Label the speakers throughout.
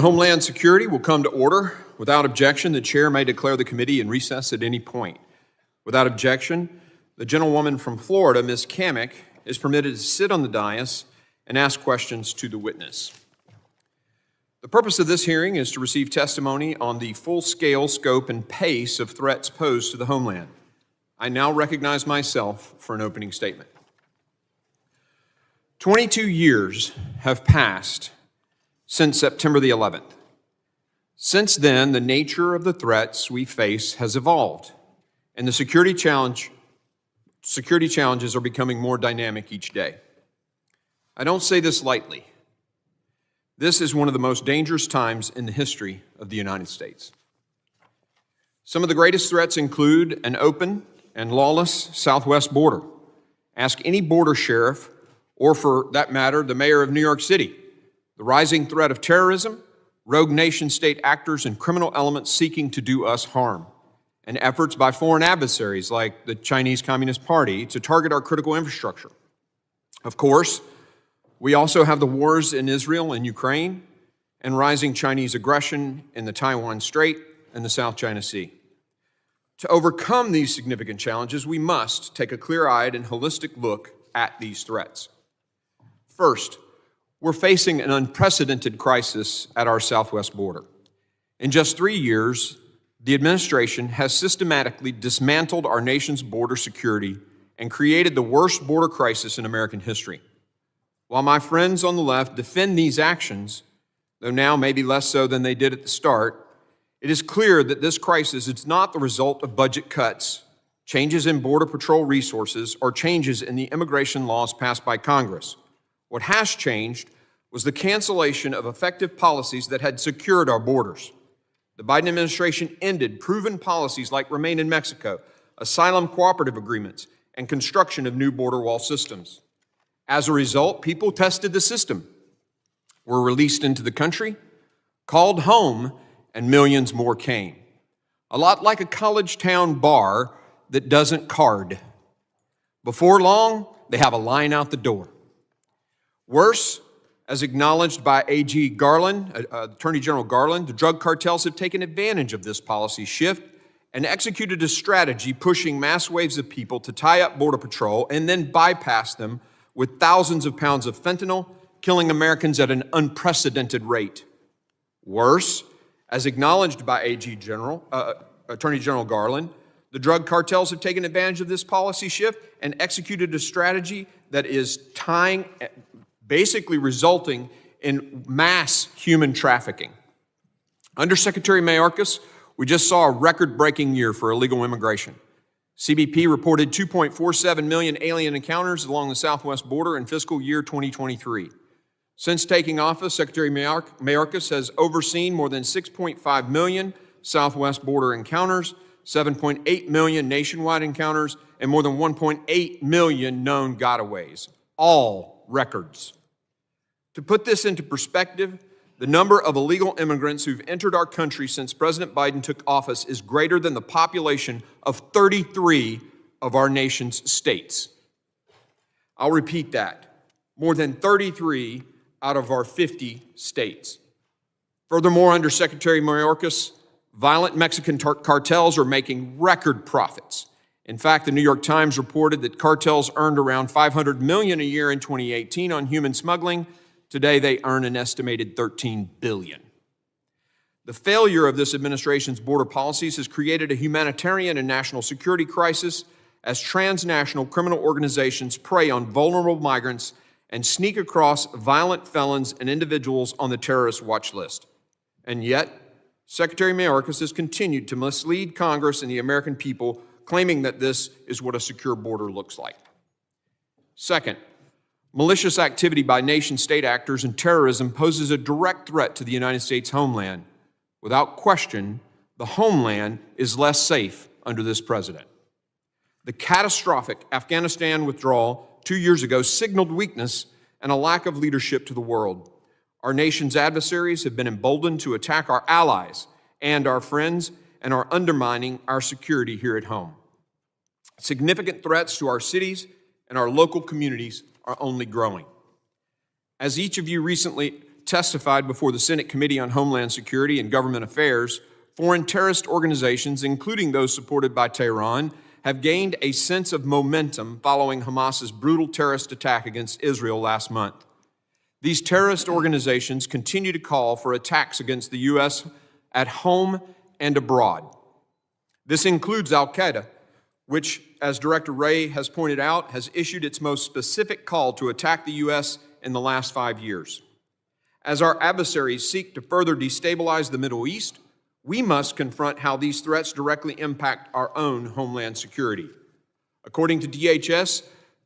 Speaker 1: Homeland Security will come to order. Without objection, the chair may declare the committee in recess at any point. Without objection, the gentlewoman from Florida, Ms. Kamek, is permitted to sit on the dais and ask questions to the witness. The purpose of this hearing is to receive testimony on the full-scale scope and pace of threats posed to the homeland. I now recognize myself for an opening statement. 22 years have passed since September the 11th. Since then, the nature of the threats we face has evolved, and the security challenges are becoming more dynamic each day. I don't say this lightly. This is one of the most dangerous times in the history of the United States. Some of the greatest threats include an open and lawless southwest border. Ask any border sheriff, or for that matter, the mayor of New York City. The rising threat of terrorism, rogue nation-state actors, and criminal elements seeking to do us harm, and efforts by foreign adversaries like the Chinese Communist Party to target our critical infrastructure. Of course, we also have the wars in Israel and Ukraine and rising Chinese aggression in the Taiwan Strait and the South China Sea. To overcome these significant challenges, we must take a clear-eyed and holistic look at these threats. First, we're facing an unprecedented crisis at our southwest border. In just 3 years, the administration has systematically dismantled our nation's border security and created the worst border crisis in American history. While my friends on the left defend these actions, though now maybe less so than they did at the start, it is clear that this crisis is not the result of budget cuts, changes in Border Patrol resources, or changes in the immigration laws passed by Congress. What has changed was the cancellation of effective policies that had secured our borders. The Biden administration ended proven policies like Remain in Mexico, asylum cooperative agreements, and construction of new border wall systems. As a result, people tested the system, were released into the country, called home, and millions more came. A lot like a college town bar that doesn't card. Before long, they have a line out the door. Worse, as acknowledged by AG Garland, Attorney General Garland, the drug cartels have taken advantage of this policy shift and executed a strategy pushing mass waves of people to tie up Border Patrol and then bypass them with thousands of pounds of fentanyl, killing Americans at an unprecedented rate. Worse, as acknowledged by Attorney General Garland, the drug cartels have taken advantage of this policy shift and executed a strategy that is basically resulting in mass human trafficking. Under Secretary Mayorkas, we just saw a record-breaking year for illegal immigration. CBP reported 2.47 million alien encounters along the southwest border in fiscal year 2023. Since taking office, Secretary Mayorkas has overseen more than 6.5 million southwest border encounters, 7.8 million nationwide encounters, and more than 1.8 million known gotaways, all records. To put this into perspective, the number of illegal immigrants who've entered our country since President Biden took office is greater than the population of 33 of our nation's states. I'll repeat that. More than 33 out of our 50 states. Furthermore, under Secretary Mayorkas, violent Mexican cartels are making record profits. In fact, the New York Times reported that cartels earned around $500 million a year in 2018 on human smuggling. Today, they earn an estimated $13 billion. The failure of this administration's border policies has created a humanitarian and national security crisis as transnational criminal organizations prey on vulnerable migrants and sneak across violent felons and individuals on the terrorist watch list. And yet, Secretary Mayorkas has continued to mislead Congress and the American people, claiming that this is what a secure border looks like. Second, malicious activity by nation-state actors and terrorism poses a direct threat to the United States homeland. Without question, the homeland is less safe under this president. The catastrophic Afghanistan withdrawal 2 years ago signaled weakness and a lack of leadership to the world. Our nation's adversaries have been emboldened to attack our allies and our friends and are undermining our security here at home. Significant threats to our cities and our local communities are only growing. As each of you recently testified before the Senate Committee on Homeland Security and Government Affairs, foreign terrorist organizations, including those supported by Tehran, have gained a sense of momentum following Hamas's brutal terrorist attack against Israel last month. These terrorist organizations continue to call for attacks against the U.S. at home and abroad. This includes Al-Qaeda, which, as Director Wray has pointed out, has issued its most specific call to attack the U.S. in the last 5 years. As our adversaries seek to further destabilize the Middle East, we must confront how these threats directly impact our own homeland security. According to DHS,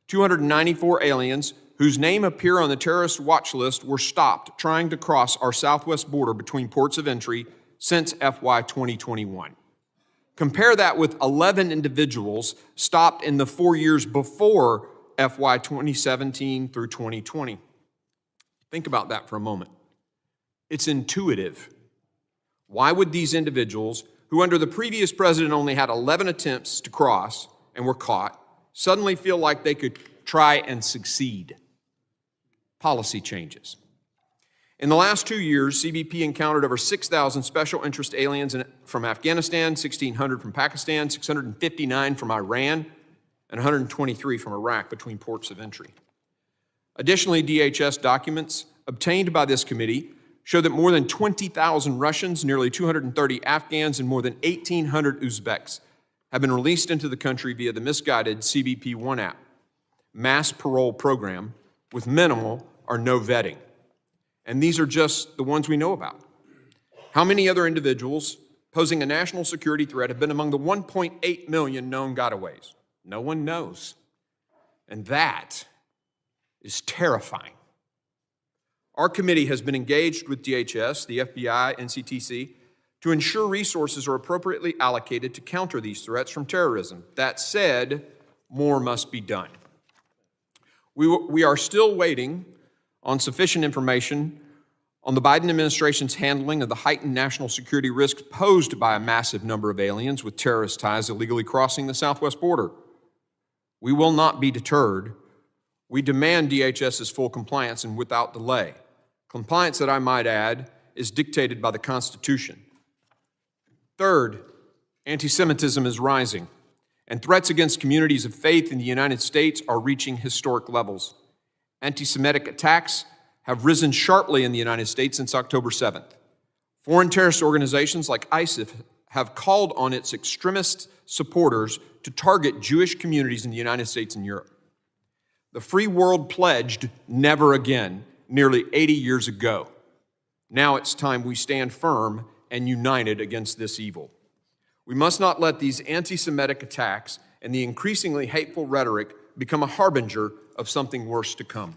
Speaker 1: 294 aliens whose name appear on the terrorist watch list were stopped trying to cross our southwest border between ports of entry since FY 2021. Compare that with 11 individuals stopped in the 4 years before FY 2017 through 2020. Think about that for a moment. It's intuitive. Why would these individuals, who under the previous president only had 11 attempts to cross and were caught, suddenly feel like they could try and succeed? Policy changes. In the last 2 years, CBP encountered over 6,000 special interest aliens from Afghanistan, 1,600 from Pakistan, 659 from Iran, and 123 from Iraq between ports of entry. Additionally, DHS documents obtained by this committee show that more than 20,000 Russians, nearly 230 Afghans, and more than 1,800 Uzbeks have been released into the country via the misguided CBP One app, mass parole program with minimal or no vetting. And these are just the ones we know about. How many other individuals posing a national security threat have been among the 1.8 million known gotaways? No one knows. And that is terrifying. Our committee has been engaged with DHS, the FBI, NCTC, to ensure resources are appropriately allocated to counter these threats from terrorism. That said, more must be done. We are still waiting on sufficient information on the Biden administration's handling of the heightened national security risks posed by a massive number of aliens with terrorist ties illegally crossing the southwest border. We will not be deterred. We demand DHS's full compliance and without delay. Compliance that I might add is dictated by the Constitution. Third, anti-Semitism is rising, and threats against communities of faith in the United States are reaching historic levels. Anti-Semitic attacks have risen sharply in the United States since October 7th. Foreign terrorist organizations like ISIS have called on its extremist supporters to target Jewish communities in the United States and Europe. The free world pledged never again nearly 80 years ago. Now it's time we stand firm and united against this evil. We must not let these anti-Semitic attacks and the increasingly hateful rhetoric become a harbinger of something worse to come.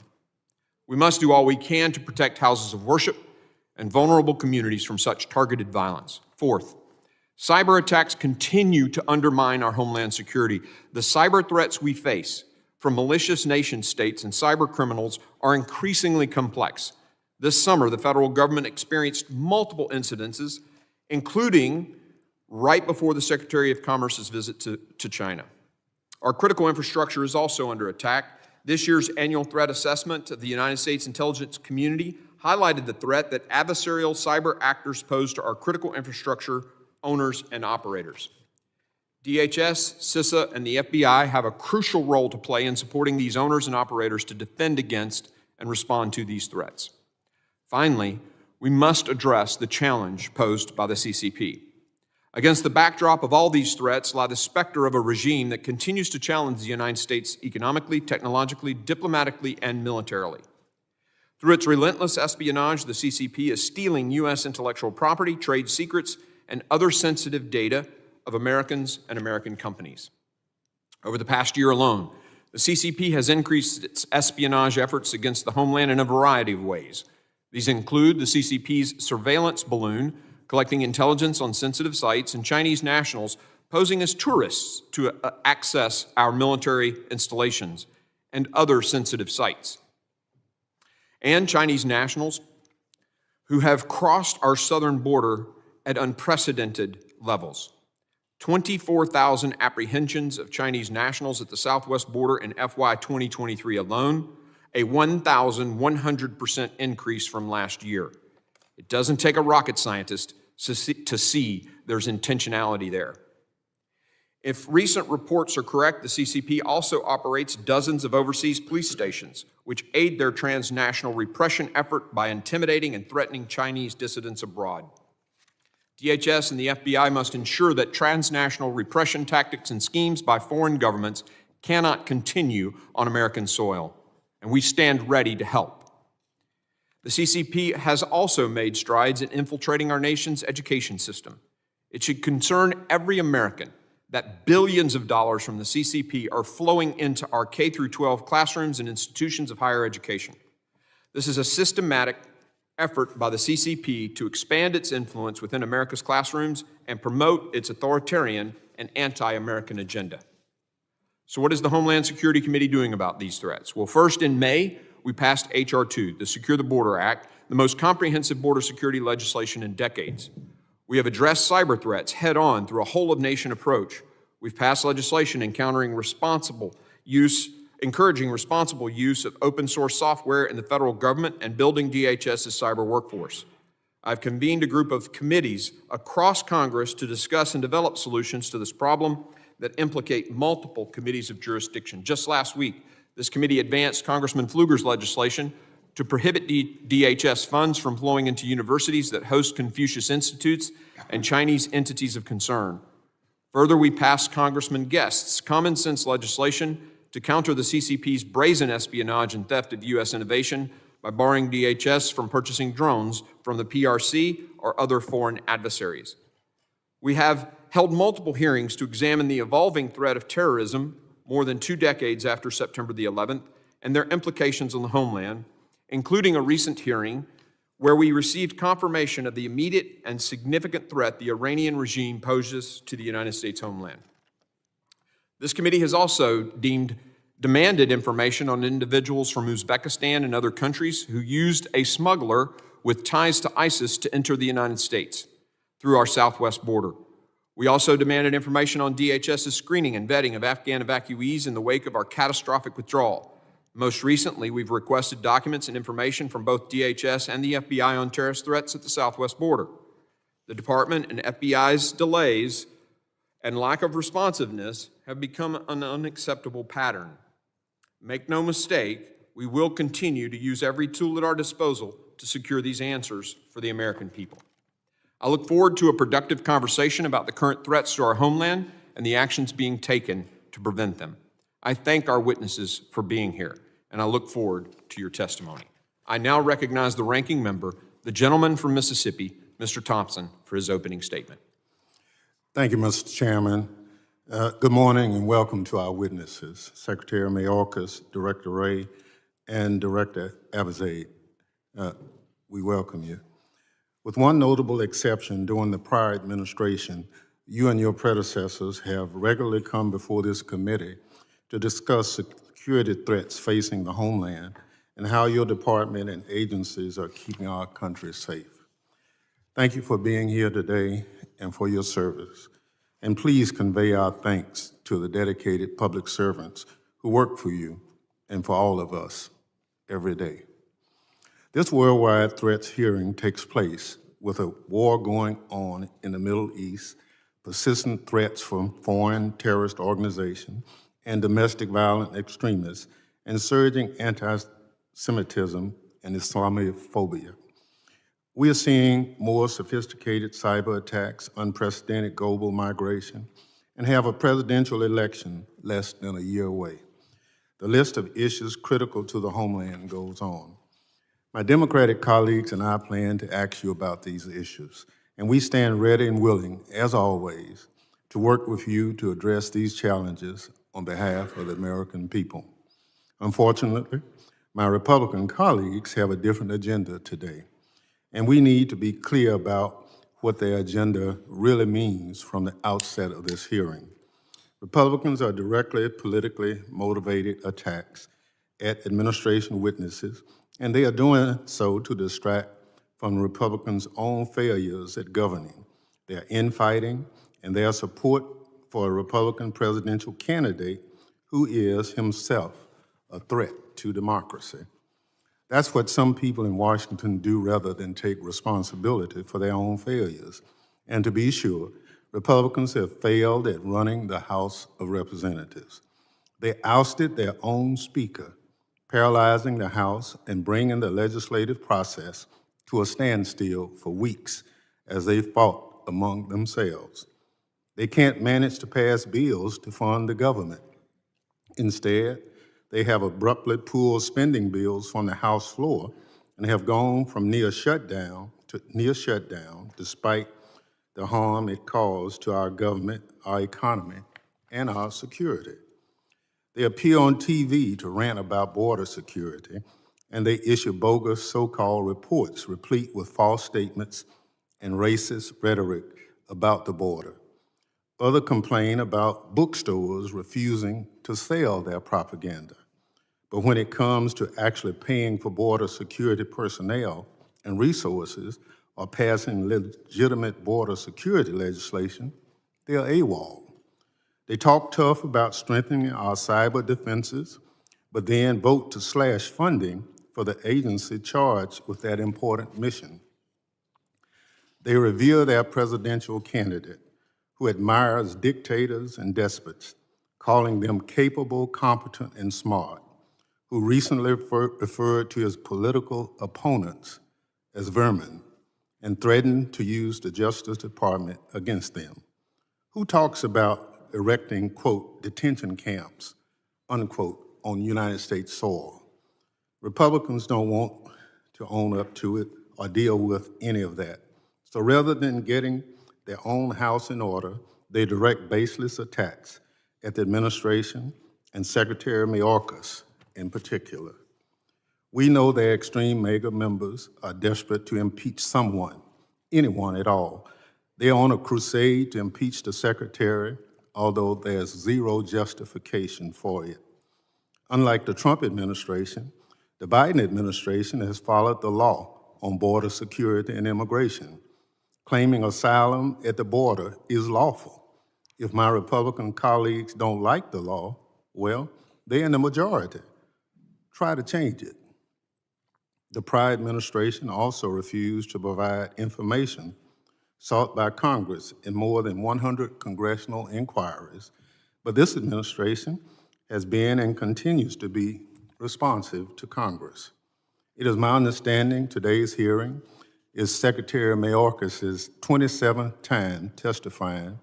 Speaker 1: We must do all we can to protect houses of worship and vulnerable communities from such targeted violence. Fourth, cyber attacks continue to undermine our homeland security. The cyber threats we face from malicious nation states and cyber criminals are increasingly complex. This summer, the federal government experienced multiple incidences, including right before the Secretary of Commerce's visit to China. Our critical infrastructure is also under attack. This year's annual threat assessment of the United States intelligence community highlighted the threat that adversarial cyber actors pose to our critical infrastructure owners and operators. DHS, CISA, and the FBI have a crucial role to play in supporting these owners and operators to defend against and respond to these threats. Finally, we must address the challenge posed by the CCP. Against the backdrop of all these threats lie the specter of a regime that continues to challenge the United States economically, technologically, diplomatically, and militarily. Through its relentless espionage, the CCP is stealing U.S. intellectual property, trade secrets, and other sensitive data of Americans and American companies. Over the past year alone, the CCP has increased its espionage efforts against the homeland in a variety of ways. These include the CCP's surveillance balloon, collecting intelligence on sensitive sites, and Chinese nationals posing as tourists to access our military installations and other sensitive sites. And Chinese nationals who have crossed our southern border at unprecedented levels. 24,000 apprehensions of Chinese nationals at the southwest border in FY 2023 alone, a 1,100% increase from last year. It doesn't take a rocket scientist to see there's intentionality there. If recent reports are correct, the CCP also operates dozens of overseas police stations, which aid their transnational repression effort by intimidating and threatening Chinese dissidents abroad. DHS and the FBI must ensure that transnational repression tactics and schemes by foreign governments cannot continue on American soil, and we stand ready to help. The CCP has also made strides in infiltrating our nation's education system. It should concern every American that billions of dollars from the CCP are flowing into our K-12 classrooms and institutions of higher education. This is a systematic effort by the CCP to expand its influence within America's classrooms and promote its authoritarian and anti-American agenda. So what is the Homeland Security Committee doing about these threats? Well, first, in May, we passed H.R. 2, the Secure the Border Act, the most comprehensive border security legislation in decades. We have addressed cyber threats head-on through a whole-of-nation approach. We've passed legislation encouraging responsible use of open-source software in the federal government and building DHS's cyber workforce. I've convened a group of committees across Congress to discuss and develop solutions to this problem that implicate multiple committees of jurisdiction. Just last week, this committee advanced Congressman Pfluger's legislation to prohibit DHS funds from flowing into universities that host Confucius Institutes and Chinese entities of concern. Further, we passed Congressman Guest's common sense legislation to counter the CCP's brazen espionage and theft of U.S. innovation by barring DHS from purchasing drones from the PRC or other foreign adversaries. We have held multiple hearings to examine the evolving threat of terrorism more than 2 decades after September the 11th and their implications on the homeland, including a recent hearing where we received confirmation of the immediate and significant threat the Iranian regime poses to the United States homeland. This committee has also demanded information on individuals from Uzbekistan and other countries who used a smuggler with ties to ISIS to enter the United States through our southwest border. We also demanded information on DHS's screening and vetting of Afghan evacuees in the wake of our catastrophic withdrawal. Most recently, we've requested documents and information from both DHS and the FBI on terrorist threats at the southwest border. The Department and FBI's delays and lack of responsiveness have become an unacceptable pattern. Make no mistake, we will continue to use every tool at our disposal to secure these answers for the American people. I look forward to a productive conversation about the current threats to our homeland and the actions being taken to prevent them. I thank our witnesses for being here, and I look forward to your testimony. I now recognize the ranking member, the gentleman from Mississippi, Mr. Thompson, for his opening statement.
Speaker 2: Thank you, Mr. Chairman. Good morning and welcome to our witnesses, Secretary Mayorkas, Director Wray, and Director Abizaid. We welcome you. With one notable exception, during the prior administration, you and your predecessors have regularly come before this committee to discuss security threats facing the homeland and how your department and agencies are keeping our country safe. Thank you for being here today and for your service. And please convey our thanks to the dedicated public servants who work for you and for all of us every day. This worldwide threats hearing takes place with a war going on in the Middle East, persistent threats from foreign terrorist organizations and domestic violent extremists, and surging anti-Semitism and Islamophobia. We are seeing more sophisticated cyber attacks, unprecedented global migration, and have a presidential election less than a year away. The list of issues critical to the homeland goes on. My Democratic colleagues and I plan to ask you about these issues, and we stand ready and willing, as always, to work with you to address these challenges on behalf of the American people. Unfortunately, my Republican colleagues have a different agenda today, and we need to be clear about what their agenda really means from the outset of this hearing. Republicans are directly politically motivated attacks at administration witnesses, and they are doing so to distract from Republicans' own failures at governing, their infighting, and their support for a Republican presidential candidate who is himself a threat to democracy. That's what some people in Washington do rather than take responsibility for their own failures. And to be sure, Republicans have failed at running the House of Representatives. They ousted their own speaker, paralyzing the House and bringing the legislative process to a standstill for weeks as they fought among themselves. They can't manage to pass bills to fund the government. Instead, they have abruptly pulled spending bills from the House floor and have gone from near shutdown to near shutdown despite the harm it caused to our government, our economy, and our security. They appear on TV to rant about border security, and they issue bogus so-called reports replete with false statements and racist rhetoric about the border. Others complain about bookstores refusing to sell their propaganda. But when it comes to actually paying for border security personnel and resources or passing legitimate border security legislation, they're AWOL. They talk tough about strengthening our cyber defenses, but then vote to slash funding for the agency charged with that important mission. They revere their presidential candidate, who admires dictators and despots, calling them capable, competent, and smart, who recently referred to his political opponents as vermin and threatened to use the Justice Department against them, who talks about erecting, quote, detention camps, unquote, on United States soil. Republicans don't want to own up to it or deal with any of that. So rather than getting their own house in order, they direct baseless attacks at the administration and Secretary Mayorkas in particular. We know their extreme MAGA members are desperate to impeach someone, anyone at all. They are on a crusade to impeach the Secretary, although there's zero justification for it. Unlike the Trump administration, the Biden administration has followed the law on border security and immigration. Claiming asylum at the border is lawful. If my Republican colleagues don't like the law, well, they're in the majority. Try to change it. The prior administration also refused to provide information sought by Congress in more than 100 congressional inquiries, but this administration has been and continues to be responsive to Congress. It is my understanding today's hearing is Secretary Mayorkas' 27th time testifying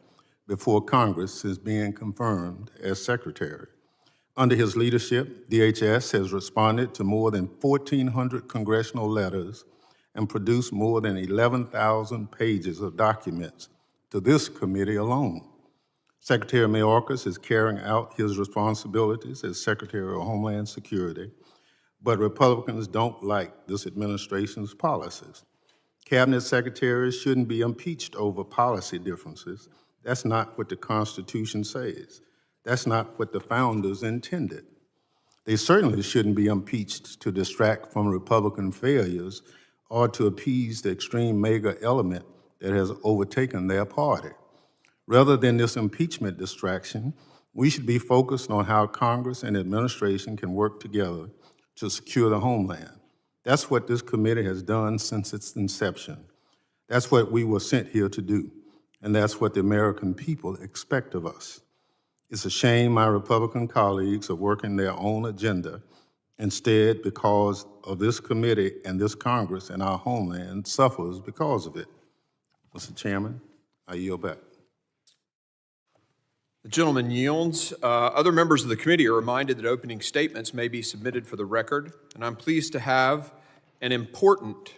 Speaker 2: before Congress since being confirmed as Secretary. Under his leadership, DHS has responded to more than 1,400 congressional letters and produced more than 11,000 pages of documents to this committee alone. Secretary Mayorkas is carrying out his responsibilities as Secretary of Homeland Security, but Republicans don't like this administration's policies. Cabinet secretaries shouldn't be impeached over policy differences. That's not what the Constitution says. That's not what the founders intended. They certainly shouldn't be impeached to distract from Republican failures or to appease the extreme MAGA element that has overtaken their party. Rather than this impeachment distraction, we should be focused on how Congress and administration can work together to secure the homeland. That's what this committee has done since its inception. That's what we were sent here to do, and that's what the American people expect of us. It's a shame my Republican colleagues are working their own agenda instead because of this committee and this Congress and our homeland suffers because of it. Mr. Chairman, I yield back.
Speaker 1: The gentleman yields. Other members of the committee are reminded that opening statements may be submitted for the record, and I'm pleased to have an important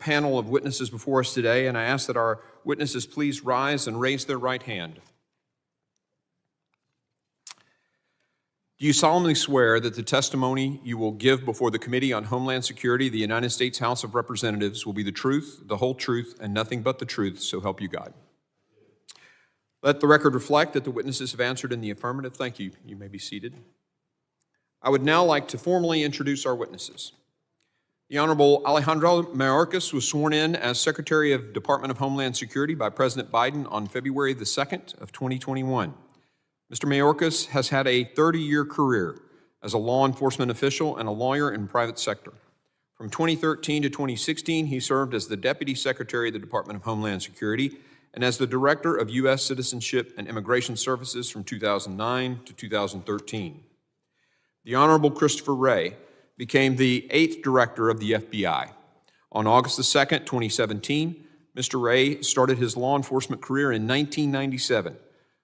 Speaker 1: panel of witnesses before us today, and I ask that our witnesses please rise and raise their right hand. Do you solemnly swear that the testimony you will give before the Committee on Homeland Security of the United States House of Representatives will be the truth, the whole truth, and nothing but the truth, so help you God? Let the record reflect that the witnesses have answered in the affirmative. Thank you. You may be seated. I would now like to formally introduce our witnesses. The Honorable Alejandro Mayorkas was sworn in as Secretary of Department of Homeland Security by President Biden on February the 2nd of 2021. Mr. Mayorkas has had a 30-year career as a law enforcement official and a lawyer in the private sector. From 2013 to 2016, he served as the Deputy Secretary of the Department of Homeland Security and as the Director of U.S. Citizenship and Immigration Services from 2009 to 2013. The Honorable Christopher Wray became the 8th Director of the FBI. On August 2, 2017, Mr. Wray started his law enforcement career in 1997,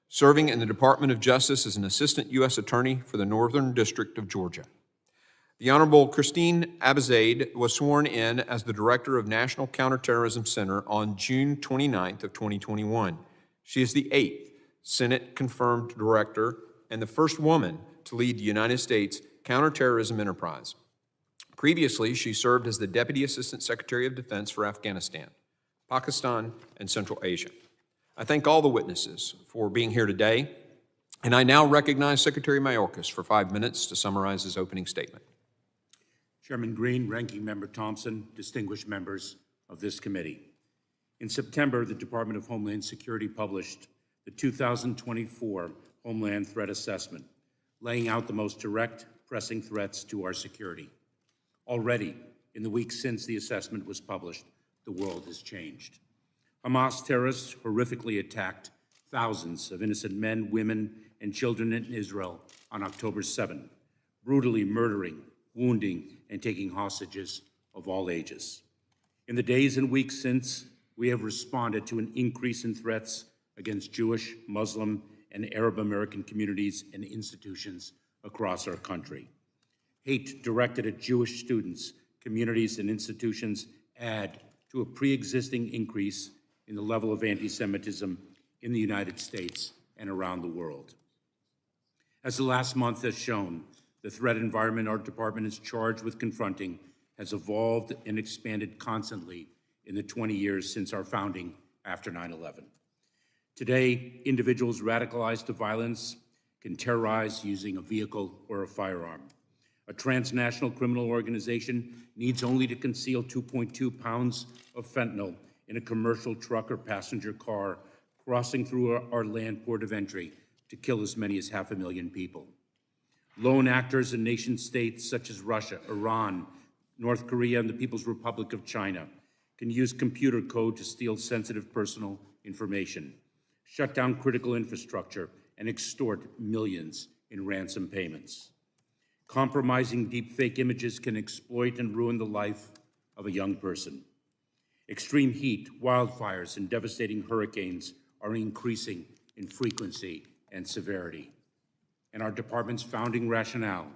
Speaker 1: serving in the Department of Justice as an Assistant U.S. Attorney for the Northern District of Georgia. The Honorable Christine Abizaid was sworn in as the Director of National Counterterrorism Center on June 29th of 2021. She is the 8th Senate-confirmed Director and the first woman to lead the United States Counterterrorism Enterprise. Previously, she served as the Deputy Assistant Secretary of Defense for Afghanistan, Pakistan, and Central Asia. I thank all the witnesses for being here today, and I now recognize Secretary Mayorkas for 5 minutes to summarize his opening statement.
Speaker 3: Chairman Green, Ranking Member Thompson, distinguished members of this committee. In September, the Department of Homeland Security published the 2024 Homeland Threat Assessment, laying out the most direct, pressing threats to our security. Already, in the weeks since the assessment was published, the world has changed. Hamas terrorists horrifically attacked thousands of innocent men, women, and children in Israel on October 7, brutally murdering, wounding, and taking hostages of all ages. In the days and weeks since, we have responded to an increase in threats against Jewish, Muslim, and Arab American communities and institutions across our country. Hate directed at Jewish students, communities, and institutions add to a pre-existing increase in the level of anti-Semitism in the United States and around the world. As the last month has shown, the threat environment our department is charged with confronting has evolved and expanded constantly in the 20 years since our founding after 9/11. Today, individuals radicalized to violence can terrorize using a vehicle or a firearm. A transnational criminal organization needs only to conceal 2.2 pounds of fentanyl in a commercial truck or passenger car crossing through our land port of entry to kill as many as 500,000 people. Lone actors in nation-states such as Russia, Iran, North Korea, and the People's Republic of China can use computer code to steal sensitive personal information, shut down critical infrastructure, and extort millions in ransom payments. Compromising deepfake images can exploit and ruin the life of a young person. Extreme heat, wildfires, and devastating hurricanes are increasing in frequency and severity. And our department's founding rationale,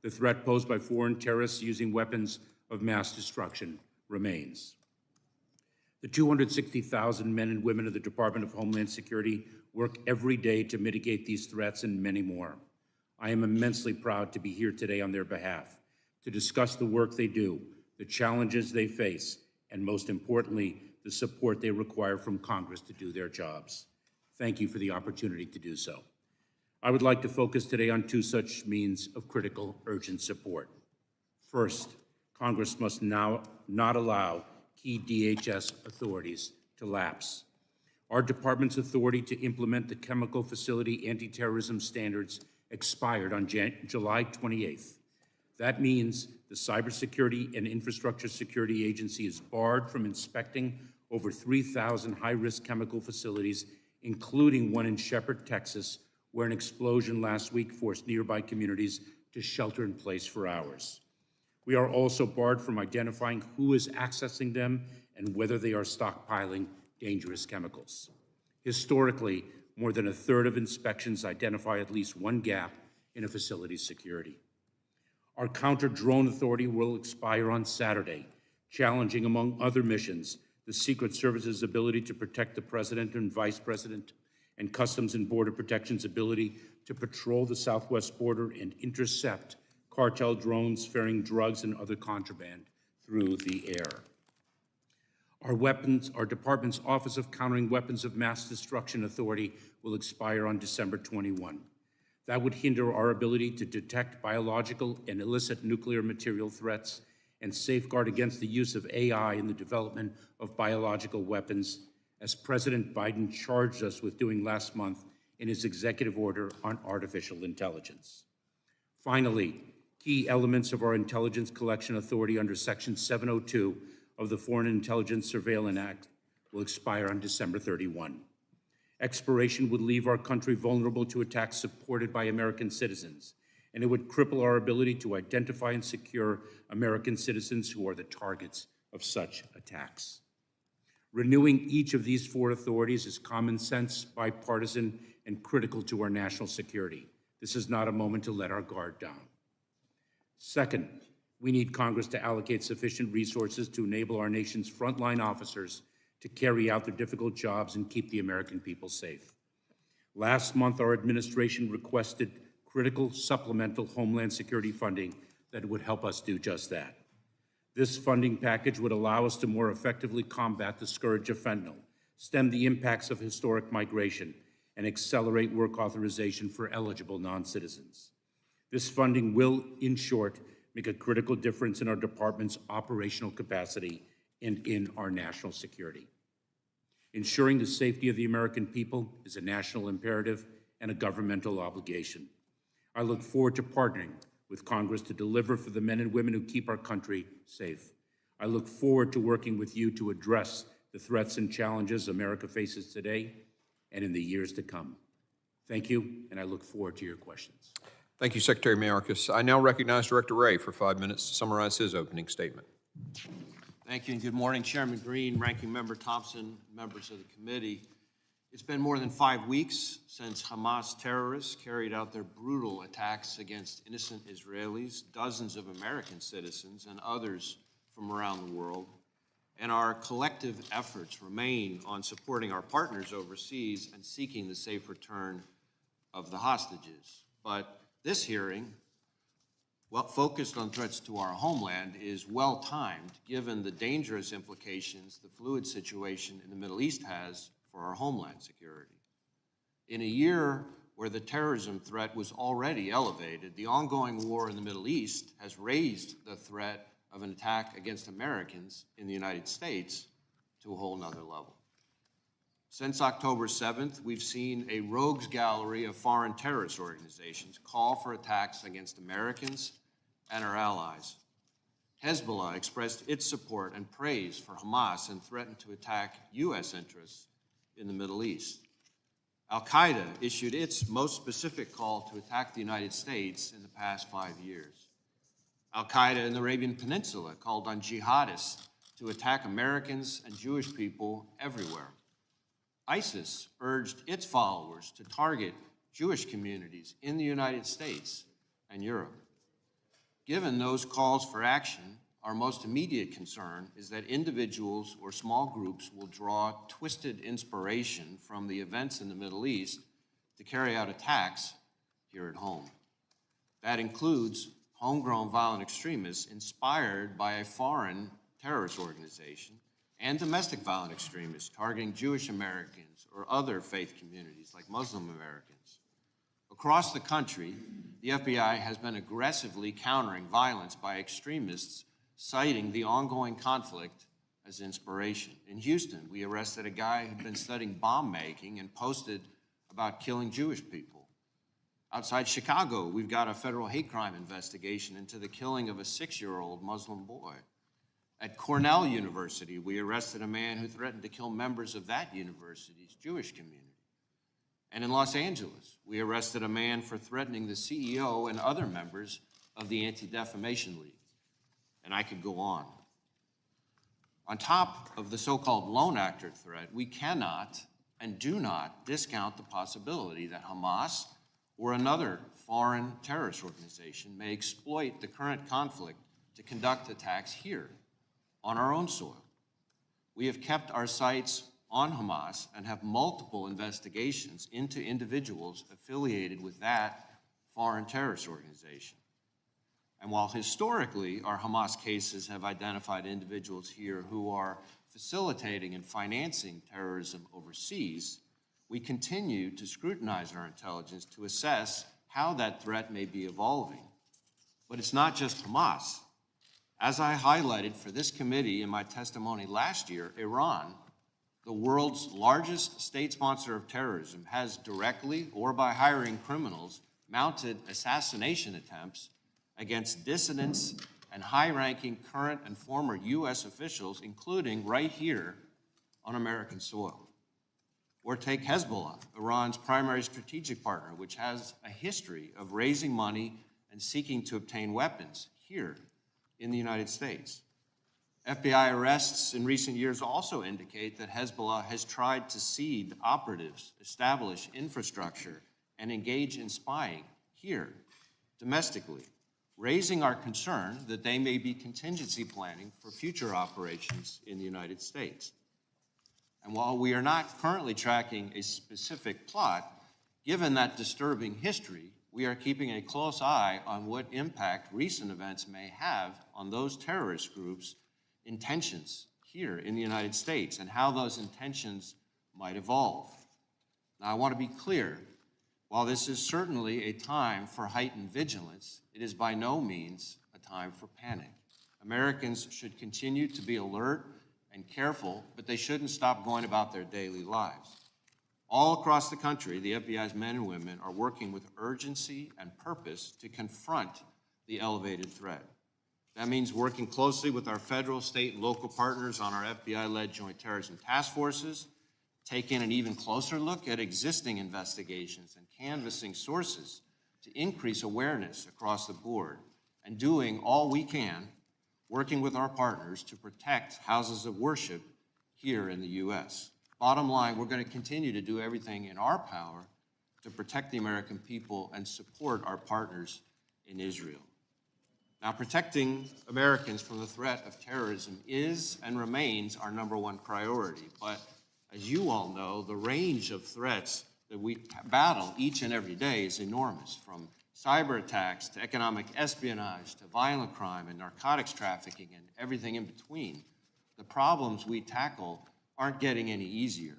Speaker 3: the threat posed by foreign terrorists using weapons of mass destruction, remains. The 260,000 men and women of the Department of Homeland Security work every day to mitigate these threats and many more. I am immensely proud to be here today on their behalf to discuss the work they do, the challenges they face, and most importantly, the support they require from Congress to do their jobs. Thank you for the opportunity to do so. I would like to focus today on two such means of critical, urgent support. First, Congress must now not allow key DHS authorities to lapse. Our department's authority to implement the chemical facility anti-terrorism standards expired on July 28th. That means the Cybersecurity and Infrastructure Security Agency is barred from inspecting over 3,000 high-risk chemical facilities, including one in Shepherd, Texas, where an explosion last week forced nearby communities to shelter in place for hours. We are also barred from identifying who is accessing them and whether they are stockpiling dangerous chemicals. Historically, more than a third of inspections identify at least one gap in a facility's security. Our counter-drone authority will expire on Saturday, challenging, among other missions, the Secret Service's ability to protect the President and Vice President, and Customs and Border Protection's ability to patrol the southwest border and intercept cartel drones ferrying drugs and other contraband through the air. Our department's Office of Countering Weapons of Mass Destruction Authority will expire on December 21. That would hinder our ability to detect biological and illicit nuclear material threats and safeguard against the use of AI in the development of biological weapons, as President Biden charged us with doing last month in his executive order on artificial intelligence. Finally, key elements of our intelligence collection authority under Section 702 of the Foreign Intelligence Surveillance Act will expire on December 31. Expiration would leave our country vulnerable to attacks supported by American citizens, and it would cripple our ability to identify and secure American citizens who are the targets of such attacks. Renewing each of these four authorities is common sense, bipartisan, and critical to our national security. This is not a moment to let our guard down. Second, we need Congress to allocate sufficient resources to enable our nation's frontline officers to carry out their difficult jobs and keep the American people safe. Last month, our administration requested critical supplemental Homeland Security funding that would help us do just that. This funding package would allow us to more effectively combat the scourge of fentanyl, stem the impacts of historic migration, and accelerate work authorization for eligible non-citizens. This funding will, in short, make a critical difference in our department's operational capacity and in our national security. Ensuring the safety of the American people is a national imperative and a governmental obligation. I look forward to partnering with Congress to deliver for the men and women who keep our country safe. I look forward to working with you to address the threats and challenges America faces today and in the years to come. Thank you, and I look forward to your questions.
Speaker 1: Thank you, Secretary Mayorkas. I now recognize Director Wray for 5 minutes to summarize his opening statement.
Speaker 4: Thank you, and good morning, Chairman Green, Ranking Member Thompson, members of the committee. It's been more than 5 weeks since Hamas terrorists carried out their brutal attacks against innocent Israelis, dozens of American citizens, and others from around the world. And our collective efforts remain on supporting our partners overseas and seeking the safe return of the hostages. But this hearing, focused on threats to our homeland, is well-timed given the dangerous implications the fluid situation in the Middle East has for our homeland security. In a year where the terrorism threat was already elevated, the ongoing war in the Middle East has raised the threat of an attack against Americans in the United States to a whole nother level. Since October 7th, we've seen a rogues gallery of foreign terrorist organizations call for attacks against Americans and our allies. Hezbollah expressed its support and praise for Hamas and threatened to attack U.S. interests in the Middle East. Al-Qaeda issued its most specific call to attack the United States in the past 5 years. Al-Qaeda in the Arabian Peninsula called on jihadists to attack Americans and Jewish people everywhere. ISIS urged its followers to target Jewish communities in the United States and Europe. Given those calls for action, our most immediate concern is that individuals or small groups will draw twisted inspiration from the events in the Middle East to carry out attacks here at home. That includes homegrown violent extremists inspired by a foreign terrorist organization and domestic violent extremists targeting Jewish Americans or other faith communities like Muslim Americans. Across the country, the FBI has been aggressively countering violence by extremists citing the ongoing conflict as inspiration. In Houston, we arrested a guy who'd been studying bomb making and posted about killing Jewish people. Outside Chicago, we've got a federal hate crime investigation into the killing of a 6-year-old Muslim boy. At Cornell University, we arrested a man who threatened to kill members of that university's Jewish community. And in Los Angeles, we arrested a man for threatening the CEO and other members of the Anti-Defamation League. And I could go on. On top of the so-called lone actor threat, we cannot and do not discount the possibility that Hamas or another foreign terrorist organization may exploit the current conflict to conduct attacks here on our own soil. We have kept our sights on Hamas and have multiple investigations into individuals affiliated with that foreign terrorist organization. And while historically our Hamas cases have identified individuals here who are facilitating and financing terrorism overseas, we continue to scrutinize our intelligence to assess how that threat may be evolving. But it's not just Hamas. As I highlighted for this committee in my testimony last year, Iran, the world's largest state sponsor of terrorism, has directly or by hiring criminals mounted assassination attempts against dissidents and high-ranking current and former U.S. officials, including right here on American soil. Or take Hezbollah, Iran's primary strategic partner, which has a history of raising money and seeking to obtain weapons here in the United States. FBI arrests in recent years also indicate that Hezbollah has tried to seed operatives, establish infrastructure, and engage in spying here, domestically, raising our concern that they may be contingency planning for future operations in the United States. And while we are not currently tracking a specific plot, given that disturbing history, we are keeping a close eye on what impact recent events may have on those terrorist groups' intentions here in the United States and how those intentions might evolve. Now, I want to be clear. While this is certainly a time for heightened vigilance, it is by no means a time for panic. Americans should continue to be alert and careful, but they shouldn't stop going about their daily lives. All across the country, the FBI's men and women are working with urgency and purpose to confront the elevated threat. That means working closely with our federal, state, and local partners on our FBI-led joint terrorism task forces, taking an even closer look at existing investigations and canvassing sources to increase awareness across the board, and doing all we can, working with our partners to protect houses of worship here in the U.S. Bottom line, we're going to continue to do everything in our power to protect the American people and support our partners in Israel. Now, protecting Americans from the threat of terrorism is and remains our #1 priority. But as you all know, the range of threats that we battle each and every day is enormous, from cyber attacks to economic espionage to violent crime and narcotics trafficking and everything in between. The problems we tackle aren't getting any easier,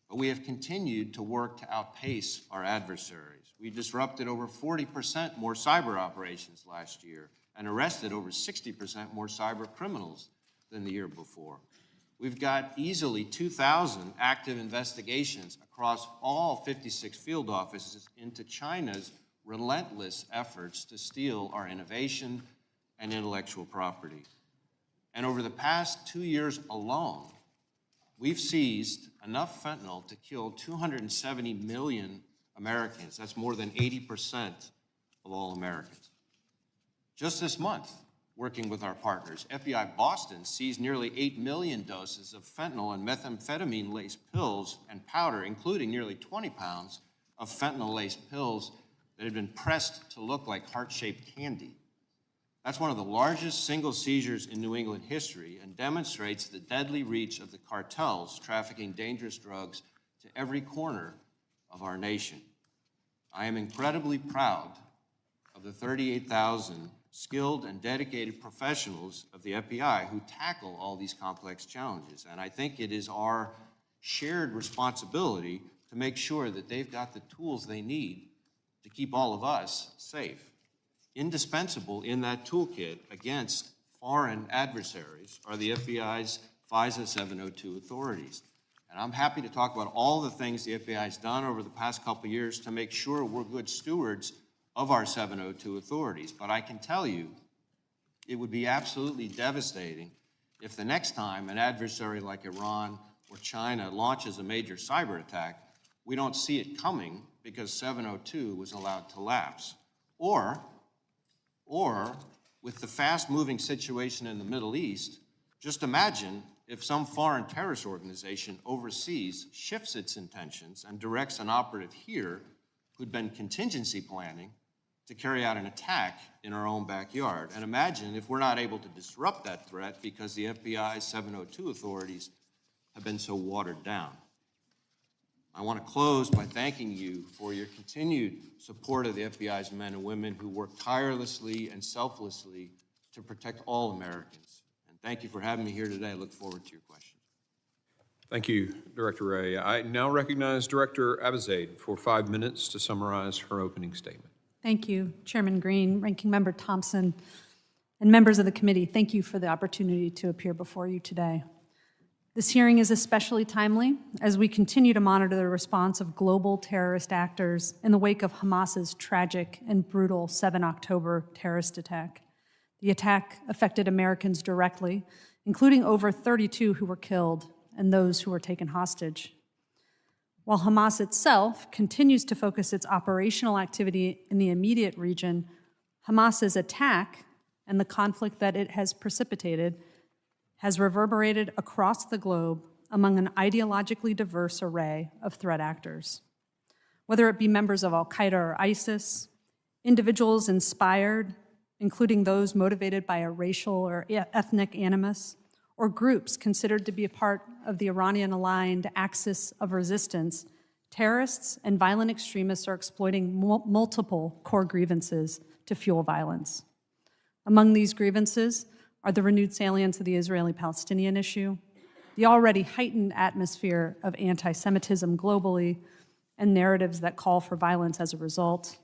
Speaker 4: but we have continued to work to outpace our adversaries. We disrupted over 40% more cyber operations last year and arrested over 60% more cyber criminals than the year before. We've got easily 2,000 active investigations across all 56 field offices into China's relentless efforts to steal our innovation and intellectual property. And over the past 2 years alone, we've seized enough fentanyl to kill 270 million Americans. That's more than 80% of all Americans. Just this month, working with our partners, FBI Boston seized nearly 8 million doses of fentanyl and methamphetamine-laced pills and powder, including nearly 20 pounds of fentanyl-laced pills that had been pressed to look like heart-shaped candy. That's one of the largest single seizures in New England history and demonstrates the deadly reach of the cartels trafficking dangerous drugs to every corner of our nation. I am incredibly proud of the 38,000 skilled and dedicated professionals of the FBI who tackle all these complex challenges. And I think it is our shared responsibility to make sure that they've got the tools they need to keep all of us safe. Indispensable in that toolkit against foreign adversaries are the FBI's FISA 702 authorities. And I'm happy to talk about all the things the FBI has done over the past couple of years to make sure we're good stewards of our 702 authorities. But I can tell you, it would be absolutely devastating if the next time an adversary like Iran or China launches a major cyber attack, we don't see it coming because 702 was allowed to lapse. Or with the fast-moving situation in the Middle East, just imagine if some foreign terrorist organization overseas shifts its intentions and directs an operative here who'd been contingency planning to carry out an attack in our own backyard. And imagine if we're not able to disrupt that threat because the FBI's 702 authorities have been so watered down. I want to close by thanking you for your continued support of the FBI's men and women who work tirelessly and selflessly to protect all Americans. And thank you for having me here today. I look forward to your questions.
Speaker 1: Thank you, Director Wray. I now recognize Director Abizaid for 5 minutes to summarize her opening statement.
Speaker 5: Thank you, Chairman Green, Ranking Member Thompson, and members of the committee. Thank you for the opportunity to appear before you today. This hearing is especially timely as we continue to monitor the response of global terrorist actors in the wake of Hamas's tragic and brutal 7 October terrorist attack. The attack affected Americans directly, including over 32 who were killed and those who were taken hostage. While Hamas itself continues to focus its operational activity in the immediate region, Hamas's attack and the conflict that it has precipitated has reverberated across the globe among an ideologically diverse array of threat actors. Whether it be members of Al-Qaeda or ISIS, individuals inspired, including those motivated by a racial or ethnic animus, or groups considered to be a part of the Iranian-aligned axis of resistance, terrorists and violent extremists are exploiting multiple core grievances to fuel violence. Among these grievances are the renewed salience of the Israeli-Palestinian issue, the already heightened atmosphere of anti-Semitism globally, and narratives that call for violence as a result,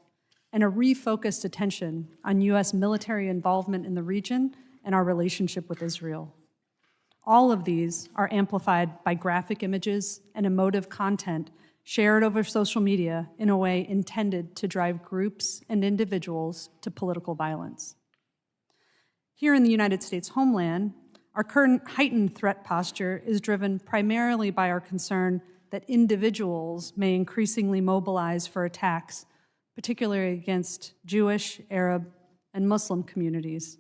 Speaker 5: and a refocused attention on U.S. military involvement in the region and our relationship with Israel. All of these are amplified by graphic images and emotive content shared over social media in a way intended to drive groups and individuals to political violence. Here in the United States homeland, our current heightened threat posture is driven primarily by our concern that individuals may increasingly mobilize for attacks, particularly against Jewish, Arab, and Muslim communities.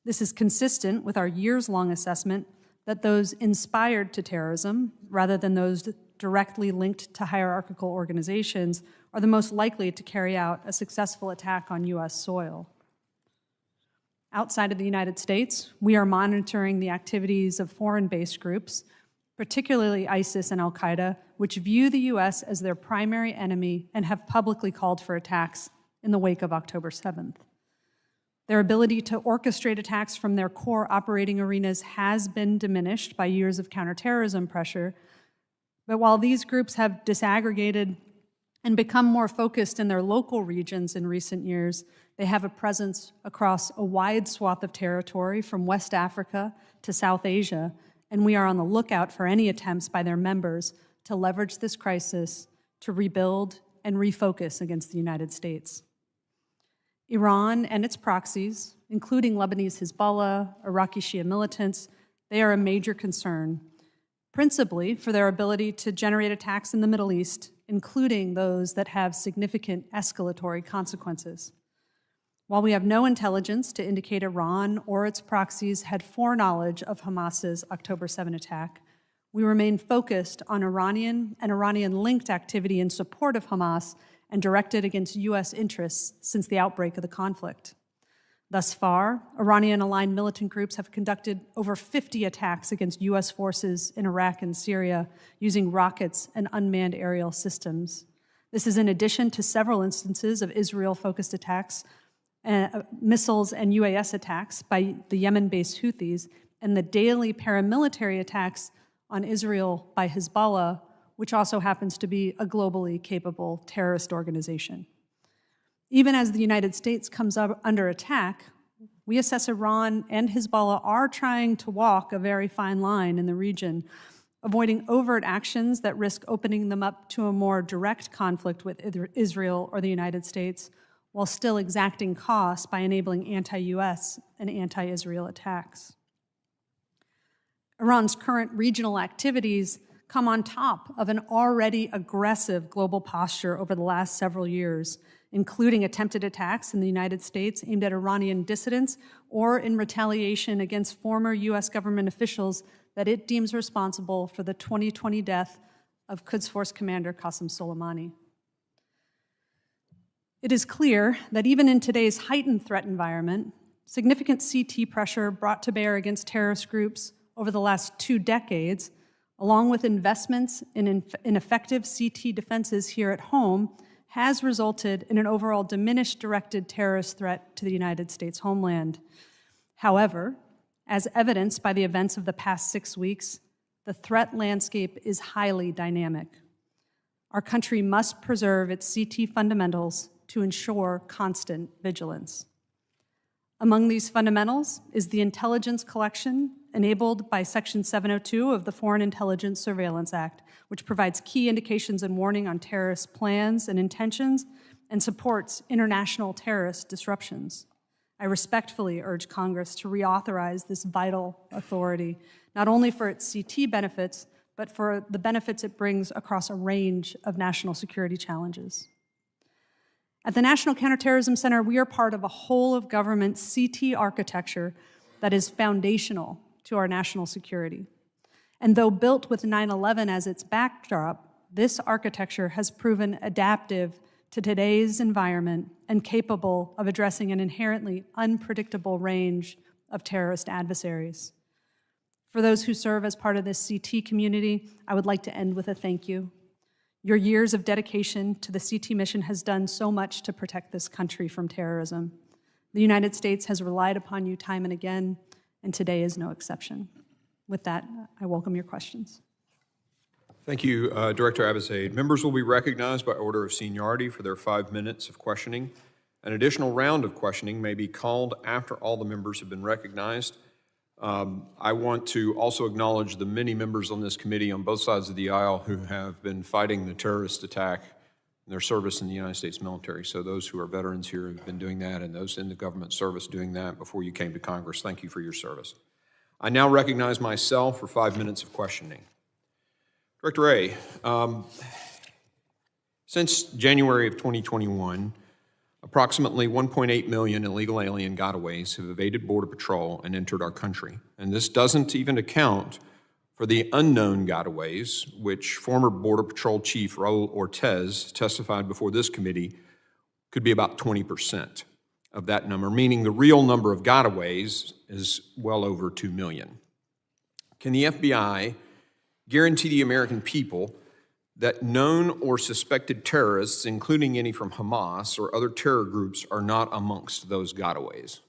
Speaker 5: This is consistent with our years-long assessment that those inspired to terrorism, rather than those directly linked to hierarchical organizations, are the most likely to carry out a successful attack on U.S. soil. Outside of the United States, we are monitoring the activities of foreign-based groups, particularly ISIS and Al-Qaeda, which view the U.S. as their primary enemy and have publicly called for attacks in the wake of October 7th. Their ability to orchestrate attacks from their core operating arenas has been diminished by years of counterterrorism pressure, but while these groups have disaggregated and become more focused in their local regions in recent years, they have a presence across a wide swath of territory from West Africa to South Asia, and we are on the lookout for any attempts by their members to leverage this crisis to rebuild and refocus against the United States. Iran and its proxies, including Lebanese Hezbollah, Iraqi Shia militants, they are a major concern, principally for their ability to generate attacks in the Middle East, including those that have significant escalatory consequences. While we have no intelligence to indicate Iran or its proxies had foreknowledge of Hamas's October 7 attack, we remain focused on Iranian and Iranian-linked activity in support of Hamas and directed against U.S. interests since the outbreak of the conflict. Thus far, Iranian-aligned militant groups have conducted over 50 attacks against U.S. forces in Iraq and Syria using rockets and unmanned aerial systems. This is in addition to several instances of Israel-focused attacks, missiles and UAS attacks by the Yemen-based Houthis, and the daily paramilitary attacks on Israel by Hezbollah, which also happens to be a globally capable terrorist organization. Even as the United States comes up under attack, we assess Iran and Hezbollah are trying to walk a very fine line in the region, avoiding overt actions that risk opening them up to a more direct conflict with either Israel or the United States, while still exacting costs by enabling anti-US and anti-Israel attacks. Iran's current regional activities come on top of an already aggressive global posture over the last several years, including attempted attacks in the United States aimed at Iranian dissidents or in retaliation against former U.S. government officials that it deems responsible for the 2020 death of Quds Force Commander Qasem Soleimani. It is clear that even in today's heightened threat environment, significant CT pressure brought to bear against terrorist groups over the last 2 decades, along with investments in effective CT defenses here at home, has resulted in an overall diminished directed terrorist threat to the United States homeland. However, as evidenced by the events of the past 6 weeks, the threat landscape is highly dynamic. Our country must preserve its CT fundamentals to ensure constant vigilance. Among these fundamentals is the intelligence collection enabled by Section 702 of the Foreign Intelligence Surveillance Act, which provides key indications and warning on terrorist plans and intentions and supports international terrorist disruptions. I respectfully urge Congress to reauthorize this vital authority, not only for its CT benefits, but for the benefits it brings across a range of national security challenges. At the National Counterterrorism Center, we are part of a whole-of-government CT architecture that is foundational to our national security. And though built with 9/11 as its backdrop, this architecture has proven adaptive to today's environment and capable of addressing an inherently unpredictable range of terrorist adversaries. For those who serve as part of this CT community, I would like to end with a thank you. Your years of dedication to the CT mission has done so much to protect this country from terrorism. The United States has relied upon you time and again, and today is no exception. With that, I welcome your questions.
Speaker 1: Thank you, Director Abizaid. Members will be recognized by order of seniority for their 5 minutes of questioning. An additional round of questioning may be called after all the members have been recognized. I want to also acknowledge the many members on this committee on both sides of the aisle who have been fighting the terrorist attack in their service in the United States military. So those who are veterans here have been doing that, and those in the government service doing that before you came to Congress. Thank you for your service. I now recognize myself for 5 minutes of questioning. Director Wray, since January of 2021, approximately 1.8 million illegal alien gotaways have evaded Border Patrol and entered our country. And this doesn't even account for the unknown gotaways, which former Border Patrol Chief Raul Ortiz testified before this committee could be about 20% of that number, meaning the real number of gotaways is well over 2 million. Can the FBI guarantee the American people that known or suspected terrorists, including any from Hamas or other terror groups, are not amongst those gotaways?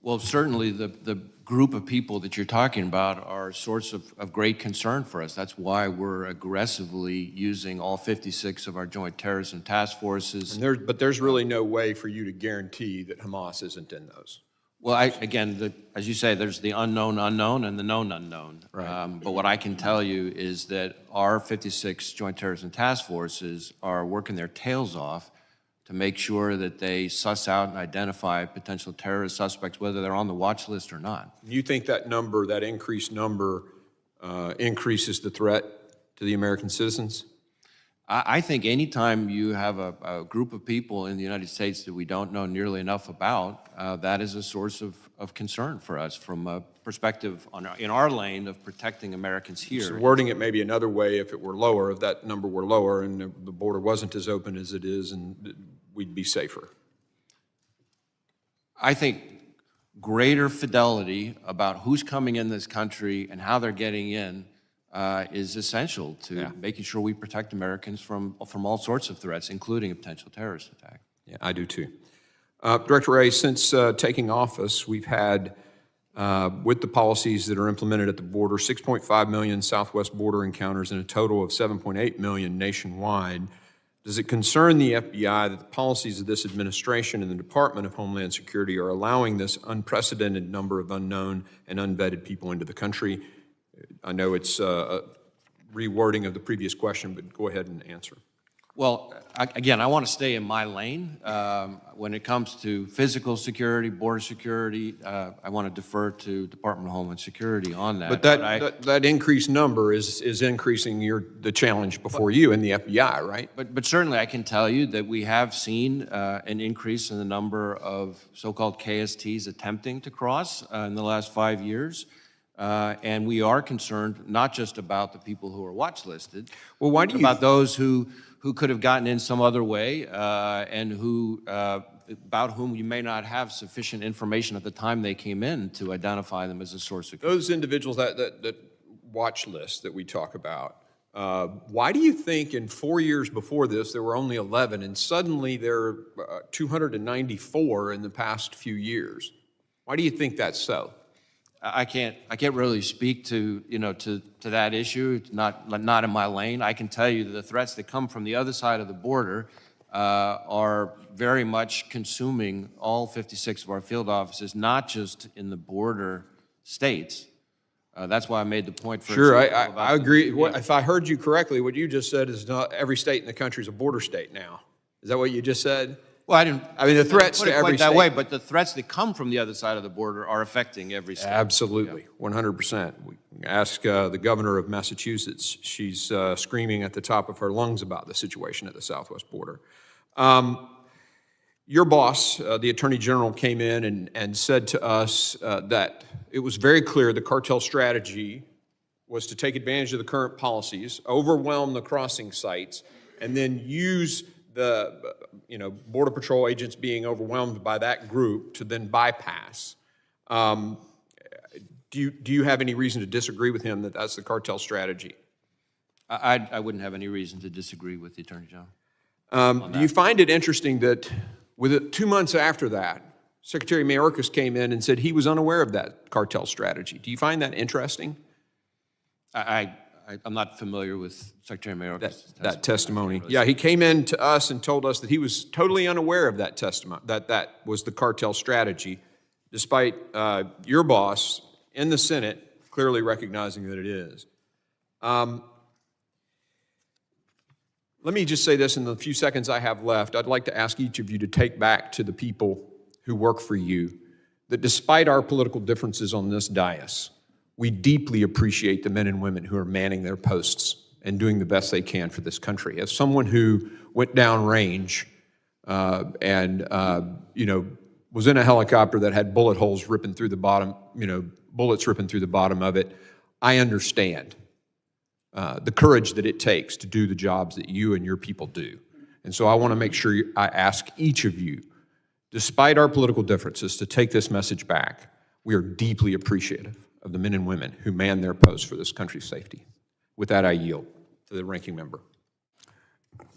Speaker 4: Well, certainly the group of people that you're talking about are a source of great concern for us. That's why we're aggressively using all 56 of our joint terrorism task forces.
Speaker 1: But there's really no way for you to guarantee that Hamas isn't in those.
Speaker 4: Well, again, as you say, there's the unknown unknown and the known unknown.
Speaker 1: Right.
Speaker 4: But what I can tell you is that our 56 joint terrorism task forces are working their tails off to make sure that they suss out and identify potential terrorist suspects, whether they're on the watch list or not.
Speaker 1: You think that number, that increased number, increases the threat to the American citizens?
Speaker 4: I think anytime you have a group of people in the United States that we don't know nearly enough about, that is a source of concern for us from a perspective in our lane of protecting Americans here.
Speaker 1: So wording it maybe another way, if it were lower, if that number were lower and the border wasn't as open as it is, and we'd be safer.
Speaker 4: I think greater fidelity about who's coming in this country and how they're getting in is essential to making sure we protect Americans from all sorts of threats, including a potential terrorist attack.
Speaker 1: Yeah, I do too. Director Wray, since taking office, we've had, with the policies that are implemented at the border, 6.5 million southwest border encounters and a total of 7.8 million nationwide. Does it concern the FBI that the policies of this administration and the Department of Homeland Security are allowing this unprecedented number of unknown and unvetted people into the country? I know it's a rewording of the previous question, but go ahead and answer.
Speaker 4: Well, again, I want to stay in my lane. When it comes to physical security, border security, I want to defer to Department of Homeland Security on that.
Speaker 1: But that increased number is increasing the challenge before you in the FBI, right?
Speaker 4: But certainly I can tell you that we have seen an increase in the number of so-called KSTs attempting to cross in the last 5 years. And we are concerned not just about the people who are watch listed,
Speaker 1: well, why do you
Speaker 4: about those who could have gotten in some other way and who about whom you may not have sufficient information at the time they came in to identify them as a source of concern.
Speaker 1: Those individuals that watch list that we talk about, why do you think in 4 years before this there were only 11 and suddenly there are 294 in the past few years? Why do you think that's so?
Speaker 4: I can't really speak to that issue. It's not in my lane. I can tell you that the threats that come from the other side of the border are very much consuming all 56 of our field offices, not just in the border states. That's why I made the point, for
Speaker 1: Sure,
Speaker 4: example, about
Speaker 1: I
Speaker 4: the-
Speaker 1: agree.
Speaker 4: yeah.
Speaker 1: If I heard you correctly, what you just said is not every state in the country is a border state now. Is that what you just said?
Speaker 4: Well, I didn't.
Speaker 1: I mean, the threats
Speaker 4: put it
Speaker 1: to every
Speaker 4: quite that
Speaker 1: state-
Speaker 4: way, but the threats that come from the other side of the border are affecting every state.
Speaker 1: Absolutely, 100%. We ask the governor of Massachusetts. She's screaming at the top of her lungs about the situation at the southwest border. Your boss, the Attorney General, came in and said to us that it was very clear the cartel strategy was to take advantage of the current policies, overwhelm the crossing sites, and then use the Border Patrol agents being overwhelmed by that group to then bypass. Do you have any reason to disagree with him that that's the cartel strategy?
Speaker 4: I wouldn't have any reason to disagree with the Attorney General.
Speaker 1: Do you find it interesting that 2 months after that, Secretary Mayorkas came in and said he was unaware of that cartel strategy? Do you find that interesting?
Speaker 4: I'm not familiar with Secretary Mayorkas'
Speaker 1: That testimony. Yeah, he came in to us and told us that he was totally unaware of that testimony, that was the cartel strategy, despite your boss in the Senate clearly recognizing that it is. Let me just say this in the few seconds I have left. I'd like to ask each of you to take back to the people who work for you that despite our political differences on this dais, we deeply appreciate the men and women who are manning their posts and doing the best they can for this country. As someone who went downrange and was in a helicopter that had bullet holes ripping through the bottom, bullets ripping through the bottom of it, I understand the courage that it takes to do the jobs that you and your people do. And so I want to make sure I ask each of you, despite our political differences, to take this message back. We are deeply appreciative of the men and women who man their posts for this country's safety. With that, I yield to the ranking member.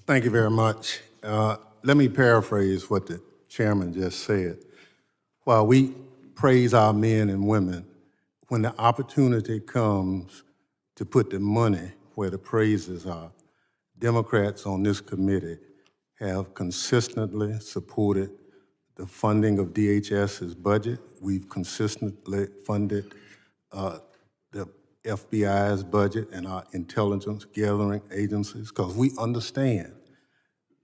Speaker 2: Thank you very much. Let me paraphrase what the chairman just said. While we praise our men and women, when the opportunity comes to put the money where the praises are, Democrats on this committee have consistently supported the funding of DHS's budget. We've consistently funded the FBI's budget and our intelligence gathering agencies, because we understand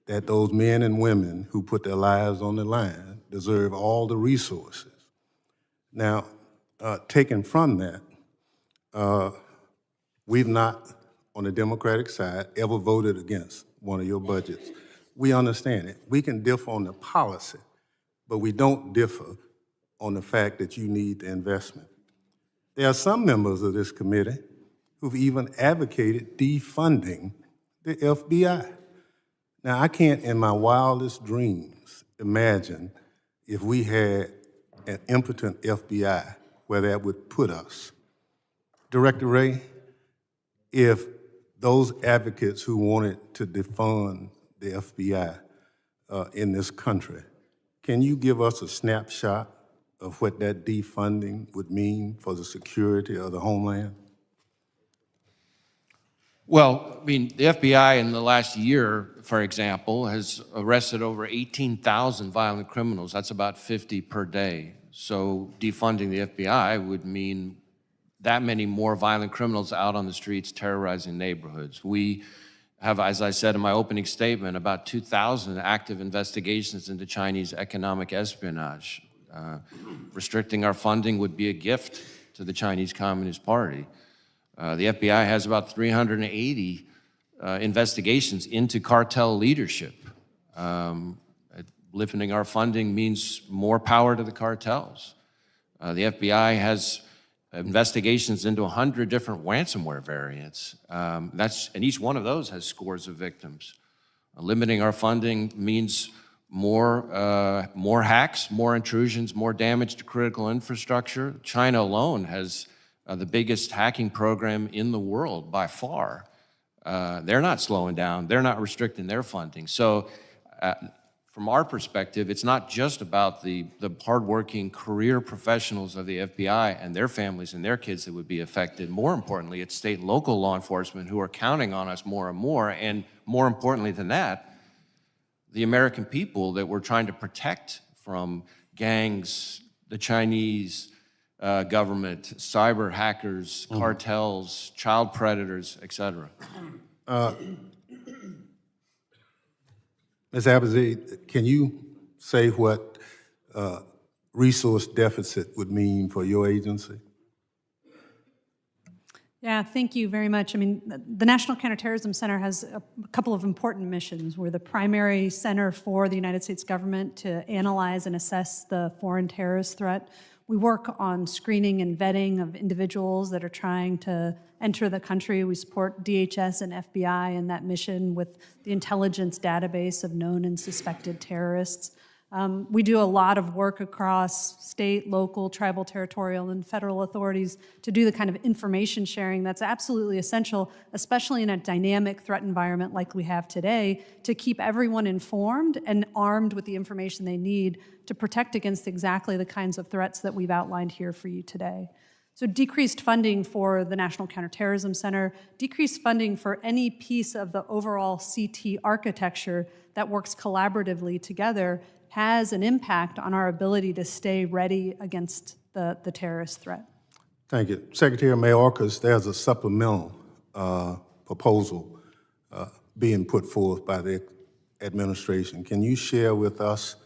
Speaker 2: that those men and women who put their lives on the line deserve all the resources. Now, taken from that, we've not, on the Democratic side, ever voted against one of your budgets. We understand it. We can differ on the policy, but we don't differ on the fact that you need the investment. There are some members of this committee who've even advocated defunding the FBI. Now, I can't in my wildest dreams imagine if we had an impotent FBI where that would put us. Director Wray, if those advocates who wanted to defund the FBI in this country, can you give us a snapshot of what that defunding would mean for the security of the Homeland?
Speaker 4: Well, I mean, the FBI in the last year, for example, has arrested over 18,000 violent criminals. That's about 50 per day. So defunding the FBI would mean that many more violent criminals out on the streets terrorizing neighborhoods. We have, as I said in my opening statement, about 2,000 active investigations into Chinese economic espionage. Restricting our funding would be a gift to the Chinese Communist Party. The FBI has about 380 investigations into cartel leadership. Lifting our funding means more power to the cartels. The FBI has investigations into 100 different ransomware variants. And each one of those has scores of victims. Limiting our funding means more hacks, more intrusions, more damage to critical infrastructure. China alone has the biggest hacking program in the world by far. They're not slowing down. They're not restricting their funding. So from our perspective, it's not just about the hardworking career professionals of the FBI and their families and their kids that would be affected. More importantly, it's state and local law enforcement who are counting on us more and more. And more importantly than that, the American people that we're trying to protect from gangs, the Chinese, government, cyber hackers, cartels, child predators, et cetera.
Speaker 2: Ms. Abizaid, can you say what resource deficit would mean for your agency?
Speaker 5: Yeah, thank you very much. I mean, the National Counterterrorism Center has a couple of important missions. We're the primary center for the United States government to analyze and assess the foreign terrorist threat. We work on screening and vetting of individuals that are trying to enter the country. We support DHS and FBI in that mission with the intelligence database of known and suspected terrorists. We do a lot of work across state, local, tribal, territorial, and federal authorities to do the kind of information sharing that's absolutely essential, especially in a dynamic threat environment like we have today, to keep everyone informed and armed with the information they need to protect against exactly the kinds of threats that we've outlined here for you today. So decreased funding for the National Counterterrorism Center, decreased funding for any piece of the overall CT architecture that works collaboratively together has an impact on our ability to stay ready against the terrorist threat.
Speaker 2: Thank you. Secretary Mayorkas, there's a supplemental proposal being put forth by the administration. Can you share with us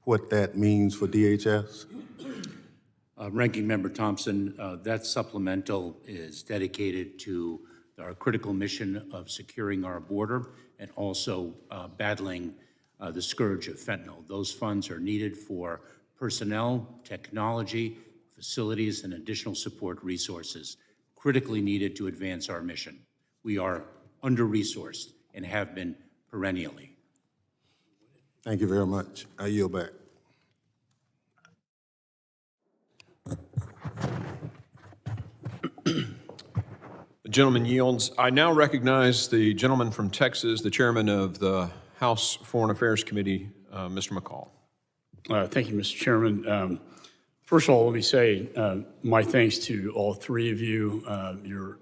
Speaker 2: what that means for DHS?
Speaker 3: Ranking Member Thompson, that supplemental is dedicated to our critical mission of securing our border and also battling the scourge of fentanyl. Those funds are needed for personnel, technology, facilities, and additional support resources, critically needed to advance our mission. We are under-resourced and have been perennially.
Speaker 2: Thank you very much. I yield back.
Speaker 1: The gentleman yields. I now recognize the gentleman from Texas, the chairman of the House Foreign Affairs Committee, Mr. McCall.
Speaker 6: Thank you, Mr. Chairman. First of all, let me say my thanks to all three of you, your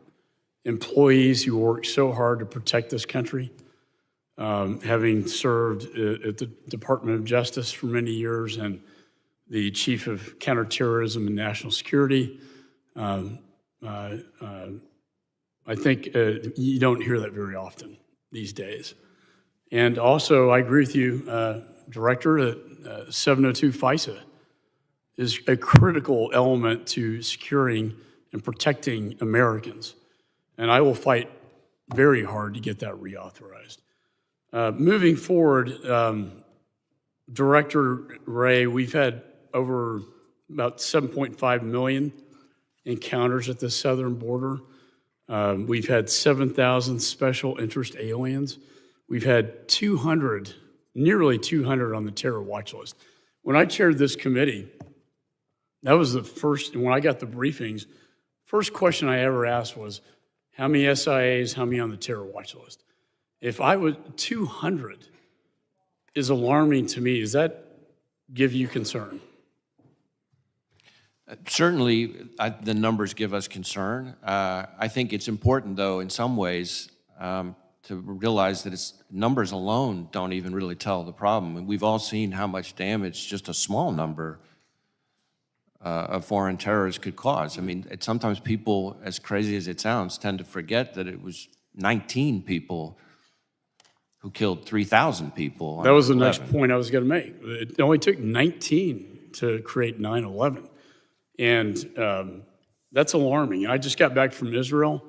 Speaker 6: employees who work so hard to protect this country. Having served at the Department of Justice for many years and the Chief of Counterterrorism and National Security, I think you don't hear that very often these days. And also, I agree with you, Director, that 702 FISA is a critical element to securing and protecting Americans. And I will fight very hard to get that reauthorized. Moving forward, Director Wray, we've had over about 7.5 million encounters at the southern border. We've had 7,000 special interest aliens. We've had 200, nearly 200 on the terror watch list. When I chaired this committee, that was the first, when I got the briefings, first question I ever asked was, how many SIAs, how many on the terror watch list? If I was 200 is alarming to me. Does that give you concern?
Speaker 4: Certainly, the numbers give us concern. I think it's important, though, in some ways, to realize that numbers alone don't even really tell the problem. And we've all seen how much damage just a small number of foreign terrorists could cause. I mean, sometimes people, as crazy as it sounds, tend to forget that it was 19 people who killed 3,000 people.
Speaker 6: That was the next point I was going to make. It only took 19 to create 9/11. And that's alarming. I just got back from Israel.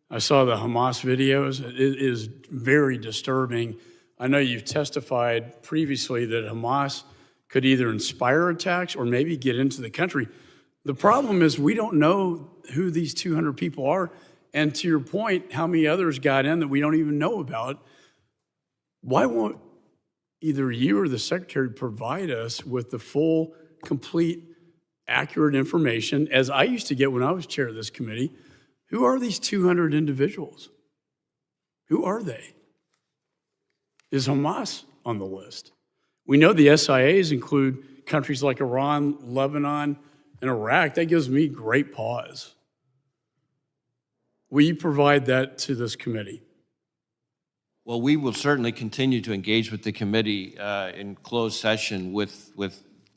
Speaker 6: I saw the Hamas videos. It is very disturbing. I know you've testified previously that Hamas could either inspire attacks or maybe get into the country. The problem is we don't know who these 200 people are. And to your point, how many others got in that we don't even know about. Why won't either you or the Secretary provide us with the full, complete, accurate information, as I used to get when I was chair of this committee? Who are these 200 individuals? Who are they? Is Hamas on the list? We know the SIAs include countries like Iran, Lebanon, and Iraq. That gives me great pause. Will you provide that to this committee?
Speaker 4: Well, we will certainly continue to engage with the committee in closed session with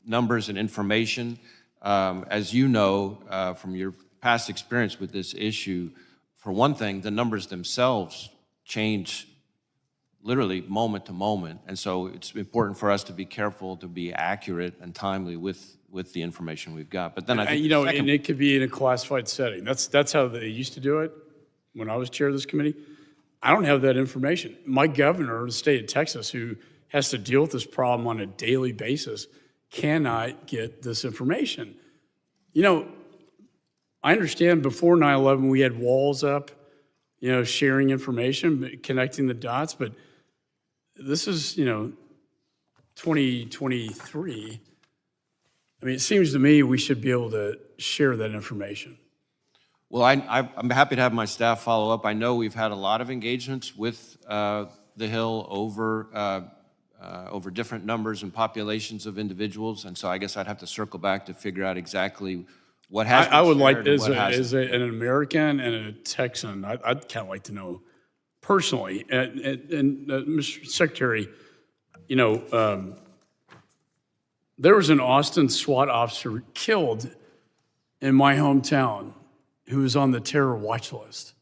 Speaker 4: numbers and information. As you know from your past experience with this issue, for one thing, the numbers themselves change literally moment to moment, and so it's important for us to be careful to be accurate and timely with the information we've got. But then I think
Speaker 6: and it could be in a classified setting. That's how they used to do it when I was chair of this committee. I don't have that information. My governor of the state of Texas, who has to deal with this problem on a daily basis, cannot get this information. I understand before 9/11 we had walls up, sharing information, connecting the dots, but this is, 2023. I mean, it seems to me we should be able to share that information.
Speaker 4: Well, I'm happy to have my staff follow up. I know we've had a lot of engagements with the Hill over different numbers and populations of individuals, and so I guess I'd have to circle back to figure out exactly what has been
Speaker 6: I would like,
Speaker 4: shared and what hasn't.
Speaker 6: as an American and a Texan, I'd kind of like to know personally. And Mr. Secretary, there was an Austin SWAT officer killed in my hometown who was on the terror watch list.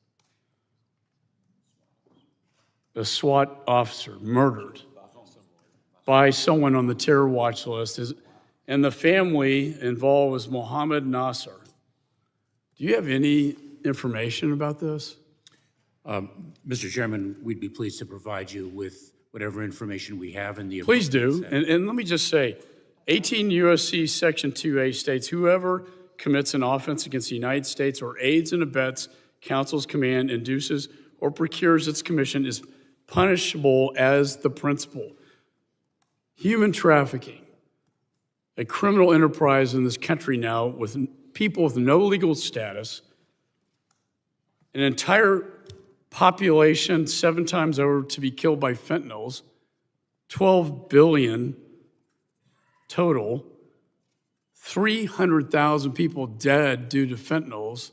Speaker 6: A SWAT officer murdered by someone on the terror watch list. And the family involved was Mohammed Nasser. Do you have any information about this?
Speaker 3: Mr. Chairman, we'd be pleased to provide you with whatever information we have in the.
Speaker 6: Please do. And let me just say, 18 U.S.C. Section 2A states, whoever commits an offense against the United States or aids and abets, counsels, command, induces, or procures its commission is punishable as the principal. Human trafficking, a criminal enterprise in this country now with people with no legal status, an entire population 7 times over to be killed by fentanyls, 12 billion total, 300,000 people dead due to fentanyls.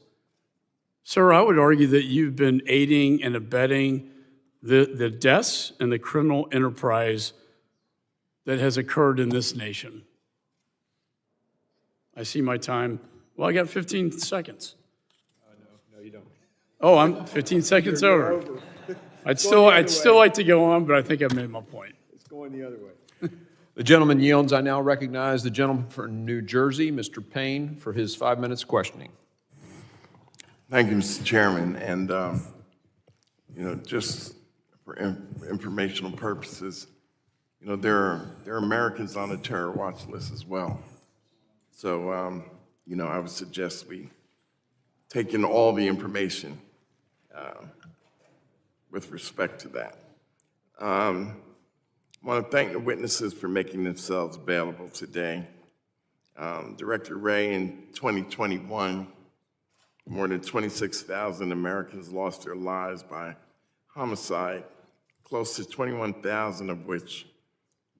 Speaker 6: Sir, I would argue that you've been aiding and abetting the deaths and the criminal enterprise that has occurred in this nation. I see my time. Well, I got 15 seconds.
Speaker 1: No, you don't.
Speaker 6: Oh, I'm 15 seconds over. I'd still like to go on, but I think I've made my point.
Speaker 1: It's going the other way. The gentleman yields. I now recognize the gentleman from New Jersey, Mr. Payne, for his 5 minutes questioning.
Speaker 7: Thank you, Mr. Chairman. And, just for informational purposes, there are Americans on the terror watch list as well. So, I would suggest we take in all the information with respect to that. I want to thank the witnesses for making themselves available today. Director Wray, in 2021, more than 26,000 Americans lost their lives by homicide, close to 21,000 of which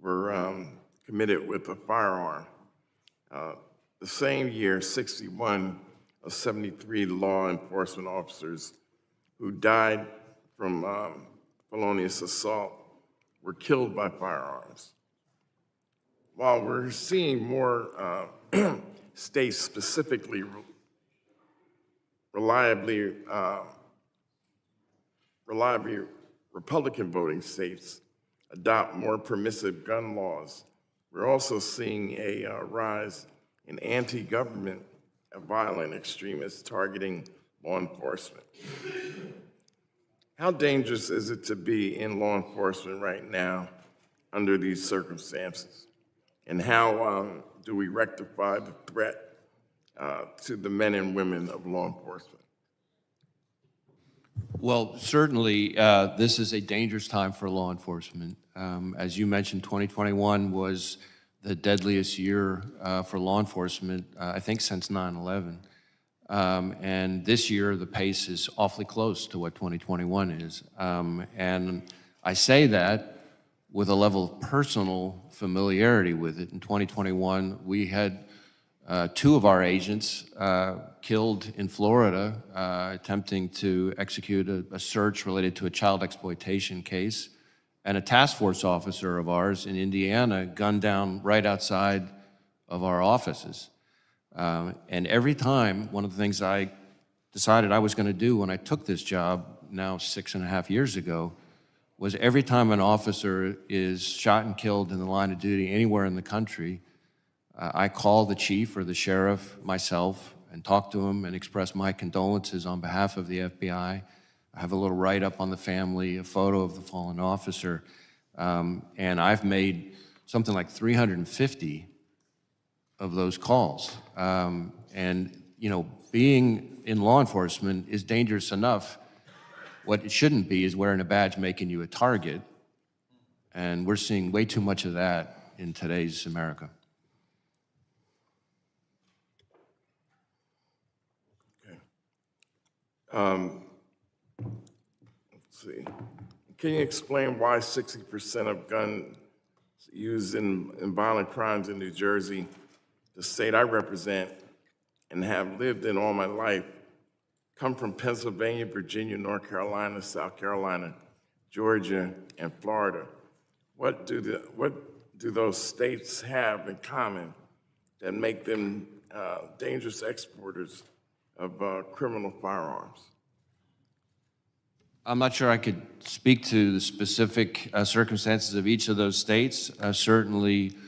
Speaker 7: were committed with a firearm. The same year, 61 of 73 law enforcement officers who died from felonious assault were killed by firearms. While we're seeing more states, specifically reliably Republican voting states, adopt more permissive gun laws, we're also seeing a rise in anti-government and violent extremists targeting law enforcement. How dangerous is it to be in law enforcement right now under these circumstances? And how do we rectify the threat to the men and women of law enforcement?
Speaker 4: Well, certainly, this is a dangerous time for law enforcement. As you mentioned, 2021 was the deadliest year for law enforcement, I think, since 9/11. And this year, the pace is awfully close to what 2021 is. And I say that with a level of personal familiarity with it. In 2021, we had 2 of our agents killed in Florida attempting to execute a search related to a child exploitation case, and a task force officer of ours in Indiana gunned down right outside of our offices. And every time, one of the things I decided I was going to do when I took this job now 6.5 years ago was every time an officer is shot and killed in the line of duty anywhere in the country, I call the chief or the sheriff myself and talk to him and express my condolences on behalf of the FBI. I have a little write-up on the family, a photo of the fallen officer, and I've made something like 350 of those calls. And, you know, being in law enforcement is dangerous enough. What it shouldn't be is wearing a badge making you a target, and we're seeing way too much of that in today's America.
Speaker 7: Let's see. Can you explain why 60% of guns used in violent crimes in New Jersey, the state I represent and have lived in all my life, come from Pennsylvania, Virginia, North Carolina, South Carolina, Georgia, and Florida? What do those states have in common that make them dangerous exporters of criminal firearms?
Speaker 4: I'm not sure I could speak to the specific circumstances of each of those states. Certainly,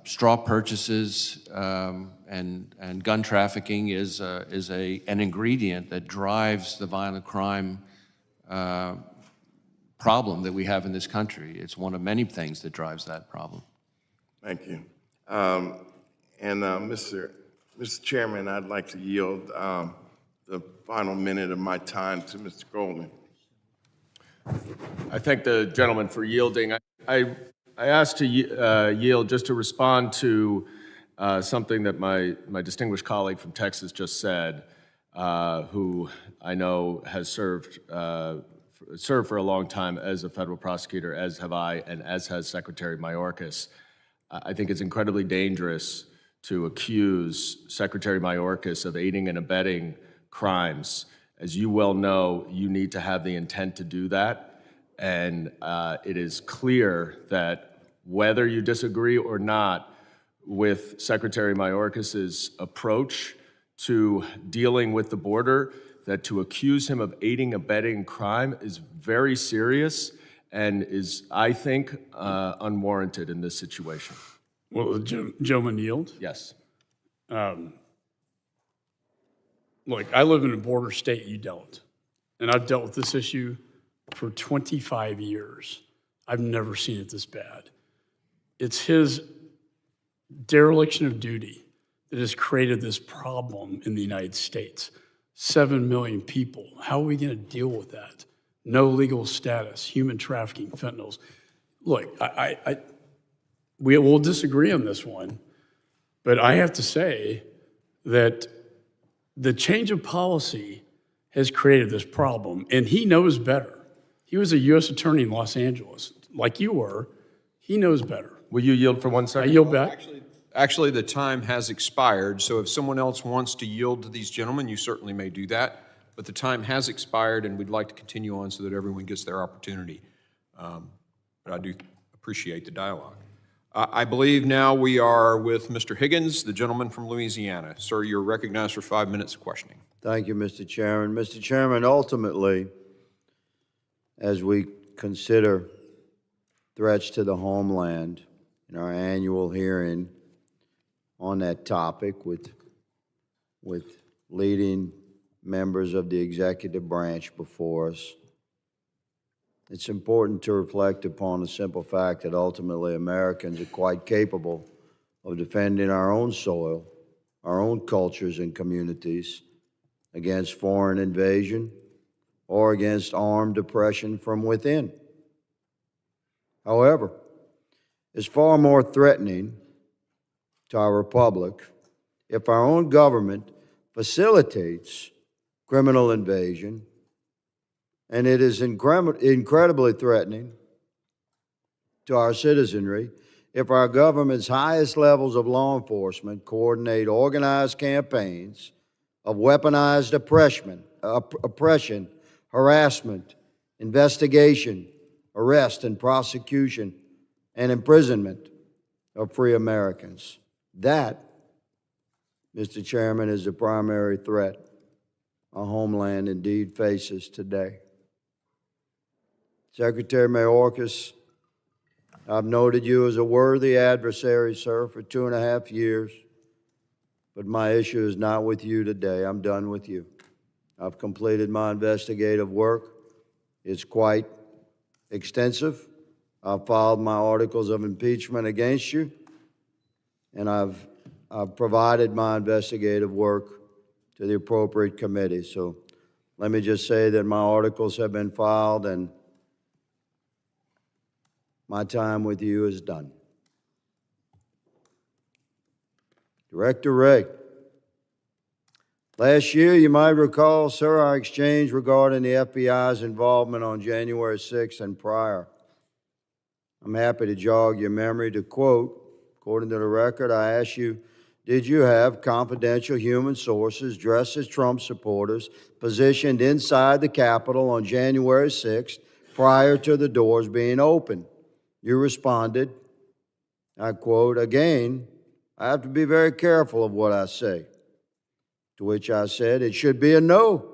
Speaker 4: straw purchases and gun trafficking is an ingredient that drives the violent crime problem that we have in this country. It's one of many things that drives that problem.
Speaker 7: Thank you. Mr. Chairman, I'd like to yield the final minute of my time to Mr. Goldman.
Speaker 8: I thank the gentleman for yielding. I asked to yield just to respond to something that my distinguished colleague from Texas just said, who I know has served for a long time as a federal prosecutor, as have I, and as has Secretary Mayorkas. I think it's incredibly dangerous to accuse Secretary Mayorkas of aiding and abetting crimes. As you well know, you need to have the intent to do that. And it is clear that whether you disagree or not with Secretary Mayorkas's approach to dealing with the border, that to accuse him of aiding, abetting crime is very serious and is, I think, unwarranted in this situation.
Speaker 6: Will the gentleman yield?
Speaker 8: Yes.
Speaker 6: Look, I live in a border state, you don't. And I've dealt with this issue for 25 years. I've never seen it this bad. It's his dereliction of duty that has created this problem in the United States. 7 million people. How are we going to deal with that? No legal status, human trafficking, fentanyls. Look, we will disagree on this one, but I have to say that the change of policy has created this problem, and he knows better. He was a U.S. attorney in Los Angeles, like you were. He knows better.
Speaker 8: Will you yield for 1 second?
Speaker 6: I yield back.
Speaker 1: Actually, the time has expired, so if someone else wants to yield to these gentlemen, you certainly may do that. But the time has expired, and we'd like to continue on so that everyone gets their opportunity. But I do appreciate the dialogue. I believe now we are with Mr. Higgins, the gentleman from Louisiana. Sir, you're recognized for 5 minutes of questioning.
Speaker 9: Thank you, Mr. Chairman. Mr. Chairman, ultimately, as we consider threats to the homeland in our annual hearing on that topic with leading members of the executive branch before us, it's important to reflect upon the simple fact that ultimately Americans are quite capable of defending our own soil, our own cultures and communities against foreign invasion or against armed oppression from within. However, it's far more threatening to our republic if our own government facilitates criminal invasion, and it is incredibly threatening to our citizenry if our government's highest levels of law enforcement coordinate organized campaigns of weaponized oppression, harassment, investigation, arrest and prosecution, and imprisonment of free Americans. That Mr. Chairman, is the primary threat our homeland indeed faces today. Secretary Mayorkas, I've noted you as a worthy adversary, sir, for 2.5 years, but my issue is not with you today. I'm done with you. I've completed my investigative work. It's quite extensive. I've filed my articles of impeachment against you, and I've provided my investigative work to the appropriate committee. So let me just say that my articles have been filed and my time with you is done. Director Wray, last year, you might recall, sir, our exchange regarding the FBI's involvement on January 6th and prior. I'm happy to jog your memory to quote, according to the record, I asked you, did you have confidential human sources dressed as Trump supporters positioned inside the Capitol on January 6th prior to the doors being opened? You responded, I quote, again, I have to be very careful of what I say. To which I said, it should be a no.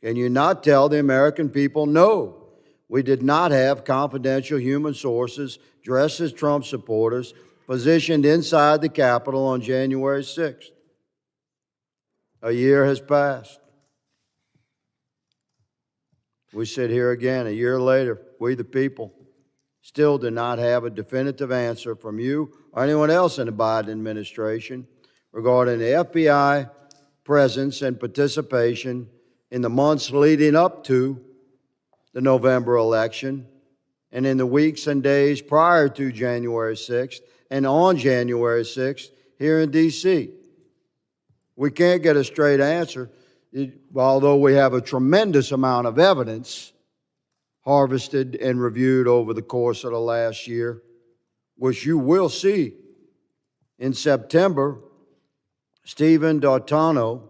Speaker 9: Can you not tell the American people no? We did not have confidential human sources dressed as Trump supporters positioned inside the Capitol on January 6th. A year has passed. We sit here again a year later, we the people still do not have a definitive answer from you or anyone else in the Biden administration regarding the FBI presence and participation in the months leading up to the November election and in the weeks and days prior to January 6th and on January 6th here in D.C. We can't get a straight answer, although we have a tremendous amount of evidence harvested and reviewed over the course of the last year, which you will see. In September, Stephen D'Artano,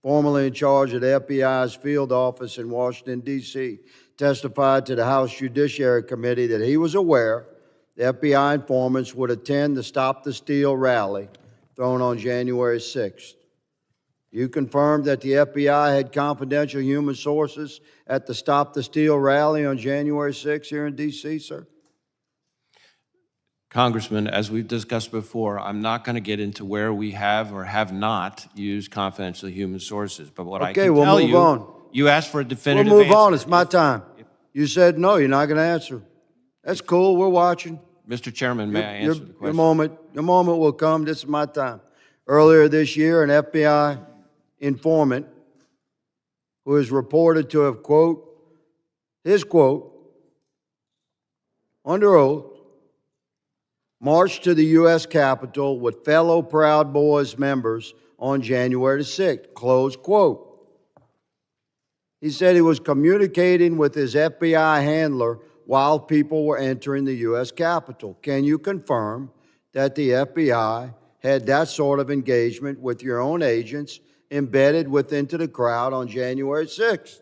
Speaker 9: formerly in charge of the FBI's field office in Washington, D.C., testified to the House Judiciary Committee that he was aware the FBI informants would attend the Stop the Steal rally thrown on January 6th. You confirmed that the FBI had confidential human sources at the Stop the Steal rally on January 6th here in D.C., sir?
Speaker 4: Congressman, as we've discussed before, I'm not going to get into where we have or have not used confidential human sources. But what I can
Speaker 9: we'll
Speaker 4: tell
Speaker 9: move
Speaker 4: you,
Speaker 9: on.
Speaker 4: you asked for a
Speaker 9: We'll
Speaker 4: definitive
Speaker 9: move
Speaker 4: answer.
Speaker 9: on. It's my time. You said no, you're not going to answer. That's cool. We're watching.
Speaker 4: Mr. Chairman, may I answer the question?
Speaker 9: Your moment will come. This is my time. Earlier this year, an FBI informant who is reported to have, quote, his quote, under oath, marched to the U.S. Capitol with fellow Proud Boys members on January 6th, close quote. He said he was communicating with his FBI handler while people were entering the U.S. Capitol. Can you confirm that the FBI had that sort of engagement with your own agents embedded into the crowd on January 6th?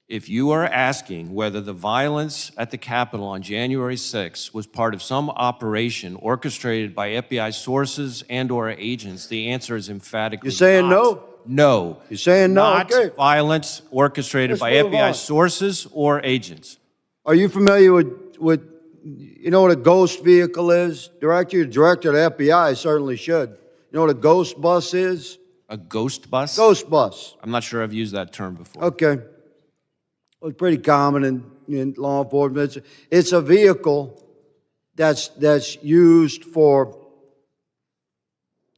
Speaker 4: If you are asking whether the violence at the Capitol on January 6th was part of some operation orchestrated by FBI sources and or agents, the answer is emphatically
Speaker 9: You're saying
Speaker 4: not.
Speaker 9: no?
Speaker 4: No.
Speaker 9: You're saying no?
Speaker 4: Not
Speaker 9: Okay.
Speaker 4: violence orchestrated by
Speaker 9: Let's move
Speaker 4: FBI
Speaker 9: on.
Speaker 4: sources or agents.
Speaker 9: Are you familiar with you know what a ghost vehicle is? Director of the FBI certainly should. You know what a ghost bus is?
Speaker 4: A ghost bus?
Speaker 9: Ghost bus.
Speaker 4: I'm not sure I've used that term before.
Speaker 9: Okay. Well, it's pretty common in law enforcement. It's a vehicle that's used for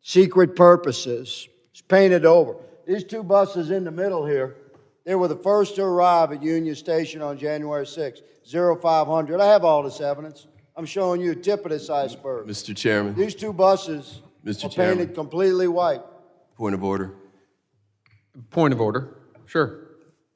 Speaker 9: secret purposes. It's painted over. These two buses in the middle here, they were the first to arrive at Union Station on January 6th, 0500. I have all this evidence. I'm showing you a tip of this iceberg.
Speaker 10: Mr. Chairman,
Speaker 9: These two buses
Speaker 10: Mr.
Speaker 9: are
Speaker 10: Chairman.
Speaker 9: painted completely white.
Speaker 10: point of order.
Speaker 1: Point of order. Sure.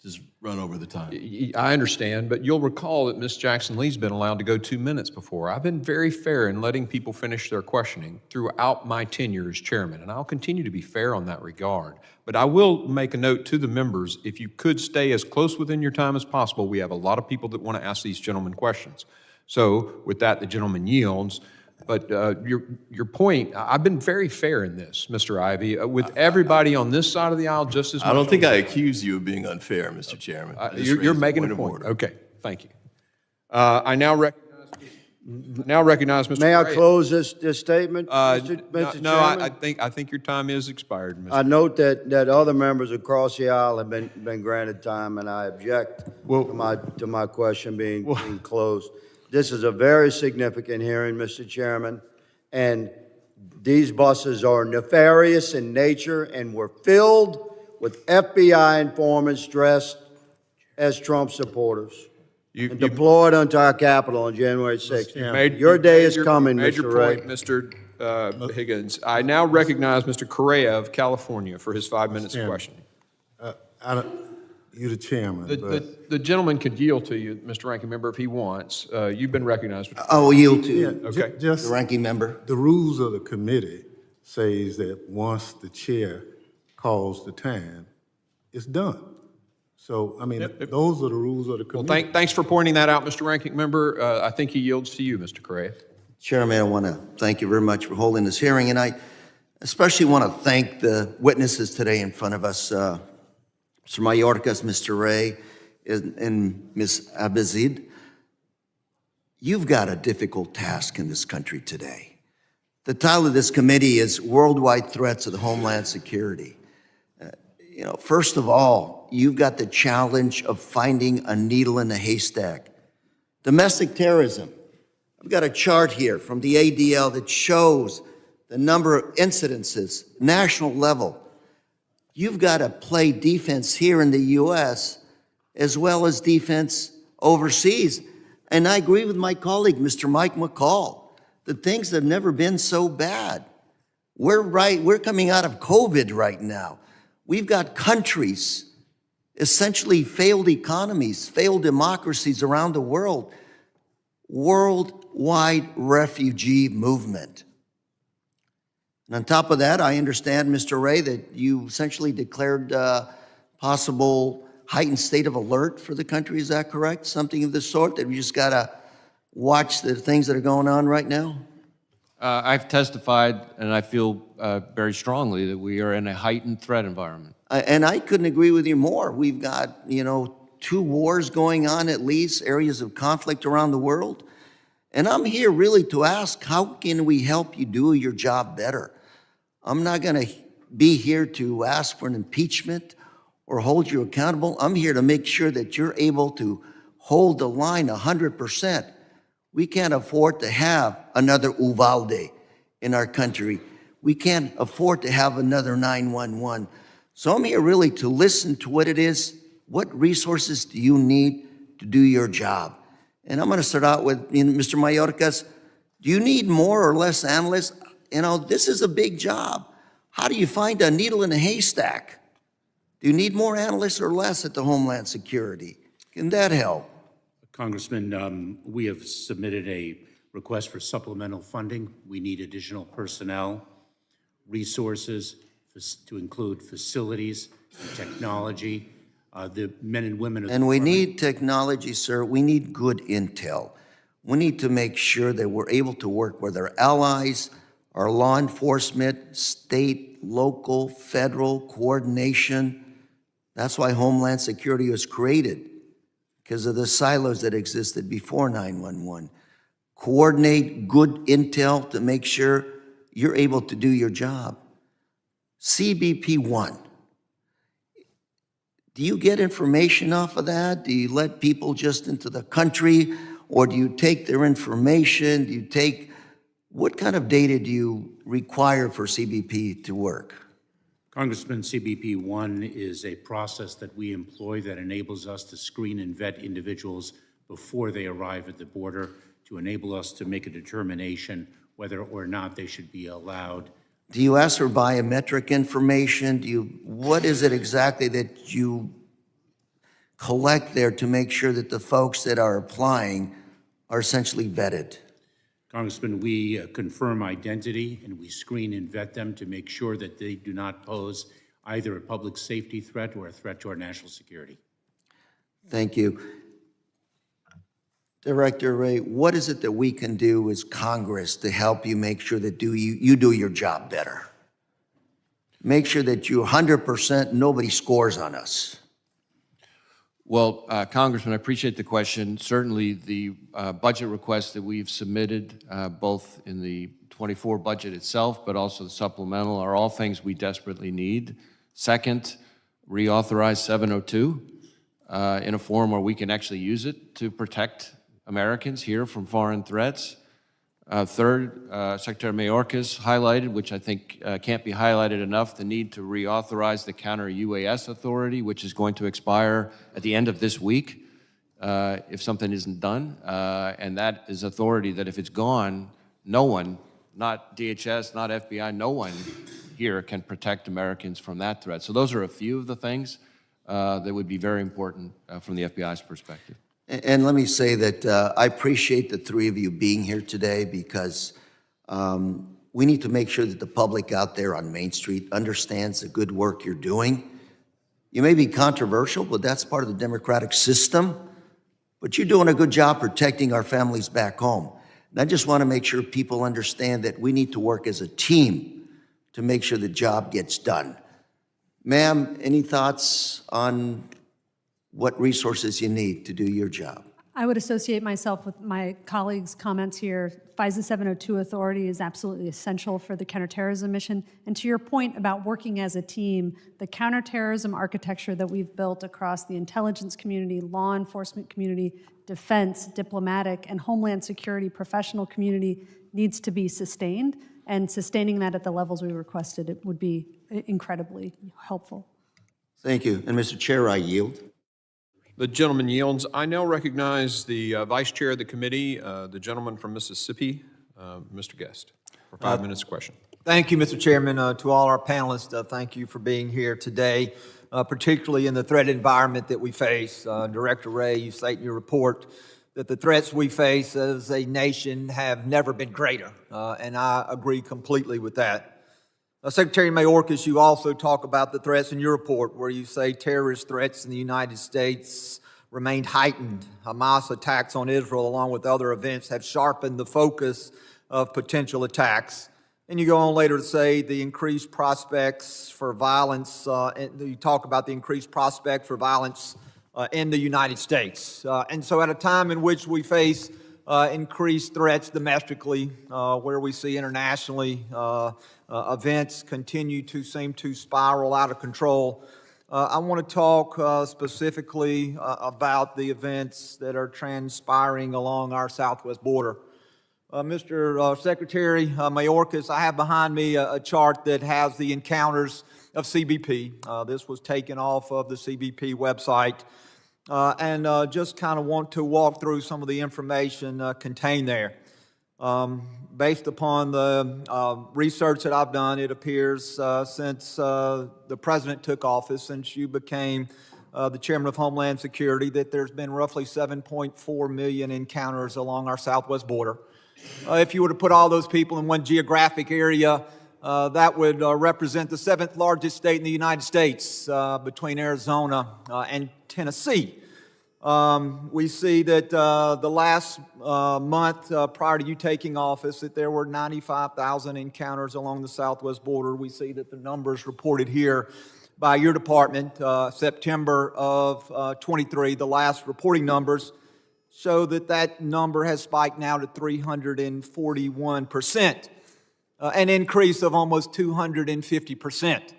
Speaker 10: Just run over the time.
Speaker 1: I understand, but you'll recall that Ms. Jackson-Lee's been allowed to go 2 minutes before. I've been very fair in letting people finish their questioning throughout my tenure as chairman, and I'll continue to be fair on that regard. But I will make a note to the members, if you could stay as close within your time as possible. We have a lot of people that want to ask these gentlemen questions. So with that, the gentleman yields. But your point, I've been very fair in this, Mr. Ivy, with everybody on this side of the aisle just as much.
Speaker 10: I don't think I accused you of being unfair, Mr. Chairman. I just
Speaker 1: You're
Speaker 10: raised
Speaker 1: making a
Speaker 10: of
Speaker 1: point.
Speaker 10: order.
Speaker 1: Okay, thank you. I now recognize Mr.
Speaker 9: May I
Speaker 1: Gray.
Speaker 9: close this statement,
Speaker 1: No,
Speaker 9: Mr.
Speaker 1: no,
Speaker 9: Chairman?
Speaker 1: I think your time is expired, Mr.
Speaker 9: I note that other members across the aisle have been granted time, and I object to my question being closed. This is a very significant hearing, Mr. Chairman, and these buses are nefarious in nature and were filled with FBI informants dressed as Trump supporters and deployed onto our Capitol on January 6th. Your day is coming,
Speaker 1: Made your
Speaker 9: Mr. Ray.
Speaker 1: point, Mr. Higgins. I now recognize Mr. Correa of California for his 5 minutes of questioning.
Speaker 2: You're the chairman, but
Speaker 1: The gentleman could yield to you, Mr. Ranking Member, if he wants. You've been recognized.
Speaker 11: I will yield to
Speaker 2: yeah,
Speaker 1: Okay.
Speaker 2: just
Speaker 11: the ranking member.
Speaker 2: the rules of the committee says that once the chair calls the time, it's done. So, I mean, those are the rules of the
Speaker 1: Well,
Speaker 2: committee.
Speaker 1: thanks for pointing that out, Mr. Ranking Member. I think he yields to you, Mr. Correa.
Speaker 11: Chairman, I want to thank you very much for holding this hearing, and I especially want to thank the witnesses today in front of us, Mr. Mayorkas, Mr. Wray, and Ms. Abizaid. You've got a difficult task in this country today. The title of this committee is Worldwide Threats of the Homeland Security. First of all, you've got the challenge of finding a needle in a haystack. Domestic terrorism. I've got a chart here from the ADL that shows the number of incidences, national level. You've got to play defense here in the U.S. as well as defense overseas. And I agree with my colleague, Mr. Mike McCall, that things have never been so bad. We're coming out of COVID right now. We've got countries, essentially failed economies, failed democracies around the world, worldwide refugee movement. And on top of that, I understand, Mr. Wray, that you essentially declared possible heightened state of alert for the country. Is that correct? Something of the sort, that we just got to watch the things that are going on right now?
Speaker 4: I've testified, and I feel very strongly that we are in a heightened threat environment.
Speaker 11: And I couldn't agree with you more. We've got, 2 wars going on at least, areas of conflict around the world. And I'm here really to ask, how can we help you do your job better? I'm not going to be here to ask for an impeachment or hold you accountable. I'm here to make sure that you're able to hold the line 100%. We can't afford to have another Uvalde in our country. We can't afford to have another 911. So I'm here really to listen to what it is. What resources do you need to do your job? And I'm going to start out with Mr. Mayorkas. Do you need more or less analysts? This is a big job. How do you find a needle in a haystack? Do you need more analysts or less at the Homeland Security? Can that help?
Speaker 3: Congressman, we have submitted a request for supplemental funding. We need additional personnel, resources to include facilities, technology, the men and women of the
Speaker 11: And we
Speaker 3: department.
Speaker 11: need technology, sir. We need good intel. We need to make sure that we're able to work with our allies, our law enforcement, state, local, federal coordination. That's why Homeland Security was created, because of the silos that existed before 911. Coordinate good intel to make sure you're able to do your job. CBP-1. Do you get information off of that? Do you let people just into the country, or do you take their information? What kind of data do you require for CBP to work?
Speaker 3: Congressman, CBP-1 is a process that we employ that enables us to screen and vet individuals before they arrive at the border, to enable us to make a determination whether or not they should be allowed.
Speaker 11: Do you ask for biometric information? What is it exactly that you collect there to make sure that the folks that are applying are essentially vetted?
Speaker 3: Congressman, we confirm identity and we screen and vet them to make sure that they do not pose either a public safety threat or a threat to our national security.
Speaker 11: Thank you. Director Wray, what is it that we can do as Congress to help you make sure that you do your job better? Make sure that you 100%, nobody scores on us.
Speaker 4: Well, Congressman, I appreciate the question. Certainly, the budget requests that we've submitted, both in the 24 budget itself, but also the supplemental, are all things we desperately need. Second, reauthorize 702 in a form where we can actually use it to protect Americans here from foreign threats. Third, Secretary Mayorkas highlighted, which I think can't be highlighted enough, the need to reauthorize the counter-UAS authority, which is going to expire at the end of this week if something isn't done. And that is authority that if it's gone, no one, not DHS, not FBI, no one here can protect Americans from that threat. So those are a few of the things that would be very important from the FBI's perspective.
Speaker 11: And let me say that I appreciate the three of you being here today because we need to make sure that the public out there on Main Street understands the good work you're doing. You may be controversial, but that's part of the democratic system. But you're doing a good job protecting our families back home. And I just want to make sure people understand that we need to work as a team to make sure the job gets done. Ma'am, any thoughts on what resources you need to do your job?
Speaker 5: I would associate myself with my colleagues' comments here. FISA 702 authority is absolutely essential for the counterterrorism mission. And to your point about working as a team, the counterterrorism architecture that we've built across the intelligence community, law enforcement community, defense, diplomatic, and homeland security professional community needs to be sustained. And sustaining that at the levels we requested, it would be incredibly helpful.
Speaker 11: Thank you. And Mr. Chair, I yield.
Speaker 1: The gentleman yields. I now recognize the Vice Chair of the committee, the gentleman from Mississippi, Mr. Guest, for 5 minutes question.
Speaker 12: Thank you, Mr. Chairman. To all our panelists, thank you for being here today, particularly in the threat environment that we face. Director Wray, you state in your report that the threats we face as a nation have never been greater, and I agree completely with that. Secretary Mayorkas, you also talk about the threats in your report where you say terrorist threats in the United States remained heightened. Hamas attacks on Israel, along with other events, have sharpened the focus of potential attacks. And you go on later to say the increased prospects for violence, and you talk about the increased prospect for violence in the United States. And so at a time in which we face increased threats domestically, where we see internationally events continue to seem to spiral out of control. I want to talk specifically about the events that are transpiring along our southwest border. Mr. Secretary Mayorkas, I have behind me a chart that has the encounters of CBP. This was taken off of the CBP website. And just kind of want to walk through some of the information contained there. Based upon the research that I've done, it appears since the President took office, since you became the Chairman of Homeland Security, that there's been roughly 7.4 million encounters along our southwest border. If you were to put all those people in one geographic area, that would represent the 7th largest state in the United States, between Arizona and Tennessee. We see that the last month prior to you taking office, that there were 95,000 encounters along the southwest border. We see that the numbers reported here by your department, September of 23, the last reporting numbers, show that that number has spiked now to 341%, an increase of almost 250%.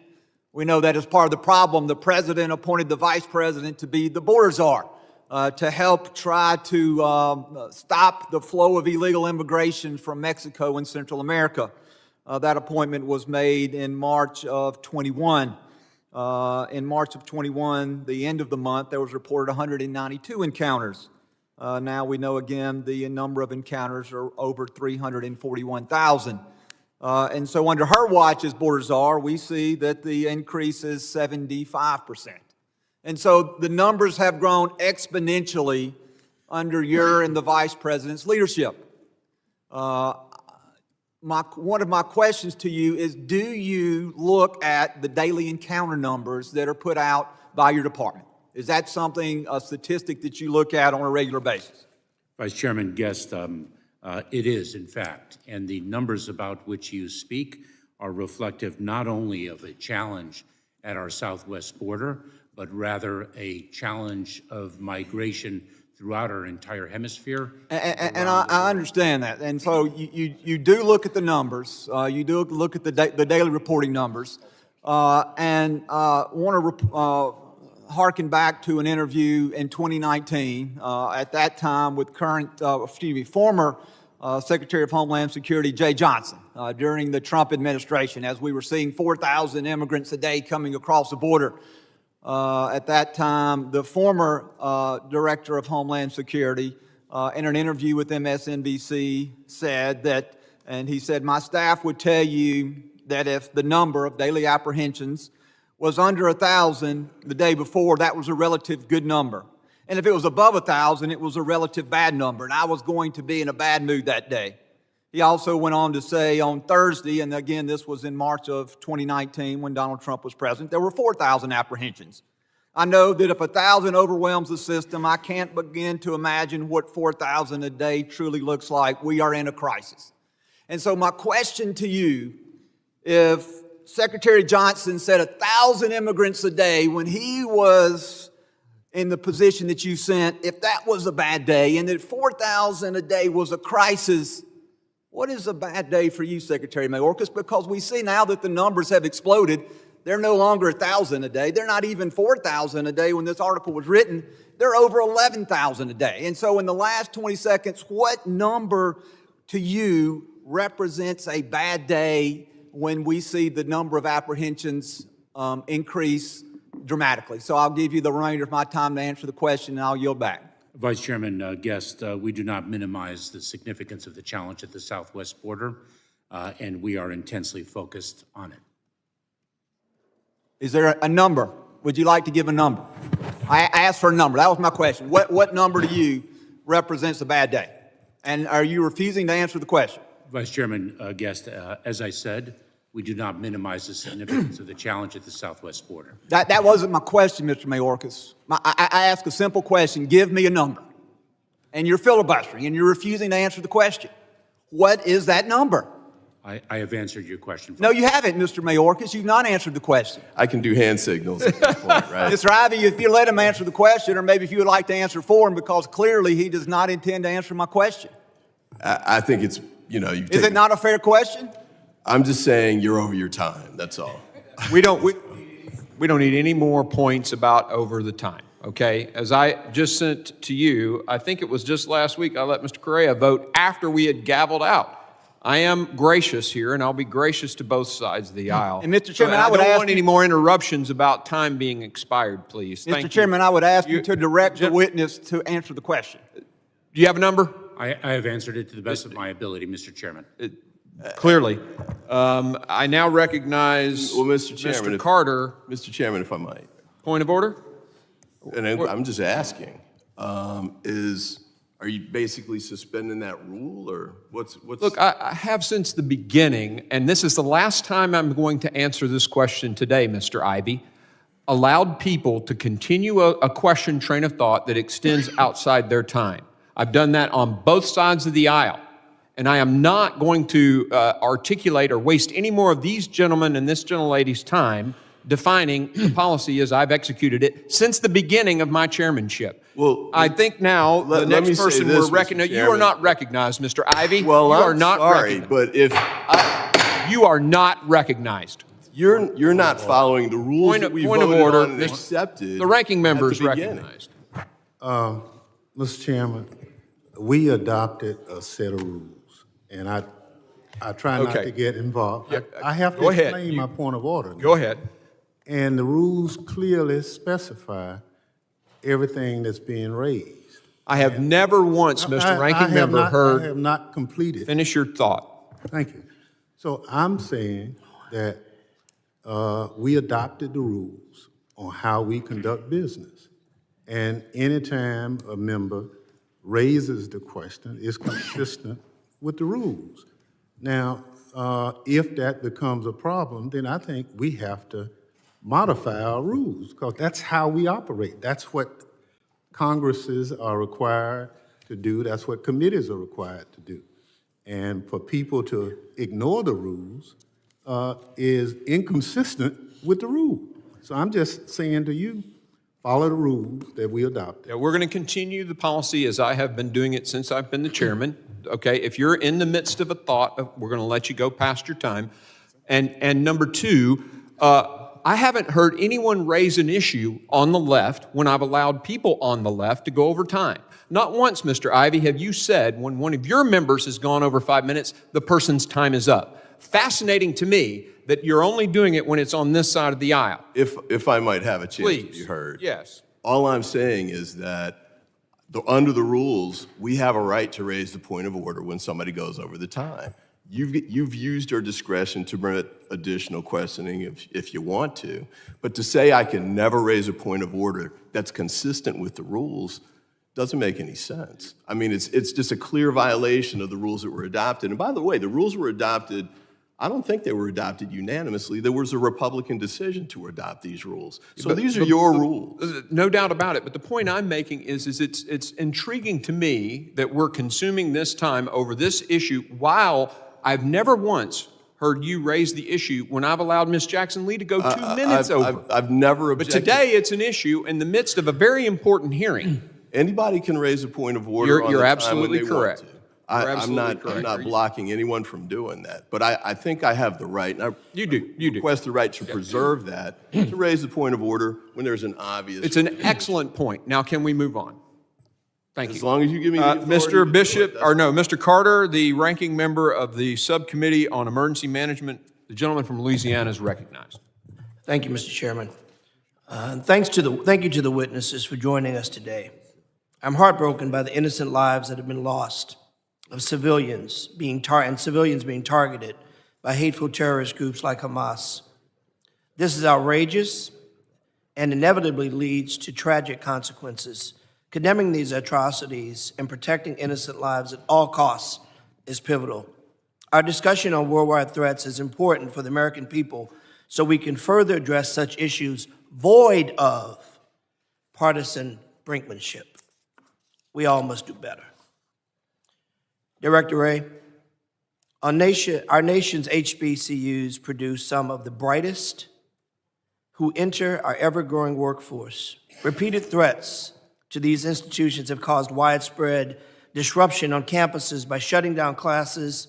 Speaker 12: We know that as part of the problem, the President appointed the Vice President to be the border czar, to help try to stop the flow of illegal immigration from Mexico and Central America. That appointment was made in March of 21. In March of 21, the end of the month, there was reported 192 encounters. Now we know again the number of encounters are over 341,000. And so under her watch as border czar, we see that the increase is 75%. And so the numbers have grown exponentially under your and the Vice President's leadership. One of my questions to you is, do you look at the daily encounter numbers that are put out by your department? Is that something, a statistic that you look at on a regular basis?
Speaker 3: Vice Chairman Guest, it is, in fact, and the numbers about which you speak are reflective not only of a challenge at our southwest border, but rather a challenge of migration throughout our entire hemisphere.
Speaker 12: And I understand that. And so you do look at the numbers. You do look at the daily reporting numbers. And want to harken back to an interview in 2019, at that time with former Secretary of Homeland Security Jay Johnson during the Trump administration, as we were seeing 4,000 immigrants a day coming across the border. At that time, the former Director of Homeland Security, in an interview with MSNBC, said that, and he said, "My staff would tell you that if the number of daily apprehensions was under 1,000 the day before, that was a relative good number. And if it was above 1,000, it was a relative bad number, and I was going to be in a bad mood that day." He also went on to say on Thursday, and again, this was in March of 2019 when Donald Trump was president, there were 4,000 apprehensions. "I know that if 1,000 overwhelms the system, I can't begin to imagine what 4,000 a day truly looks like. We are in a crisis." And so my question to you, if Secretary Johnson said 1,000 immigrants a day when he was in the position that you sent, if that was a bad day, and that 4,000 a day was a crisis, what is a bad day for you, Secretary Mayorkas? Because we see now that the numbers have exploded. They're no longer 1,000 a day. They're not even 4,000 a day when this article was written. They're over 11,000 a day. And so in the last 20 seconds, what number to you represents a bad day when we see the number of apprehensions increase dramatically? So I'll give you the remainder of my time to answer the question, and I'll yield back.
Speaker 3: Vice Chairman Guest, we do not minimize the significance of the challenge at the southwest border, and we are intensely focused on it.
Speaker 12: Is there a number? Would you like to give a number? I asked for a number. That was my question. What number to you represents a bad day? And are you refusing to answer the question?
Speaker 3: Vice Chairman Guest, as I said, we do not minimize the significance of the challenge at the southwest border.
Speaker 12: That wasn't my question, Mr. Mayorkas. I asked a simple question. Give me a number. And you're filibustering, and you're refusing to answer the question. What is that number?
Speaker 3: I have answered your question.
Speaker 12: No, you haven't, Mr. Mayorkas. You've not answered the question.
Speaker 10: I can do hand signals at this point, right?
Speaker 12: Mr. Ivey, if you let him answer the question, or maybe if you would like to answer for him, because clearly he does not intend to answer my question.
Speaker 10: I think it's,
Speaker 12: Is it not a fair question?
Speaker 10: I'm just saying you're over your time, that's all.
Speaker 1: We don't need any more points about over the time, okay? As I just sent to you, I think it was just last week, I let Mr. Correa vote after we had gavelled out. I am gracious here, and I'll be gracious to both sides of the aisle.
Speaker 12: And Mr. Chairman,
Speaker 1: So,
Speaker 12: I would
Speaker 1: don't
Speaker 12: ask
Speaker 1: want
Speaker 12: you-
Speaker 1: any more interruptions about time being expired, please. Thank
Speaker 12: Mr.
Speaker 1: you.
Speaker 12: Chairman, I would ask you to direct the witness to answer the question.
Speaker 1: Do you have a number?
Speaker 3: I have answered it to the best of my ability, Mr. Chairman.
Speaker 1: Clearly. I now recognize
Speaker 10: Well, Mr. Chairman,
Speaker 1: Mr. Carter.
Speaker 10: Mr. Chairman, if I might,
Speaker 1: Point of order?
Speaker 10: and I'm just asking, are you basically suspending that rule, or what's?
Speaker 1: Look, I have since the beginning, and this is the last time I'm going to answer this question today, Mr. Ivey, allowed people to continue a question train of thought that extends outside their time. I've done that on both sides of the aisle, and I am not going to articulate or waste any more of these gentlemen and this gentlelady's time defining the policy as I've executed it since the beginning of my chairmanship.
Speaker 10: Well,
Speaker 1: I think now the
Speaker 10: let me
Speaker 1: next
Speaker 10: say
Speaker 1: person
Speaker 10: this,
Speaker 1: we're
Speaker 10: Mr.
Speaker 1: recognizing, you are
Speaker 10: Chairman.
Speaker 1: not recognized, Mr. Ivey.
Speaker 10: Well,
Speaker 1: you are
Speaker 10: I'm
Speaker 1: not
Speaker 10: sorry,
Speaker 1: recognized.
Speaker 10: but if
Speaker 1: You are not recognized.
Speaker 10: you're not following the rules that we
Speaker 1: Point of
Speaker 10: voted
Speaker 1: order.
Speaker 10: on and accepted,
Speaker 1: The ranking member
Speaker 10: at
Speaker 1: is
Speaker 10: the beginning.
Speaker 1: recognized.
Speaker 2: Mr. Chairman, we adopted a set of rules, and I try not
Speaker 1: Okay.
Speaker 2: to get involved.
Speaker 1: Yeah,
Speaker 2: I have to
Speaker 1: go ahead.
Speaker 2: explain my point of order.
Speaker 1: Go ahead.
Speaker 2: And the rules clearly specify everything that's being raised.
Speaker 1: I have never once, Mr. Ranking Member,
Speaker 2: I have
Speaker 1: heard,
Speaker 2: not completed.
Speaker 1: finish your thought.
Speaker 2: Thank you. So I'm saying that we adopted the rules on how we conduct business. And anytime a member raises the question, it's consistent with the rules. Now, if that becomes a problem, then I think we have to modify our rules, because that's how we operate. That's what Congresses are required to do. That's what committees are required to do. And for people to ignore the rules is inconsistent with the rule. So I'm just saying to you, follow the rules that we adopted.
Speaker 1: Yeah, we're going to continue the policy as I have been doing it since I've been the chairman. Okay, if you're in the midst of a thought, we're going to let you go past your time. And number two, I haven't heard anyone raise an issue on the left when I've allowed people on the left to go over time. Not once, Mr. Ivey, have you said when one of your members has gone over 5 minutes, the person's time is up. Fascinating to me that you're only doing it when it's on this side of the aisle.
Speaker 10: If I might have a chance to
Speaker 1: Please.
Speaker 10: be heard.
Speaker 1: Yes.
Speaker 10: All I'm saying is that under the rules, we have a right to raise the point of order when somebody goes over the time. You've used your discretion to permit additional questioning if you want to, but to say I can never raise a point of order that's consistent with the rules doesn't make any sense. I mean, it's just a clear violation of the rules that were adopted. And by the way, the rules were adopted, I don't think they were adopted unanimously. There was a Republican decision to adopt these rules. So these are your rules.
Speaker 1: No doubt about it. But the point I'm making is it's intriguing to me that we're consuming this time over this issue while I've never once heard you raise the issue when I've allowed Ms. Jackson Lee to go 2 minutes over.
Speaker 10: I've never
Speaker 1: But
Speaker 10: objected.
Speaker 1: today it's an issue in the midst of a very important hearing.
Speaker 10: Anybody can raise a point of order on
Speaker 1: You're
Speaker 10: the time
Speaker 1: absolutely
Speaker 10: when they want
Speaker 1: correct.
Speaker 10: to.
Speaker 1: You're
Speaker 10: I'm
Speaker 1: absolutely
Speaker 10: not
Speaker 1: correct.
Speaker 10: blocking anyone from doing that, but I think I have the right, and I
Speaker 1: You do.
Speaker 10: request the right to preserve that, to raise the point of order when there's an obvious.
Speaker 1: It's an excellent point. Now, can we move on? Thank
Speaker 10: As
Speaker 1: you.
Speaker 10: long as you give me the authority to do
Speaker 1: Mr. Bishop,
Speaker 10: it,
Speaker 1: or no, Mr. Carter, the ranking member of the Subcommittee on Emergency Management, the gentleman from Louisiana is recognized.
Speaker 13: Thank you, Mr. Chairman. Thank you to the witnesses for joining us today. I'm heartbroken by the innocent lives that have been lost of civilians being targeted by hateful terrorist groups like Hamas. This is outrageous and inevitably leads to tragic consequences. Condemning these atrocities and protecting innocent lives at all costs is pivotal. Our discussion on worldwide threats is important for the American people so we can further address such issues void of partisan brinkmanship. We all must do better. Director Wray, our nation's HBCUs produce some of the brightest who enter our ever-growing workforce. Repeated threats to these institutions have caused widespread disruption on campuses by shutting down classes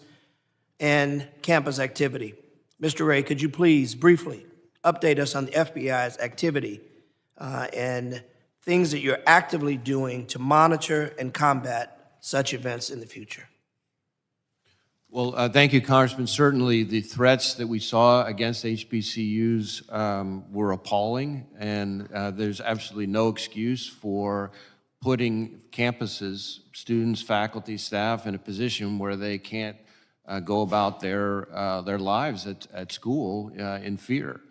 Speaker 13: and campus activity. Mr. Wray, could you please briefly update us on the FBI's activity and things that you're actively doing to monitor and combat such events in the future?
Speaker 4: Well, thank you, Congressman. Certainly, the threats that we saw against HBCUs were appalling, and there's absolutely no excuse for putting campuses, students, faculty, staff in a position where they can't go about their lives at school in fear.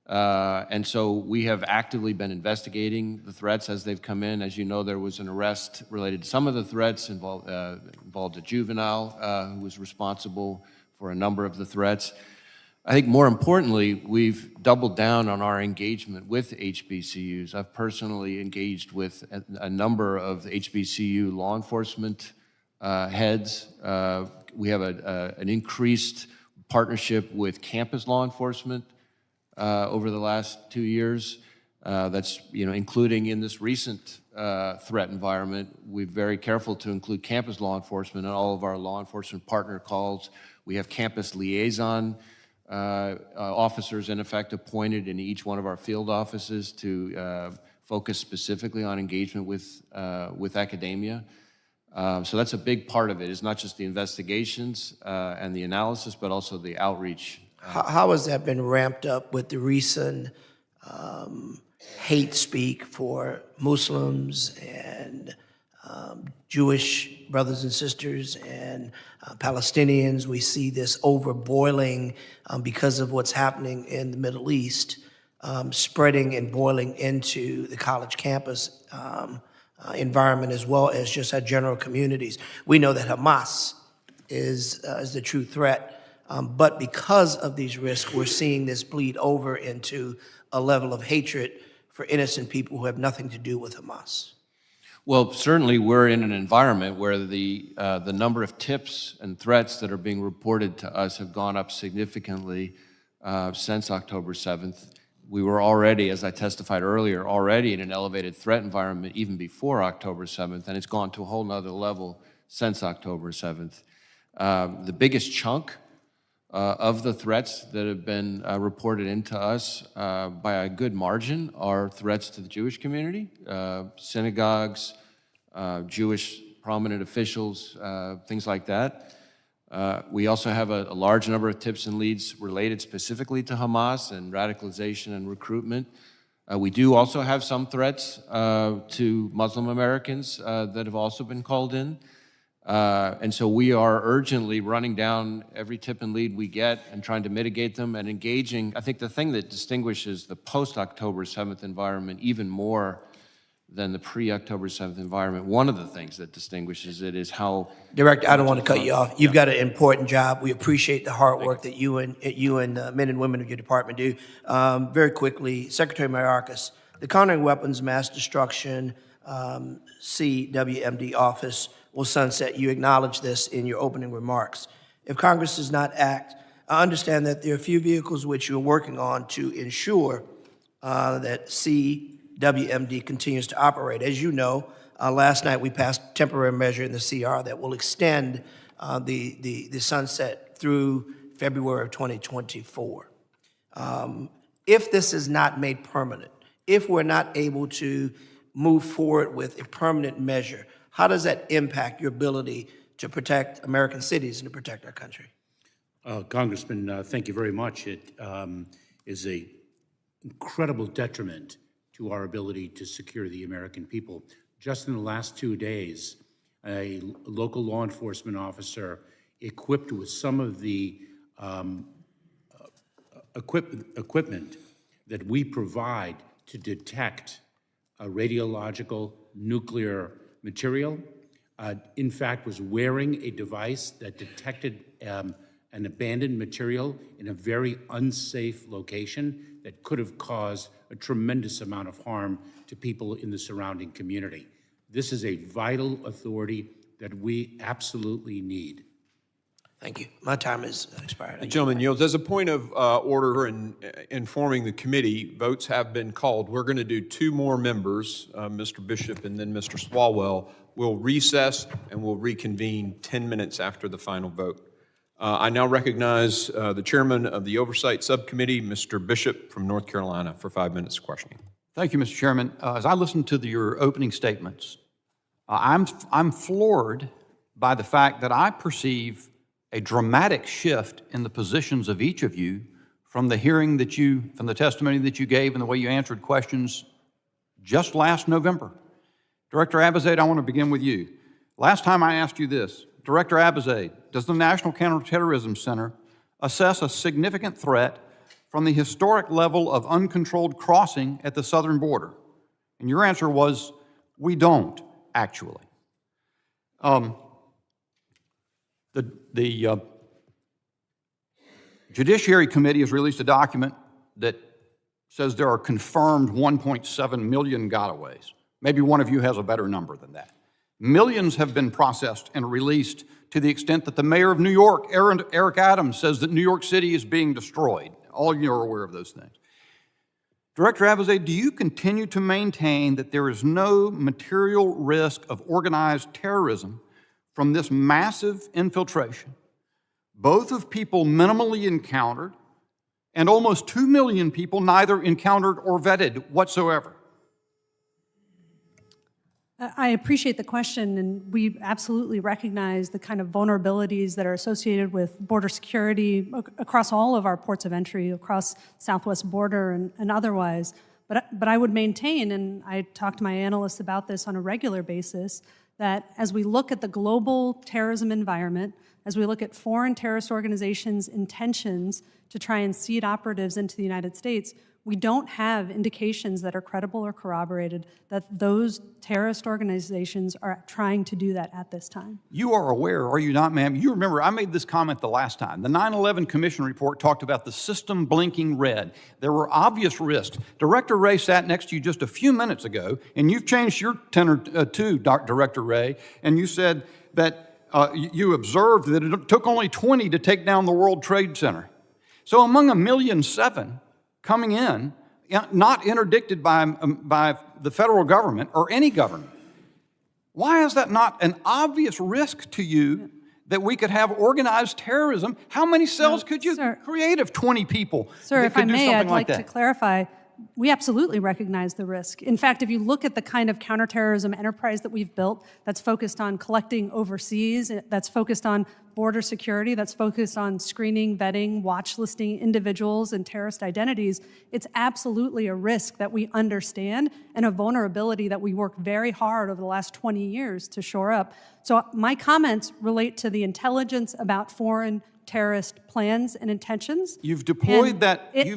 Speaker 4: And so we have actively been investigating the threats as they've come in. As you know, there was an arrest related to some of the threats, involved a juvenile who was responsible for a number of the threats. I think more importantly, we've doubled down on our engagement with HBCUs. I've personally engaged with a number of HBCU law enforcement heads. We have an increased partnership with campus law enforcement over the last 2 years. That's, including in this recent threat environment, we're very careful to include campus law enforcement in all of our law enforcement partner calls. We have campus liaison officers, in effect, appointed in each one of our field offices to focus specifically on engagement with academia. So that's a big part of it. It's not just the investigations and the analysis, but also the outreach.
Speaker 13: How has that been ramped up with the recent hate speak for Muslims and Jewish brothers and sisters and Palestinians? We see this overboiling because of what's happening in the Middle East, spreading and boiling into the college campus environment as well as just our general communities. We know that Hamas is the true threat. But because of these risks, we're seeing this bleed over into a level of hatred for innocent people who have nothing to do with Hamas.
Speaker 4: Well, certainly, we're in an environment where the number of tips and threats that are being reported to us have gone up significantly since October 7th. We were already, as I testified earlier, already in an elevated threat environment even before October 7th, and it's gone to a whole nother level since October 7th. The biggest chunk of the threats that have been reported into us by a good margin are threats to the Jewish community, synagogues, Jewish prominent officials, things like that. We also have a large number of tips and leads related specifically to Hamas and radicalization and recruitment. We do also have some threats to Muslim Americans that have also been called in. And so we are urgently running down every tip and lead we get and trying to mitigate them and engaging. I think the thing that distinguishes the post-October 7th environment even more than the pre-October 7th environment, one of the things that distinguishes it is how—
Speaker 13: Director, I don't want to cut you off. You've got an important job. We appreciate the hard work that you and men and women of your department do. Very quickly, Secretary Mayorkas, the Countering Weapons Mass Destruction CWMD office will sunset. You acknowledged this in your opening remarks. If Congress does not act, I understand that there are a few vehicles which you're working on to ensure that CWMD continues to operate. As you know, last night we passed a temporary measure in the CR that will extend the sunset through February of 2024. If this is not made permanent, if we're not able to move forward with a permanent measure, how does that impact your ability to protect American cities and to protect our country?
Speaker 3: Congressman, thank you very much. It is an incredible detriment to our ability to secure the American people. Just in the last 2 days, a local law enforcement officer equipped with some of the equipment that we provide to detect radiological nuclear material, in fact, was wearing a device that detected an abandoned material in a very unsafe location that could have caused a tremendous amount of harm to people in the surrounding community. This is a vital authority that we absolutely need.
Speaker 13: Thank you. My time has expired.
Speaker 1: The gentleman yields. As a point of order in informing the committee, votes have been called. We're going to do two more members, Mr. Bishop and then Mr. Swalwell. We'll recess and we'll reconvene 10 minutes after the final vote. I now recognize the chairman of the Oversight Subcommittee, Mr. Bishop from North Carolina, for 5 minutes of questioning.
Speaker 14: Thank you, Mr. Chairman. As I listened to your opening statements, I'm floored by the fact that I perceive a dramatic shift in the positions of each of you from the from the testimony that you gave and the way you answered questions just last November. Director Abizaid, I want to begin with you. Last time I asked you this, Director Abizaid, does the National Counterterrorism Center assess a significant threat from the historic level of uncontrolled crossing at the southern border? And your answer was, we don't, actually. The Judiciary Committee has released a document that says there are confirmed 1.7 million gotaways. Maybe one of you has a better number than that. Millions have been processed and released to the extent that the mayor of New York, Eric Adams, says that New York City is being destroyed. All of you are aware of those things. Director Abizaid, do you continue to maintain that there is no material risk of organized terrorism from this massive infiltration, both of people minimally encountered and almost 2 million people neither encountered or vetted whatsoever?
Speaker 5: I appreciate the question, and we absolutely recognize the kind of vulnerabilities that are associated with border security across all of our ports of entry, across southwest border and otherwise. But I would maintain, and I talk to my analysts about this on a regular basis, that as we look at the global terrorism environment, as we look at foreign terrorist organizations' intentions to try and seed operatives into the United States, We don't have indications that are credible or corroborated that those terrorist organizations are trying to do that at this time.
Speaker 14: You are aware, are you not, ma'am? You remember, I made this comment the last time. The 9/11 Commission report talked about the system blinking red. There were obvious risks. Director Wray sat next to you just a few minutes ago, and you've changed your tenor too, Director Wray, and you said that you observed that it took only 20 to take down the World Trade Center. So among 1.7 million coming in, not interdicted by the federal government or any government, why is that not an obvious risk to you that we could have organized terrorism? How many cells could you create of 20 people
Speaker 5: Sir,
Speaker 14: that
Speaker 5: if
Speaker 14: could
Speaker 5: I
Speaker 14: do
Speaker 5: may,
Speaker 14: something
Speaker 5: I'd like
Speaker 14: that?
Speaker 5: to clarify, we absolutely recognize the risk. In fact, if you look at the kind of counterterrorism enterprise that we've built that's focused on collecting overseas, that's focused on border security, that's focused on screening, vetting, watch listing individuals and terrorist identities, it's absolutely a risk that we understand and a vulnerability that we work very hard over the last 20 years to shore up. So my comments relate to the intelligence about foreign terrorist plans and intentions.
Speaker 14: You've deployed that.
Speaker 5: It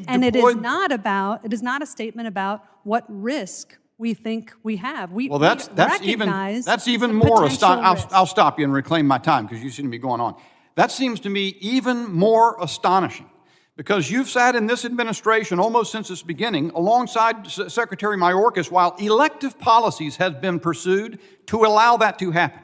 Speaker 5: is not a statement about what risk we think we have. We
Speaker 14: That's even more astonishing. I'll stop you and reclaim my time because you seem to be going on. That seems to me even more astonishing because you've sat in this administration almost since its beginning alongside Secretary Mayorkas while elective policies have been pursued to allow that to happen.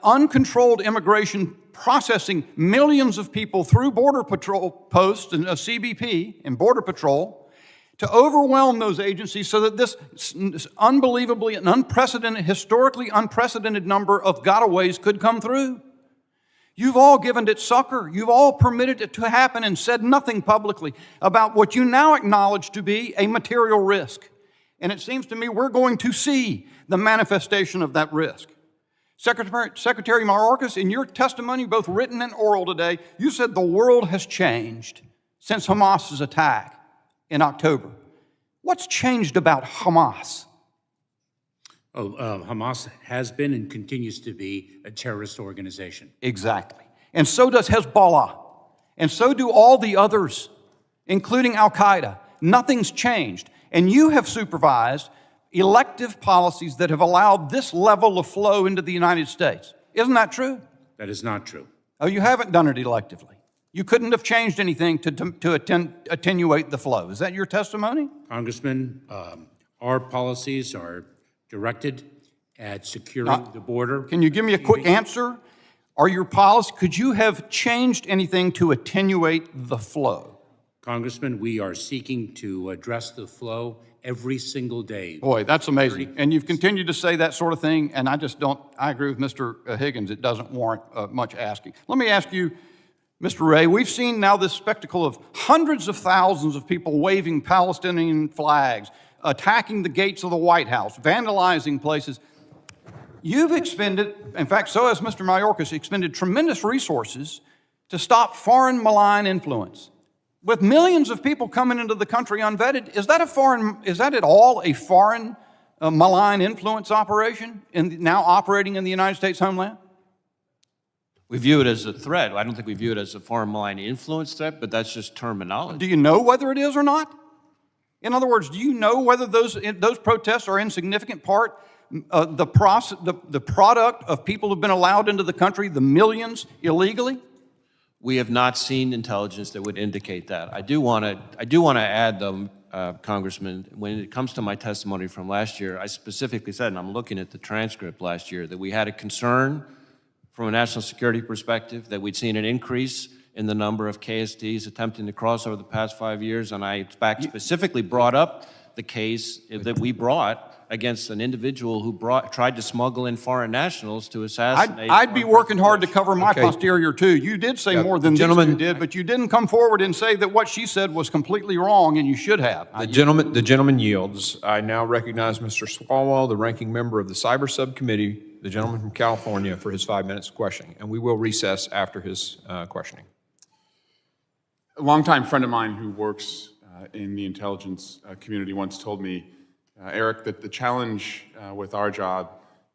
Speaker 14: Uncontrolled immigration processing millions of people through Border Patrol posts and CBP and Border Patrol to overwhelm those agencies so that this unbelievably and unprecedented, historically unprecedented number of gotaways could come through. You've all given it succor. You've all permitted it to happen and said nothing publicly about what you now acknowledge to be a material risk. And it seems to me we're going to see the manifestation of that risk. Secretary Mayorkas, in your testimony, both written and oral today, you said the world has changed since Hamas's attack in October. What's changed about Hamas?
Speaker 3: Hamas has been and continues to be a terrorist organization.
Speaker 14: Exactly. And so does Hezbollah. And so do all the others, including Al-Qaeda. Nothing's changed. And you have supervised elective policies that have allowed this level of flow into the United States. Isn't that true?
Speaker 3: That is not true.
Speaker 14: Oh, you haven't done it electively. You couldn't have changed anything to attenuate the flow. Is that your testimony?
Speaker 3: Congressman, our policies are directed at securing the border.
Speaker 14: Can you give me a quick answer? Are your policies, could you have changed anything to attenuate the flow?
Speaker 3: Congressman, we are seeking to address the flow every single day.
Speaker 14: Boy, that's amazing. And you've continued to say that sort of thing, and I agree with Mr. Higgins, it doesn't warrant much asking. Let me ask you, Mr. Wray, we've seen now this spectacle of hundreds of thousands of people waving Palestinian flags, attacking the gates of the White House, vandalizing places. You've expended, in fact, so has Mr. Mayorkas, expended tremendous resources to stop foreign malign influence. With millions of people coming into the country unvetted, is that at all a foreign malign influence operation now operating in the United States homeland?
Speaker 4: We view it as a threat. I don't think we view it as a foreign malign influence threat, but that's just terminology.
Speaker 14: Do you know whether it is or not? In other words, do you know whether those protests are in significant part the product of people who've been allowed into the country, the millions illegally?
Speaker 4: We have not seen intelligence that would indicate that. I do want to add, though, Congressman, when it comes to my testimony from last year, I specifically said, and I'm looking at the transcript last year, that we had a concern from a national security perspective, that we'd seen an increase in the number of KSDs attempting to cross over the past 5 years, and I specifically brought up the case that we brought against an individual who tried to smuggle in foreign nationals to assassinate.
Speaker 14: I'd be working hard to cover my posterior too. You did say more than these two did, but you didn't come forward and say that what she said was completely wrong, and you should have.
Speaker 1: The gentleman yields. I now recognize Mr. Swalwell, the ranking member of the Cyber Subcommittee, the gentleman from California, for his 5 minutes of questioning, and we will recess after his questioning.
Speaker 15: A longtime friend of mine who works in the intelligence community once told me, Eric, that the challenge with our job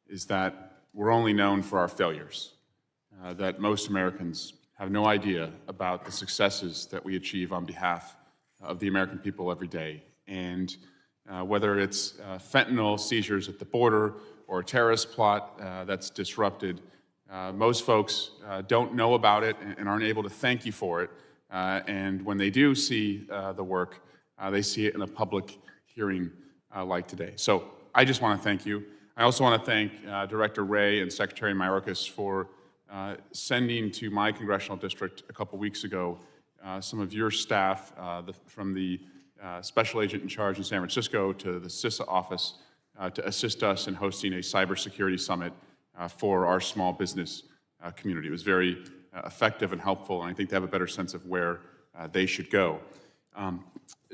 Speaker 15: is that we're only known for our failures, that most Americans have no idea about the successes that we achieve on behalf of the American people every day. And whether it's fentanyl seizures at the border or a terrorist plot that's disrupted, most folks don't know about it and aren't able to thank you for it. And when they do see the work, they see it in a public hearing like today. So I just want to thank you. I also want to thank Director Wray and Secretary Mayorkas for sending to my congressional district a couple weeks ago some of your staff from the special agent in charge in San Francisco to the CISA office to assist us in hosting a cybersecurity summit for our small business community. It was very effective and helpful, and I think they have a better sense of where they should go.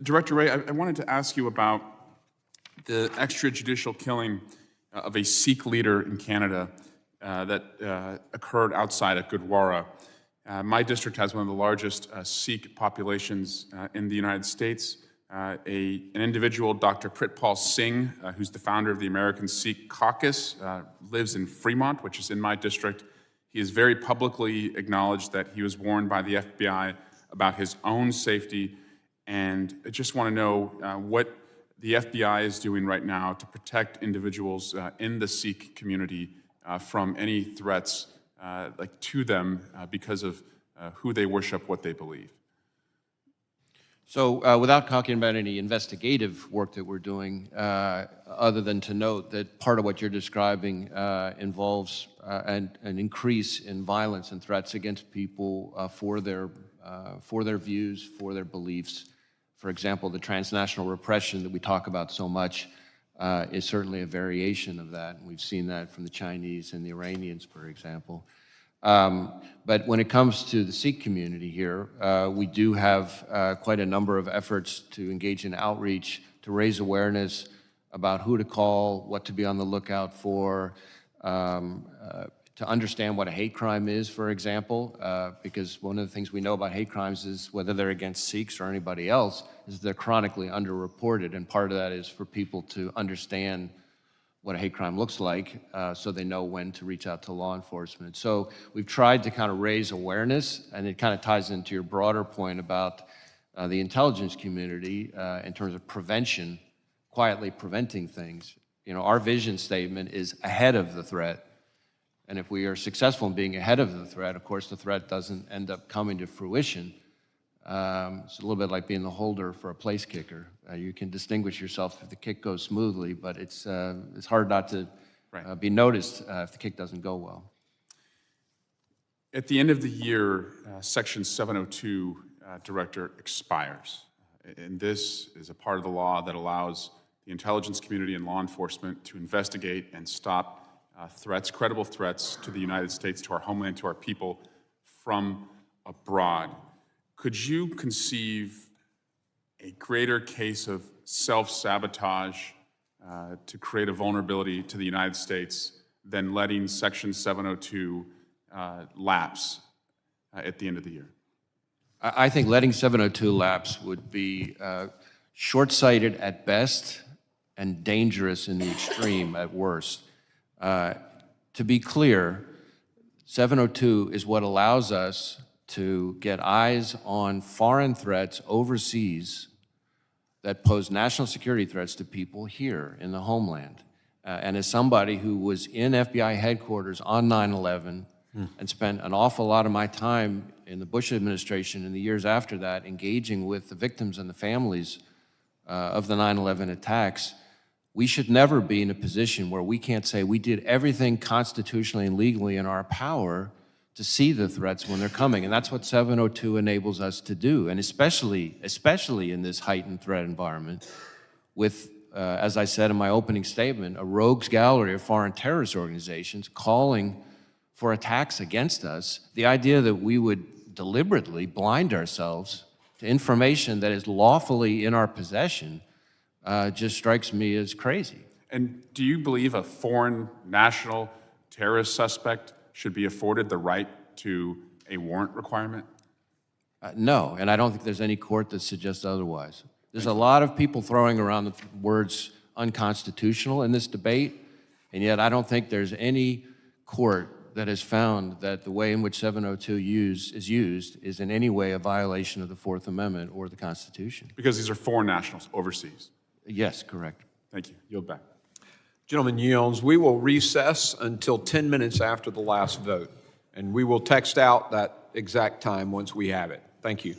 Speaker 15: Director Wray, I wanted to ask you about the extrajudicial killing of a Sikh leader in Canada that occurred outside of Gurdwara. My district has one of the largest Sikh populations in the United States. An individual, Dr. Pritpal Singh, who's the founder of the American Sikh Caucus, lives in Fremont, which is in my district. He has very publicly acknowledged that he was warned by the FBI about his own safety, and I just want to know what the FBI is doing right now to protect individuals in the Sikh community from any threats to them because of who they worship, what they believe.
Speaker 4: So without talking about any investigative work that we're doing, other than to note that part of what you're describing involves an increase in violence and threats against people for their views, for their beliefs. For example, the transnational repression that we talk about so much is certainly a variation of that. And we've seen that from the Chinese and the Iranians, for example. But when it comes to the Sikh community here, we do have quite a number of efforts to engage in outreach, to raise awareness about who to call, what to be on the lookout for, to understand what a hate crime is, for example, because one of the things we know about hate crimes is whether they're against Sikhs or anybody else, is they're chronically underreported, and part of that is for people to understand what a hate crime looks like, so they know when to reach out to law enforcement. So we've tried to kind of raise awareness, and it kind of ties into your broader point about the intelligence community in terms of prevention, quietly preventing things. You know, our vision statement is ahead of the threat, and if we are successful in being ahead of the threat, of course the threat doesn't end up coming to fruition. It's a little bit like being the holder for a place kicker. You can distinguish yourself if the kick goes smoothly, but it's hard not to be noticed if the kick doesn't go well.
Speaker 15: At the end of the year, Section 702, Director, expires. And this is a part of the law that allows the intelligence community and law enforcement to investigate and stop threats, credible threats to the United States, to our homeland, to our people from abroad. Could you conceive a greater case of self-sabotage to create a vulnerability to the United States than letting Section 702 lapse at the end of the year?
Speaker 4: I think letting 702 lapse would be short-sighted at best and dangerous in the extreme at worst. To be clear, 702 is what allows us to get eyes on foreign threats overseas that pose national security threats to people here in the homeland. And as somebody who was in FBI headquarters on 9/11 and spent an awful lot of my time in the Bush administration and the years after that engaging with the victims and the families of the 9/11 attacks, we should never be in a position where we can't say we did everything constitutionally and legally in our power to see the threats when they're coming. And that's what 702 enables us to do. And especially in this heightened threat environment with, as I said in my opening statement, a rogues gallery of foreign terrorist organizations calling for attacks against us, the idea that we would deliberately blind ourselves to information that is lawfully in our possession just strikes me as crazy.
Speaker 15: And do you believe a foreign national terrorist suspect should be afforded the right to a warrant requirement?
Speaker 4: No, and I don't think there's any court that suggests otherwise. There's a lot of people throwing around the words unconstitutional in this debate, and yet I don't think there's any court that has found that the way in which 702 is used is in any way a violation of the Fourth Amendment or the Constitution.
Speaker 15: Because these are foreign nationals overseas.
Speaker 4: Yes, correct.
Speaker 15: Thank you. Yield back.
Speaker 1: Gentleman yields. We will recess until 10 minutes after the last vote, and we will text out that exact time once we have it. Thank you.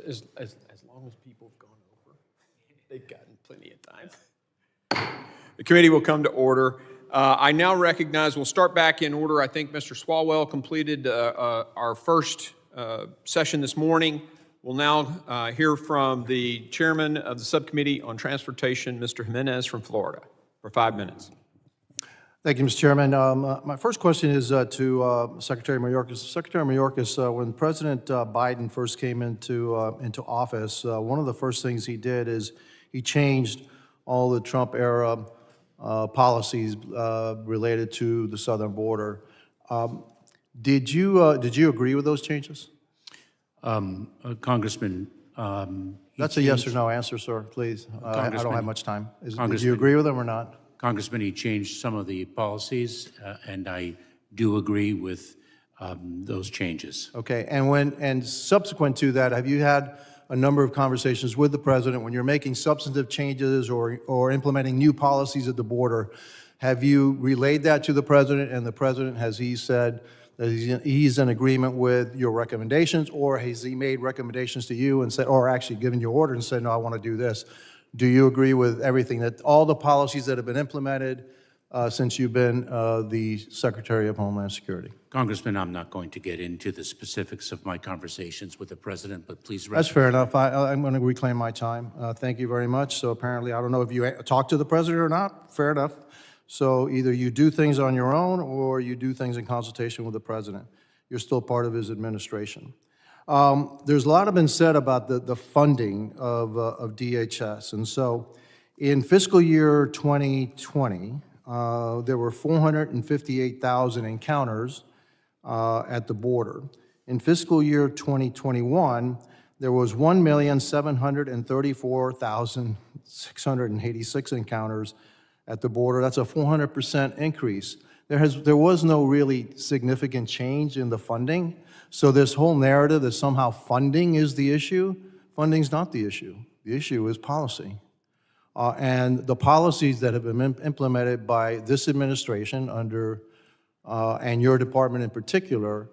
Speaker 6: As long as people have gone over, they've gotten plenty of time.
Speaker 1: The committee will come to order. I now recognize, we'll start back in order. I think Mr. Swalwell completed our first session this morning. We'll now hear from the chairman of the Subcommittee on Transportation, Mr. Jimenez from Florida, for 5 minutes.
Speaker 16: Thank you, Mr. Chairman. My first question is to Secretary Mayorkas. Secretary Mayorkas, when President Biden first came into office, one of the first things he did is he changed all the Trump-era policies related to the southern border. Did you agree with those changes?
Speaker 3: Congressman,
Speaker 16: That's a yes or no answer, sir, please. I don't have much time. Did you
Speaker 3: Congressman-
Speaker 16: agree with them or not?
Speaker 3: Congressman, he changed some of the policies, and I do agree with those changes.
Speaker 16: Okay, and subsequent to that, have you had a number of conversations with the president when you're making substantive changes or implementing new policies at the border? Have you relayed that to the president, and the president, has he said that he's in agreement with your recommendations, or has he made recommendations to you and said, or actually given you order and said, no, I want to do this? Do you agree with everything, that all the policies that have been implemented since you've been the Secretary of Homeland Security?
Speaker 3: Congressman, I'm not going to get into the specifics of my conversations with the president, but please
Speaker 16: That's fair enough. I'm going to reclaim my time. Thank you very much. So apparently, I don't know if you talked to the president or not. Fair enough. So either you do things on your own or you do things in consultation with the president. You're still part of his administration. There's a lot been said about the funding of DHS. And so in fiscal year 2020, there were 458,000 encounters at the border. In fiscal year 2021, there was 1,734,686 encounters at the border. That's a 400% increase. There was no really significant change in the funding. So this whole narrative that somehow funding is the issue, funding's not the issue. The issue is policy. And the policies that have been implemented by this administration and your department in particular,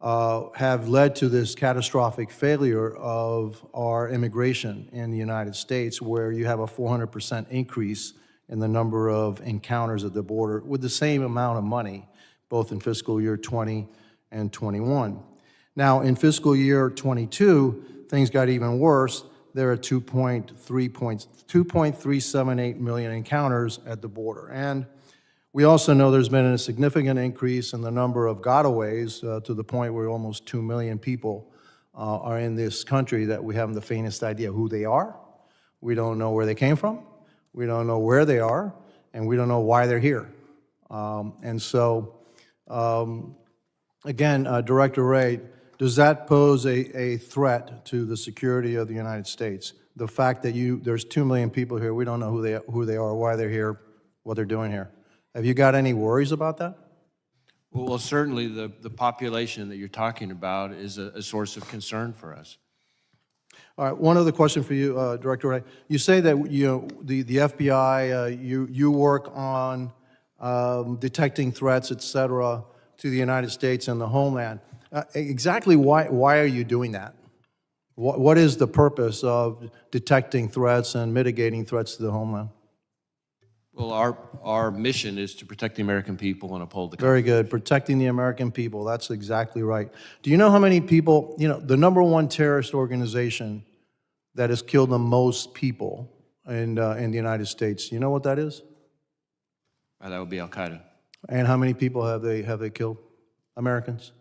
Speaker 16: have led to this catastrophic failure of our immigration in the United States, where you have a 400% increase in the number of encounters at the border with the same amount of money, both in fiscal year 20 and 21. Now, in fiscal year 22, things got even worse. There are 2.378 million encounters at the border. And we also know there's been a significant increase in the number of gotaways to the point where almost 2 million people are in this country that we haven't the faintest idea who they are. We don't know where they came from. We don't know where they are, and we don't know why they're here. Again, Director Wray, does that pose a threat to the security of the United States? The fact that there's 2 million people here, we don't know who they are, why they're here, what they're doing here. Have you got any worries about that?
Speaker 4: Well, certainly the population that you're talking about is a source of concern for us.
Speaker 16: All right, one other question for you, Director Wray. You say that the FBI, you work on detecting threats, et cetera, to the United States and the Homeland. Exactly why are you doing that? What is the purpose of detecting threats and mitigating threats to the Homeland?
Speaker 4: Well, our mission is to protect the American people and uphold the
Speaker 16: Very good. Protecting the American people. That's exactly right. Do you know how many people, the number one terrorist organization that has killed the most people in the United States, you know what that is?
Speaker 4: That would be Al-Qaeda.
Speaker 16: And how many people have they killed? Americans?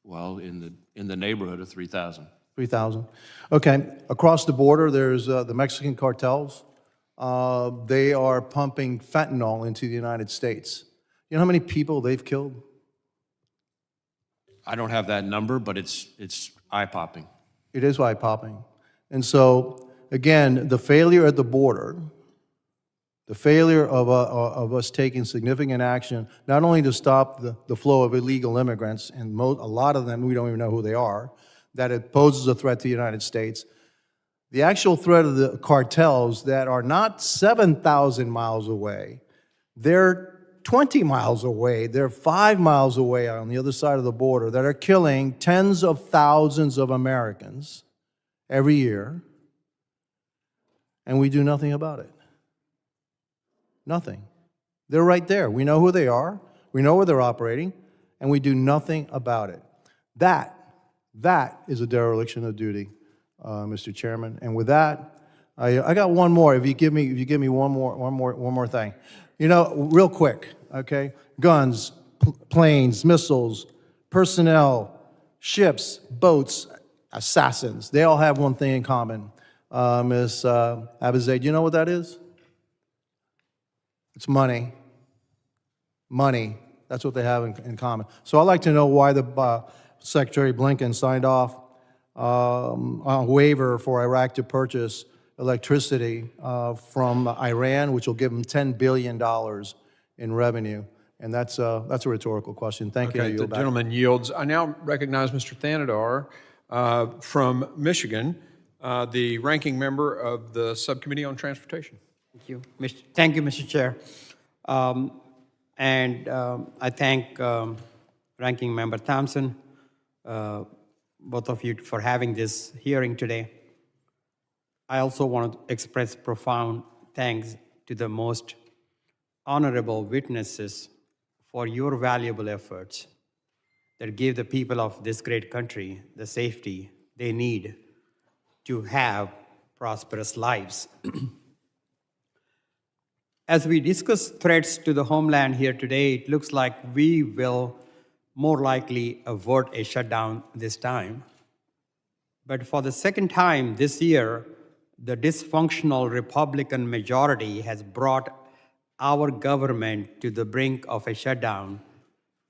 Speaker 4: Well, in the neighborhood of 3,000.
Speaker 16: 3,000. Okay. Across the border, there's the Mexican cartels. They are pumping fentanyl into the United States. You know how many people they've killed?
Speaker 4: I don't have that number, but it's eye-popping.
Speaker 16: It is eye-popping. And so, again, the failure at the border, the failure of us taking significant action, not only to stop the flow of illegal immigrants, and a lot of them, we don't even know who they are, that it poses a threat to the United States. The actual threat of the cartels that are not 7,000 miles away, they're 20 miles away, they're 5 miles away on the other side of the border, that are killing tens of thousands of Americans every year, and we do nothing about it. Nothing. They're right there. We know who they are. We know where they're operating, and we do nothing about it. That is a dereliction of duty, Mr. Chairman. And with that, I got one more. If you give me one more thing, real quick, okay? Guns, planes, missiles, personnel, ships, boats, assassins. They all have one thing in common. Ms. Abizaid, do you know what that is? It's money. Money. That's what they have in common. So I'd like to know why the Secretary Blinken signed off on a waiver for Iraq to purchase electricity from Iran, which will give them $10 billion in revenue. And that's a rhetorical question. Thank you. I
Speaker 1: Okay, the
Speaker 16: yield back.
Speaker 1: gentleman yields. I now recognize Mr. Thanadar from Michigan, the ranking member of the Subcommittee on Transportation.
Speaker 17: Thank you. Thank you, Mr. Chair. I thank Ranking Member Thompson, both of you, for having this hearing today. I also want to express profound thanks to the most honorable witnesses for your valuable efforts that give the people of this great country the safety they need to have prosperous lives. As we discuss threats to the homeland here today, it looks like we will more likely avert a shutdown this time. But for the second time this year, the dysfunctional Republican majority has brought our government to the brink of a shutdown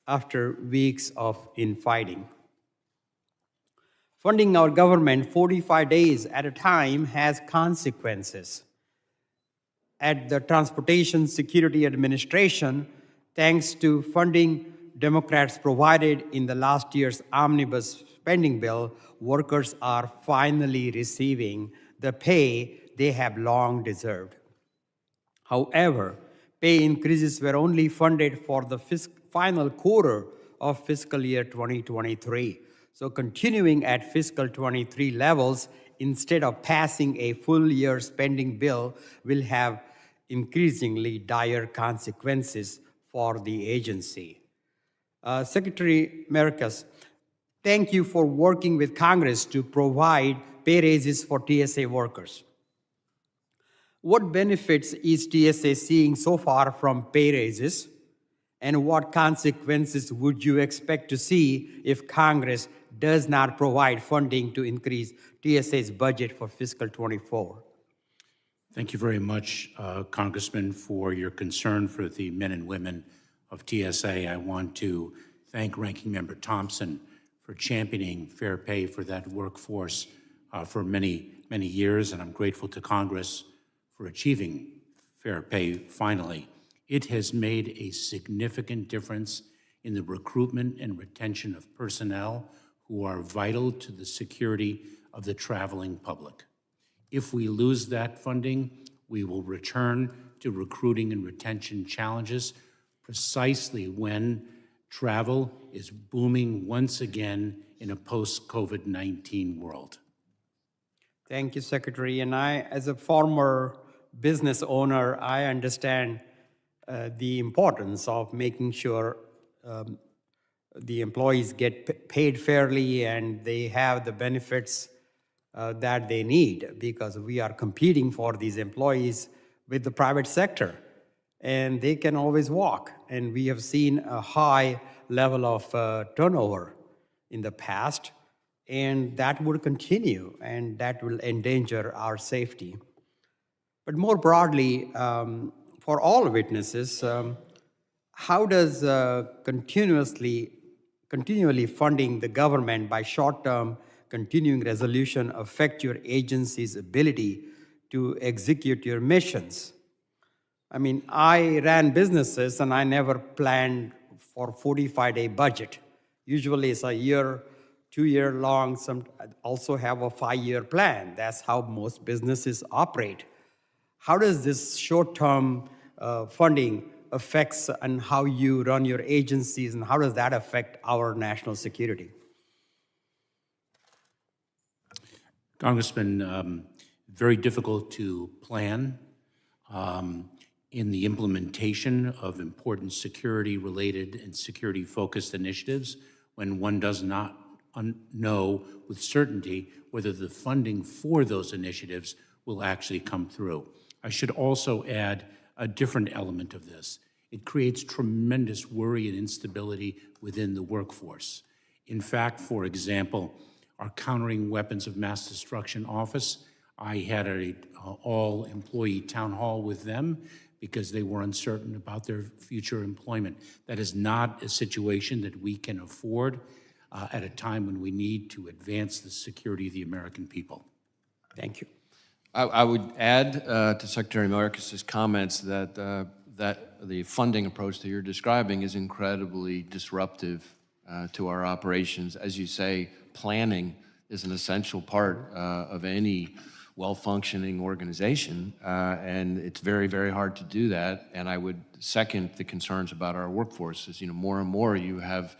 Speaker 17: after weeks of infighting. Funding our government 45 days at a time has consequences. At the Transportation Security Administration, thanks to funding Democrats provided in the last year's omnibus spending bill, workers are finally receiving the pay they have long deserved. However, pay increases were only funded for the final quarter of fiscal year 2023. So continuing at fiscal 23 levels instead of passing a full year spending bill will have increasingly dire consequences for the agency. Secretary Mayorkas, thank you for working with Congress to provide pay raises for TSA workers. What benefits is TSA seeing so far from pay raises, and what consequences would you expect to see if Congress does not provide funding to increase TSA's budget for fiscal 24?
Speaker 3: Thank you very much, Congressman, for your concern for the men and women of TSA. I want to thank Ranking Member Thompson for championing fair pay for that workforce for many, many years, and I'm grateful to Congress for achieving fair pay finally. It has made a significant difference in the recruitment and retention of personnel who are vital to the security of the traveling public. If we lose that funding, we will return to recruiting and retention challenges precisely when travel is booming once again in a post-COVID-19 world.
Speaker 17: Thank you, Secretary. And I, as a former business owner, I understand the importance of making sure the employees get paid fairly and they have the benefits that they need, because we are competing for these employees with the private sector, and they can always walk. And we have seen a high level of turnover in the past, and that would continue, and that will endanger our safety. But more broadly, for all witnesses, how does continually funding the government by short-term continuing resolution affect your agency's ability to execute your missions? I mean, I ran businesses and I never planned for 45-day budget. Usually it's a year, 2-year long, some also have a 5-year plan. That's how most businesses operate. How does this short-term funding affects and how you run your agencies, and how does that affect our national security?
Speaker 3: Congressman, very difficult to plan in the implementation of important security-related and security-focused initiatives when one does not know with certainty whether the funding for those initiatives will actually come through. I should also add a different element of this. It creates tremendous worry and instability within the workforce. In fact, for example, our Countering Weapons of Mass Destruction office, I had an all-employee town hall with them because they were uncertain about their future employment. That is not a situation that we can afford at a time when we need to advance the security of the American people.
Speaker 17: Thank you.
Speaker 4: I would add to Secretary Mayorkas' comments that the funding approach that you're describing is incredibly disruptive to our operations. As you say, planning is an essential part of any well-functioning organization, and it's very, very hard to do that. And I would second the concerns about our workforce. As you know, more and more you have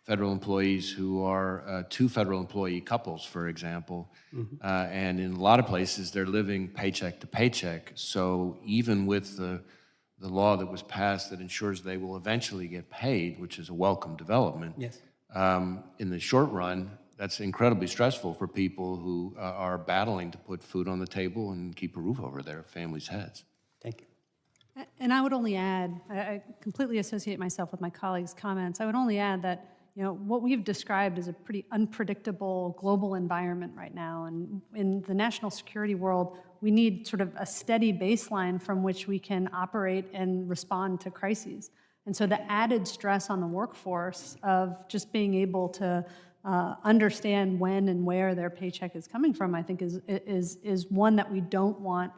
Speaker 4: federal employees who are two federal employee couples, for example, and in a lot of places they're living paycheck to paycheck. So even with the law that was passed that ensures they will eventually get paid, which is a welcome development,
Speaker 17: Yes.
Speaker 4: in the short run, that's incredibly stressful for people who are battling to put food on the table and keep a roof over their families' heads.
Speaker 17: Thank you.
Speaker 5: And I would only add, I completely associate myself with my colleagues' comments. I would only add that, you know, what we've described is a pretty unpredictable global environment right now. And in the national security world, we need sort of a steady baseline from which we can operate and respond to crises. And so the added stress on the workforce of just being able to understand when and where their paycheck is coming from, I think is one that we don't want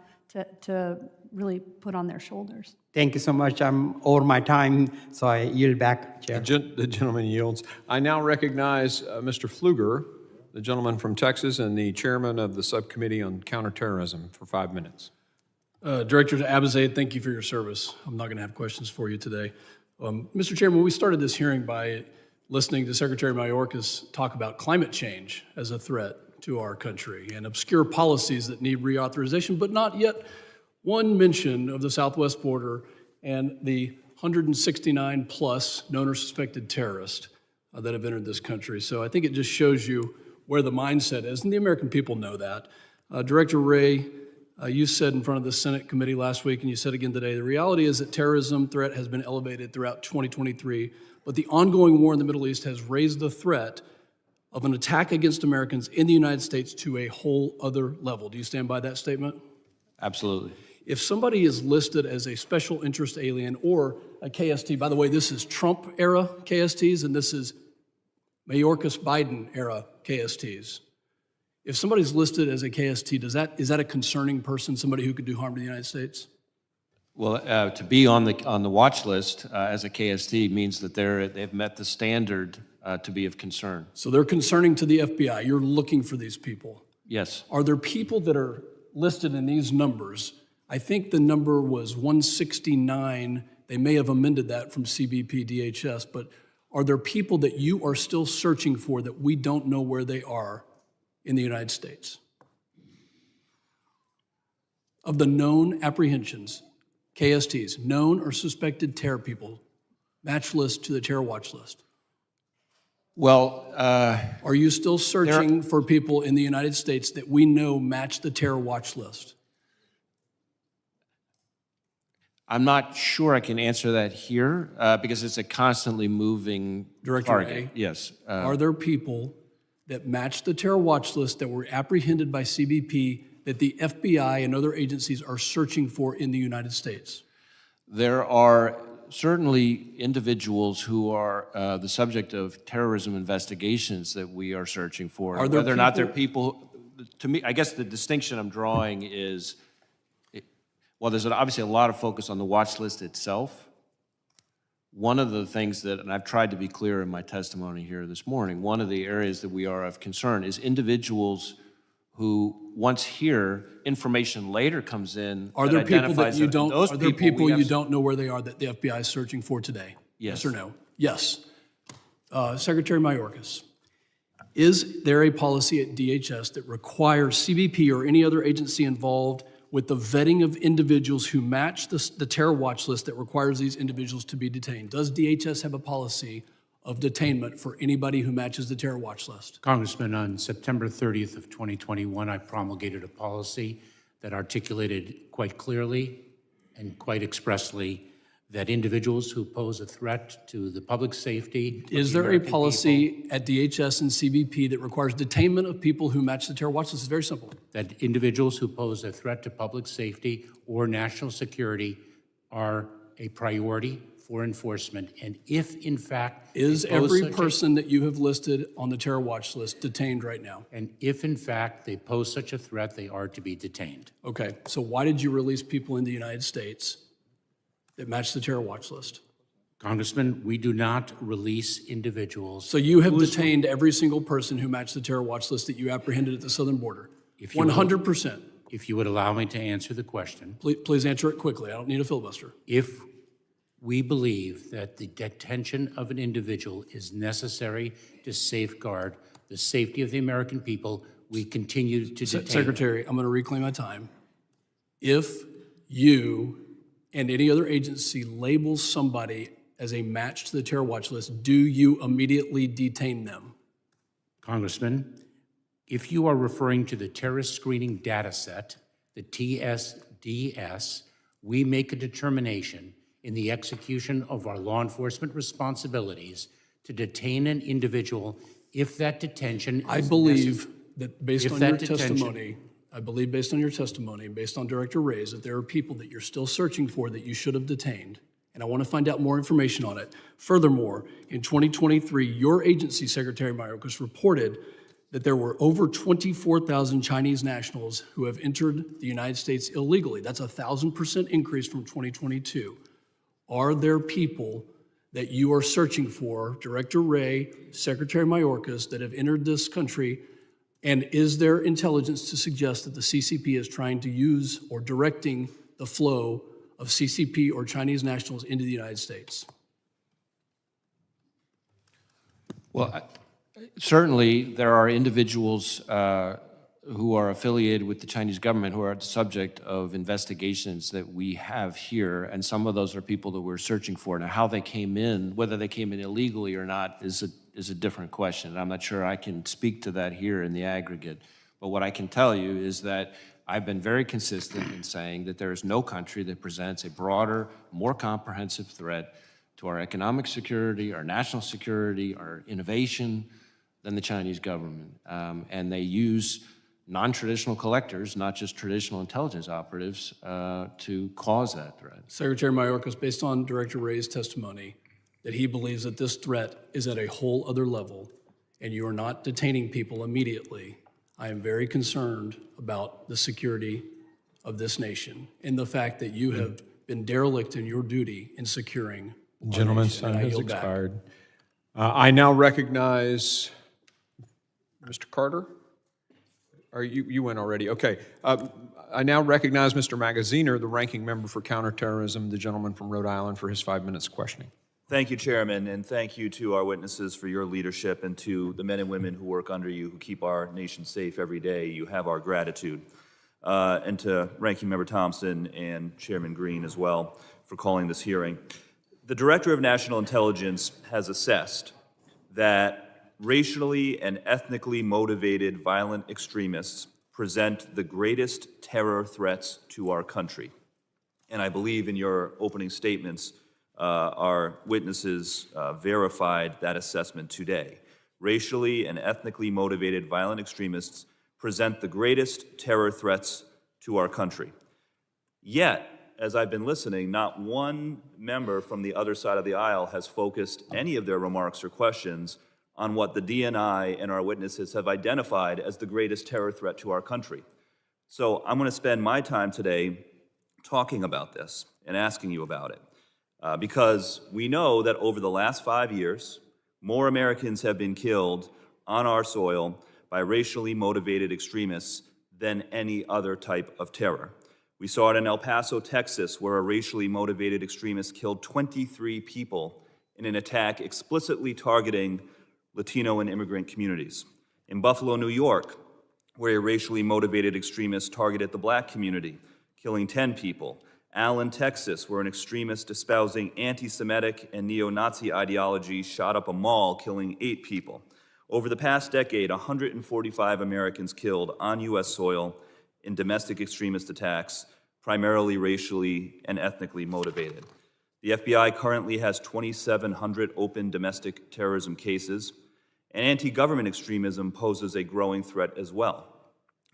Speaker 5: to really put on their shoulders.
Speaker 17: Thank you so much. I'm over my time, so I yield back, Chair.
Speaker 1: The gentleman yields. I now recognize Mr. Pfluger, the gentleman from Texas and the chairman of the Subcommittee on Counterterrorism, for 5 minutes.
Speaker 18: Director Abizaid, thank you for your service. I'm not going to have questions for you today. Mr. Chairman, we started this hearing by listening to Secretary Mayorkas talk about climate change as a threat to our country and obscure policies that need reauthorization, but not yet one mention of the southwest border and the 169 plus known or suspected terrorists that have entered this country. So I think it just shows you where the mindset is, and the American people know that. Director Wray, you said in front of the Senate committee last week, and you said again today, the reality is that terrorism threat has been elevated throughout 2023, but the ongoing war in the Middle East has raised the threat of an attack against Americans in the United States to a whole other level. Do you stand by that statement?
Speaker 4: Absolutely.
Speaker 18: If somebody is listed as a special interest alien or a KST, by the way, this is Trump-era KSTs, and this is Mayorkas Biden-era KSTs. If somebody's listed as a KST, is that a concerning person, somebody who could do harm to the United States?
Speaker 4: Well, to be on the watch list as a KST means that they've met the standard to be of concern.
Speaker 18: So they're concerning to the FBI. You're looking for these people.
Speaker 4: Yes.
Speaker 18: Are there people that are listed in these numbers? I think the number was 169. They may have amended that from CBP DHS, but are there people that you are still searching for that we don't know where they are in the United States? Of the known apprehensions, KSTs, known or suspected terror people, match list to the terror watch list.
Speaker 4: Well,
Speaker 18: are you still searching for people in the United States that we know match the terror watch list?
Speaker 4: I'm not sure I can answer that here because it's a constantly moving target. Yes.
Speaker 18: Are there people that match the terror watch list that were apprehended by CBP that the FBI and other agencies are searching for in the United States?
Speaker 4: There are certainly individuals who are the subject of terrorism investigations that we are searching for.
Speaker 18: Are there
Speaker 4: Whether or not they're people, to me, I guess the distinction I'm drawing is, well, there's obviously a lot of focus on the watch list itself. One of the things that, and I've tried to be clear in my testimony here this morning, one of the areas that we are of concern is individuals who, once here, information later comes in.
Speaker 18: Are there people that you don't?
Speaker 4: Those
Speaker 18: Are there people
Speaker 4: we
Speaker 18: you don't know where they are that the FBI is searching for today?
Speaker 4: Yes.
Speaker 18: Yes or no? Yes. Secretary Mayorkas. Is there a policy at DHS that requires CBP or any other agency involved with the vetting of individuals who match the terror watch list that requires these individuals to be detained? Does DHS have a policy of detainment for anybody who matches the terror watch list?
Speaker 3: Congressman, on September 30th of 2021, I promulgated a policy that articulated quite clearly and quite expressly that individuals who pose a threat to the public safety of
Speaker 18: Is
Speaker 3: the
Speaker 18: there a
Speaker 3: American
Speaker 18: policy
Speaker 3: people,
Speaker 18: at DHS and CBP that requires detainment of people who match the terror watch list? It's very simple.
Speaker 3: that individuals who pose a threat to public safety or national security are a priority for enforcement, and if in fact
Speaker 18: Is
Speaker 3: they pose
Speaker 18: every
Speaker 3: such a-
Speaker 18: person that you have listed on the terror watch list detained right now?
Speaker 3: and if in fact they pose such a threat, they are to be detained.
Speaker 18: Okay, so why did you release people in the United States that match the terror watch list?
Speaker 3: Congressman, we do not release individuals.
Speaker 18: So you have
Speaker 3: whose-
Speaker 18: detained every single person who matched the terror watch list that you apprehended at the southern border?
Speaker 3: If you would-
Speaker 18: 100%.
Speaker 3: If you would allow me to answer the question,
Speaker 18: Please answer it quickly. I don't need a filibuster.
Speaker 3: if we believe that the detention of an individual is necessary to safeguard the safety of the American people, we continue to detain them.
Speaker 18: Secretary, I'm going to reclaim my time. If you and any other agency labels somebody as a match to the terror watch list, do you immediately detain them?
Speaker 3: Congressman, if you are referring to the terrorist screening data set, the TSDS, we make a determination in the execution of our law enforcement responsibilities to detain an individual if that detention is
Speaker 18: I believe that based
Speaker 3: If
Speaker 18: on
Speaker 3: that
Speaker 18: your
Speaker 3: detention-
Speaker 18: testimony, based on Director Ray's, that there are people that you're still searching for that you should have detained. And I want to find out more information on it. Furthermore, in 2023, your agency, Secretary Mayorkas, reported that there were over 24,000 Chinese nationals who have entered the United States illegally. That's a 1,000% increase from 2022. Are there people that you are searching for, Director Wray, Secretary Mayorkas, that have entered this country? And is there intelligence to suggest that the CCP is trying to use or directing the flow of CCP or Chinese nationals into the United States?
Speaker 4: Well, certainly there are individuals who are affiliated with the Chinese government who are the subject of investigations that we have here, and some of those are people that we're searching for. Now, how they came in, whether they came in illegally or not, is a different question. I'm not sure I can speak to that here in the aggregate. But what I can tell you is that I've been very consistent in saying that there is no country that presents a broader, more comprehensive threat to our economic security, our national security, our innovation than the Chinese government. And they use non-traditional collectors, not just traditional intelligence operatives, to cause that threat.
Speaker 18: Secretary Mayorkas, based on Director Wray's testimony, that he believes that this threat is at a whole other level and you are not detaining people immediately, I am very concerned about the security of this nation and the fact that you have been derelict in your duty in securing our
Speaker 1: Gentleman's
Speaker 18: nation. And
Speaker 1: time
Speaker 18: I
Speaker 1: has
Speaker 18: yield back.
Speaker 1: expired. I now recognize Mr. Carter. Or you went already, okay. I now recognize Mr. Magaziner, the ranking member for Counterterrorism, the gentleman from Rhode Island, for his 5 minutes of questioning.
Speaker 19: Thank you, Chairman, and thank you to our witnesses for your leadership and to the men and women who work under you, who keep our nation safe every day. You have our gratitude. And to Ranking Member Thompson and Chairman Green as well for calling this hearing. The Director of National Intelligence has assessed that racially and ethnically motivated violent extremists present the greatest terror threats to our country. And I believe in your opening statements, our witnesses verified that assessment today. Racially and ethnically motivated violent extremists present the greatest terror threats to our country. Yet, as I've been listening, not one member from the other side of the aisle has focused any of their remarks or questions on what the DNI and our witnesses have identified as the greatest terror threat to our country. So I'm going to spend my time today talking about this and asking you about it. Because we know that over the last 5 years, more Americans have been killed on our soil by racially motivated extremists than any other type of terror. We saw it in El Paso, Texas, where a racially motivated extremist killed 23 people in an attack explicitly targeting Latino and immigrant communities. In Buffalo, New York, where a racially motivated extremist targeted the black community, killing 10 people. Allen, Texas, where an extremist espousing anti-Semitic and neo-Nazi ideology shot up a mall, killing 8 people. Over the past decade, 145 Americans killed on U.S. soil in domestic extremist attacks, primarily racially and ethnically motivated. The FBI currently has 2,700 open domestic terrorism cases, and anti-government extremism poses a growing threat as well.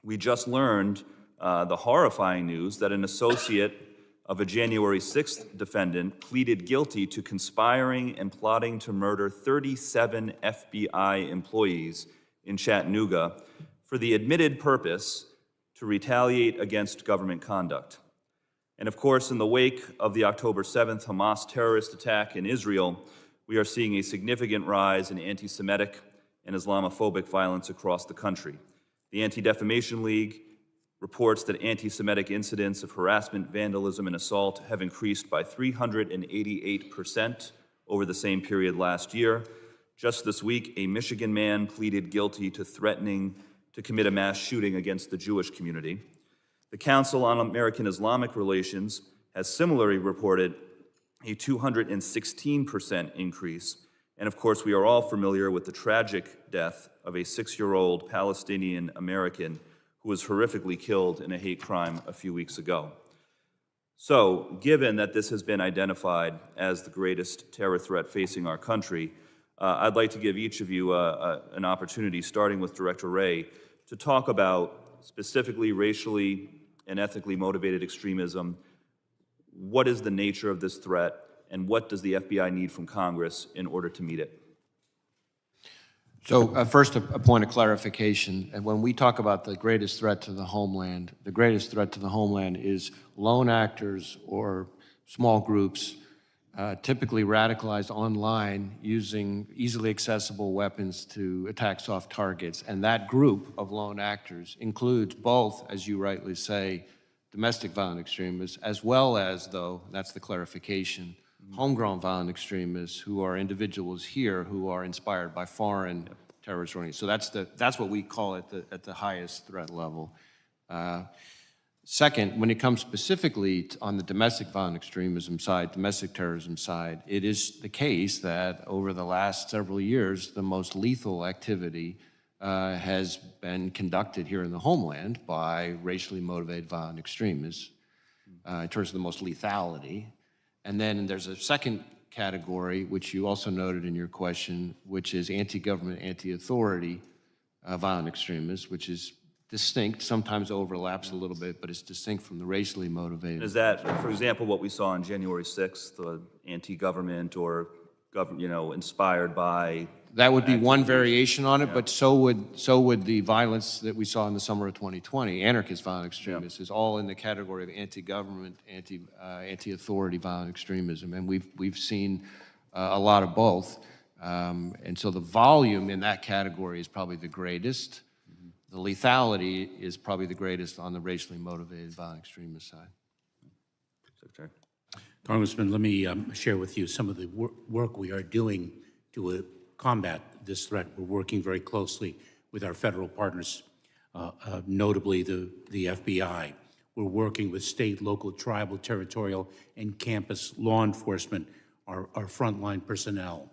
Speaker 19: We just learned the horrifying news that an associate of a January 6th defendant pleaded guilty to conspiring and plotting to murder 37 FBI employees in Chattanooga for the admitted purpose to retaliate against government conduct. And of course, in the wake of the October 7th Hamas terrorist attack in Israel, we are seeing a significant rise in anti-Semitic and Islamophobic violence across the country. The Anti-Defamation League reports that anti-Semitic incidents of harassment, vandalism, and assault have increased by 388% over the same period last year. Just this week, a Michigan man pleaded guilty to threatening to commit a mass shooting against the Jewish community. The Council on American Islamic Relations has similarly reported a 216% increase. And of course, we are all familiar with the tragic death of a 6-year-old Palestinian American who was horrifically killed in a hate crime a few weeks ago. So, given that this has been identified as the greatest terror threat facing our country, I'd like to give each of you an opportunity, starting with Director Wray, to talk about specifically racially and ethnically motivated extremism. What is the nature of this threat, and what does the FBI need from Congress in order to meet it?
Speaker 4: So first, a point of clarification. And when we talk about the greatest threat to the homeland is lone actors or small groups, typically radicalized online, using easily accessible weapons to attack soft targets. And that group of lone actors includes both, as you rightly say, domestic violent extremists, as well as, though, that's the clarification, homegrown violent extremists who are individuals here who are inspired by foreign terrorist organizations. So that's what we call it at the highest threat level. Second, when it comes specifically on the domestic violent extremism side, domestic terrorism side, it is the case that over the last several years, the most lethal activity has been conducted here in the homeland by racially motivated violent extremists in terms of the most lethality. And then there's a second category, which you also noted in your question, which is anti-government, anti-authority violent extremists, which is distinct, sometimes overlaps a little bit, but it's distinct from the racially motivated.
Speaker 19: Is that, for example, what we saw on January 6th, the anti-government or inspired by?
Speaker 4: That would be one variation on it, but so would the violence that we saw in the summer of 2020. Anarchist violent extremists is all in the category of anti-government, anti-authority violent extremism, and we've seen a lot of both. And so the volume in that category is probably the greatest. The lethality is probably the greatest on the racially motivated violent extremist side.
Speaker 19: Secretary.
Speaker 3: Congressman, let me share with you some of the work we are doing to combat this threat. We're working very closely with our federal partners, notably the FBI. We're working with state, local, tribal, territorial, and campus law enforcement, our frontline personnel.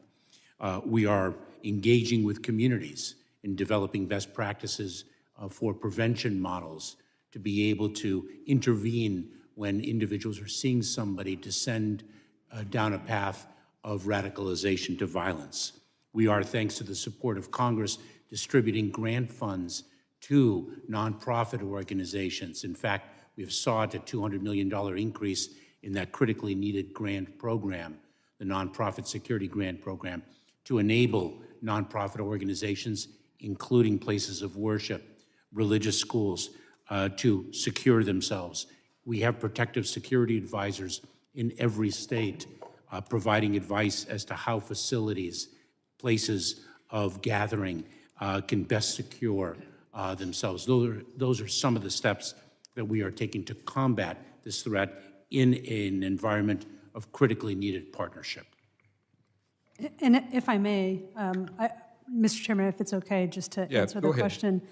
Speaker 3: We are engaging with communities in developing best practices for prevention models to be able to intervene when individuals are seeing somebody descend down a path of radicalization to violence. We are, thanks to the support of Congress, distributing grant funds to nonprofit organizations. In fact, we've sought a $200 million increase in that critically needed grant program, the Nonprofit Security Grant Program, to enable nonprofit organizations, including places of worship, religious schools, to secure themselves. We have protective security advisors in every state providing advice as to how facilities, places of gathering can best secure themselves. Those are some of the steps that we are taking to combat this threat in an environment of critically needed partnership.
Speaker 5: And if I may, Mr. Chairman, if it's okay, just to answer
Speaker 1: go
Speaker 5: the
Speaker 1: ahead.
Speaker 5: question.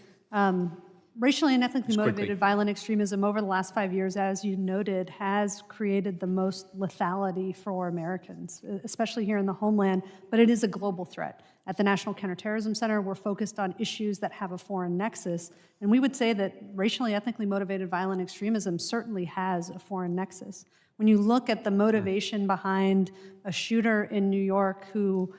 Speaker 5: Racially and ethnically motivated violent extremism over the last 5 years, as you noted, has created the most lethality for Americans, especially here in the Homeland, but it is a global threat. At the National Counterterrorism Center, we're focused on issues that have a foreign nexus, and we would say that racially, ethnically motivated violent extremism certainly has a foreign nexus. When you look at the motivation behind a shooter in New York who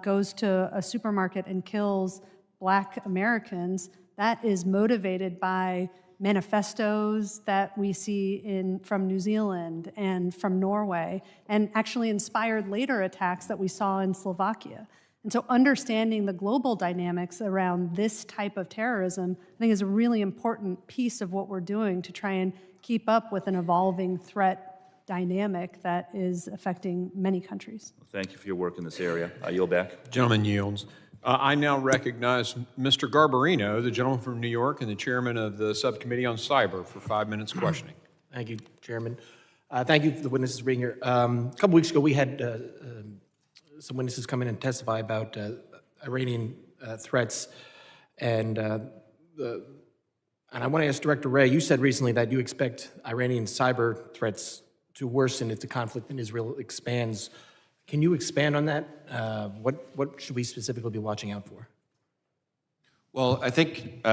Speaker 5: goes to a supermarket and kills Black Americans, that is motivated by manifestos that we see from New Zealand and from Norway, and actually inspired later attacks that we saw in Slovakia. And so understanding the global dynamics around this type of terrorism, I think, is a really important piece of what we're doing to try and keep up with an evolving threat dynamic that is affecting many countries.
Speaker 19: Thank you for your work in this area. I yield back.
Speaker 1: Gentleman yields. I now recognize Mr. Garbarino, the gentleman from New York and the chairman of the Subcommittee on Cyber, for 5 minutes questioning.
Speaker 13: Thank you, Chairman. Thank you for the witnesses being here. A couple weeks ago, we had some witnesses come in and testify about Iranian threats, and I want to ask Director Wray, you said recently that you expect Iranian cyber threats to worsen if the conflict in Israel expands. Can you expand on that? What should we specifically be watching out for?
Speaker 4: Well, I think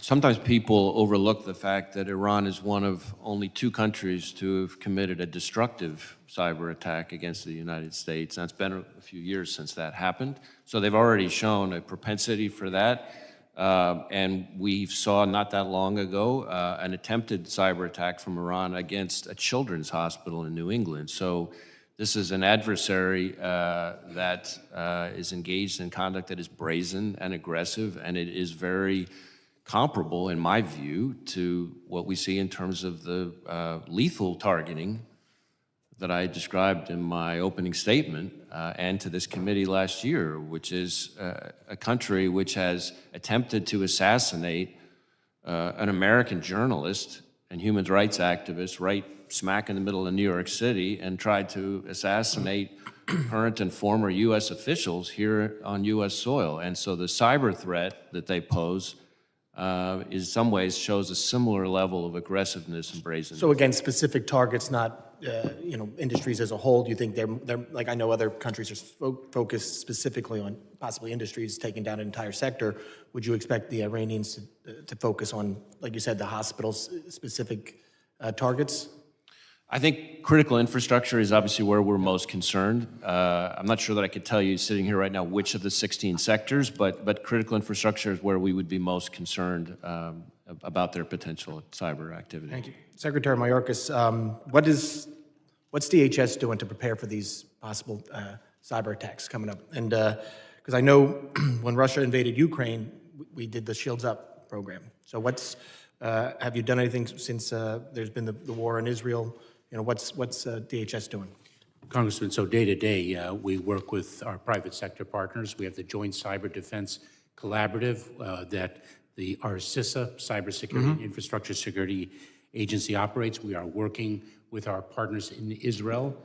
Speaker 4: sometimes people overlook the fact that Iran is one of only 2 countries to have committed a destructive cyber attack against the United States. And it's been a few years since that happened. So they've already shown a propensity for that. And we saw not that long ago an attempted cyber attack from Iran against a children's hospital in New England. So this is an adversary that is engaged in conduct that is brazen and aggressive, and it is very comparable, in my view, to what we see in terms of the lethal targeting that I described in my opening statement and to this committee last year, which is a country which has attempted to assassinate an American journalist and human rights activist right smack in the middle of New York City, and tried to assassinate current and former U.S. officials here on U.S. soil. And so the cyber threat that they pose in some ways shows a similar level of aggressiveness and brazenness.
Speaker 13: So again, specific targets, not industries as a whole. Do you think they're like, I know other countries are focused specifically on possibly industries taking down an entire sector. Would you expect the Iranians to focus on, like you said, the hospitals specific targets?
Speaker 4: I think critical infrastructure is obviously where we're most concerned. I'm not sure that I could tell you sitting here right now which of the 16 sectors, but critical infrastructure is where we would be most concerned about their potential cyber activity.
Speaker 13: Thank you. Secretary Mayorkas, what's DHS doing to prepare for these possible cyber attacks coming up? And because I know when Russia invaded Ukraine, we did the Shields Up program. So have you done anything since there's been the war in Israel? What's DHS doing?
Speaker 3: Congressman, so day to day, we work with our private sector partners. We have the Joint Cyber Defense Collaborative that our CISA, Cybersecurity and Infrastructure Security Agency, operates. We are working with our partners in Israel.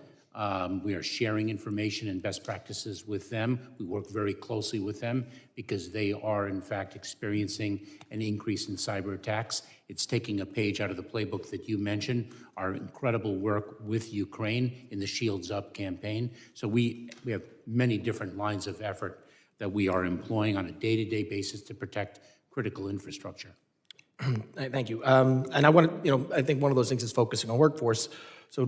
Speaker 3: We are sharing information and best practices with them. We work very closely with them because they are, in fact, experiencing an increase in cyber attacks. It's taking a page out of the playbook that you mentioned, our incredible work with Ukraine in the Shields Up campaign. So we have many different lines of effort that we are employing on a day-to-day basis to protect critical infrastructure.
Speaker 13: Thank you. And I want to, I think one of those things is focusing on workforce. So,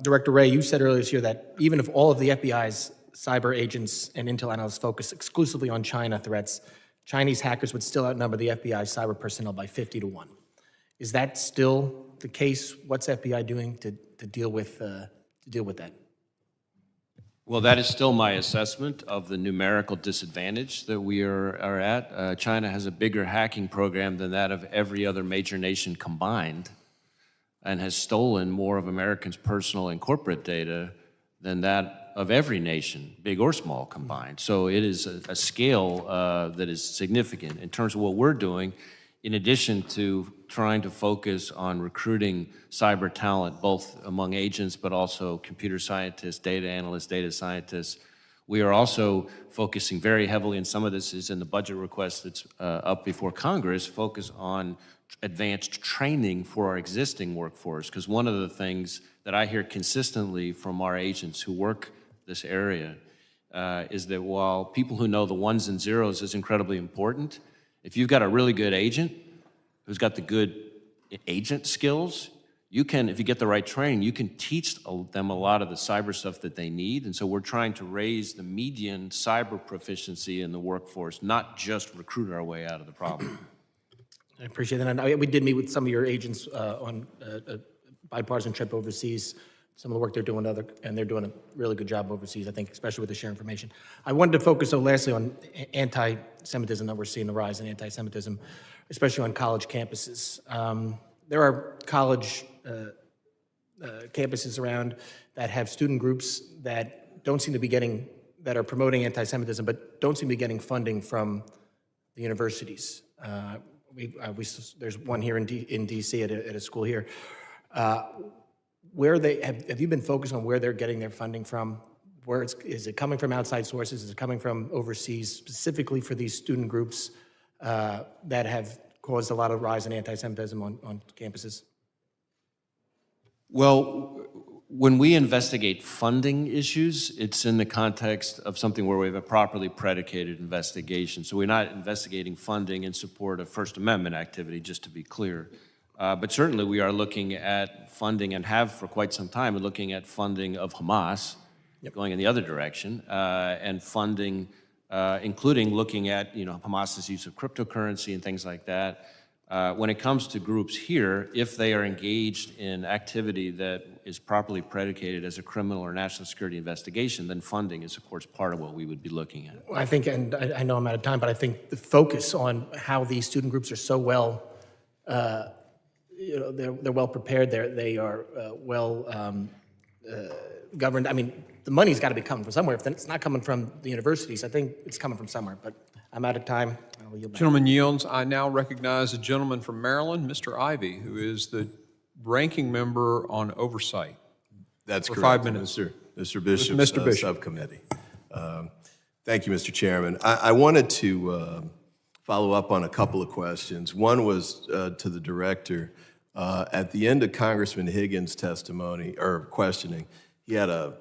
Speaker 13: Director Wray, you said earlier this year that even if all of the FBI's cyber agents and intel analysts focus exclusively on China threats, Chinese hackers would still outnumber the FBI cyber personnel by 50 to 1. Is that still the case? What's FBI doing to deal with that?
Speaker 4: Well, that is still my assessment of the numerical disadvantage that we are at. China has a bigger hacking program than that of every other major nation combined, and has stolen more of Americans' personal and corporate data than that of every nation, big or small, combined. So it is a scale that is significant. In terms of what we're doing, in addition to trying to focus on recruiting cyber talent, both among agents but also computer scientists, data analysts, data scientists, We are also focusing very heavily, and some of this is in the budget request that's up before Congress, focus on advanced training for our existing workforce. Because one of the things that I hear consistently from our agents who work this area is that while people who know the ones and zeros is incredibly important, if you've got a really good agent who's got the good agent skills, you can, if you get the right training, you can teach them a lot of the cyber stuff that they need. And so we're trying to raise the median cyber proficiency in the workforce, not just recruit our way out of the problem.
Speaker 20: I appreciate that. And we did meet with some of your agents on a bipartisan trip overseas. Some of the work they're doing, and they're doing a really good job overseas, I think, especially with the share information. I wanted to focus, though, lastly, on anti-Semitism, that we're seeing the rise in anti-Semitism, especially on college campuses. There are college campuses around that have student groups that don't seem to be getting, that are promoting anti-Semitism, but don't seem to be getting funding from the universities. There's one here in DC at a school here. Where they have you been focused on where they're getting their funding from? Is it coming from outside sources? Is it coming from overseas, specifically for these student groups that have caused a lot of rise in anti-Semitism on campuses?
Speaker 4: Well, when we investigate funding issues, it's in the context of something where we have a properly predicated investigation. So we're not investigating funding in support of First Amendment activity, just to be clear. But certainly we are looking at funding, and have for quite some time, looking at funding of Hamas, going in the other direction, and funding, including looking at Hamas's use of cryptocurrency and things like that. When it comes to groups here, if they are engaged in activity that is properly predicated as a criminal or national security investigation, then funding is, of course, part of what we would be looking at.
Speaker 20: Well, I think, and I know I'm out of time, but I think the focus on how these student groups are so well, they're well prepared. They are well governed. I mean, the money's got to be coming from somewhere. If it's not coming from the universities, I think it's coming from somewhere. But I'm out of time. I'll yield back.
Speaker 1: Gentleman yields. I now recognize a gentleman from Maryland, Mr. Ivey, who is the ranking member on oversight.
Speaker 10: That's
Speaker 1: for
Speaker 10: correct,
Speaker 1: 5 minutes.
Speaker 10: Mr. Bishop's
Speaker 1: Mr. Bishop.
Speaker 10: subcommittee. Thank you, Mr. Chairman. I wanted to follow up on a couple of questions. One was to the director. At the end of Congressman Higgins' testimony or questioning, he had a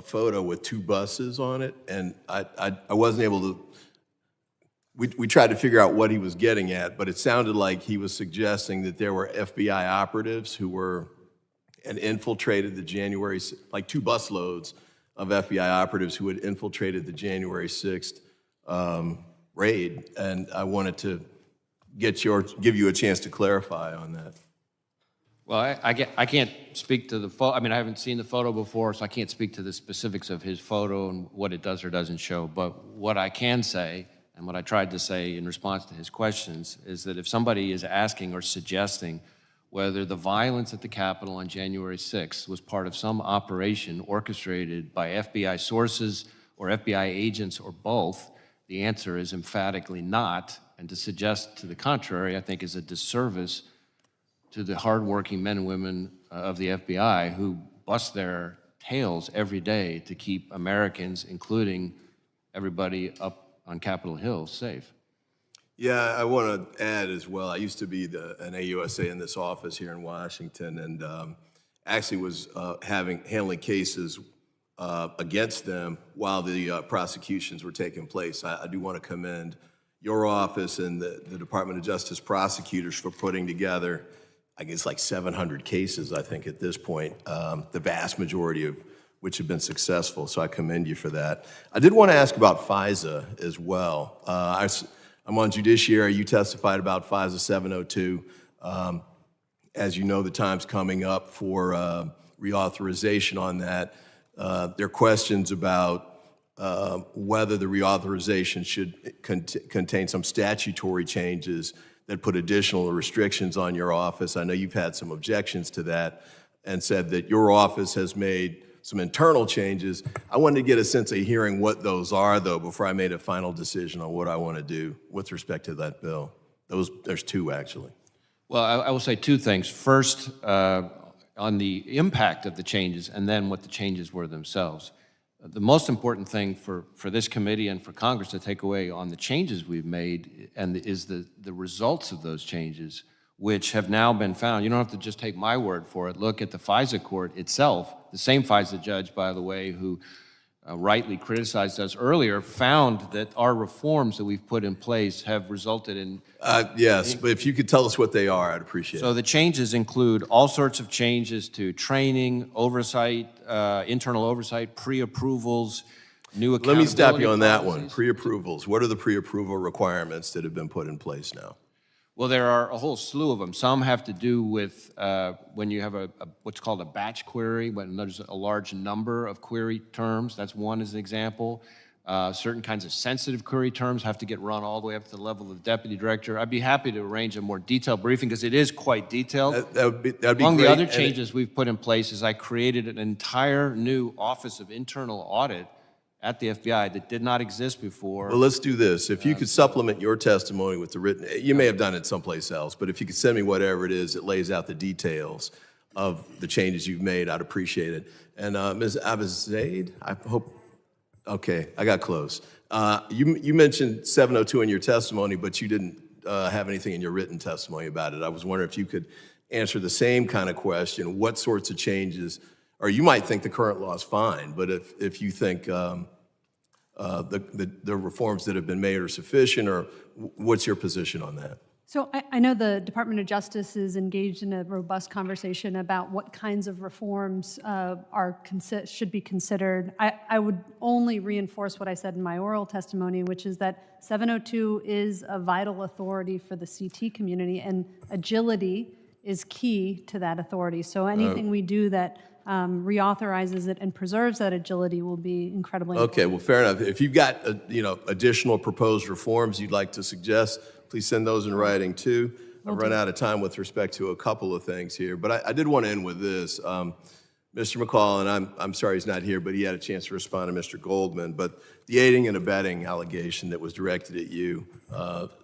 Speaker 10: photo with 2 buses on it, and I wasn't able to. We tried to figure out what he was getting at, but it sounded like he was suggesting that there were FBI operatives who were and infiltrated the January, like 2 busloads of FBI operatives who had infiltrated the January 6th raid, and I wanted to give you a chance to clarify on that.
Speaker 4: Well, I can't speak to the photo. I mean, I haven't seen the photo before, so I can't speak to the specifics of his photo and what it does or doesn't show. But what I can say, and what I tried to say in response to his questions, is that if somebody is asking or suggesting whether the violence at the Capitol on January 6th was part of some operation orchestrated by FBI sources or FBI agents or both, the answer is emphatically not. And to suggest to the contrary, I think, is a disservice to the hardworking men and women of the FBI who bust their tails every day to keep Americans, including everybody up on Capitol Hill, safe.
Speaker 10: Yeah, I want to add as well, I used to be an AUSA in this office here in Washington, and actually was handling cases against them while the prosecutions were taking place. I do want to commend your office and the Department of Justice prosecutors for putting together, I guess, like 700 cases, I think, at this point, the vast majority of which have been successful, so I commend you for that. I did want to ask about FISA as well. I'm on Judiciary. You testified about FISA 702. As you know, the time's coming up for reauthorization on that. There are questions about whether the reauthorization should contain some statutory changes that put additional restrictions on your office. I know you've had some objections to that and said that your office has made some internal changes. I wanted to get a sense of hearing what those are, though, before I made a final decision on what I want to do with respect to that bill. There's 2, actually.
Speaker 4: Well, I will say 2 things. First, on the impact of the changes, and then what the changes were themselves. the most important thing for this committee and for Congress to take away on the changes we've made is the results of those changes, which have now been found. You don't have to just take my word for it. Look at the FISA court itself. The same FISA judge, by the way, who rightly criticized us earlier, found that our reforms that we've put in place have resulted in...
Speaker 10: Yes, but if you could tell us what they are, I'd appreciate it.
Speaker 4: So the changes include all sorts of changes to training, oversight, internal oversight, pre-approvals, new accountability.
Speaker 10: Let me stop you on that one.
Speaker 4: policies.
Speaker 10: Pre-approvals. What are the pre-approval requirements that have been put in place now?
Speaker 4: Well, there are a whole slew of them. Some have to do with when you have what's called a batch query, when there's a large number of query terms. That's one as an example. Certain kinds of sensitive query terms have to get run all the way up to the level of deputy director. I'd be happy to arrange a more detailed briefing because it is quite detailed.
Speaker 10: That'd be
Speaker 4: Among
Speaker 10: great.
Speaker 4: the other
Speaker 10: And
Speaker 4: changes we've put in place is I created an entire new Office of Internal Audit at the FBI that did not exist before.
Speaker 10: Well, let's do this. If you could supplement your testimony with the written, you may have done it someplace else, but if you could send me whatever it is that lays out the details of the changes you've made, I'd appreciate it. And Ms. Abizaid, I hope, okay, I got close. You mentioned 702 in your testimony, but you didn't have anything in your written testimony about it. I was wondering if you could answer the same kind of question. What sorts of changes, or you might think the current law is fine, but if you think the reforms that have been made are sufficient, or what's your position on that?
Speaker 5: So I know the Department of Justice is engaged in a robust conversation about what kinds of reforms should be considered. I would only reinforce what I said in my oral testimony, which is that 702 is a vital authority for the CT community, and agility is key to that authority. So anything we do that reauthorizes it and preserves that agility will be incredibly important.
Speaker 10: Okay, well, fair enough. If you've got additional proposed reforms you'd like to suggest, please send those in writing too. I've run out of time with respect to a couple of things here, but I did want to end with this. Mr. McCall, and I'm sorry he's not here, but he had a chance to respond to Mr. Goldman, but the aiding and abetting allegation that was directed at you,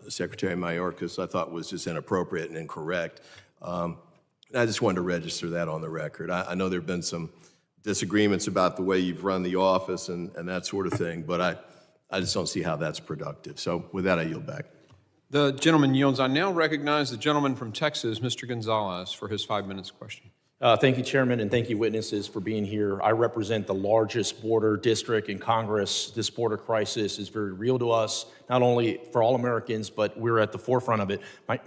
Speaker 10: Secretary Mayorkas, I thought was just inappropriate and incorrect. I just wanted to register that on the record. I know there have been some disagreements about the way you've run the office and that sort of thing, but I just don't see how that's productive. So with that, I yield back.
Speaker 1: The gentleman yields. I now recognize the gentleman from Texas, Mr. Gonzalez, for his 5 minutes question.
Speaker 21: Thank you, Chairman, and thank you, witnesses, for being here. I represent the largest border district in Congress. This border crisis is very real to us, not only for all Americans, but we're at the forefront of it. I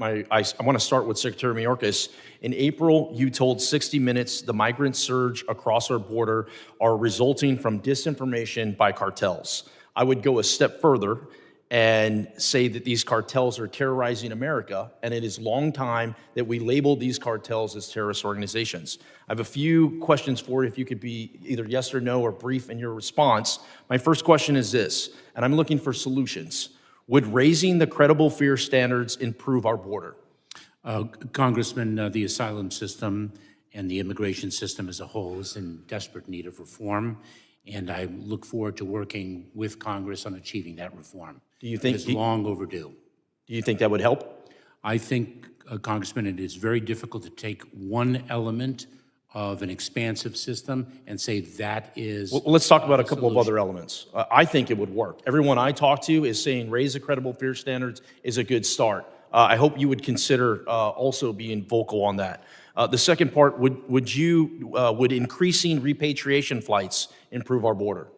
Speaker 21: want to start with Secretary Mayorkas. In April, you told 60 Minutes the migrant surge across our border are resulting from disinformation by cartels. I would go a step further and say that these cartels are terrorizing America, and it is long time that we label these cartels as terrorist organizations. I have a few questions for you, if you could be either yes or no or brief in your response. My first question is this, and I'm looking for solutions. Would raising the credible fear standards improve our border?
Speaker 3: Congressman, the asylum system and the immigration system as a whole is in desperate need of reform, and I look forward to working with Congress on achieving that reform.
Speaker 21: Do you think
Speaker 3: it's long overdue?
Speaker 21: Do you think that would help?
Speaker 3: I think, Congressman, it is very difficult to take one element of an expansive system and say that is...
Speaker 21: Well, let's talk about a couple of other elements. I think it would work. Everyone I talk to is saying raise the credible fear standards is a good start. I hope you would consider also being vocal on that. The second part, would increasing repatriation flights improve our border?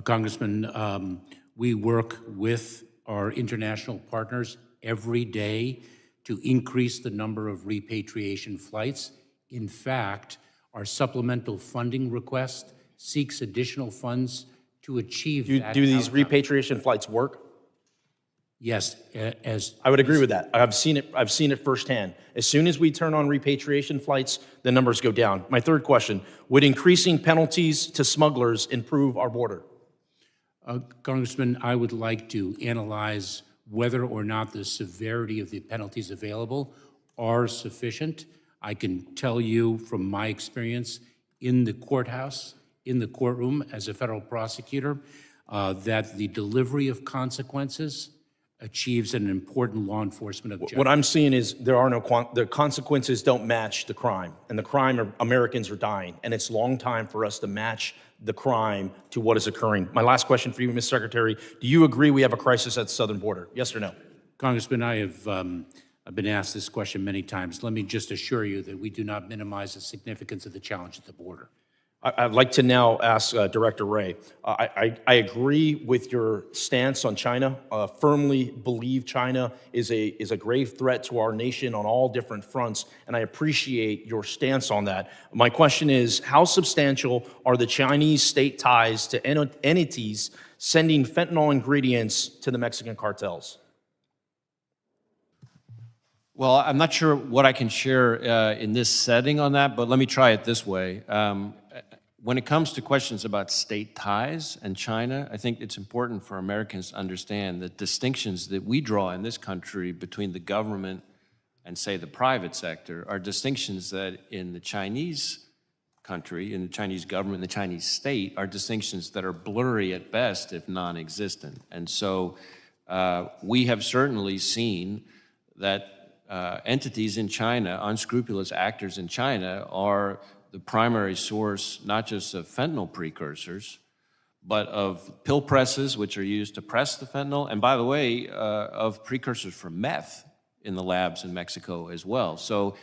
Speaker 3: Congressman, we work with our international partners every day to increase the number of repatriation flights. In fact, our supplemental funding request seeks additional funds to achieve that.
Speaker 21: Do these repatriation flights work?
Speaker 3: Yes,
Speaker 21: I would agree with that. I've seen it firsthand. As soon as we turn on repatriation flights, the numbers go down. My third question, would increasing penalties to smugglers improve our border?
Speaker 3: Congressman, I would like to analyze whether or not the severity of the penalties available are sufficient. I can tell you from my experience in the courthouse, in the courtroom as a federal prosecutor, that the delivery of consequences achieves an important law enforcement objective.
Speaker 21: What I'm seeing is the consequences don't match the crime, and the crime, Americans are dying, and it's long time for us to match the crime to what is occurring. My last question for you, Mr. Secretary, do you agree we have a crisis at the southern border? Yes or no?
Speaker 3: Congressman, I have I've been asked this question many times. Let me just assure you that we do not minimize the significance of the challenge at the border.
Speaker 21: I'd like to now ask Director Wray. I agree with your stance on China. Firmly believe China is a grave threat to our nation on all different fronts, and I appreciate your stance on that. My question is, how substantial are the Chinese state ties to entities sending fentanyl ingredients to the Mexican cartels?
Speaker 4: Well, I'm not sure what I can share in this setting on that, but let me try it this way. When it comes to questions about state ties and China, I think it's important for Americans to understand the distinctions that we draw in this country between the government and, say, the private sector are distinctions that in the Chinese country, in the Chinese government, the Chinese state, are distinctions that are blurry at best, if non-existent. And so we have certainly seen that entities in China, unscrupulous actors in China, are the primary source not just of fentanyl precursors, but of pill presses, which are used to press the fentanyl, and by the way, of precursors for meth in the labs in Mexico as well. So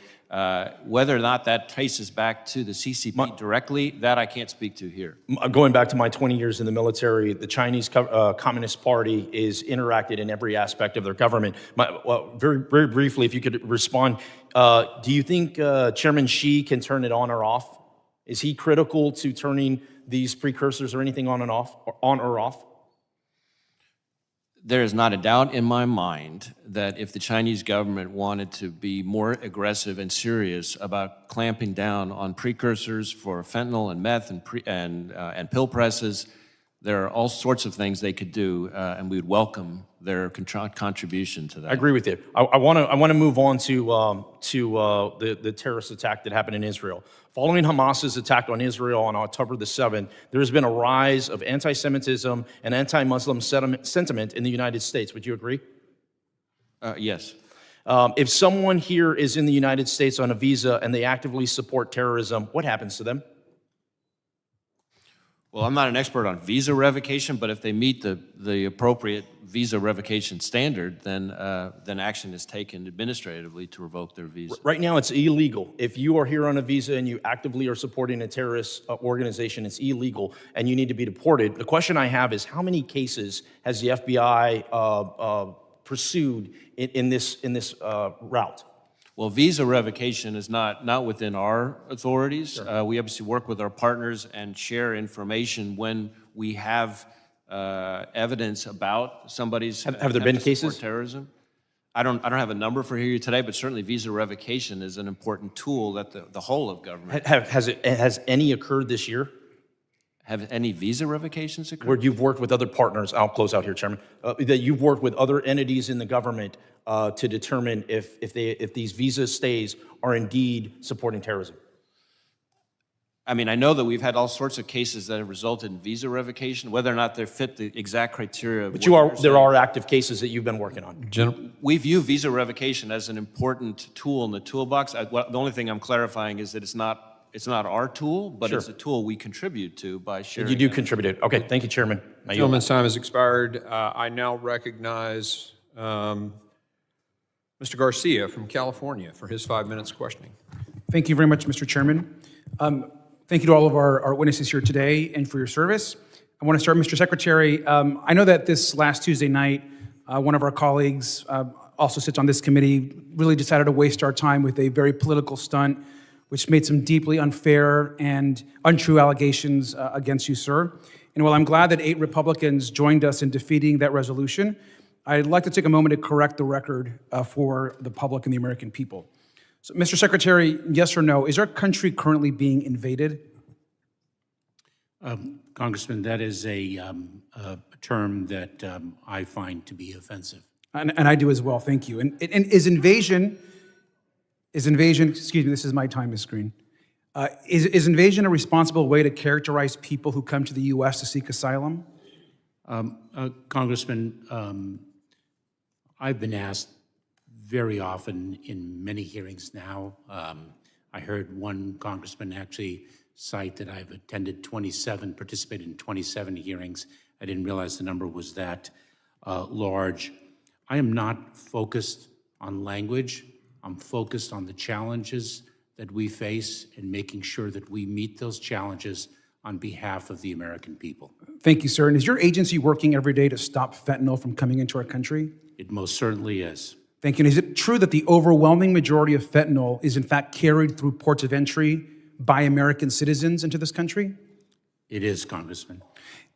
Speaker 4: whether or not that traces back to the CCP directly, that I can't speak to here.
Speaker 21: Going back to my 20 years in the military, the Chinese Communist Party is interacted in every aspect of their government. Very briefly, if you could respond, do you think Chairman Xi can turn it on or off? Is he critical to turning these precursors or anything on or off?
Speaker 4: There is not a doubt in my mind that if the Chinese government wanted to be more aggressive and serious about clamping down on precursors for fentanyl and meth and pill presses, there are all sorts of things they could do, and we would welcome their contribution to that.
Speaker 21: I agree with you. I want to move on to the terrorist attack that happened in Israel. Following Hamas's attack on Israel on October the 7th, there has been a rise of anti-Semitism and anti-Muslim sentiment in the United States. Would you agree?
Speaker 4: Yes.
Speaker 21: If someone here is in the United States on a visa and they actively support terrorism, what happens to them?
Speaker 4: Well, I'm not an expert on visa revocation, but if they meet the appropriate visa revocation standard, then action is taken administratively to revoke their visa.
Speaker 21: Right now, it's illegal. If you are here on a visa and you actively are supporting a terrorist organization, it's illegal, and you need to be deported. The question I have is, how many cases has the FBI pursued in this route?
Speaker 4: Well, visa revocation is not within our authorities. Sure. We obviously work with our partners and share information when we have evidence about somebody's
Speaker 21: have there been cases
Speaker 4: terrorism. I don't have a number for you today, but certainly visa revocation is an important tool that the whole of government
Speaker 21: has any occurred this year?
Speaker 4: Have any visa revocations occurred?
Speaker 21: Where you've worked with other partners, I'll close out here, Chairman, that you've worked with other entities in the government to determine if these visa stays are indeed supporting terrorism?
Speaker 4: I mean, I know that we've had all sorts of cases that have resulted in visa revocation, whether or not they fit the exact criteria.
Speaker 21: But there are active cases that you've been working on.
Speaker 4: We view visa revocation as an important tool in the toolbox. The only thing I'm clarifying is that it's not our tool, but
Speaker 21: Sure.
Speaker 4: It's a tool we contribute to by sharing.
Speaker 21: You do contribute it. Okay, thank you, Chairman.
Speaker 1: Gentleman's time has expired. I now recognize Mr. Garcia from California for his 5 minutes questioning.
Speaker 7: Thank you very much, Mr. Chairman. Thank you to all of our witnesses here today and for your service. I want to start, Mr. Secretary. I know that this last Tuesday night, one of our colleagues also sits on this committee, really decided to waste our time with a very political stunt, which made some deeply unfair and untrue allegations against you, sir. And while I'm glad that 8 Republicans joined us in defeating that resolution, I'd like to take a moment to correct the record for the public and the American people. So, Mr. Secretary, yes or no, is our country currently being invaded?
Speaker 3: Congressman, that is a term that I find to be offensive.
Speaker 7: And I do as well, thank you. And is invasion, excuse me, this is my time, Ms. Green. Is invasion a responsible way to characterize people who come to the U.S. to seek asylum?
Speaker 3: Congressman, I've been asked very often in many hearings now. I heard one congressman actually cite that I've participated in 27 hearings. I didn't realize the number was that large. I am not focused on language. I'm focused on the challenges that we face and making sure that we meet those challenges on behalf of the American people.
Speaker 7: Thank you, sir. And is your agency working every day to stop fentanyl from coming into our country?
Speaker 3: It most certainly is.
Speaker 7: Thank you. And is it true that the overwhelming majority of fentanyl is in fact carried through ports of entry by American citizens into this country?
Speaker 3: It is, Congressman.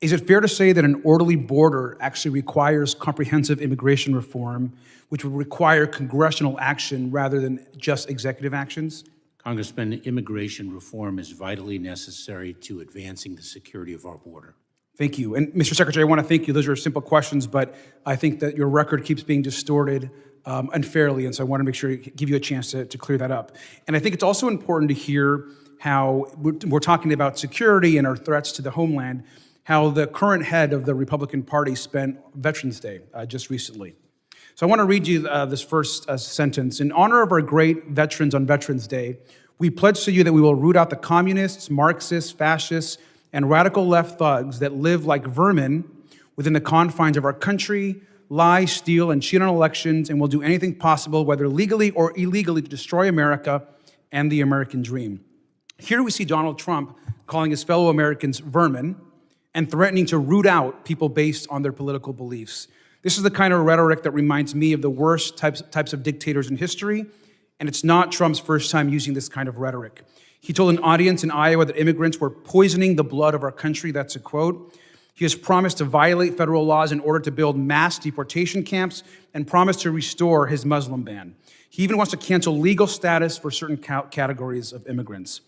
Speaker 7: Is it fair to say that an orderly border actually requires comprehensive immigration reform, which would require congressional action rather than just executive actions?
Speaker 3: Congressman, immigration reform is vitally necessary to advancing the security of our border.
Speaker 7: Thank you. And Mr. Secretary, I want to thank you. Those are simple questions, but I think that your record keeps being distorted unfairly, and so I want to make sure give you a chance to clear that up. And I think it's also important to hear how we're talking about security and our threats to the homeland, how the current head of the Republican Party spent Veterans Day just recently. So I want to read you this first sentence. In honor of our great veterans on Veterans Day, we pledge to you that we will root out the communists, Marxists, fascists, and radical left thugs that live like vermin within the confines of our country, lie, steal, and cheat on elections, and will do anything possible, whether legally or illegally, to destroy America and the American dream. Here we see Donald Trump calling his fellow Americans vermin and threatening to root out people based on their political beliefs. This is the kind of rhetoric that reminds me of the worst types of dictators in history, and it's not Trump's first time using this kind of rhetoric. He told an audience in Iowa that immigrants were poisoning the blood of our country. That's a quote. He has promised to violate federal laws in order to build mass deportation camps and promised to restore his Muslim ban. He even wants to cancel legal status for certain categories of immigrants.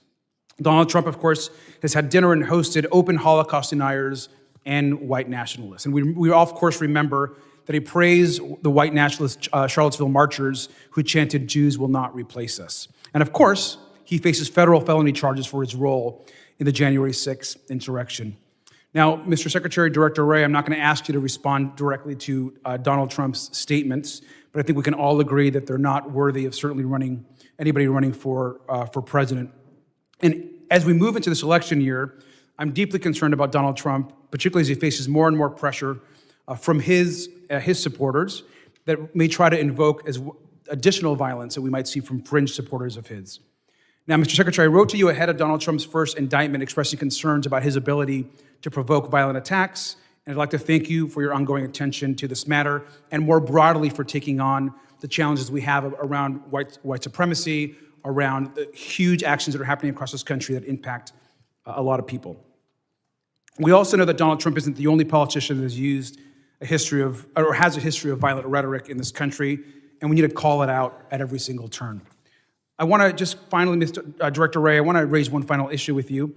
Speaker 7: Donald Trump, of course, has had dinner and hosted open Holocaust deniers and white nationalists. And we all, of course, remember that he praised the white nationalist Charlottesville marchers who chanted, "Jews will not replace us." And of course, he faces federal felony charges for his role in the January 6th insurrection. Now, Mr. Secretary, Director Wray, I'm not going to ask you to respond directly to Donald Trump's statements, but I think we can all agree that they're not worthy of certainly anybody running for president. And as we move into this election year, I'm deeply concerned about Donald Trump, particularly as he faces more and more pressure from his supporters that may try to invoke as additional violence that we might see from fringe supporters of his. Now, Mr. Secretary, I wrote to you ahead of Donald Trump's first indictment expressing concerns about his ability to provoke violent attacks, and I'd like to thank you for your ongoing attention to this matter and more broadly for taking on the challenges we have around white supremacy, around the huge actions that are happening across this country that impact a lot of people. We also know that Donald Trump isn't the only politician that has used a history of, or has a history of violent rhetoric in this country, and we need to call it out at every single turn. I want to just finally, Mr. Director Wray, I want to raise one final issue with you.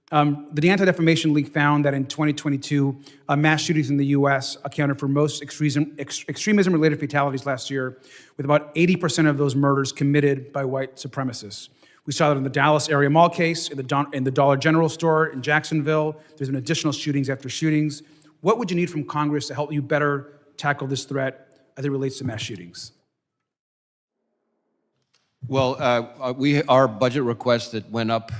Speaker 7: The Anti-Defamation League found that in 2022, mass shootings in the U.S. accounted for most extremism-related fatalities last year, with about 80% of those murders committed by white supremacists. We saw that in the Dallas area mall case, in the Dollar General store in Jacksonville. There's been additional shootings after shootings. What would you need from Congress to help you better tackle this threat as it relates to mass shootings?
Speaker 4: Well, our budget request that went up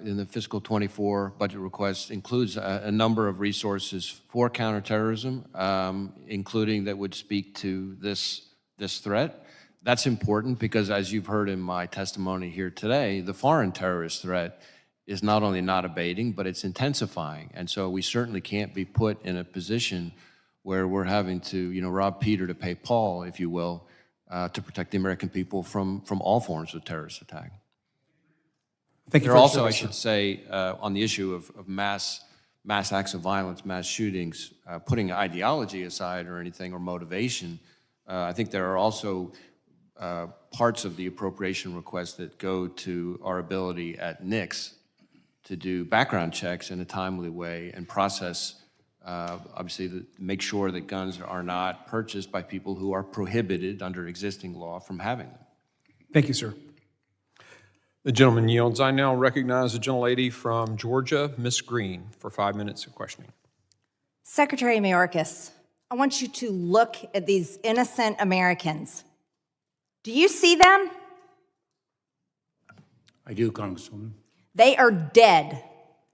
Speaker 4: in the fiscal 24 budget request includes a number of resources for counterterrorism, including that would speak to this threat. That's important because, as you've heard in my testimony here today, the foreign terrorist threat is not only not abating, but it's intensifying. And so we certainly can't be put in a position where we're having to, rob Peter to pay Paul, if you will, to protect the American people from all forms of terrorist attack.
Speaker 7: Thank you.
Speaker 4: There also, I should say, on the issue of mass acts of violence, mass shootings, putting ideology aside or anything, or motivation, I think there are also parts of the appropriation request that go to our ability at NICS to do background checks in a timely way and process, obviously, make sure that guns are not purchased by people who are prohibited under existing law from having them.
Speaker 7: Thank you, sir.
Speaker 1: The gentleman yields. I now recognize the gentlelady from Georgia, Ms. Green, for 5 minutes of questioning.
Speaker 8: Secretary Mayorkas, I want you to look at these innocent Americans. Do you see them?
Speaker 3: I do, Congresswoman.
Speaker 8: They are dead.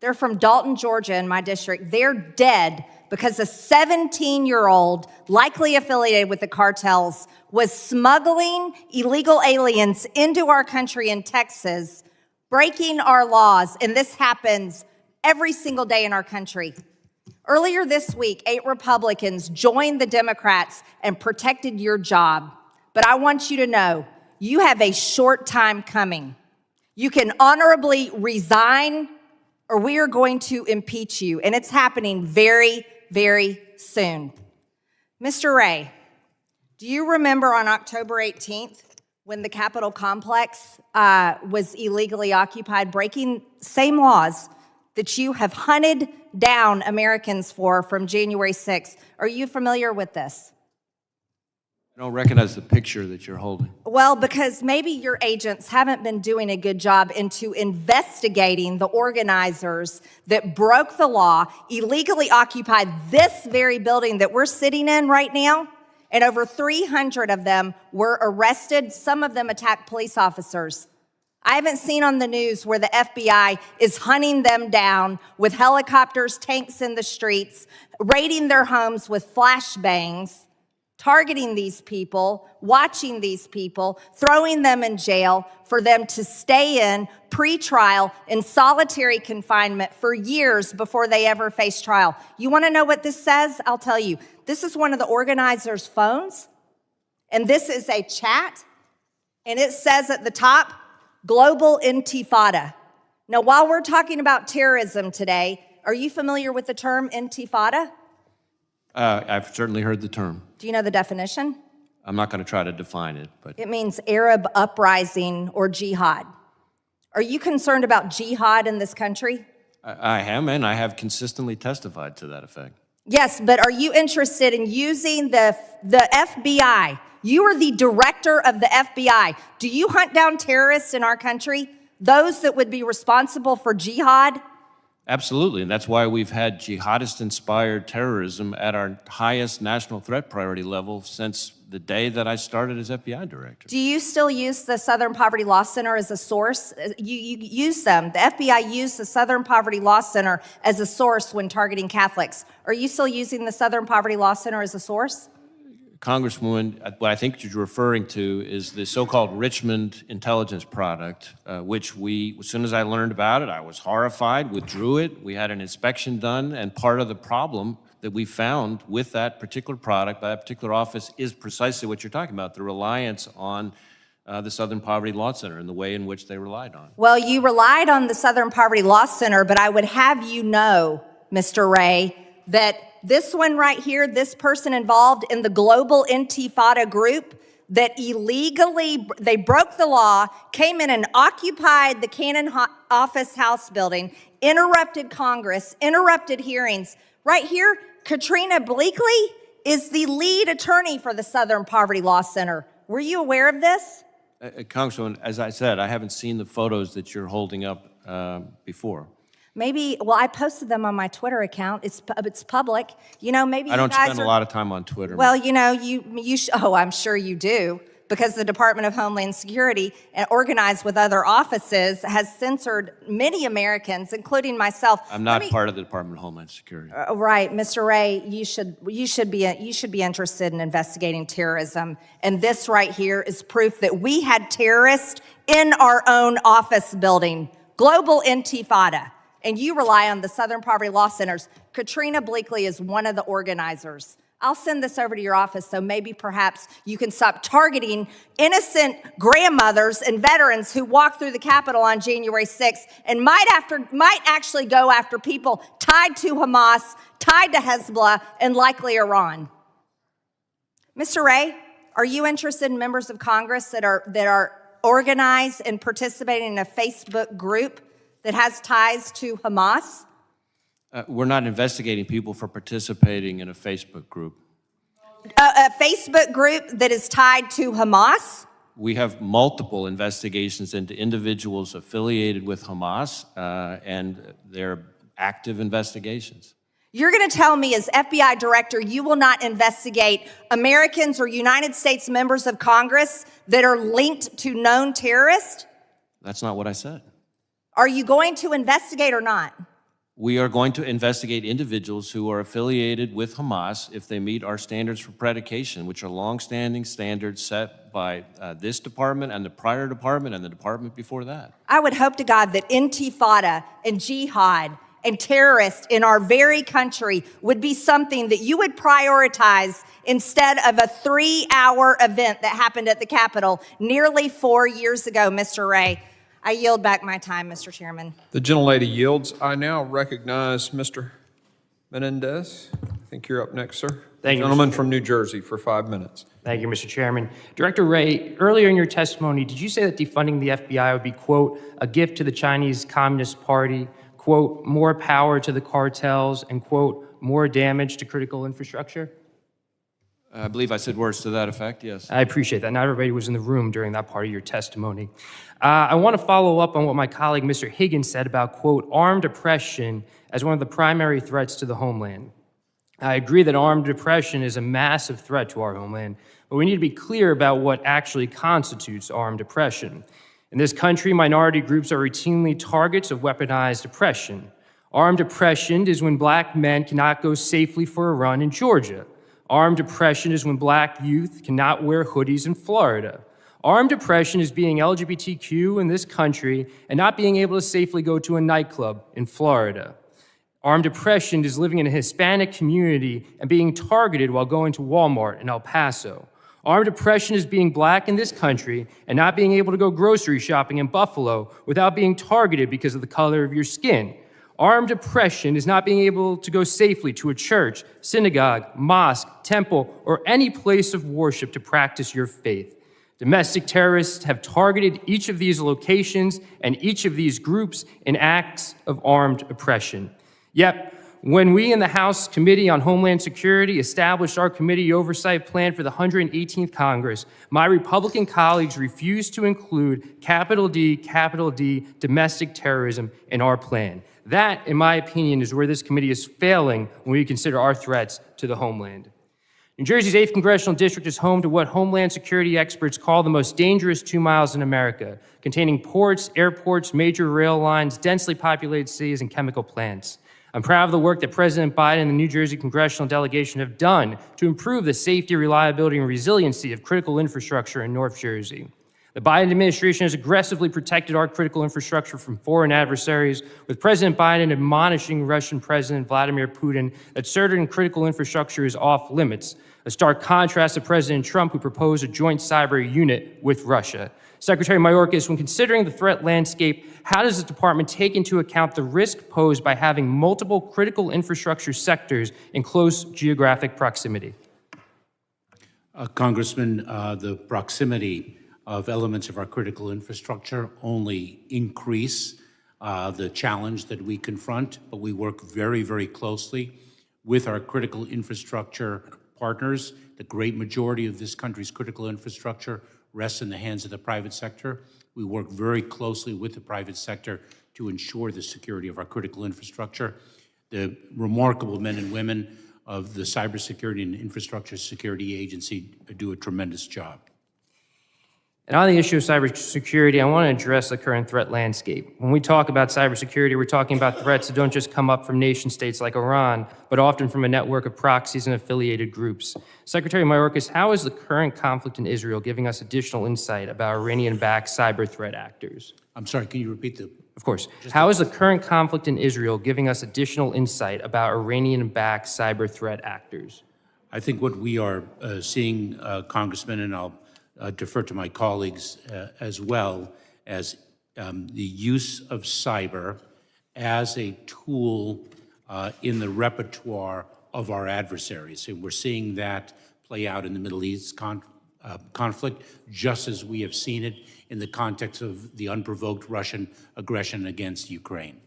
Speaker 8: They're from Dalton, Georgia, in my district. They're dead because a 17-year-old, likely affiliated with the cartels, was smuggling illegal aliens into our country in Texas, breaking our laws, and this happens every single day in our country. Earlier this week, 8 Republicans joined the Democrats and protected your job. But I want you to know, you have a short time coming. You can honorably resign, or we are going to impeach you, and it's happening very, very soon. Mr. Wray, do you remember on October 18th when the Capitol complex was illegally occupied, breaking same laws that you have hunted down Americans for from January 6th? Are you familiar with this?
Speaker 4: I don't recognize the picture that you're holding.
Speaker 8: Well, because maybe your agents haven't been doing a good job into investigating the organizers that broke the law, illegally occupied this very building that we're sitting in right now, and over 300 of them were arrested. Some of them attacked police officers. I haven't seen on the news where the FBI is hunting them down with helicopters, tanks in the streets, raiding their homes with flashbangs, targeting these people, watching these people, throwing them in jail for them to stay in pre-trial in solitary confinement for years before they ever face trial. You want to know what this says? I'll tell you. This is one of the organizers' phones, and this is a chat, and it says at the top, Global Intifada. Now, while we're talking about terrorism today, are you familiar with the term Intifada?
Speaker 4: I've certainly heard the term.
Speaker 8: Do you know the definition?
Speaker 4: I'm not going to try to define it, but
Speaker 8: It means Arab uprising or jihad. Are you concerned about jihad in this country?
Speaker 4: I am, and I have consistently testified to that effect.
Speaker 8: Yes, but are you interested in using the FBI? You are the director of the FBI. Do you hunt down terrorists in our country? Those that would be responsible for jihad?
Speaker 4: Absolutely, and that's why we've had jihadist-inspired terrorism at our highest national threat priority level since the day that I started as FBI director.
Speaker 8: Do you still use the Southern Poverty Law Center as a source? You use them. The FBI used the Southern Poverty Law Center as a source when targeting Catholics. Are you still using the Southern Poverty Law Center as a source?
Speaker 4: Congresswoman, what I think you're referring to is the so-called Richmond intelligence product, which as soon as I learned about it, I was horrified, withdrew it. We had an inspection done, and part of the problem that we found with that particular product by that particular office is precisely what you're talking about, the reliance on the Southern Poverty Law Center and the way in which they relied on it.
Speaker 8: Well, you relied on the Southern Poverty Law Center, but I would have you know, Mr. Wray, that this one right here, this person involved in the Global Intifada group that illegally, they broke the law, came in and occupied the Cannon Office House building, interrupted Congress, interrupted hearings. Right here, Katrina Bleakley is the lead attorney for the Southern Poverty Law Center. Were you aware of this?
Speaker 4: Congresswoman, as I said, I haven't seen the photos that you're holding up before.
Speaker 8: Maybe, well, I posted them on my Twitter account. It's public. You know, maybe
Speaker 4: I don't
Speaker 8: you guys
Speaker 4: spend
Speaker 8: are,
Speaker 4: a lot of time on Twitter.
Speaker 8: Well, you know, oh, I'm sure you do, because the Department of Homeland Security, organized with other offices, has censored many Americans, including myself.
Speaker 4: I'm not part of the Department of Homeland Security.
Speaker 8: Right, Mr. Wray, you should be interested in investigating terrorism, and this right here is proof that we had terrorists in our own office building. Global Intifada. And you rely on the Southern Poverty Law Centers. Katrina Bleakley is one of the organizers. I'll send this over to your office so maybe perhaps you can stop targeting innocent grandmothers and veterans who walked through the Capitol on January 6th and might actually go after people tied to Hamas, tied to Hezbollah, and likely Iran. Mr. Wray, are you interested in members of Congress that are organized and participating in a Facebook group that has ties to Hamas?
Speaker 4: We're not investigating people for participating in a Facebook group.
Speaker 8: A Facebook group that is tied to Hamas?
Speaker 4: We have multiple investigations into individuals affiliated with Hamas, and they're active investigations.
Speaker 8: You're going to tell me as FBI director you will not investigate Americans or United States members of Congress that are linked to known terrorists?
Speaker 4: That's not what I said.
Speaker 8: Are you going to investigate or not?
Speaker 4: We are going to investigate individuals who are affiliated with Hamas if they meet our standards for predication, which are longstanding standards set by this department and the prior department and the department before that.
Speaker 8: I would hope to God that intifada and jihad and terrorists in our very country would be something that you would prioritize instead of a 3-hour event that happened at the Capitol nearly 4 years ago, Mr. Wray. I yield back my time, Mr. Chairman.
Speaker 1: The gentlelady yields. I now recognize Mr. Menendez. I think you're up next, sir.
Speaker 9: Thank you,
Speaker 1: Gentleman
Speaker 9: Mr.
Speaker 1: from New Jersey for 5 minutes.
Speaker 9: Thank you, Mr. Chairman. Director Wray, earlier in your testimony, did you say that defunding the FBI would be, quote, a gift to the Chinese Communist Party, quote, more power to the cartels, and, quote, more damage to critical infrastructure?
Speaker 4: I believe I said words to that effect, yes.
Speaker 9: I appreciate that. Not everybody was in the room during that part of your testimony. I want to follow up on what my colleague, Mr. Higgins, said about, quote, armed oppression as one of the primary threats to the homeland. I agree that armed oppression is a massive threat to our homeland, but we need to be clear about what actually constitutes armed oppression. In this country, minority groups are routinely targets of weaponized oppression. Armed oppression is when black men cannot go safely for a run in Georgia. Armed oppression is when black youth cannot wear hoodies in Florida. Armed oppression is being LGBTQ in this country and not being able to safely go to a nightclub in Florida. Armed oppression is living in a Hispanic community and being targeted while going to Walmart in El Paso. Armed oppression is being black in this country and not being able to go grocery shopping in Buffalo without being targeted because of the color of your skin. Armed oppression is not being able to go safely to a church, synagogue, mosque, temple, or any place of worship to practice your faith. Domestic terrorists have targeted each of these locations and each of these groups in acts of armed oppression. Yet, when we in the House Committee on Homeland Security established our committee oversight plan for the 118th Congress, my Republican colleagues refused to include capital D, domestic terrorism in our plan. That, in my opinion, is where this committee is failing when we consider our threats to the homeland. New Jersey's 8th Congressional District is home to what Homeland Security experts call the most dangerous 2 miles in America, containing ports, airports, major rail lines, densely populated cities, and chemical plants. I'm proud of the work that President Biden and the New Jersey congressional delegation have done to improve the safety, reliability, and resiliency of critical infrastructure in North Jersey. The Biden administration has aggressively protected our critical infrastructure from foreign adversaries, with President Biden admonishing Russian President Vladimir Putin that certain critical infrastructure is off limits, a stark contrast to President Trump, who proposed a joint cyber unit with Russia. Secretary Mayorkas, when considering the threat landscape, how does the department take into account the risk posed by having multiple critical infrastructure sectors in close geographic proximity?
Speaker 3: Congressman, the proximity of elements of our critical infrastructure only increase the challenge that we confront, but we work very, very closely with our critical infrastructure partners. The great majority of this country's critical infrastructure rests in the hands of the private sector. We work very closely with the private sector to ensure the security of our critical infrastructure. The remarkable men and women of the Cybersecurity and Infrastructure Security Agency do a tremendous job.
Speaker 9: And on the issue of cybersecurity, I want to address the current threat landscape. When we talk about cybersecurity, we're talking about threats that don't just come up from nation states like Iran, but often from a network of proxies and affiliated groups. Secretary Mayorkas, how is the current conflict in Israel giving us additional insight about Iranian-backed cyber threat actors?
Speaker 3: I'm sorry, can you repeat the?
Speaker 9: Of course. How is the current conflict in Israel giving us additional insight about Iranian-backed cyber threat actors?
Speaker 3: I think what we are seeing, Congressman, and I'll defer to my colleagues as well, as the use of cyber as a tool in the repertoire of our adversaries. And we're seeing that play out in the Middle East conflict, just as we have seen it in the context of the unprovoked Russian aggression against Ukraine.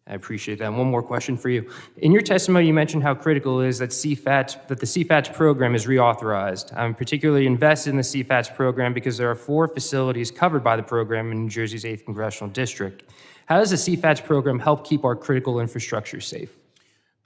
Speaker 9: I appreciate that. One more question for you. In your testimony, you mentioned how critical it is that the CFATS program is reauthorized. I'm particularly invested in the CFATS program because there are 4 facilities covered by the program in New Jersey's 8th Congressional District. How does the CFATS program help keep our critical infrastructure safe?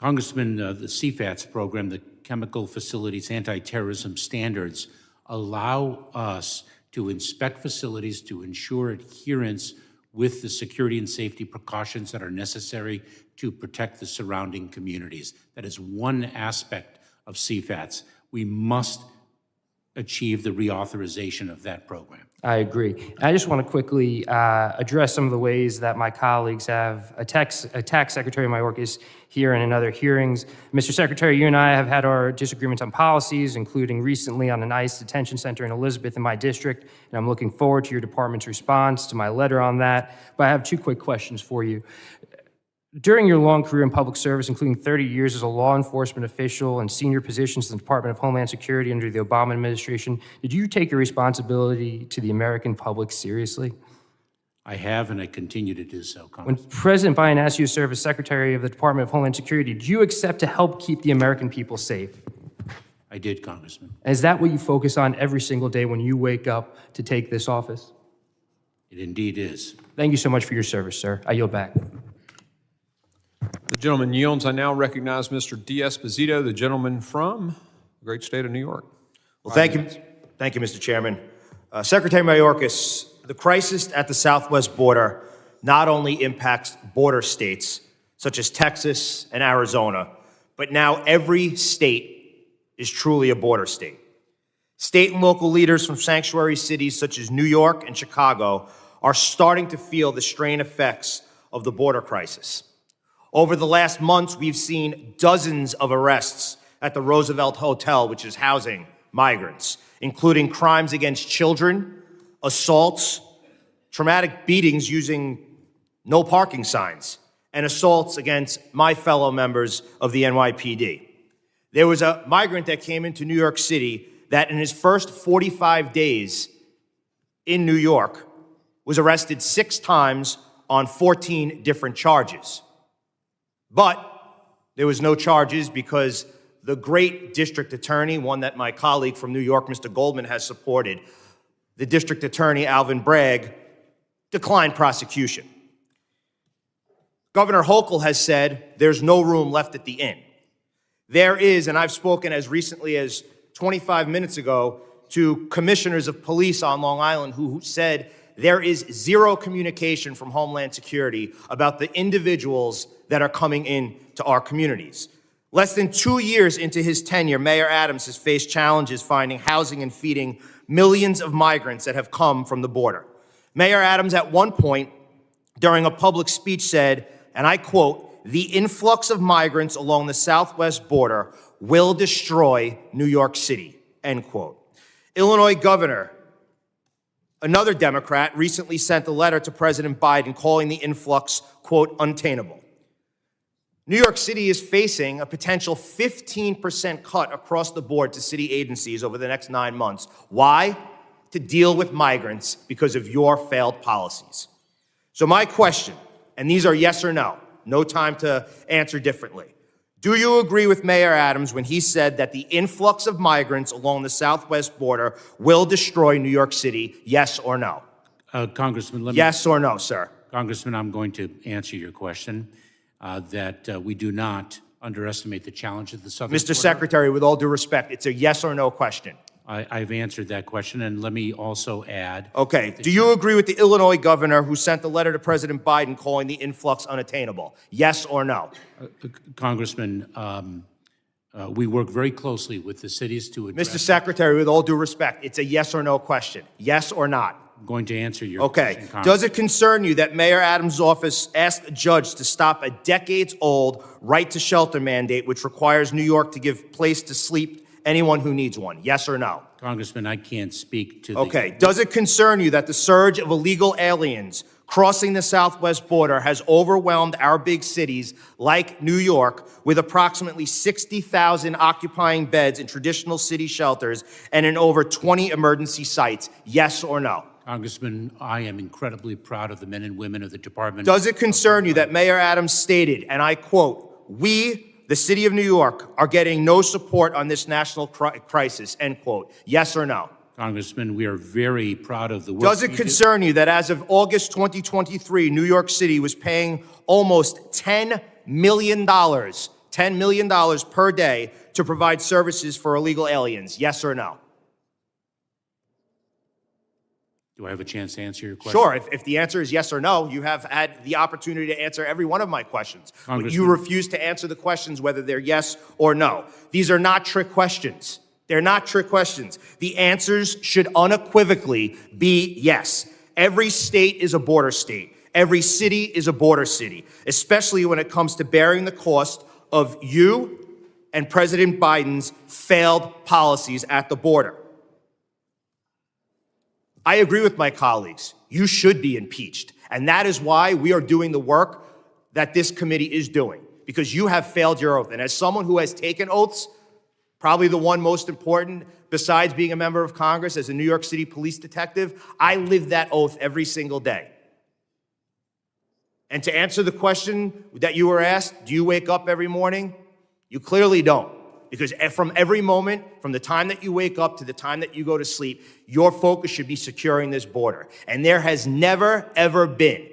Speaker 3: Congressman, the CFATS program, the Chemical Facilities Anti-Terrorism Standards, allow us to inspect facilities to ensure adherence with the security and safety precautions that are necessary to protect the surrounding communities. That is one aspect of CFATS. We must achieve the reauthorization of that program.
Speaker 9: I agree. I just want to quickly address some of the ways that my colleagues have attacked Secretary Mayorkas here and in other hearings. Mr. Secretary, you and I have had our disagreements on policies, including recently on an ICE detention center in Elizabeth in my district, and I'm looking forward to your department's response to my letter on that. But I have two quick questions for you. During your long career in public service, including 30 years as a law enforcement official and senior positions in the Department of Homeland Security under the Obama administration, did you take your responsibility to the American public seriously?
Speaker 3: I have, and I continue to do so,
Speaker 9: When
Speaker 3: Congressman.
Speaker 9: President Biden asked you to serve as Secretary of the Department of Homeland Security, did you accept to help keep the American people safe?
Speaker 3: I did, Congressman.
Speaker 9: Is that what you focus on every single day when you wake up to take this office?
Speaker 3: It indeed is.
Speaker 9: Thank you so much for your service, sir. I yield back.
Speaker 1: The gentleman yields. I now recognize Mr. D'Esposito, the gentleman from the great state of New York.
Speaker 11: Well, thank you, Mr. Chairman. Secretary Mayorkas, the crisis at the southwest border not only impacts border states such as Texas and Arizona, but now every state is truly a border state. State and local leaders from sanctuary cities such as New York and Chicago are starting to feel the strain effects of the border crisis. Over the last months, we've seen dozens of arrests at the Roosevelt Hotel, which is housing migrants, including crimes against children, assaults, traumatic beatings using no parking signs, and assaults against my fellow members of the NYPD. There was a migrant that came into New York City that in his first 45 days in New York was arrested 6 times on 14 different charges. But there was no charges because the great district attorney, one that my colleague from New York, Mr. Goldman, has supported, the district attorney, Alvin Bragg, declined prosecution. Governor Hochul has said there's no room left at the inn. There is, and I've spoken as recently as 25 minutes ago to commissioners of police on Long Island who said there is zero communication from Homeland Security about the individuals that are coming in to our communities. Less than 2 years into his tenure, Mayor Adams has faced challenges finding housing and feeding millions of migrants that have come from the border. Mayor Adams at one point during a public speech said, and I quote, "The influx of migrants along the southwest border will destroy New York City," end quote. Illinois Governor, another Democrat, recently sent a letter to President Biden calling the influx, quote, untenable. New York City is facing a potential 15% cut across the board to city agencies over the next 9 months. Why? To deal with migrants because of your failed policies. So my question, and these are yes or no time to answer differently. Do you agree with Mayor Adams when he said that the influx of migrants along the southwest border will destroy New York City, yes or no?
Speaker 3: Congressman,
Speaker 11: yes or no, sir?
Speaker 3: Congressman, I'm going to answer your question that we do not underestimate the challenge of the southern border.
Speaker 11: Mr. Secretary, with all due respect, it's a yes or no question.
Speaker 3: I've answered that question, and let me also add.
Speaker 11: Okay, do you agree with the Illinois governor who sent a letter to President Biden calling the influx unattainable? Yes or no?
Speaker 3: Congressman, we work very closely with the cities to address.
Speaker 11: Mr. Secretary, with all due respect, it's a yes or no question. Yes or not?
Speaker 3: I'm going to answer your
Speaker 11: question.
Speaker 3: question,
Speaker 11: Okay. Does it concern you that Mayor Adams' office asked a judge to stop a decades-old right-to-shelter mandate, which requires New York to give place to sleep anyone who needs one? Yes or no?
Speaker 3: Congressman, I can't speak to
Speaker 11: Okay. Does it concern you that the surge of illegal aliens crossing the southwest border has overwhelmed our big cities like New York with approximately 60,000 occupying beds in traditional city shelters and in over 20 emergency sites? Yes or no?
Speaker 3: Congressman, I am incredibly proud of the men and women of the Department.
Speaker 11: Does it concern you that Mayor Adams stated, and I quote, "We, the city of New York, are getting no support on this national crisis," end quote? Yes or no?
Speaker 3: Congressman, we are very proud of the work.
Speaker 11: Does it concern you that as of August 2023, New York City was paying almost $10 million $10 million per day to provide services for illegal aliens? Yes or no?
Speaker 3: Do I have a chance to answer your question?
Speaker 11: Sure. If the answer is yes or no, you have had the opportunity to answer every one of my questions. But you
Speaker 3: Congressman.
Speaker 11: refuse to answer the questions whether they're yes or no. These are not trick questions. They're not trick questions. The answers should unequivocally be yes. Every state is a border state. Every city is a border city, especially when it comes to bearing the cost of you and President Biden's failed policies at the border. I agree with my colleagues. You should be impeached. And that is why we are doing the work that this committee is doing, because you have failed your oath. And as someone who has taken oaths, probably the one most important, besides being a member of Congress, as a New York City police detective, I live that oath every single day. And to answer the question that you were asked, do you wake up every morning? You clearly don't. Because from every moment, from the time that you wake up to the time that you go to sleep, your focus should be securing this border. And there has never, ever been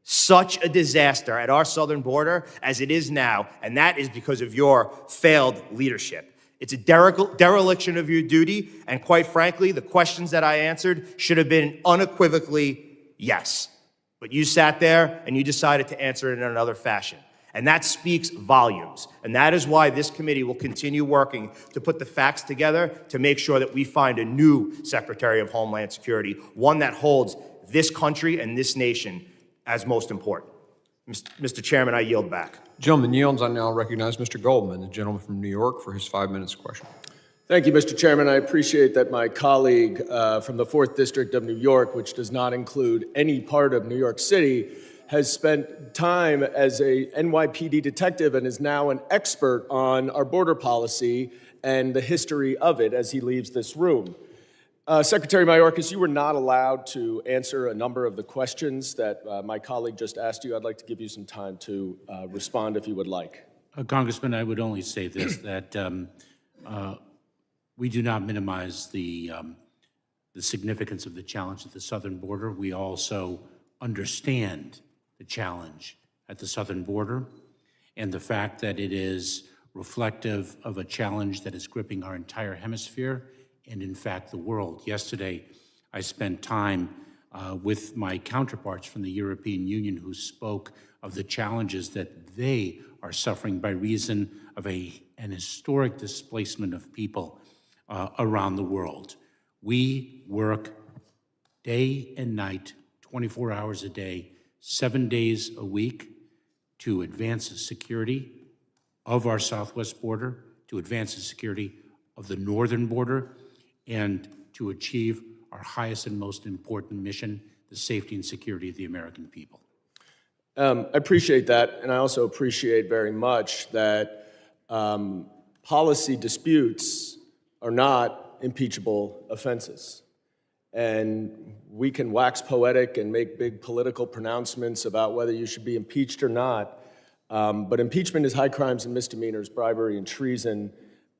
Speaker 11: such a disaster at our southern border as it is now, and that is because of your failed leadership. It's a dereliction of your duty, and quite frankly, the questions that I answered should have been unequivocally yes. But you sat there and you decided to answer it in another fashion. And that speaks volumes. And that is why this committee will continue working to put the facts together to make sure that we find a new Secretary of Homeland Security, one that holds this country and this nation as most important. Mr. Chairman, I yield back.
Speaker 1: Gentleman yields. I now recognize Mr. Goldman, the gentleman from New York, for his 5 minutes question.
Speaker 18: Thank you, Mr. Chairman. I appreciate that my colleague from the 4th District of New York, which does not include any part of New York City, has spent time as a NYPD detective and is now an expert on our border policy and the history of it as he leaves this room. Secretary Mayorkas, you were not allowed to answer a number of the questions that my colleague just asked you. I'd like to give you some time to respond if you would like.
Speaker 3: Congressman, I would only say this, that we do not minimize the significance of the challenge at the southern border. We also understand the challenge at the southern border and the fact that it is reflective of a challenge that is gripping our entire hemisphere and, in fact, the world. Yesterday, I spent time with my counterparts from the European Union who spoke of the challenges that they are suffering by reason of an historic displacement of people around the world. We work day and night, 24 hours a day, 7 days a week to advance the security of our southwest border, to advance the security of the northern border, and to achieve our highest and most important mission, the safety and security of the American people.
Speaker 18: I appreciate that, and I also appreciate very much that policy disputes are not impeachable offenses. And we can wax poetic and make big political pronouncements about whether you should be impeached or not, but impeachment is high crimes and misdemeanors, bribery and treason.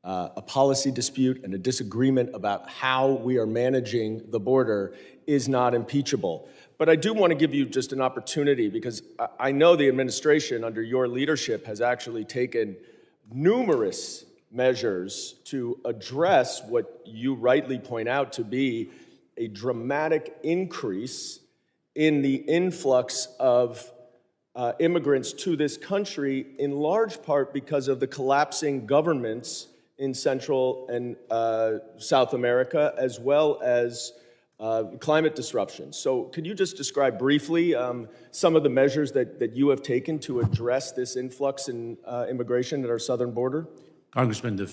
Speaker 18: A policy dispute and a disagreement about how we are managing the border is not impeachable. But I do want to give you just an opportunity, because I know the administration under your leadership has actually taken numerous measures to address what you rightly point out to be a dramatic increase in the influx of immigrants to this country, in large part because of the collapsing governments in Central and South America, as well as climate disruption. So could you just describe briefly some of the measures that you have taken to address this influx in immigration at our southern border?
Speaker 3: Congressman, the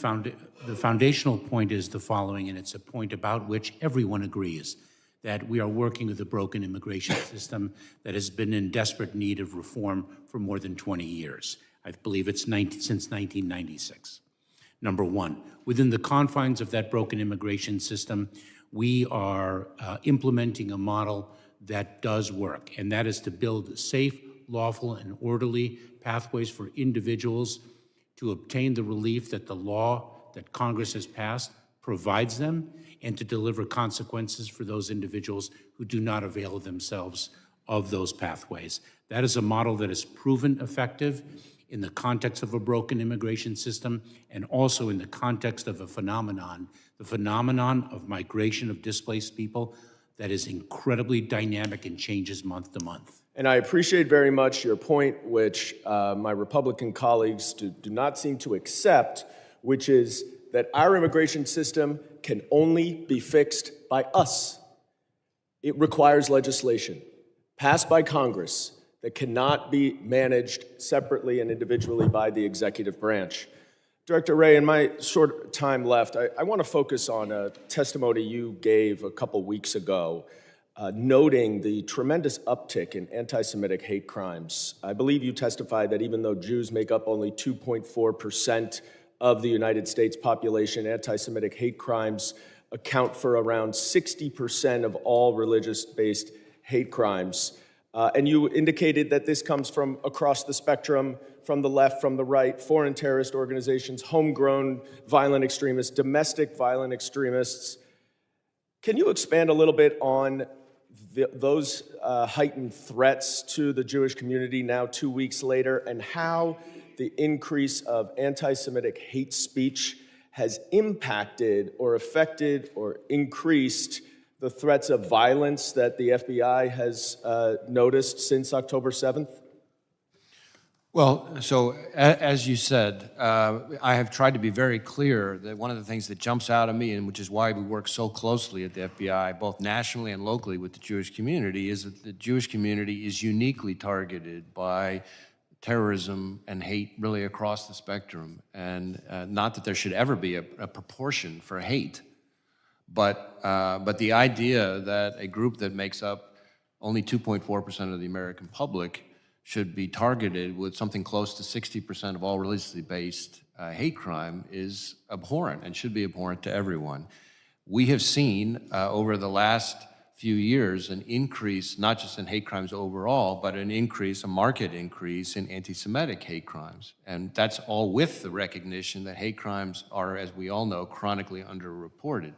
Speaker 3: foundational point is the following, and it's a point about which everyone agrees, that we are working with a broken immigration system that has been in desperate need of reform for more than 20 years. I believe it's since 1996. Number one, within the confines of that broken immigration system, we are implementing a model that does work, and that is to build safe, lawful, and orderly pathways for individuals to obtain the relief that the law that Congress has passed provides them, and to deliver consequences for those individuals who do not avail themselves of those pathways. That is a model that is proven effective in the context of a broken immigration system, and also in the context of a phenomenon, the phenomenon of migration of displaced people that is incredibly dynamic and changes month to month.
Speaker 12: And I appreciate very much your point, which my Republican colleagues do not seem to accept, which is that our immigration system can only be fixed by us. It requires legislation passed by Congress that cannot be managed separately and individually by the executive branch. Director Wray, in my short time left, I want to focus on a testimony you gave a couple weeks ago, noting the tremendous uptick in anti-Semitic hate crimes. I believe you testified that even though Jews make up only 2.4% of the United States population, anti-Semitic hate crimes account for around 60% of all religious-based hate crimes. And you indicated that this comes from across the spectrum, from the left, from the right, foreign terrorist organizations, homegrown violent extremists, domestic violent extremists. Can you expand a little bit on those heightened threats to the Jewish community now 2 weeks later, and how the increase of anti-Semitic hate speech has impacted or affected or increased the threats of violence that the FBI has noticed since October 7th?
Speaker 4: Well, so as you said, I have tried to be very clear that one of the things that jumps out at me, and which is why we work so closely at the FBI, both nationally and locally with the Jewish community, is that the Jewish community is uniquely targeted by terrorism and hate really across the spectrum. And not that there should ever be a proportion for hate, but the idea that a group that makes up only 2.4% of the American public should be targeted with something close to 60% of all religiously based hate crime is abhorrent and should be abhorrent to everyone. We have seen over the last few years an increase, not just in hate crimes overall, but an increase, a marked increase in anti-Semitic hate crimes. And that's all with the recognition that hate crimes are, as we all know, chronically underreported.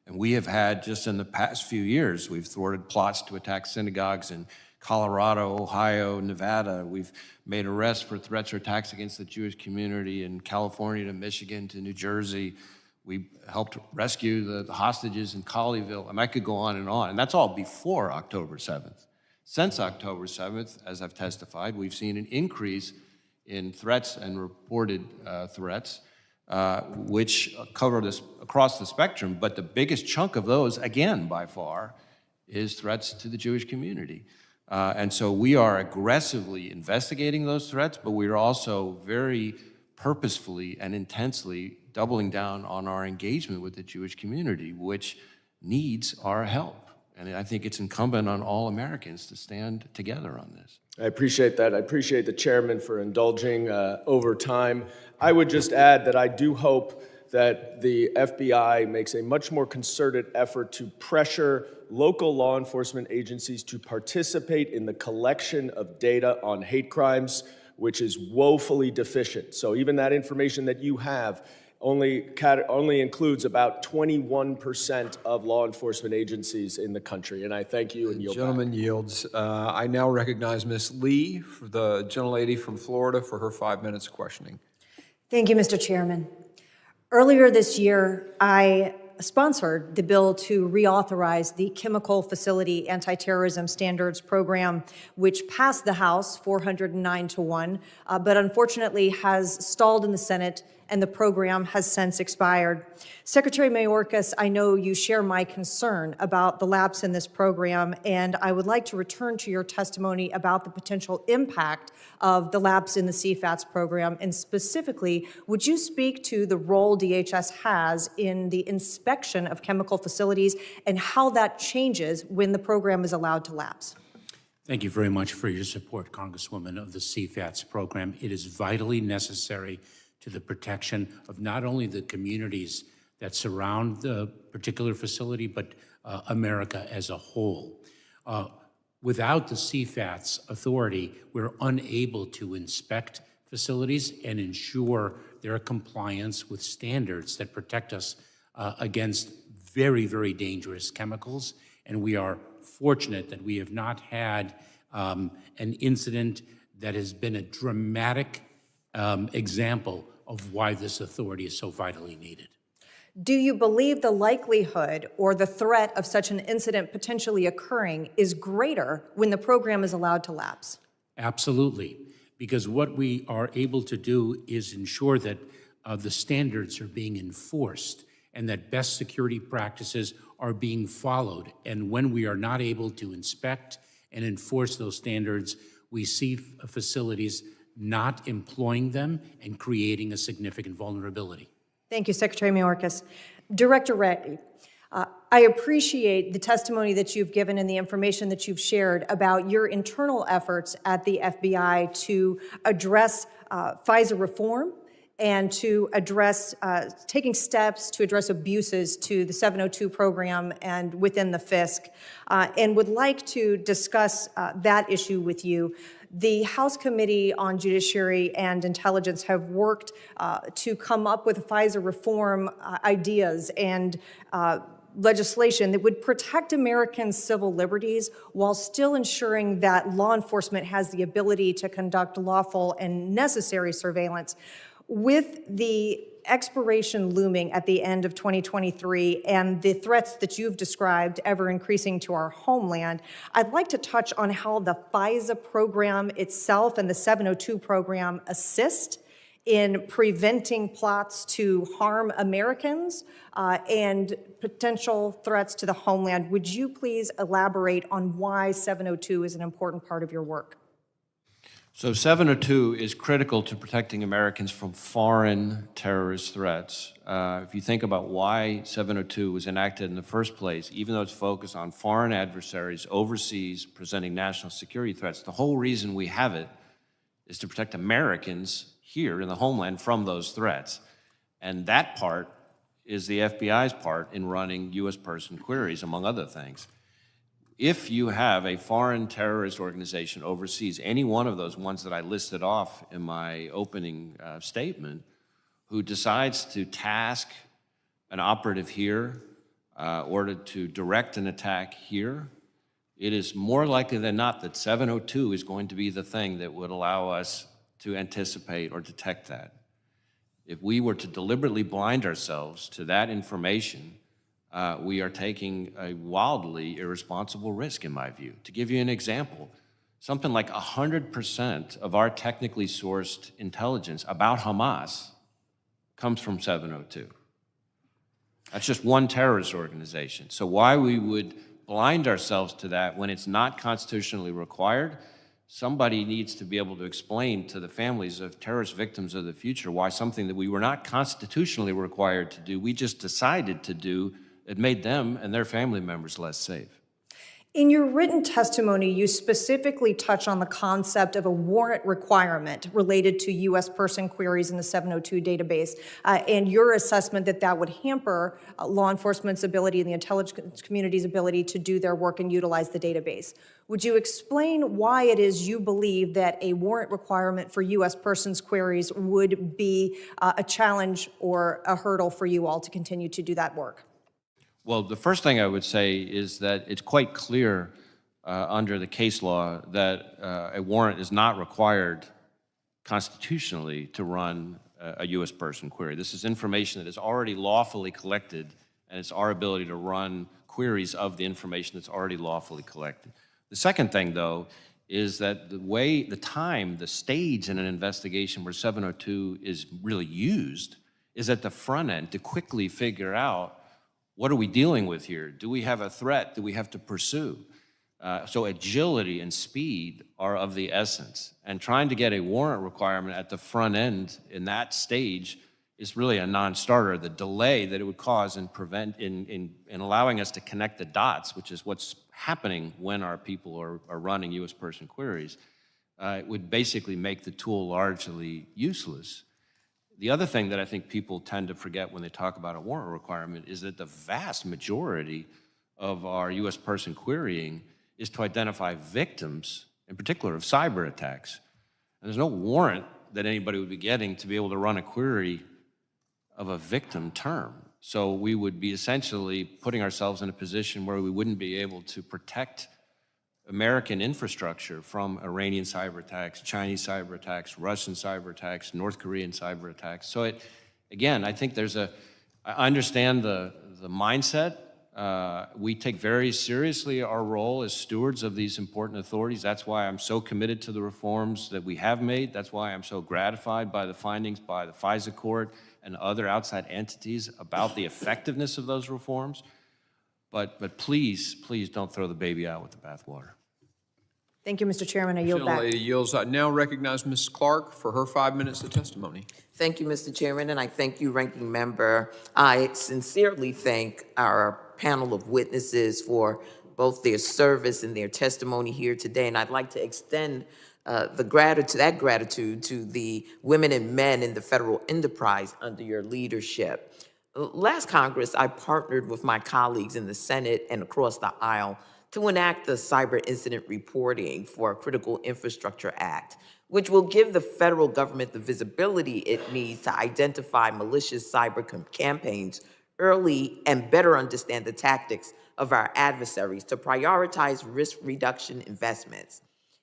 Speaker 4: And we have had, just in the past few years, we've thwarted plots to attack synagogues in Colorado, Ohio, Nevada. We've made arrests for threats or attacks against the Jewish community in California to Michigan to New Jersey. We helped rescue the hostages in Colleyville. I could go on, and that's all before October 7th. Since October 7th, as I've testified, we've seen an increase in threats and reported threats, which cover this across the spectrum, but the biggest chunk of those, again, by far, is threats to the Jewish community. And so we are aggressively investigating those threats, but we are also very purposefully and intensely doubling down on our engagement with the Jewish community, which needs our help. And I think it's incumbent on all Americans to stand together on this.
Speaker 12: I appreciate that. I appreciate the chairman for indulging over time. I would just add that I do hope that the FBI makes a much more concerted effort to pressure local law enforcement agencies to participate in the collection of data on hate crimes, which is woefully deficient. So even that information that you have only includes about 21% of law enforcement agencies in the country. And I thank you and yield back.
Speaker 1: Gentleman yields. I now recognize Ms. Lee, the gentlelady from Florida, for her 5 minutes of questioning.
Speaker 22: Thank you, Mr. Chairman. Earlier this year, I sponsored the bill to reauthorize the Chemical Facility Anti-Terrorism Standards Program, which passed the House 409-1, but unfortunately has stalled in the Senate, and the program has since expired. Secretary Mayorkas, I know you share my concern about the lapse in this program, and I would like to return to your testimony about the potential impact of the lapse in the CFATS program, and specifically, would you speak to the role DHS has in the inspection of chemical facilities and how that changes when the program is allowed to lapse?
Speaker 3: Thank you very much for your support, Congresswoman, of the CFATS program. It is vitally necessary to the protection of not only the communities that surround the particular facility, but America as a whole. Without the CFATS authority, we're unable to inspect facilities and ensure their compliance with standards that protect us against very, very dangerous chemicals. And we are fortunate that we have not had an incident that has been a dramatic example of why this authority is so vitally needed.
Speaker 22: Do you believe the likelihood or the threat of such an incident potentially occurring is greater when the program is allowed to lapse?
Speaker 3: Absolutely, because what we are able to do is ensure that the standards are being enforced and that best security practices are being followed. And when we are not able to inspect and enforce those standards, we see facilities not employing them and creating a significant vulnerability.
Speaker 22: Thank you, Secretary Mayorkas. Director Wray, I appreciate the testimony that you've given and the information that you've shared about your internal efforts at the FBI to address FISA reform and to address, taking steps to address abuses to the 702 program and within the FISC, and would like to discuss that issue with you. The House Committee on Judiciary and Intelligence have worked to come up with FISA reform ideas and legislation that would protect Americans' civil liberties while still ensuring that law enforcement has the ability to conduct lawful and necessary surveillance. With the expiration looming at the end of 2023 and the threats that you've described ever increasing to our homeland, I'd like to touch on how the FISA program itself and the 702 program assist in preventing plots to harm Americans and potential threats to the homeland. Would you please elaborate on why 702 is an important part of your work?
Speaker 4: So 702 is critical to protecting Americans from foreign terrorist threats. If you think about why 702 was enacted in the first place, even though it's focused on foreign adversaries overseas presenting national security threats, the whole reason we have it is to protect Americans here in the homeland from those threats. And that part is the FBI's part in running U.S. person queries, among other things. If you have a foreign terrorist organization overseas, any one of those ones that I listed off in my opening statement, who decides to task an operative here or to direct an attack here, it is more likely than not that 702 is going to be the thing that would allow us to anticipate or detect that. If we were to deliberately blind ourselves to that information, we are taking a wildly irresponsible risk, in my view. To give you an example, something like 100% of our technically sourced intelligence about Hamas comes from 702. That's just one terrorist organization. So why we would blind ourselves to that when it's not constitutionally required, somebody needs to be able to explain to the families of terrorist victims of the future why something that we were not constitutionally required to do, we just decided to do, it made them and their family members less safe.
Speaker 22: In your written testimony, you specifically touch on the concept of a warrant requirement related to U.S. person queries in the 702 database, and your assessment that that would hamper law enforcement's ability and the intelligence community's ability to do their work and utilize the database. Would you explain why it is you believe that a warrant requirement for U.S. persons queries would be a challenge or a hurdle for you all to continue to do that work?
Speaker 4: Well, the first thing I would say is that it's quite clear under the case law that a warrant is not required constitutionally to run a U.S. person query. This is information that is already lawfully collected, and it's our ability to run queries of the information that's already lawfully collected. The second thing, though, is that the stage in an investigation where 702 is really used is at the front end to quickly figure out, what are we dealing with here? Do we have a threat that we have to pursue? So agility and speed are of the essence. And trying to get a warrant requirement at the front end in that stage is really a non-starter. The delay that it would cause in allowing us to connect the dots, which is what's happening when our people are running U.S. person queries, would basically make the tool largely useless. The other thing that I think people tend to forget when they talk about a warrant requirement is that the vast majority of our U.S. person querying is to identify victims, in particular of cyber attacks. And there's no warrant that anybody would be getting to be able to run a query of a victim term. So we would be essentially putting ourselves in a position where we wouldn't be able to protect American infrastructure from Iranian cyber attacks, Chinese cyber attacks, Russian cyber attacks, North Korean cyber attacks. So again, I think I understand the mindset. We take very seriously our role as stewards of these important authorities. That's why I'm so committed to the reforms that we have made. That's why I'm so gratified by the findings by the FISA court and other outside entities about the effectiveness of those reforms. But please, please don't throw the baby out with the bathwater.
Speaker 22: Thank you, Mr. Chairman. I yield back.
Speaker 1: Gentlelady yields. I now recognize Ms. Clark for her 5 minutes of testimony.
Speaker 2: Thank you, Mr. Chairman, and I thank you, Ranking Member. I sincerely thank our panel of witnesses for both their service and their testimony here today, and I'd like to extend that gratitude to the women and men in the federal enterprise under your leadership. Last Congress, I partnered with my colleagues in the Senate and across the aisle to enact the Cyber Incident Reporting for a Critical Infrastructure Act, which will give the federal government the visibility it needs to identify malicious cyber campaigns early and better understand the tactics of our adversaries to prioritize risk reduction investments.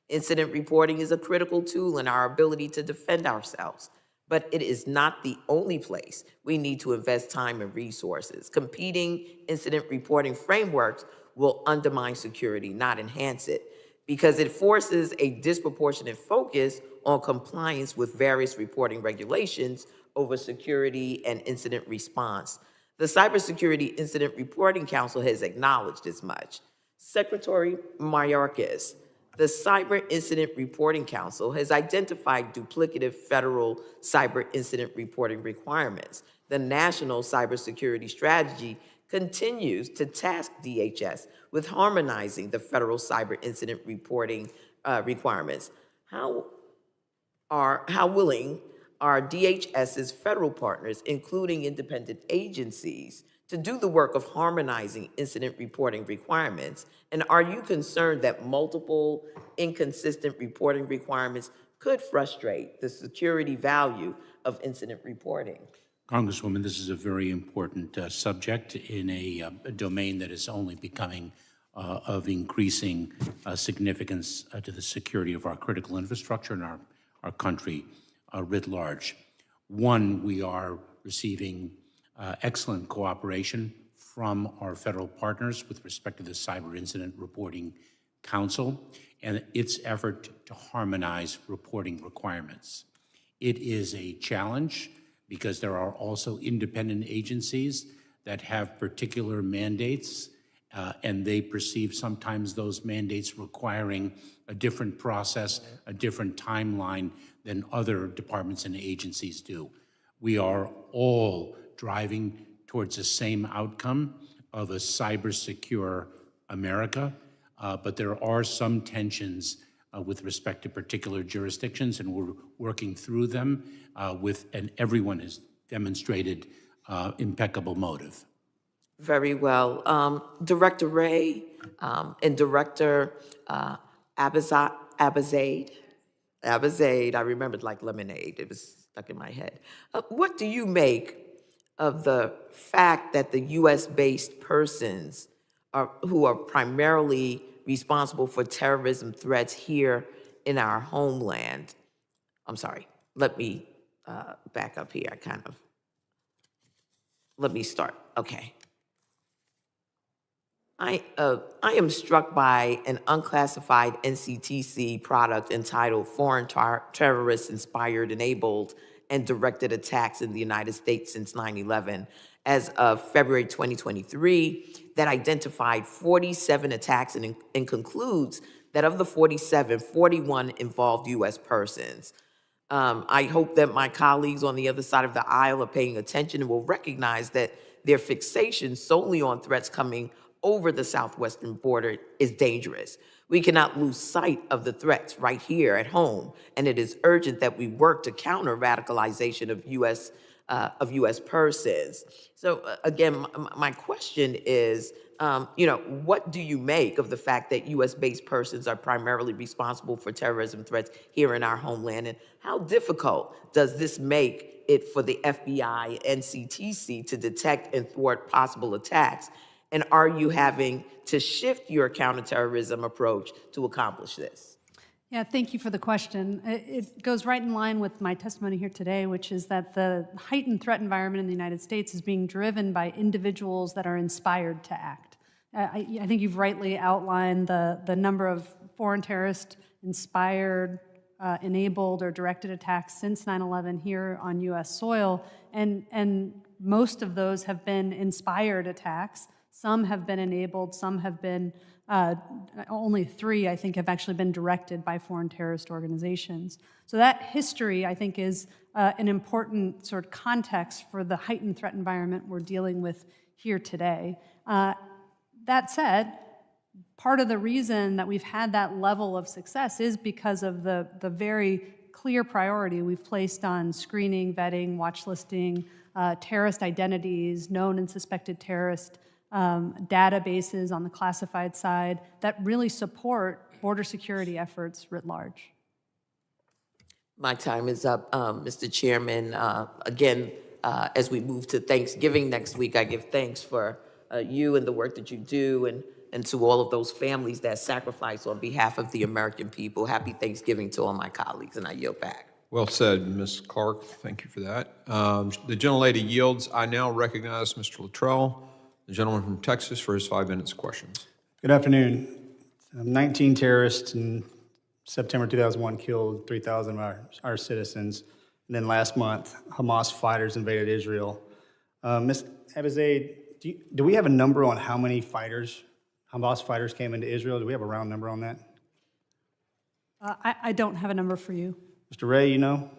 Speaker 2: Incident reporting is a critical tool in our ability to defend ourselves, but it is not the only place we need to invest time and resources. Competing incident reporting frameworks will undermine security, not enhance it, because it forces a disproportionate focus on compliance with various reporting regulations over security and incident response. The Cybersecurity Incident Reporting Council has acknowledged as much. Secretary Mayorkas, the Cyber Incident Reporting Council has identified duplicative federal cyber incident reporting requirements. The National Cybersecurity Strategy continues to task DHS with harmonizing the federal cyber incident reporting requirements. How willing are DHS's federal partners, including independent agencies, to do the work of harmonizing incident reporting requirements? And are you concerned that multiple inconsistent reporting requirements could frustrate the security value of incident reporting?
Speaker 3: Congresswoman, this is a very important subject in a domain that is only becoming of increasing significance to the security of our critical infrastructure and our country writ large. One, we are receiving excellent cooperation from our federal partners with respect to the Cyber Incident Reporting Council and its effort to harmonize reporting requirements. It is a challenge because there are also independent agencies that have particular mandates, and they perceive sometimes those mandates requiring a different process, a different timeline than other departments and agencies do. We are all driving towards the same outcome of a cyber-secure America, but there are some tensions with respect to particular jurisdictions, and we're working through them and everyone has demonstrated impeccable motive.
Speaker 2: Very well. Director Wray and Director Abizaid, I remembered like lemonade, it was stuck in my head. What do you make of the fact that the US-based persons who are primarily responsible for terrorism threats here in our homeland? I'm sorry, let me back up here, let me start, okay. I am struck by an unclassified NCTC product entitled Foreign Terrorists Inspired, Enabled, and Directed Attacks in the United States since 9/11 as of February 2023 that identified 47 attacks and concludes that of the 47, 41 involved U.S. persons. I hope that my colleagues on the other side of the aisle are paying attention and will recognize that their fixation solely on threats coming over the southwestern border is dangerous. We cannot lose sight of the threats right here at home, and it is urgent that we work to counter radicalization of U.S. persons. So again, my question is, what do you make of the fact that U.S.-based persons are primarily responsible for terrorism threats here in our homeland, and how difficult does this make it for the FBI and CTC to detect and thwart possible attacks? And are you having to shift your counterterrorism approach to accomplish this?
Speaker 5: Yeah, thank you for the question. It goes right in line with my testimony here today, which is that the heightened threat environment in the United States is being driven by individuals that are inspired to act. I think you've rightly outlined the number of foreign terrorist inspired, enabled, or directed attacks since 9/11 here on U.S. soil, and most of those have been inspired attacks. Some have been enabled, some have been, only 3, I think, have actually been directed by foreign terrorist organizations. So that history, I think, is an important sort of context for the heightened threat environment we're dealing with here today. That said, part of the reason that we've had that level of success is because of the very clear priority we've placed on screening, vetting, watch listing, terrorist identities, known and suspected terrorist databases on the classified side that really support border security efforts writ large.
Speaker 2: My time is up, Mr. Chairman. Again, as we move to Thanksgiving next week, I give thanks for you and the work that you do, and to all of those families that sacrifice on behalf of the American people. Happy Thanksgiving to all my colleagues, and I yield back.
Speaker 1: Well said, Ms. Clark. Thank you for that. The gentlelady yields. I now recognize Mr. Luttrell, the gentleman from Texas, for his 5 minutes questions.
Speaker 14: Good afternoon. 19 terrorists in September 2001 killed 3,000 of our citizens. And then last month, Hamas fighters invaded Israel. Ms. Abizaid, do we have a number on how many Hamas fighters came into Israel? Do we have a round number on that?
Speaker 5: I don't have a number for you.
Speaker 14: Mr. Wray, you know?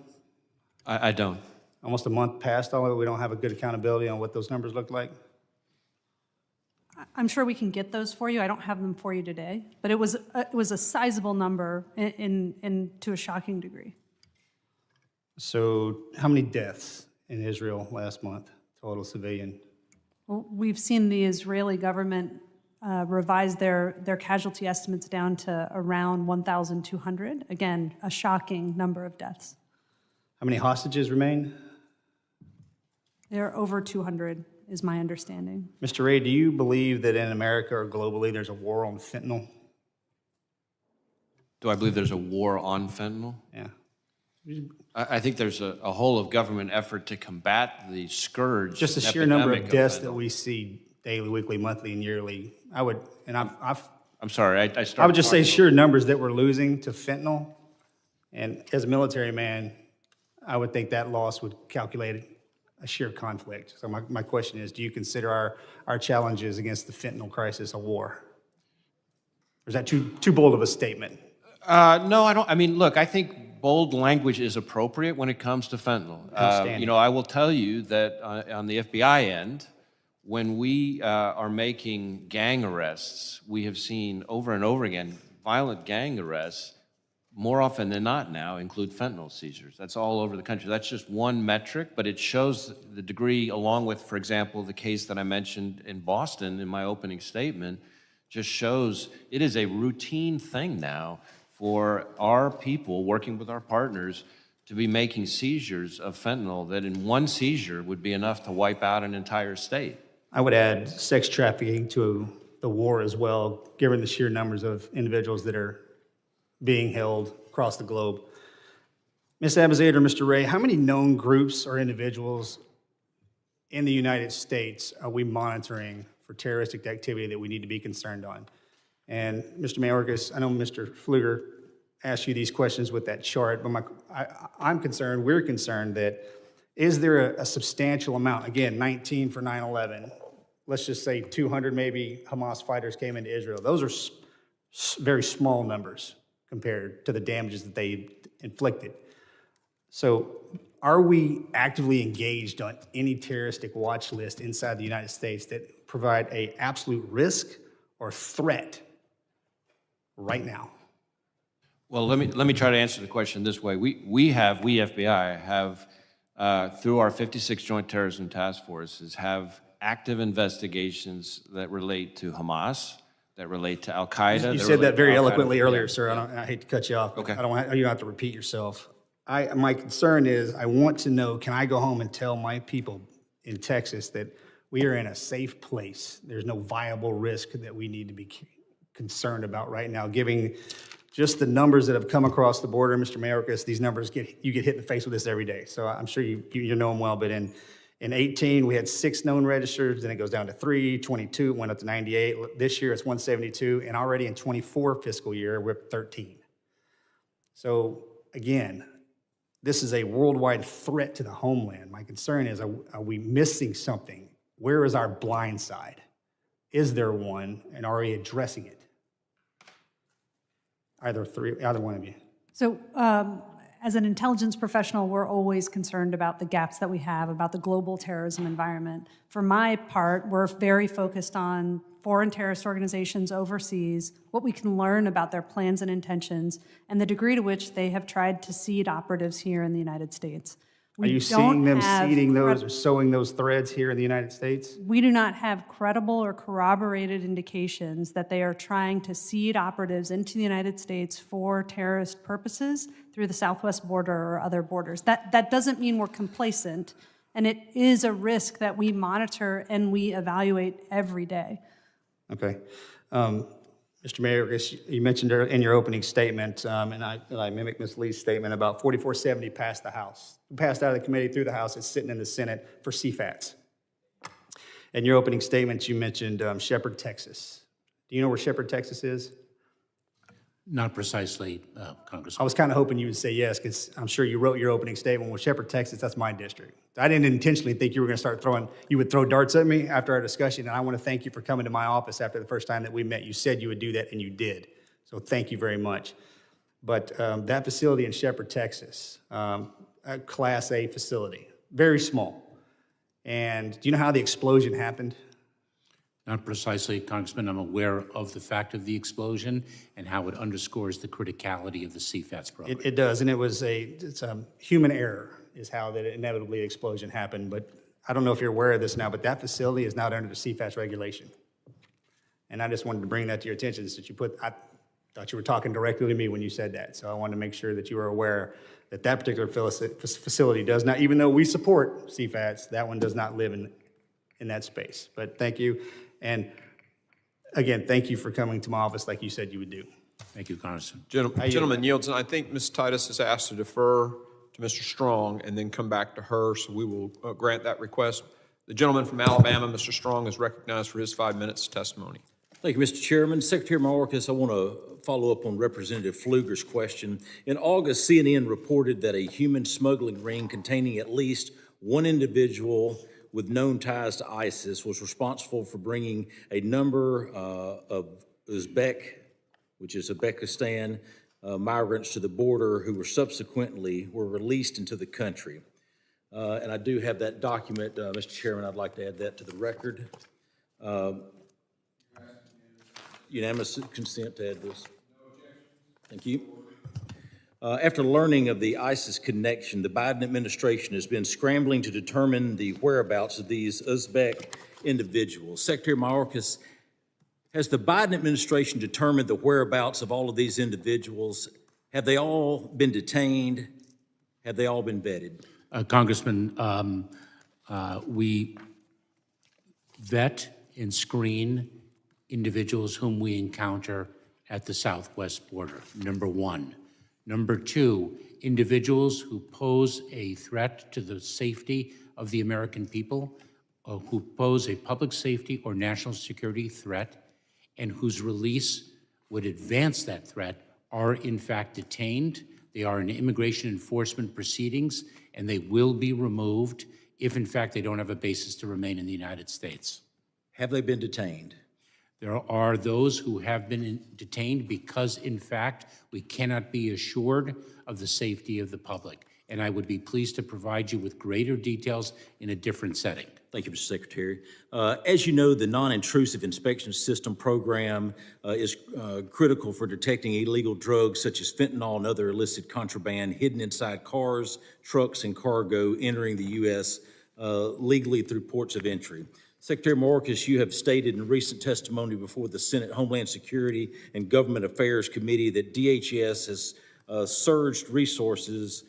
Speaker 4: I don't.
Speaker 14: Almost a month passed, although we don't have a good accountability on what those numbers look like.
Speaker 5: I'm sure we can get those for you. I don't have them for you today, but it was a sizable number in to a shocking degree.
Speaker 14: So how many deaths in Israel last month, total civilian?
Speaker 5: Well, we've seen the Israeli government revise their casualty estimates down to around 1,200. Again, a shocking number of deaths.
Speaker 14: How many hostages remain?
Speaker 5: There are over 200, is my understanding.
Speaker 14: Mr. Wray, do you believe that in America or globally there's a war on fentanyl?
Speaker 4: Do I believe there's a war on fentanyl?
Speaker 14: Yeah.
Speaker 4: I think there's a whole of government effort to combat the scourge.
Speaker 14: Just the sheer number of deaths that we see daily, weekly, monthly, and yearly.
Speaker 4: I'm sorry, I started.
Speaker 14: I would just say sheer numbers that we're losing to fentanyl. And as a military man, I would think that loss would calculate a sheer conflict. So my question is, do you consider our challenges against the fentanyl crisis a war? Or is that too bold of a statement?
Speaker 4: No, I don't. I mean, look, I think bold language is appropriate when it comes to fentanyl. I will tell you that on the FBI end, when we are making gang arrests, we have seen over and over again violent gang arrests, more often than not now, include fentanyl seizures. That's all over the country. That's just one metric, but it shows the degree, along with, for example, the case that I mentioned in Boston in my opening statement, just shows it is a routine thing now for our people working with our partners to be making seizures of fentanyl that in one seizure would be enough to wipe out an entire state.
Speaker 14: I would add sex trafficking to the war as well, given the sheer numbers of individuals that are being held across the globe. Ms. Abizaid or Mr. Wray, how many known groups or individuals in the United States are we monitoring for terroristic activity that we need to be concerned on? And Mr. Mayorkas, I know Mr. Pfluger asked you these questions with that chart, but I'm concerned, we're concerned that is there a substantial amount, again, 19 for 9/11, let's just say 200 maybe Hamas fighters came into Israel. Those are very small numbers compared to the damages that they inflicted. So are we actively engaged on any terroristic watch list inside the United States that provide an absolute risk or threat right now?
Speaker 4: Well, let me try to answer the question this way. We FBI have, through our 56 Joint Terrorism Task Forces, have active investigations that relate to Hamas, that relate to Al-Qaeda.
Speaker 14: You said that very eloquently earlier, sir. I hate to cut you off. Okay. You don't have to repeat yourself. My concern is I want to know, can I go home and tell my people in Texas that we are in a safe place. There's no viable risk that we need to be concerned about right now, giving just the numbers that have come across the border. Mr. Mayorkas, these numbers you get hit in the face with this every day. So I'm sure you know them well, but in 18, we had 6 known registers, then it goes down to 3, 22, went up to 98. This year it's 172, and already in 24 fiscal year, we're at 13. So again, this is a worldwide threat to the homeland. My concern is, are we missing something? Where is our blind side? Is there one, and are we addressing it? Either one of you.
Speaker 5: So as an intelligence professional, we're always concerned about the gaps that we have, about the global terrorism environment. For my part, we're very focused on foreign terrorist organizations overseas, what we can learn about their plans and intentions, and the degree to which they have tried to seed operatives here in the United States.
Speaker 14: Are you seeing them seeding those or sowing those threads here in the United States?
Speaker 5: We do not have credible or corroborated indications that they are trying to seed operatives into the United States for terrorist purposes through the southwest border or other borders. That doesn't mean we're complacent, and it is a risk that we monitor and we evaluate every day.
Speaker 14: Okay. Mr. Mayorkas, you mentioned in your opening statement, and I mimic Ms. Lee's statement about 4470 passed the House. Passed out of the committee through the House. It's sitting in the Senate for CFATs. In your opening statement, you mentioned Shepherd, Texas. Do you know where Shepherd, Texas is?
Speaker 3: Not precisely, Congressman.
Speaker 14: I was kind of hoping you would say yes, because I'm sure you wrote your opening statement. Well, Shepherd, Texas, that's my district. I didn't intentionally think you were going to you would throw darts at me after our discussion, and I want to thank you for coming to my office after the first time that we met. You said you would do that, and you did. So thank you very much. But that facility in Shepherd, Texas, a Class A facility, very small. And do you know how the explosion happened?
Speaker 3: Not precisely, Congressman. I'm aware of the fact of the explosion and how it underscores the criticality of the CFATS program.
Speaker 14: It does, and it's a human error is how that inevitably explosion happened. But I don't know if you're aware of this now, but that facility is not under the CFATS regulation. And I just wanted to bring that to your attention, since I thought you were talking directly to me when you said that. So I wanted to make sure that you were aware that that particular facility does not, even though we support CFATS, that one does not live in that space. But thank you. And again, thank you for coming to my office like you said you would do.
Speaker 3: Thank you, Congressman.
Speaker 1: Gentleman yields, and I think Ms. Titus has asked to defer to Mr. Strong and then come back to her, so we will grant that request. The gentleman from Alabama, Mr. Strong, is recognized for his 5 minutes testimony.
Speaker 6: Thank you, Mr. Chairman. Secretary Mayorkas, I want to follow up on Representative Pfluger's question. In August, CNN reported that a human smuggling ring containing at least one individual with known ties to ISIS was responsible for bringing a number of Uzbek, which is Uzbekistan, migrants to the border who were subsequently released into the country. And I do have that document, Mr. Chairman. I'd like to add that to the record. Unanimous consent to add this. Thank you. After learning of the ISIS connection, the Biden administration has been scrambling to determine the whereabouts of these Uzbek individuals. Secretary Mayorkas, has the Biden administration determined the whereabouts of all of these individuals? Have they all been detained? Have they all been vetted?
Speaker 3: Congressman, we vet and screen individuals whom we encounter at the southwest border, number one. Number two, individuals who pose a threat to the safety of the American people, who pose a public safety or national security threat, and whose release would advance that threat, are in fact detained. They are in immigration enforcement proceedings, and they will be removed if in fact they don't have a basis to remain in the United States.
Speaker 6: Have they been detained?
Speaker 3: There are those who have been detained because, in fact, we cannot be assured of the safety of the public. And I would be pleased to provide you with greater details in a different setting.
Speaker 6: Thank you, Mr. Secretary. As you know, the non-intrusive inspection system program is critical for detecting illegal drugs such as fentanyl and other illicit contraband hidden inside cars, trucks, and cargo entering the U.S. Legally through ports of entry. Secretary Mayorkas, you have stated in recent testimony before the Senate Homeland Security and Government Affairs Committee that DHS has surged resources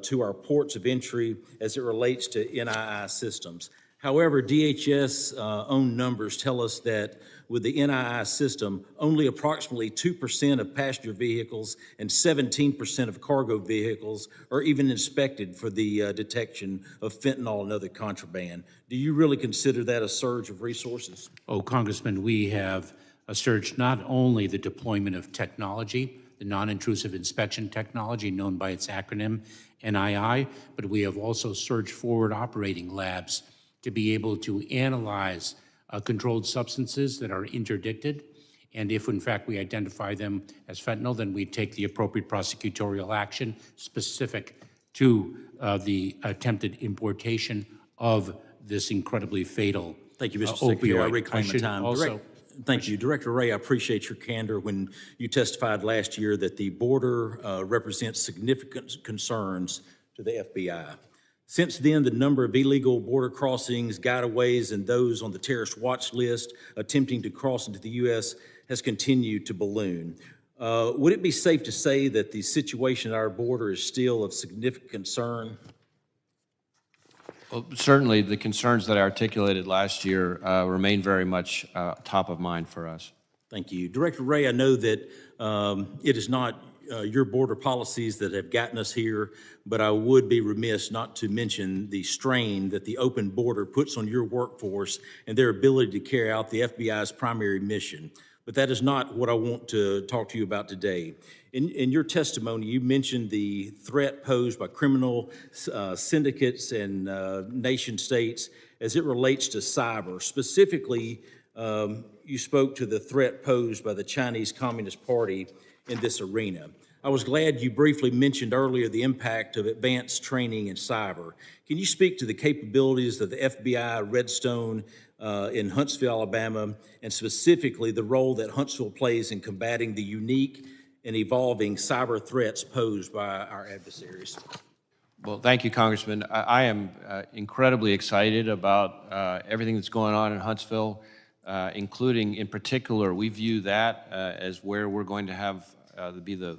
Speaker 6: to our ports of entry as it relates to NII systems. However, DHS own numbers tell us that with the NII system, only approximately 2% of passenger vehicles and 17% of cargo vehicles are even inspected for the detection of fentanyl and other contraband. Do you really consider that a surge of resources?
Speaker 3: Oh, Congressman, we have surged not only the deployment of technology, the non-intrusive inspection technology known by its acronym NII, but we have also surged forward operating labs to be able to analyze controlled substances that are interdicted. And if, in fact, we identify them as fentanyl, then we take the appropriate prosecutorial action specific to the attempted importation of this incredibly fatal
Speaker 6: Thank you, Mr. Secretary. I reclaim the time.
Speaker 3: Also,
Speaker 6: Thank you. Director Wray, I appreciate your candor when you testified last year that the border represents significant concerns to the FBI. Since then, the number of illegal border crossings, gotaways, and those on the terrorist watch list attempting to cross into the U.S. has continued to balloon. Would it be safe to say that the situation at our border is still of significant concern?
Speaker 4: Well, certainly the concerns that I articulated last year remain very much top of mind for us.
Speaker 6: Thank you. Director Wray, I know that it is not your border policies that have gotten us here, but I would be remiss not to mention the strain that the open border puts on your workforce and their ability to carry out the FBI's primary mission. But that is not what I want to talk to you about today. In your testimony, you mentioned the threat posed by criminal syndicates and nation states as it relates to cyber. Specifically, you spoke to the threat posed by the Chinese Communist Party in this arena. I was glad you briefly mentioned earlier the impact of advanced training in cyber. Can you speak to the capabilities of the FBI Redstone in Huntsville, Alabama, and specifically the role that Huntsville plays in combating the unique and evolving cyber threats posed by our adversaries?
Speaker 4: Well, thank you, Congressman. I am incredibly excited about everything that's going on in Huntsville, including, in particular, we view that as where we're going to have be the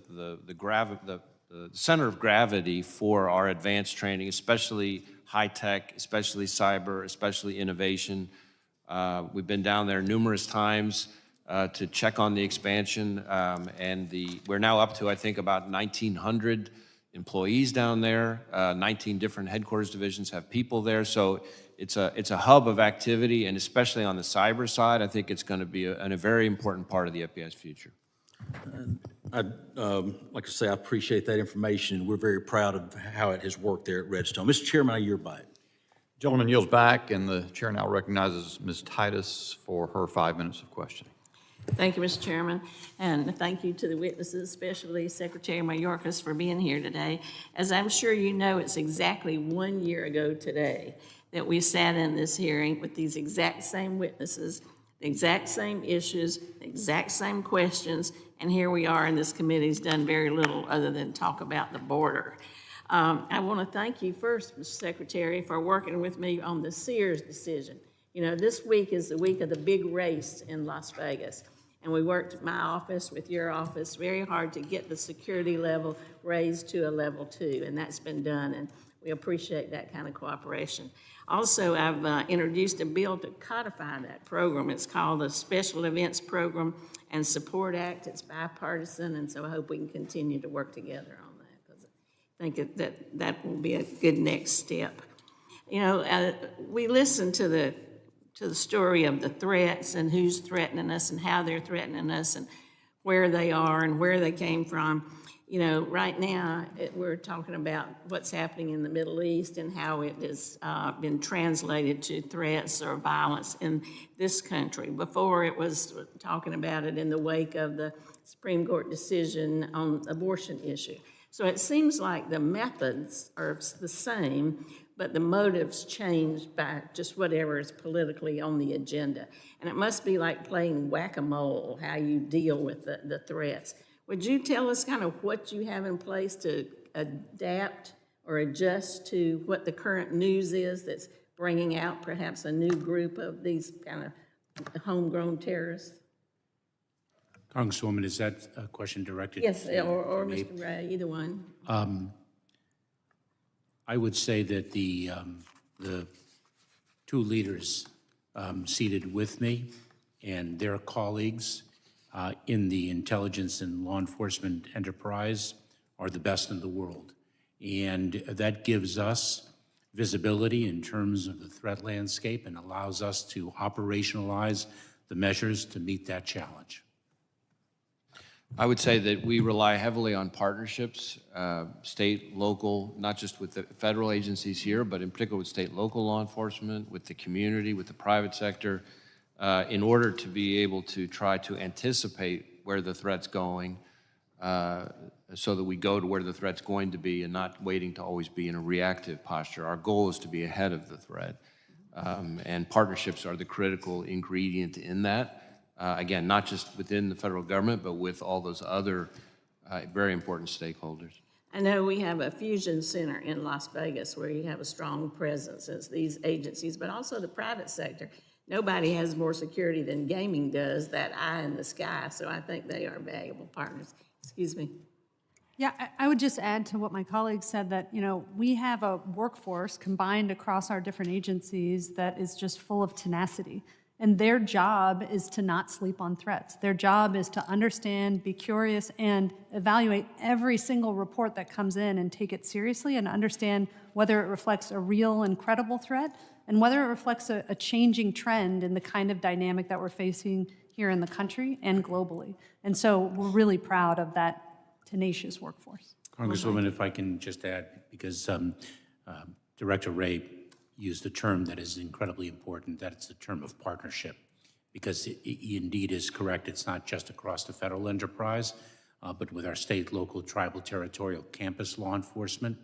Speaker 4: center of gravity for our advanced training, especially high tech, especially cyber, especially innovation. We've been down there numerous times to check on the expansion, and we're now up to, I think, about 1,900 employees down there. 19 different headquarters divisions have people there, so it's a hub of activity, and especially on the cyber side, I think it's going to be a very important part of the FBI's future.
Speaker 6: I'd like to say I appreciate that information. We're very proud of how it has worked there at Redstone. Mr. Chairman, I yield back.
Speaker 15: Gentleman yields back, and the chair now recognizes Ms. Titus for her 5 minutes of questioning.
Speaker 16: Thank you, Mr. Chairman, and thank you to the witnesses, especially Secretary Mayorkas, for being here today. As I'm sure you know, it's exactly 1 year ago today that we sat in this hearing with these exact same witnesses, the exact same issues, the exact same questions, and here we are, and this committee's done very little other than talk about the border. I want to thank you first, Mr. Secretary, for working with me on the Sears decision. You know, this week is the week of the big race in Las Vegas, and we worked at my office with your office very hard to get the security level raised to a level 2, and that's been done, and we appreciate that kind of cooperation. Also, I've introduced a bill to codify that program. It's called the Special Events Program and Support Act. It's bipartisan, and so I hope we can continue to work together on that, because I think that will be a good next step. You know, we listened to the story of the threats and who's threatening us and how they're threatening us and where they are and where they came from. You know, right now, we're talking about what's happening in the Middle East and how it has been translated to threats or violence in this country. Before, it was talking about it in the wake of the Supreme Court decision on abortion issue. So it seems like the methods are the same, but the motives changed by just whatever is politically on the agenda. And it must be like playing whack-a-mole, how you deal with the threats. Would you tell us kind of what you have in place to adapt or adjust to what the current news is that's bringing out perhaps a new group of these kind of homegrown terrorists?
Speaker 3: Congresswoman, is that a question directed?
Speaker 16: Yes,
Speaker 3: to
Speaker 16: or
Speaker 3: me?
Speaker 16: Mr. Wray, either one.
Speaker 3: I would say that the two leaders seated with me and their colleagues in the intelligence and law enforcement enterprise are the best in the world. And that gives us visibility in terms of the threat landscape and allows us to operationalize the measures to meet that challenge.
Speaker 4: I would say that we rely heavily on partnerships, state, local, not just with the federal agencies here, but in particular with state, local law enforcement, with the community, with the private sector, in order to be able to try to anticipate where the threat's going, so that we go to where the threat's going to be and not waiting to always be in a reactive posture. Our goal is to be ahead of the threat, and partnerships are the critical ingredient in that. Again, not just within the federal government, but with all those other very important stakeholders.
Speaker 16: I know we have a fusion center in Las Vegas where you have a strong presence as these agencies, but also the private sector. Nobody has more security than gaming does, that eye in the sky, so I think they are valuable partners. Excuse me.
Speaker 5: Yeah, I would just add to what my colleague said that, you know, we have a workforce combined across our different agencies that is just full of tenacity. And their job is to not sleep on threats. Their job is to understand, be curious, and evaluate every single report that comes in and take it seriously and understand whether it reflects a real and credible threat and whether it reflects a changing trend in the kind of dynamic that we're facing here in the country and globally. And so we're really proud of that tenacious workforce.
Speaker 3: Congresswoman, if I can just add, because Director Wray used a term that is incredibly important, that it's the term of partnership, because he indeed is correct. It's not just across the federal enterprise, but with our state, local, tribal, territorial, campus law enforcement,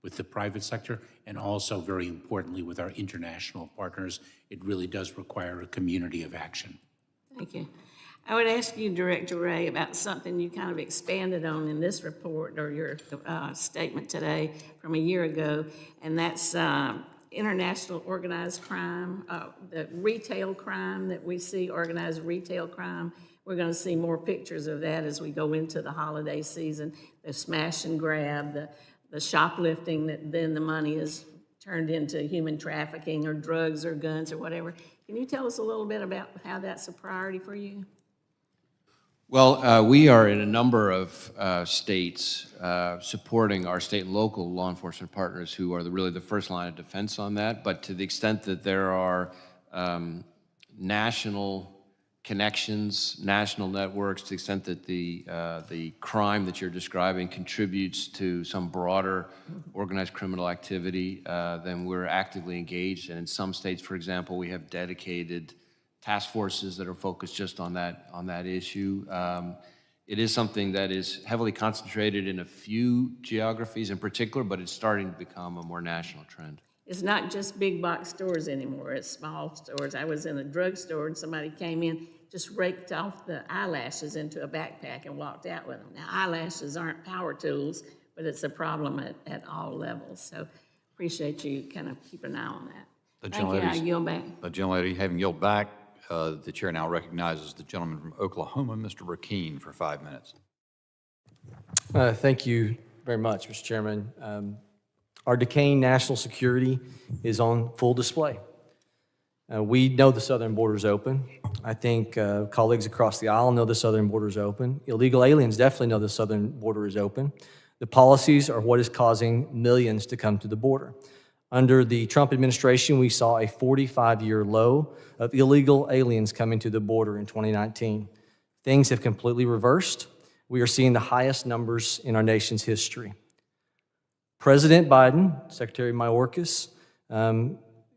Speaker 3: with the private sector, and also, very importantly, with our international partners. It really does require a community of action.
Speaker 16: Thank you. I would ask you, Director Wray, about something you kind of expanded on in this report or your statement today from a year ago, and that's international organized crime, the retail crime that we see, organized retail crime. We're going to see more pictures of that as we go into the holiday season. The smash and grab, the shoplifting that then the money is turned into human trafficking or drugs or guns or whatever. Can you tell us a little bit about how that's a priority for you?
Speaker 4: Well, we are in a number of states supporting our state and local law enforcement partners who are really the first line of defense on that. But to the extent that there are national connections, national networks, to the extent that the crime that you're describing contributes to some broader organized criminal activity, then we're actively engaged. And in some states, for example, we have dedicated task forces that are focused just on that issue. It is something that is heavily concentrated in a few geographies in particular, but it's starting to become a more national trend.
Speaker 16: It's not just big box stores anymore, it's small stores. I was in a drugstore and somebody came in, just raked off the eyelashes into a backpack and walked out with them. Now, eyelashes aren't power tools, but it's a problem at all levels. So appreciate you kind of keep an eye on that. Thank you. I yield back.
Speaker 15: The gentlelady having yielded back, the chair now recognizes the gentleman from Oklahoma, Mr. Rakeen, for 5 minutes.
Speaker 17: Thank you very much, Mr. Chairman. Our decaying national security is on full display. We know the southern border is open. I think colleagues across the aisle know the southern border is open. Illegal aliens definitely know the southern border is open. The policies are what is causing millions to come to the border. Under the Trump administration, we saw a 45-year low of illegal aliens coming to the border in 2019. Things have completely reversed. We are seeing the highest numbers in our nation's history. President Biden, Secretary Mayorkas,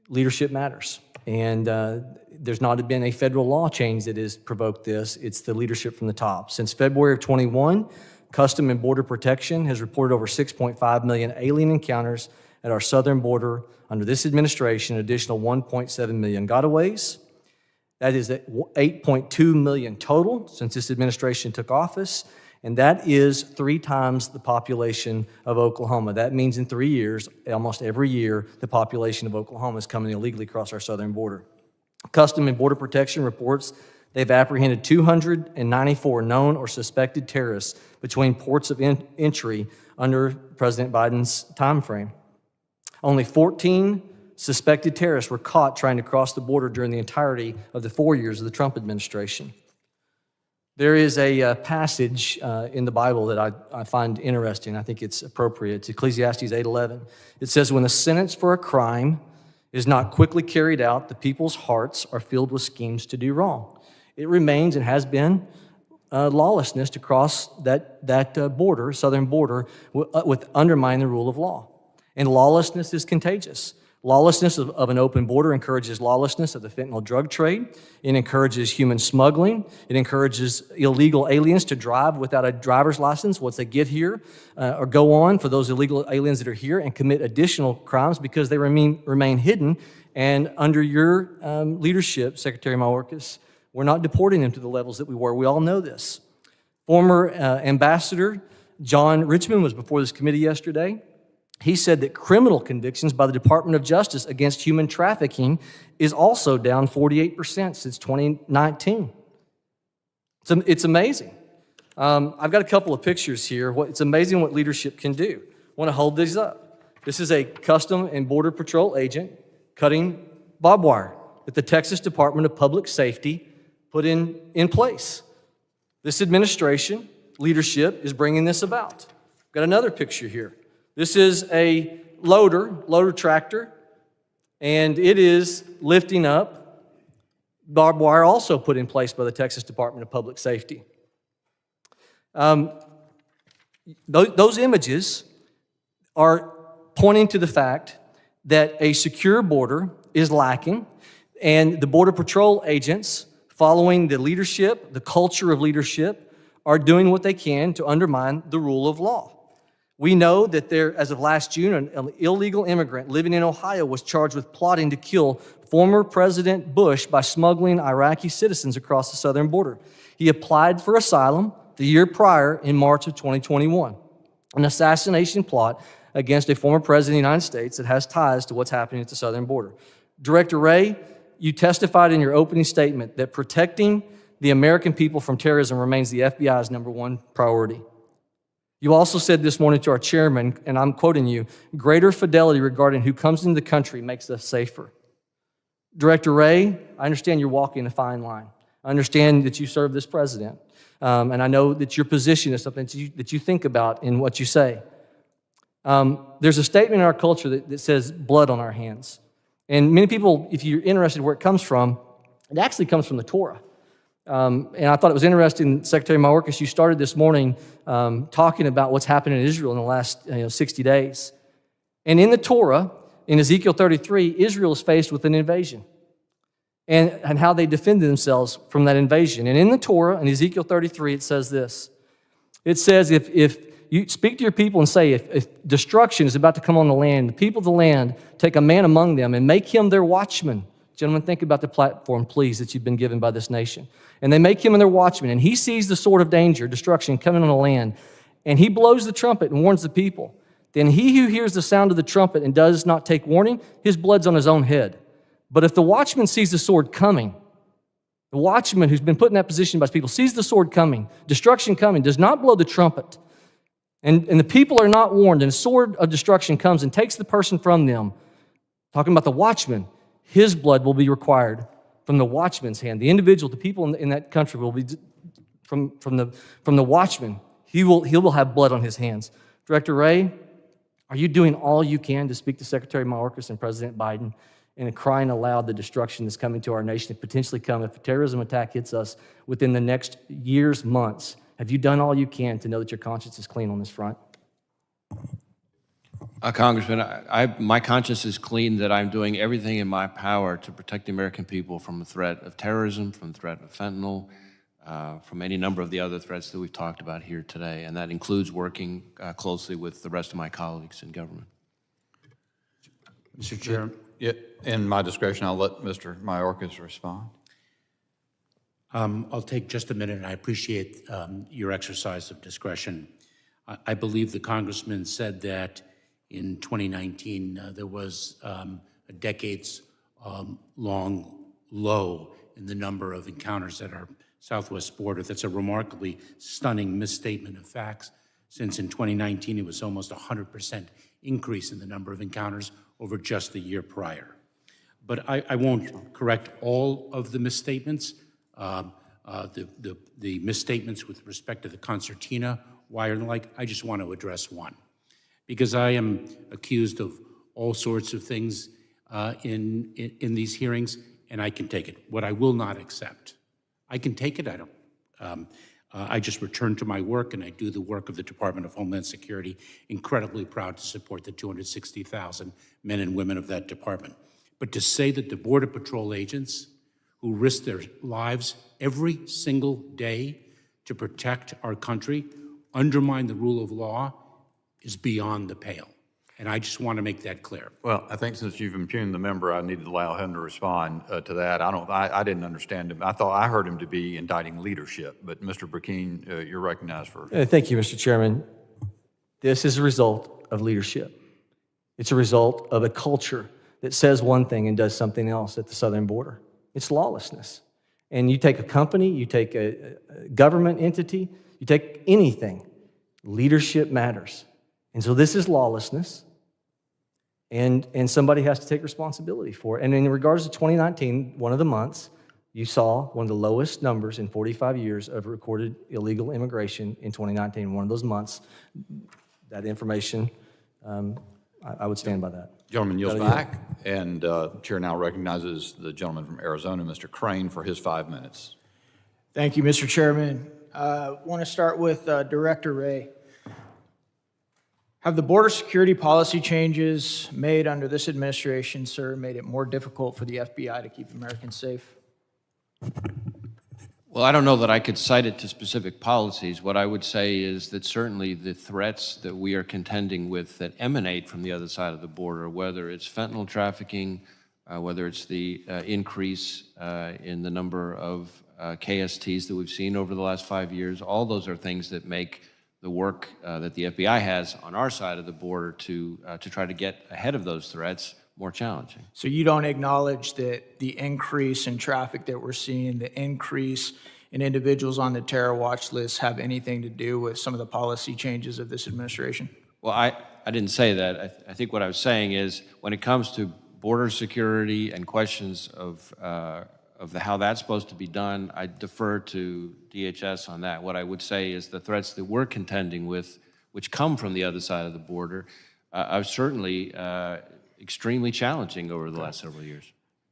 Speaker 17: leadership matters. And there's not been a federal law change that has provoked this. It's the leadership from the top. Since February of 21, Custom and Border Protection has reported over 6.5 million alien encounters at our southern border. Under this administration, an additional 1.7 million gotaways. That is 8.2 million total since this administration took office, and that is 3 times the population of Oklahoma. That means in 3 years, almost every year, the population of Oklahoma is coming illegally across our southern border. Custom and Border Protection reports they've apprehended 294 known or suspected terrorists between ports of entry under President Biden's time frame. Only 14 suspected terrorists were caught trying to cross the border during the entirety of the 4 years of the Trump administration. There is a passage in the Bible that I find interesting. I think it's appropriate. It's Ecclesiastes 8:11. It says, when the sentence for a crime is not quickly carried out, the people's hearts are filled with schemes to do wrong. It remains and has been lawlessness to cross that border, southern border, with undermining the rule of law. And lawlessness is contagious. Lawlessness of an open border encourages lawlessness of the fentanyl drug trade. It encourages human smuggling. It encourages illegal aliens to drive without a driver's license once they get here, or go on for those illegal aliens that are here and commit additional crimes because they remain hidden. And under your leadership, Secretary Mayorkas, we're not deporting them to the levels that we were. We all know this. Former Ambassador John Richmond was before this committee yesterday. He said that criminal convictions by the Department of Justice against human trafficking is also down 48% since 2019. It's amazing. I've got a couple of pictures here. It's amazing what leadership can do. I want to hold these up. This is a Custom and Border Patrol agent cutting barbed wire that the Texas Department of Public Safety put in place. This administration, leadership, is bringing this about. I've got another picture here. This is a loader tractor, and it is lifting up barbed wire also put in place by the Texas Department of Public Safety. Those images are pointing to the fact that a secure border is lacking, and the Border Patrol agents, following the leadership, the culture of leadership, are doing what they can to undermine the rule of law. We know that as of last June, an illegal immigrant living in Ohio was charged with plotting to kill former President Bush by smuggling Iraqi citizens across the southern border. He applied for asylum the year prior in March of 2021, an assassination plot against a former president of the United States that has ties to what's happening at the southern border. Director Wray, you testified in your opening statement that protecting the American people from terrorism remains the FBI's #1 priority. You also said this morning to our chairman, and I'm quoting you, greater fidelity regarding who comes into the country makes us safer. Director Wray, I understand you're walking a fine line. I understand that you serve this president, and I know that your position is something that you think about in what you say. There's a statement in our culture that says blood on our hands. And many people, if you're interested in where it comes from, it actually comes from the Torah. And I thought it was interesting, Secretary Mayorkas, you started this morning talking about what's happened in Israel in the last 60 days. And in the Torah, in Ezekiel 33, Israel is faced with an invasion and how they defended themselves from that invasion. And in the Torah, in Ezekiel 33, it says this. It says, if you speak to your people and say, if destruction is about to come on the land, the people of the land take a man among them and make him their watchman. Gentlemen, think about the platform, please, that you've been given by this nation. And they make him their watchman, and he sees the sword of danger, destruction coming on the land, and he blows the trumpet and warns the people. Then he who hears the sound of the trumpet and does not take warning, his blood's on his own head. But if the watchman sees the sword coming, the watchman who's been put in that position by his people sees the sword coming, destruction coming, does not blow the trumpet, and the people are not warned, and a sword of destruction comes and takes the person from them, talking about the watchman, his blood will be required from the watchman's hand. The individual, the people in that country will be from the watchman. He will have blood on his hands. Director Wray, are you doing all you can to speak to Secretary Mayorkas and President Biden and crying aloud the destruction that's coming to our nation and potentially come if a terrorism attack hits us within the next years, months? Have you done all you can to know that your conscience is clean on this front?
Speaker 4: Congressman, my conscience is clean that I'm doing everything in my power to protect the American people from the threat of terrorism, from the threat of fentanyl, from any number of the other threats that we've talked about here today, and that includes working closely with the rest of my colleagues in government.
Speaker 3: Mr. Chair.
Speaker 15: In my discretion, I'll let Mr. Mayorkas respond.
Speaker 3: I'll take just a minute, and I appreciate your exercise of discretion. I believe the congressman said that in 2019 there was a decades-long low in the number of encounters at our southwest border. That's a remarkably stunning misstatement of facts. since in 2019 it was almost 100% increase in the number of encounters over just the year prior. But I won't correct all of the misstatements. The misstatements with respect to the concertina wire and the like, I just want to address one. Because I am accused of all sorts of things in these hearings, and I can take it. What I will not accept, I can take it, I don't. I just return to my work, and I do the work of the Department of Homeland Security, incredibly proud to support the 260,000 men and women of that department. But to say that the Border Patrol agents who risk their lives every single day to protect our country undermine the rule of law is beyond the pale. And I just want to make that clear.
Speaker 15: Well, I think since you've impugned the member, I need to allow him to respond to that. I didn't understand him. I heard him to be indicting leadership, but Mr. Burkeen, you're recognized for.
Speaker 17: Thank you, Mr. Chairman. This is a result of leadership. It's a result of a culture that says one thing and does something else at the southern border. It's lawlessness. And you take a company, you take a government entity, you take anything, leadership matters. And so this is lawlessness, and somebody has to take responsibility for it. And in regards to 2019, one of the months, you saw one of the lowest numbers in 45 years of recorded illegal immigration in 2019. One of those months, that information, I would stand by that.
Speaker 15: Gentleman yields back, and Chair now recognizes the gentleman from Arizona, Mr. Crane, for his 5 minutes.
Speaker 13: Thank you, Mr. Chairman. I want to start with Director Wray. Have the border security policy changes made under this administration, sir, made it more difficult for the FBI to keep Americans safe?
Speaker 4: Well, I don't know that I could cite it to specific policies. What I would say is that certainly the threats that we are contending with that emanate from the other side of the border, whether it's fentanyl trafficking, whether it's the increase in the number of KSTs that we've seen over the last 5 years, all those are things that make the work that the FBI has on our side of the border to try to get ahead of those threats more challenging.
Speaker 13: So you don't acknowledge that the increase in traffic that we're seeing, the increase in individuals on the terror watch list have anything to do with some of the policy changes of this administration?
Speaker 4: Well, I didn't say that. I think what I was saying is when it comes to border security and questions of how that's supposed to be done, I defer to DHS on that. What I would say is the threats that we're contending with, which come from the other side of the border, are certainly extremely challenging over the last several years.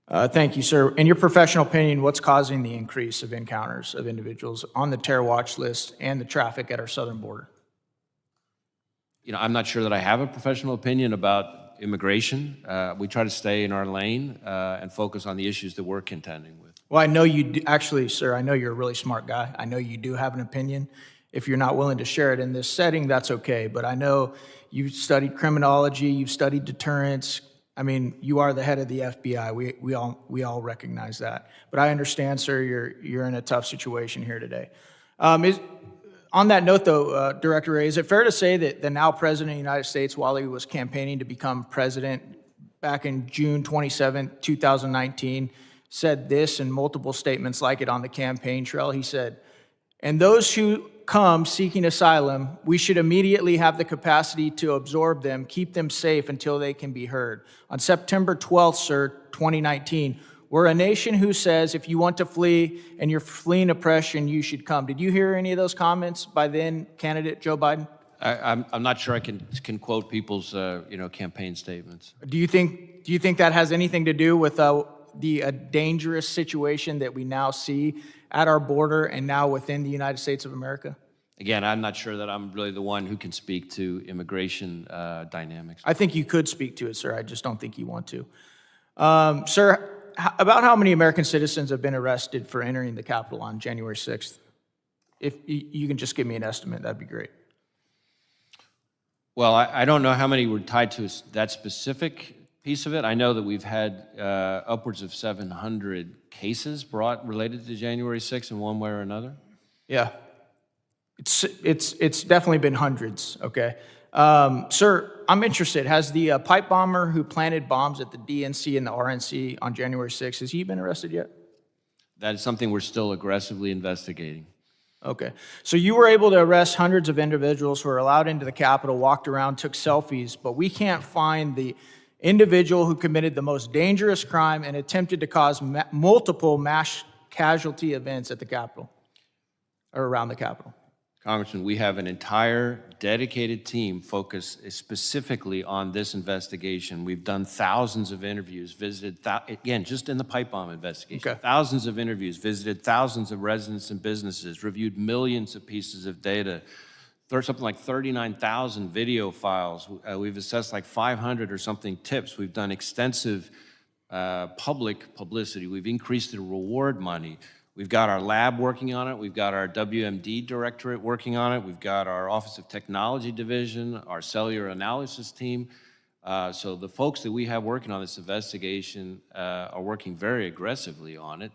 Speaker 13: Thank you, sir. In your professional opinion, what's causing the increase of encounters of individuals on the terror watch list and the traffic at our southern border?
Speaker 4: You know, I'm not sure that I have a professional opinion about immigration. We try to stay in our lane and focus on the issues that we're contending with.
Speaker 13: Well, I know you do, actually, sir, I know you're a really smart guy. I know you do have an opinion. If you're not willing to share it in this setting, that's okay. But I know you've studied criminology, you've studied deterrence. I mean, you are the head of the FBI. We all recognize that. But I understand, sir, you're in a tough situation here today. On that note, though, Director Wray, is it fair to say that the now President of the United States, while he was campaigning to become president back in June 27, 2019, said this in multiple statements like it on the campaign trail? He said, "And those who come seeking asylum, we should immediately have the capacity to absorb them, keep them safe until they can be heard." On September 12th, sir, 2019, we're a nation who says if you want to flee and you're fleeing oppression, you should come. Did you hear any of those comments by then candidate Joe Biden?
Speaker 4: I'm not sure I can quote people's campaign statements.
Speaker 13: Do you think that has anything to do with the dangerous situation that we now see at our border and now within the United States of America?
Speaker 4: Again, I'm not sure that I'm really the one who can speak to immigration dynamics.
Speaker 13: I think you could speak to it, sir. I just don't think you want to. Sir, about how many American citizens have been arrested for entering the Capitol on January 6th? If you can just give me an estimate, that'd be great.
Speaker 4: Well, I don't know how many were tied to that specific piece of it. I know that we've had upwards of 700 cases brought related to January 6th in one way or another.
Speaker 13: Yeah, it's definitely been hundreds, okay? Sir, I'm interested. Has the pipe bomber who planted bombs at the DNC and the RNC on January 6th, has he been arrested yet?
Speaker 4: That is something we're still aggressively investigating.
Speaker 13: Okay. So you were able to arrest hundreds of individuals who were allowed into the Capitol, walked around, took selfies, but we can't find the individual who committed the most dangerous crime and attempted to cause multiple mass casualty events at the Capitol, or around the Capitol.
Speaker 4: Congressman, we have an entire dedicated team focused specifically on this investigation. We've done thousands of interviews, visited, again, just in the pipe bomb investigation,
Speaker 13: Okay.
Speaker 4: thousands of interviews, visited thousands of residents and businesses, reviewed millions of pieces of data, something like 39,000 video files. We've assessed like 500 or something tips. We've done extensive public publicity. We've increased the reward money. We've got our lab working on it. We've got our WMD directorate working on it. We've got our Office of Technology division, our cellular analysis team. So the folks that we have working on this investigation are working very aggressively on it.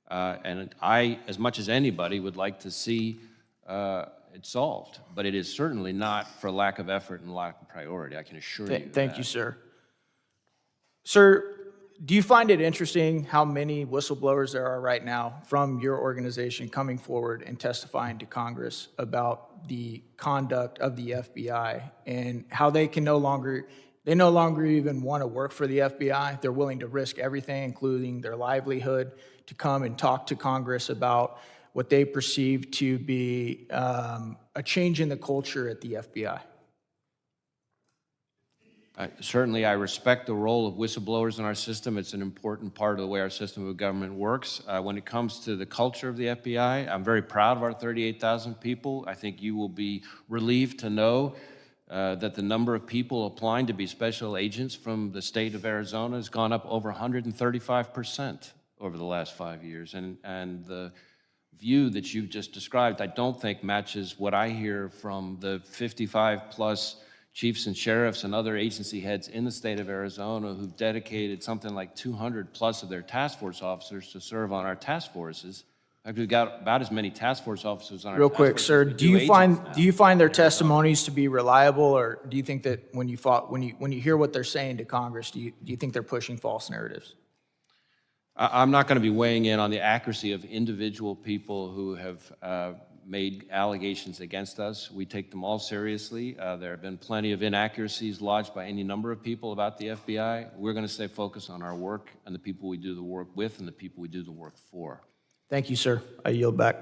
Speaker 4: And I, as much as anybody, would like to see it solved. But it is certainly not for lack of effort and lack of priority, I can assure you.
Speaker 13: Thank you, sir. Sir, do you find it interesting how many whistleblowers there are right now from your organization coming forward and testifying to Congress about the conduct of the FBI and how they no longer even want to work for the FBI? They're willing to risk everything, including their livelihood, to come and talk to Congress about what they perceive to be a change in the culture at the FBI.
Speaker 4: Certainly, I respect the role of whistleblowers in our system. It's an important part of the way our system of government works. When it comes to the culture of the FBI, I'm very proud of our 38,000 people. I think you will be relieved to know that the number of people applying to be special agents from the state of Arizona has gone up over 135% over the last 5 years. And the view that you've just described, I don't think matches what I hear from the 55-plus chiefs and sheriffs and other agency heads in the state of Arizona who've dedicated something like 200 plus of their task force officers to serve on our task forces. In fact, we've got about as many task force officers on our
Speaker 13: Real
Speaker 4: task
Speaker 13: quick,
Speaker 4: force
Speaker 13: sir,
Speaker 4: as we
Speaker 13: do you
Speaker 4: agents
Speaker 13: find their testimonies to be reliable, or do you think that when you hear what they're saying to Congress, do you think they're pushing false narratives?
Speaker 4: I'm not going to be weighing in on the accuracy of individual people who have made allegations against us. We take them all seriously. There have been plenty of inaccuracies lodged by any number of people about the FBI. We're going to stay focused on our work and the people we do the work with and the people we do the work for.
Speaker 13: Thank you, sir. I yield back.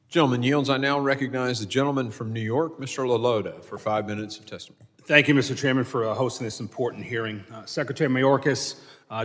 Speaker 1: Gentleman yields. I now recognize the gentleman from New York, Mr. LaLoda, for 5 minutes of testimony.
Speaker 3: Thank you, Mr. Chairman, for hosting this important hearing. Secretary Mayorkas,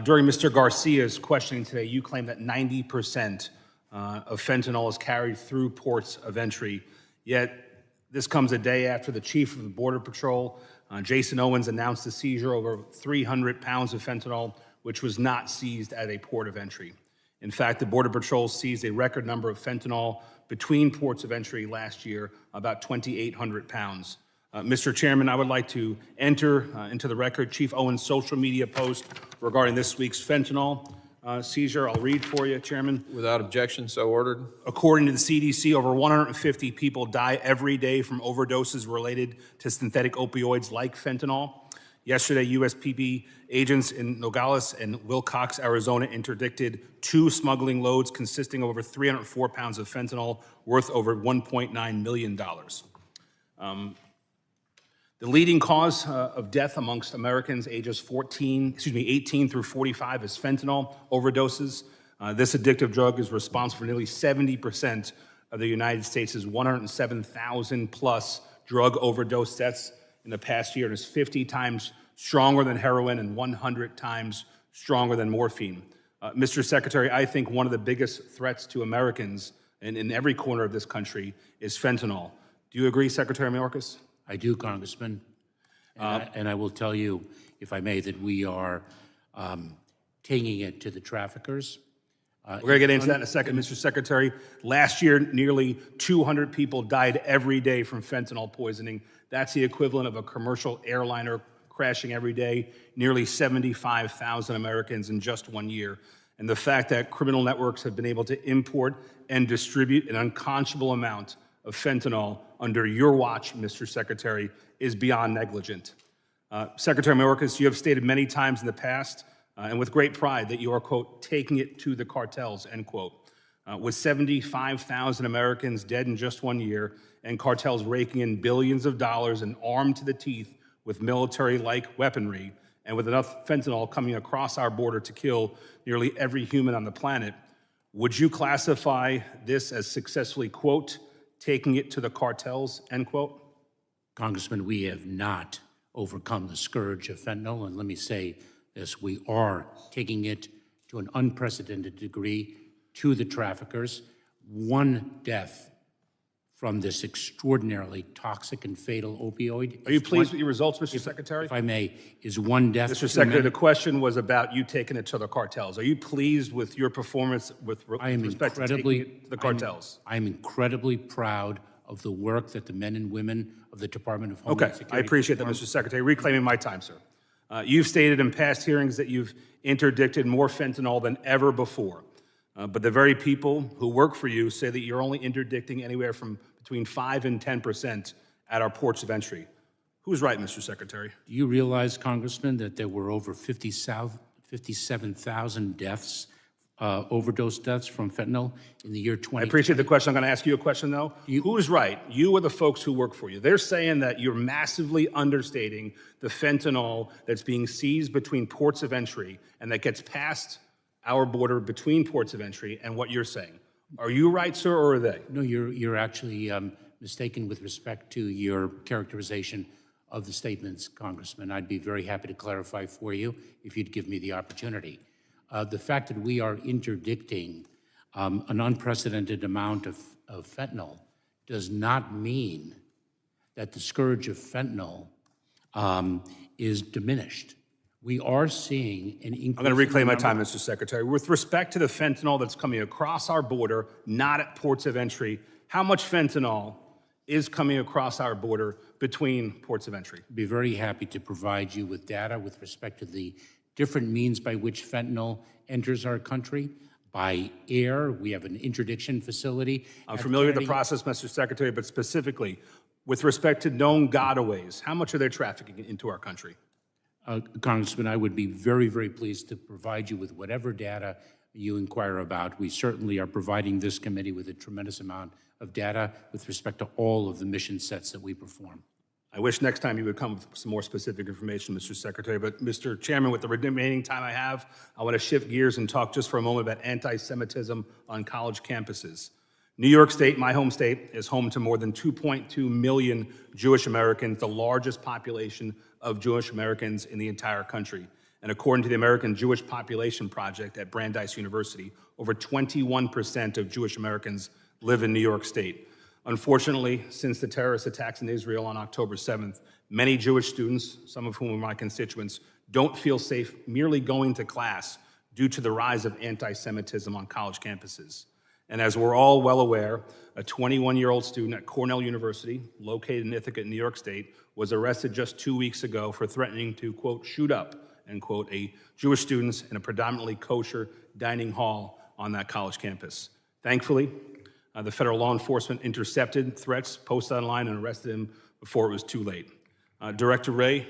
Speaker 3: during Mr. Garcia's questioning today, you claimed that 90% of fentanyl is carried through ports of entry, yet this comes a day after the chief of the Border Patrol, Jason Owens, announced the seizure of over 300 pounds of fentanyl, which was not seized at a port of entry. In fact, the Border Patrol seized a record number of fentanyl between ports of entry last year, about 2,800 pounds. Mr. Chairman, I would like to enter into the record Chief Owens' social media post regarding this week's fentanyl seizure. I'll read for you, Chairman.
Speaker 1: Without objection, so ordered.
Speaker 3: According to the CDC, over 150 people die every day from overdoses related to synthetic opioids like fentanyl. Yesterday, USPB agents in Nogales and Wilcox, Arizona, interdicted 2 smuggling loads consisting of over 304 pounds of fentanyl worth over $1.9 million. The leading cause of death amongst Americans ages 18 through 45 is fentanyl overdoses. This addictive drug is responsible for nearly 70% of the United States' 107,000 plus drug overdose deaths in the past year, and is 50 times stronger than heroin and 100 times stronger than morphine. Mr. Secretary, I think one of the biggest threats to Americans in every corner of this country is fentanyl. Do you agree, Secretary Mayorkas?
Speaker 19: I do, Congressman. And I will tell you, if I may, that we are taking it to the traffickers.
Speaker 3: We're going to get into that in a second, Mr. Secretary. Last year, nearly 200 people died every day from fentanyl poisoning. That's the equivalent of a commercial airliner crashing every day, nearly 75,000 Americans in just 1 year. And the fact that criminal networks have been able to import and distribute an unconscionable amount of fentanyl under your watch, Mr. Secretary, is beyond negligent. Secretary Mayorkas, you have stated many times in the past, and with great pride, that you are, quote, taking it to the cartels, end quote.
Speaker 7: With 75,000 Americans dead in just 1 year and cartels raking in billions of dollars and armed to the teeth with military-like weaponry, and with enough fentanyl coming across our border to kill nearly every human on the planet, would you classify this as successfully, quote, taking it to the cartels, end quote?
Speaker 19: Congressman, we have not overcome the scourge of fentanyl, and let me say this, we are taking it to an unprecedented degree to the traffickers. One death from this extraordinarily toxic and fatal opioid.
Speaker 7: Are you pleased with your results, Mr. Secretary?
Speaker 19: If I may, is one death
Speaker 7: Mr.
Speaker 19: too
Speaker 7: Secretary,
Speaker 19: many?
Speaker 7: the question was about you taking it to the cartels. Are you pleased with your performance with respect to taking it to the cartels?
Speaker 19: I am incredibly proud of the work that the men and women of the Department of Homeland
Speaker 7: Okay,
Speaker 19: Security
Speaker 7: I appreciate that, Mr. Secretary. Reclaiming my time, sir. You've stated in past hearings that you've interdicted more fentanyl than ever before. But the very people who work for you say that you're only interdicting anywhere from between 5 and 10% at our ports of entry. Who's right, Mr. Secretary?
Speaker 19: Do you realize, Congressman, that there were over 57,000 deaths, overdose deaths from fentanyl in the year 2020?
Speaker 7: I appreciate the question. I'm going to ask you a question, though. Who's right? You or the folks who work for you? They're saying that you're massively understating the fentanyl that's being seized between ports of entry and that gets past our border between ports of entry and what you're saying. Are you right, sir, or are they?
Speaker 19: No, you're actually mistaken with respect to your characterization of the statements, Congressman. I'd be very happy to clarify for you if you'd give me the opportunity. The fact that we are interdicting an unprecedented amount of fentanyl does not mean that the scourge of fentanyl is diminished. We are seeing an increase.
Speaker 7: I'm going to reclaim my time, Mr. Secretary. With respect to the fentanyl that's coming across our border, not at ports of entry, how much fentanyl is coming across our border between ports of entry?
Speaker 19: I'd be very happy to provide you with data with respect to the different means by which fentanyl enters our country. By air, we have an interdiction facility.
Speaker 7: I'm familiar with the process, Mr. Secretary, but specifically, with respect to known gotaways, how much are they trafficking into our country?
Speaker 19: Congressman, I would be very, very pleased to provide you with whatever data you inquire about. We certainly are providing this committee with a tremendous amount of data with respect to all of the mission sets that we perform.
Speaker 7: I wish next time you would come with some more specific information, Mr. Secretary. But, Mr. Chairman, with the remaining time I have, I want to shift gears and talk just for a moment about anti-Semitism on college campuses. New York State, my home state, is home to more than 2.2 million Jewish Americans, the largest population of Jewish Americans in the entire country. And according to the American Jewish Population Project at Brandeis University, over 21% of Jewish Americans live in New York State. Unfortunately, since the terrorist attacks in Israel on October 7th, many Jewish students, some of whom are my constituents, don't feel safe merely going to class due to the rise of anti-Semitism on college campuses. And as we're all well aware, a 21-year-old student at Cornell University, located in Ithaca, New York State, was arrested just 2 weeks ago for threatening to, quote, shoot up, end quote, a Jewish students in a predominantly kosher dining hall on that college campus. Thankfully, the federal law enforcement intercepted threats posted online and arrested him before it was too late. Director Wray,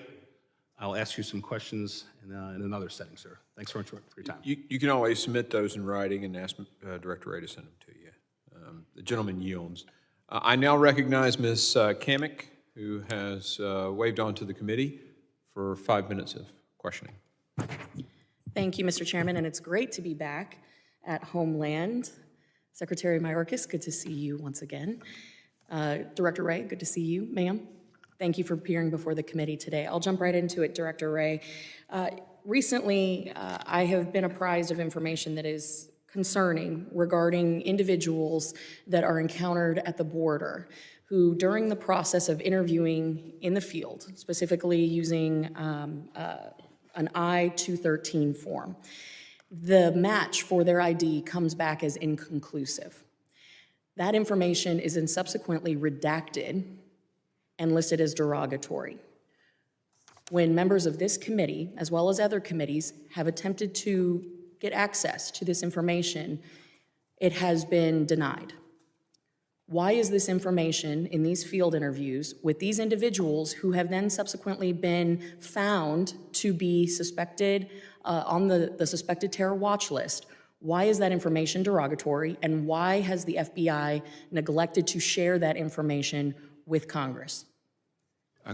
Speaker 7: I'll ask you some questions in another setting, sir. Thanks so much for your time.
Speaker 1: You can always submit those in writing and ask Director Wray to send them to you. The gentleman yields. I now recognize Ms. Kamick, who has waved on to the committee for 5 minutes of questioning.
Speaker 10: Thank you, Mr. Chairman, and it's great to be back at Homeland. Secretary Mayorkas, good to see you once again. Director Wray, good to see you, ma'am. Thank you for appearing before the committee today. I'll jump right into it, Director Wray. Recently, I have been apprised of information that is concerning regarding individuals that are encountered at the border who, during the process of interviewing in the field, specifically using an I-213 form, the match for their ID comes back as inconclusive. That information is then subsequently redacted and listed as derogatory. When members of this committee, as well as other committees, have attempted to get access to this information, it has been denied. Why is this information in these field interviews with these individuals who have then subsequently been found to be suspected on the suspected terror watch list? Why is that information derogatory, and why has the FBI neglected to share that information with Congress?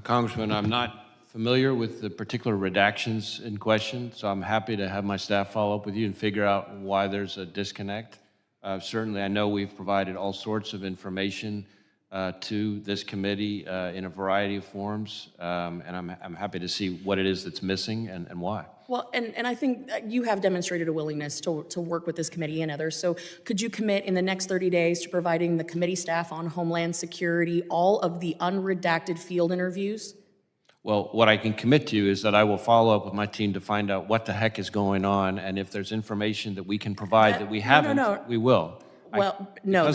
Speaker 4: Congressman, I'm not familiar with the particular redactions in question, so I'm happy to have my staff follow up with you and figure out why there's a disconnect. Certainly, I know we've provided all sorts of information to this committee in a variety of forms, and I'm happy to see what it is that's missing and why.
Speaker 10: Well, and I think you have demonstrated a willingness to work with this committee and others. So could you commit in the next 30 days to providing the committee staff on Homeland Security all of the unredacted field interviews?
Speaker 4: Well, what I can commit to is that I will follow up with my team to find out what the heck is going on, and if there's information that we can provide that we haven't, we will.
Speaker 10: Well, no,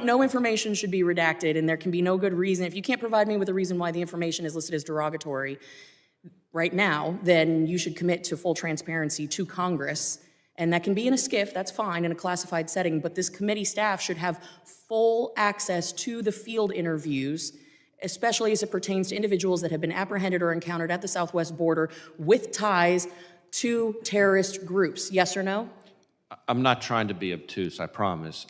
Speaker 10: no information should be redacted, and there can be no good reason. If you can't provide me with a reason why the information is listed as derogatory right now, then you should commit to full transparency to Congress. And that can be in a SCIF, that's fine, in a classified setting, but this committee staff should have full access to the field interviews, especially as it pertains to individuals that have been apprehended or encountered at the southwest border with ties to terrorist groups. Yes or no?
Speaker 4: I'm not trying to be obtuse, I promise.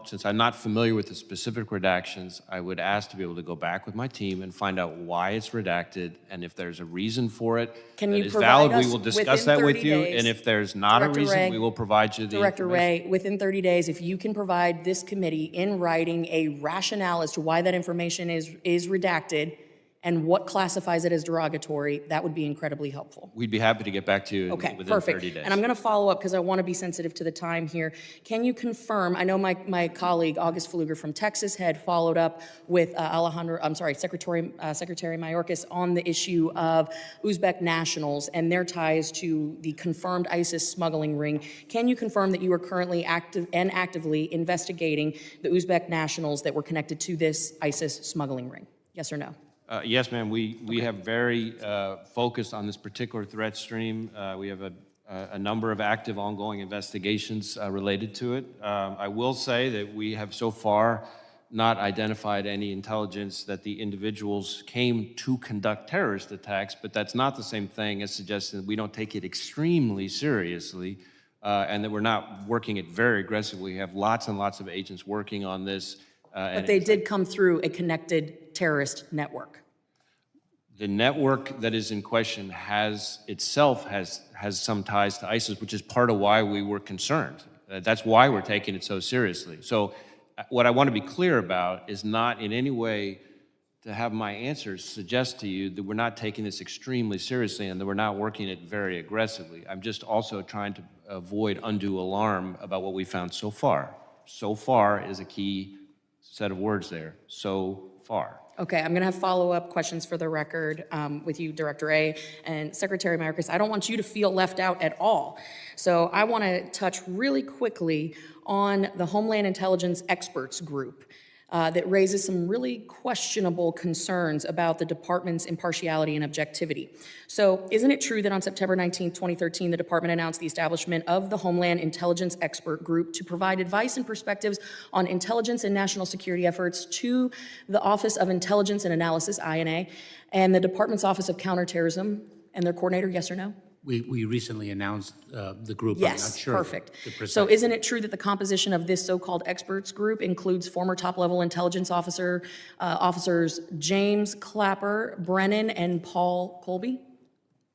Speaker 4: Since I'm not familiar with the specific redactions, I would ask to be able to go back with my team and find out why it's redacted, and if there's a reason for it that is valid, we will discuss that with you, and if there's not a reason, we will provide you the
Speaker 10: Director
Speaker 4: information.
Speaker 10: Wray, within 30 days, if you can provide this committee in writing a rationale as to why that information is redacted and what classifies it as derogatory, that would be incredibly helpful.
Speaker 4: We'd be happy to get back to you
Speaker 10: Okay,
Speaker 4: within
Speaker 10: perfect.
Speaker 4: 30 days.
Speaker 10: And I'm going to follow up because I want to be sensitive to the time here. Can you confirm, I know my colleague, August Pfluger from Texas, had followed up with Secretary Mayorkas on the issue of Uzbek nationals and their ties to the confirmed ISIS smuggling ring. Can you confirm that you are currently actively investigating the Uzbek nationals that were connected to this ISIS smuggling ring? Yes or no?
Speaker 4: Yes, ma'am. We have very focused on this particular threat stream. We have a number of active ongoing investigations related to it. I will say that we have so far not identified any intelligence that the individuals came to conduct terrorist attacks, but that's not the same thing as suggesting that we don't take it extremely seriously and that we're not working it very aggressively. We have lots and lots of agents working on this.
Speaker 10: But they did come through a connected terrorist network.
Speaker 4: The network that is in question has some ties to ISIS, which is part of why we were concerned. That's why we're taking it so seriously. So what I want to be clear about is not in any way to have my answers suggest to you that we're not taking this extremely seriously and that we're not working it very aggressively. I'm just also trying to avoid undue alarm about what we found so far. So far is a key set of words there. So far.
Speaker 10: Okay, I'm going to have follow-up questions for the record with you, Director A. And Secretary Mayorkas, I don't want you to feel left out at all. So I want to touch really quickly on the Homeland Intelligence Experts Group that raises some really questionable concerns about the department's impartiality and objectivity. So isn't it true that on September 19, 2013, the department announced the establishment of the Homeland Intelligence Expert Group to provide advice and perspectives on intelligence and national security efforts to the Office of Intelligence and Analysis, INA, and the department's Office of Counterterrorism and their coordinator, yes or no?
Speaker 19: We recently announced the group.
Speaker 10: Yes,
Speaker 19: I'm not sure
Speaker 10: perfect.
Speaker 19: the precise-
Speaker 10: So isn't it true that the composition of this so-called experts group includes former top-level intelligence officers James Clapper, Brennan, and Paul Colby?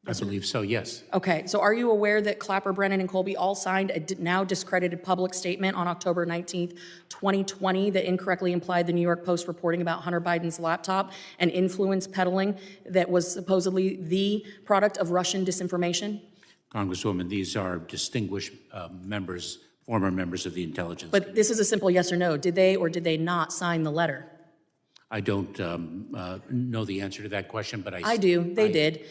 Speaker 19: I believe so, yes.
Speaker 10: Okay, so are you aware that Clapper, Brennan, and Colby all signed a now discredited public statement on October 19th, 2020 that incorrectly implied the New York Post reporting about Hunter Biden's laptop and influence peddling that was supposedly the product of Russian disinformation?
Speaker 19: Congresswoman, these are distinguished members, former members of the intelligence.
Speaker 10: But this is a simple yes or no. Did they or did they not sign the letter?
Speaker 19: I don't know the answer to that question, but
Speaker 10: I do. They did.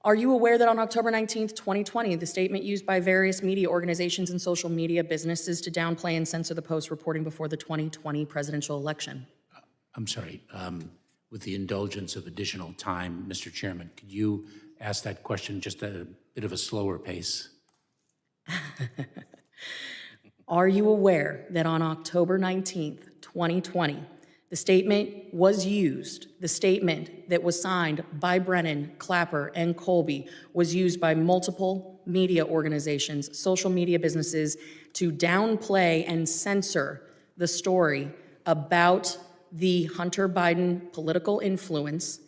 Speaker 10: Are you aware that on October 19th, 2020, the statement used by various media organizations and social media businesses to downplay and censor the Post reporting before the 2020 presidential election?
Speaker 19: I'm sorry. With the indulgence of additional time, Mr. Chairman, could you ask that question just at a bit of a slower pace?
Speaker 10: Are you aware that on October 19th, 2020, the statement was used, the statement that was signed by Brennan, Clapper, and Colby was used by multiple media organizations, social media businesses to downplay and censor the story about the Hunter Biden political influence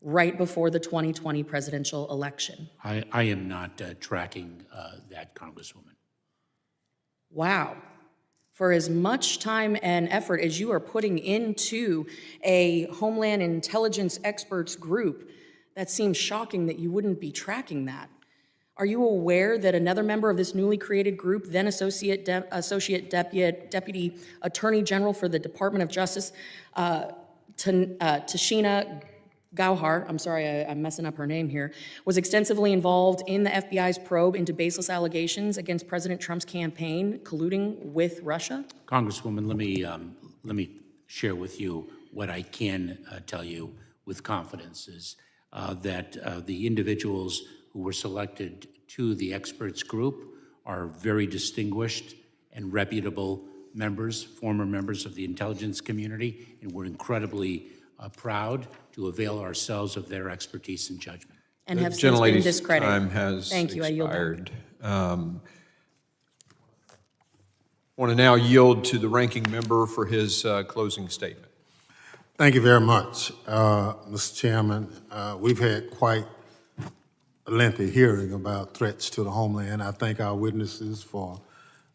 Speaker 10: right before the 2020 presidential election.
Speaker 19: I am not tracking that, Congresswoman.
Speaker 10: Wow. For as much time and effort as you are putting into a Homeland Intelligence experts group, that seems shocking that you wouldn't be tracking that. Are you aware that another member of this newly created group, then Associate Deputy Attorney General for the Department of Justice, Tashina Gauhar, I'm sorry, I'm messing up her name here, was extensively involved in the FBI's probe into baseless allegations against President Trump's campaign colluding with Russia?
Speaker 19: Congresswoman, let me share with you what I can tell you with confidence is that the individuals who were selected to the experts group are very distinguished and reputable members, former members of the intelligence community, and we're incredibly proud to avail ourselves of their expertise and judgment.
Speaker 10: And have since been discredited.
Speaker 1: Time has
Speaker 10: Thank you. I yield back.
Speaker 1: expired. Want to now yield to the ranking member for his closing statement.
Speaker 20: Thank you very much, Mr. Chairman. We've had quite a lengthy hearing about threats to the homeland. I thank our witnesses for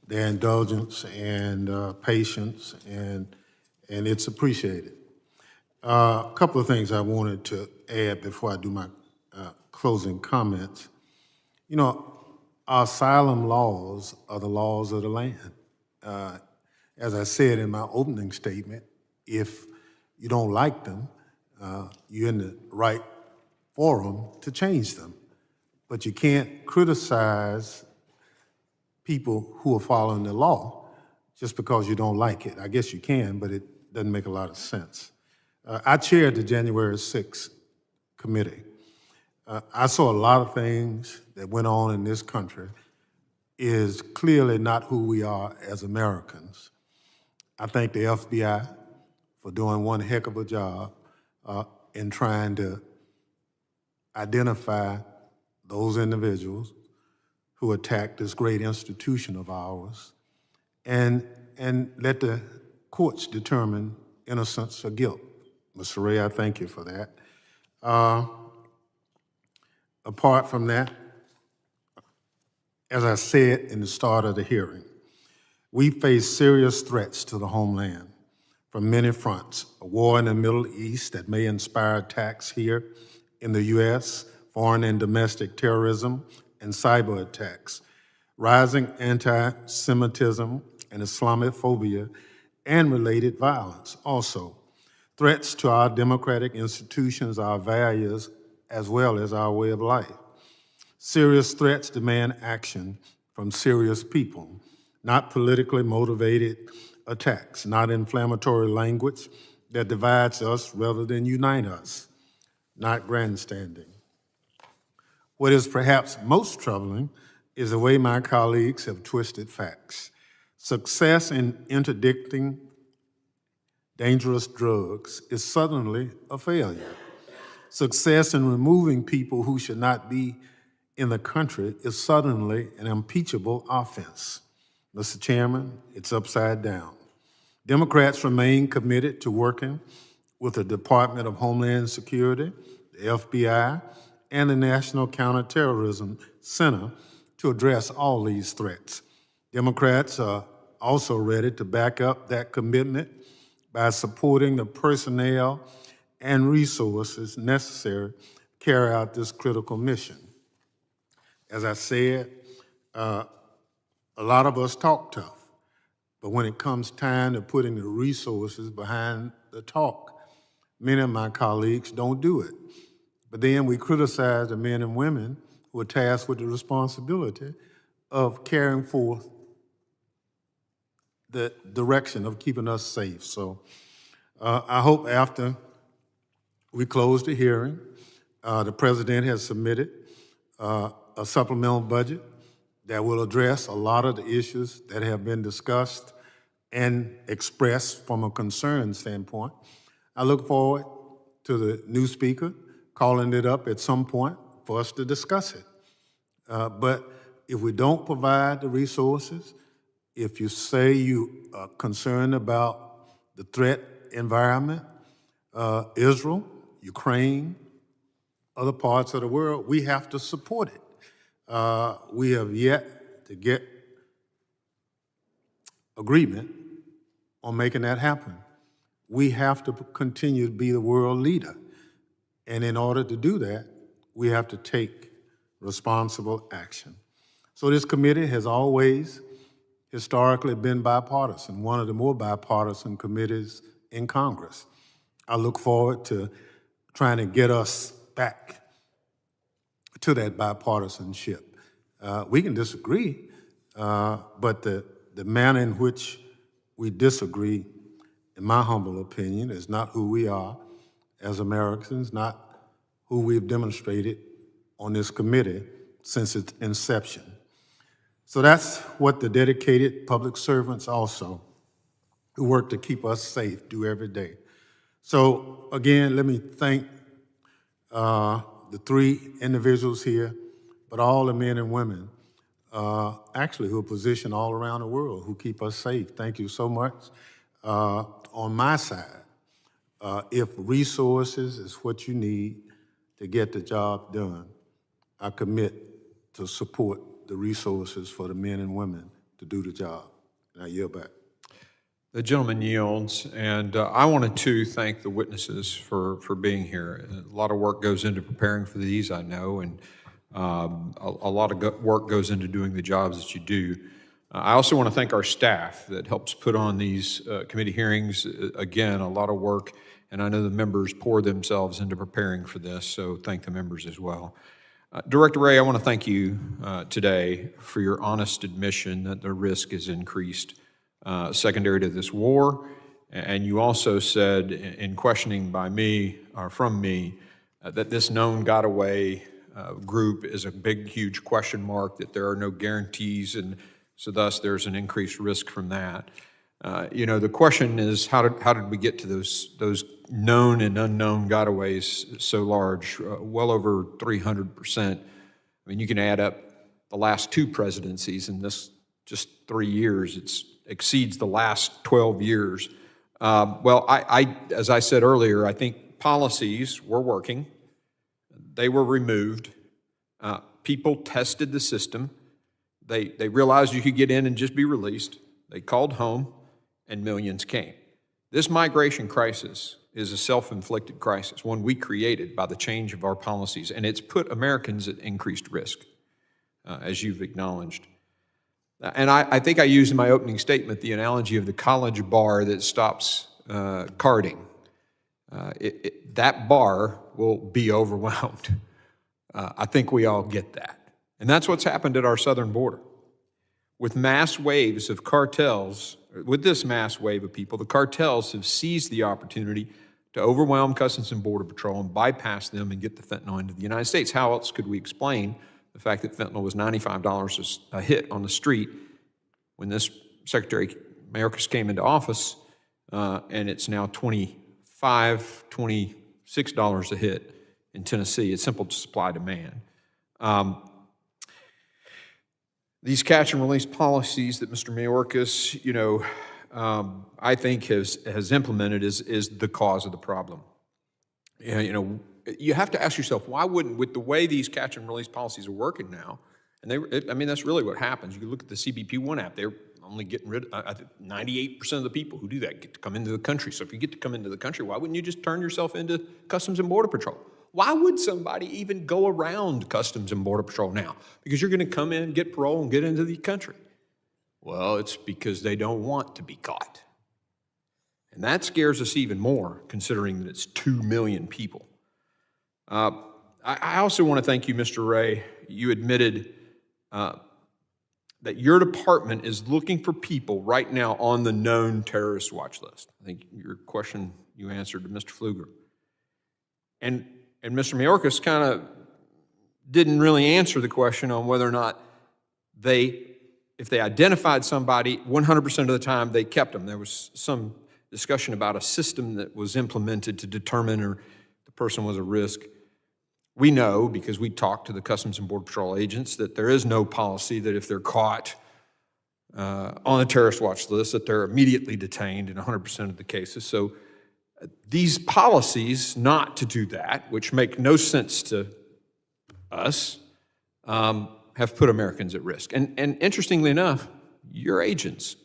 Speaker 20: their indulgence and patience, and it's appreciated. A couple of things I wanted to add before I do my closing comments. You know, our asylum laws are the laws of the land. As I said in my opening statement, if you don't like them, you're in the right forum to change them. But you can't criticize people who are following the law just because you don't like it. I guess you can, but it doesn't make a lot of sense. I chaired the January 6th committee. I saw a lot of things that went on in this country is clearly not who we are as Americans. I thank the FBI for doing one heck of a job in trying to identify those individuals who attacked this great institution of ours and let the courts determine innocence or guilt. Mr. Wray, I thank you for that. Apart from that, as I said in the start of the hearing, we face serious threats to the homeland from many fronts. A war in the Middle East that may inspire attacks here in the U.S., foreign and domestic terrorism, and cyber attacks, rising anti-Semitism and Islamophobia, and related violence also. Threats to our democratic institutions, our values, as well as our way of life. Serious threats demand action from serious people, not politically motivated attacks, not inflammatory language that divides us rather than unite us, not grandstanding. What is perhaps most troubling is the way my colleagues have twisted facts. Success in interdicting dangerous drugs is suddenly a failure. Success in removing people who should not be in the country is suddenly an impeachable offense. Mr. Chairman, it's upside down. Democrats remain committed to working with the Department of Homeland Security, the FBI, and the National Counterterrorism Center to address all these threats. Democrats are also ready to back up that commitment by supporting the personnel and resources necessary to carry out this critical mission. As I said, a lot of us talk tough, but when it comes time to putting the resources behind the talk, many of my colleagues don't do it. But then we criticize the men and women who are tasked with the responsibility of carrying forth the direction of keeping us safe. So I hope after we close the hearing, the President has submitted a supplemental budget that will address a lot of the issues that have been discussed and expressed from a concern standpoint. I look forward to the new speaker calling it up at some point for us to discuss it. But if we don't provide the resources, if you say you are concerned about the threat environment, Israel, Ukraine, other parts of the world, we have to support it. We have yet to get agreement on making that happen. We have to continue to be the world leader. And in order to do that, we have to take responsible action. So this committee has always historically been bipartisan, one of the more bipartisan committees in Congress. I look forward to trying to get us back to that bipartisanship. We can disagree, but the manner in which we disagree, in my humble opinion, is not who we are as Americans, not who we've demonstrated on this committee since its inception. So that's what the dedicated public servants also, who work to keep us safe, do every day. So again, let me thank the three individuals here, but all the men and women, actually who are positioned all around the world, who keep us safe. Thank you so much. On my side, if resources is what you need to get the job done, I commit to support the resources for the men and women to do the job. And I yield back.
Speaker 1: The gentleman yields, and I wanted to thank the witnesses for being here. A lot of work goes into preparing for these, I know, and a lot of work goes into doing the jobs that you do. I also want to thank our staff that helps put on these committee hearings. Again, a lot of work, and I know the members pour themselves into preparing for this, so thank the members as well. Director Wray, I want to thank you today for your honest admission that the risk is increased secondary to this war, and you also said in questioning by me, or from me, that this known got away group is a big, huge question mark, that there are no guarantees, and so thus there's an increased risk from that. You know, the question is, how did we get to those known and unknown gotaways so large, well over 300%? I mean, you can add up the last two presidencies in this just 3 years. It exceeds the last 12 years. Well, as I said earlier, I think policies were working. They were removed. People tested the system. They realized you could get in and just be released. They called home, and millions came. This migration crisis is a self-inflicted crisis, one we created by the change of our policies, and it's put Americans at increased risk, as you've acknowledged. And I think I used in my opening statement the analogy of the college bar that stops carding. That bar will be overwhelmed. I think we all get that. And that's what's happened at our southern border. With mass waves of cartels, with this mass wave of people, the cartels have seized the opportunity to overwhelm Customs and Border Patrol and bypass them and get the fentanyl into the United States. How else could we explain the fact that fentanyl was $95 a hit on the street when this Secretary Mayorkas came into office, and it's now $25, $26 a hit in Tennessee? It's simple supply-demand. These catch and release policies that Mr. Mayorkas, I think has implemented is the cause of the problem. And, you have to ask yourself, why wouldn't, with the way these catch and release policies are working now, and that's really what happens. You look at the CBP One app, they're only getting rid of, 98% of the people who do that get to come into the country. So if you get to come into the country, why wouldn't you just turn yourself into Customs and Border Patrol? Why would somebody even go around Customs and Border Patrol now? Because you're going to come in, get parole, and get into the country. Well, it's because they don't want to be caught. And that scares us even more, considering that it's 2 million people. I also want to thank you, Mr. Wray. You admitted that your department is looking for people right now on the known terrorist watch list. I think your question you answered to Mr. Pfluger. And Mr. Mayorkas kind of didn't really answer the question on whether or not if they identified somebody, 100% of the time they kept them. There was some discussion about a system that was implemented to determine if the person was a risk. We know, because we talked to the Customs and Border Patrol agents, that there is no policy that if they're caught on a terrorist watch list, that they're immediately detained in 100% of the cases. So these policies not to do that, which make no sense to us, have put Americans at risk. And interestingly enough, your agents,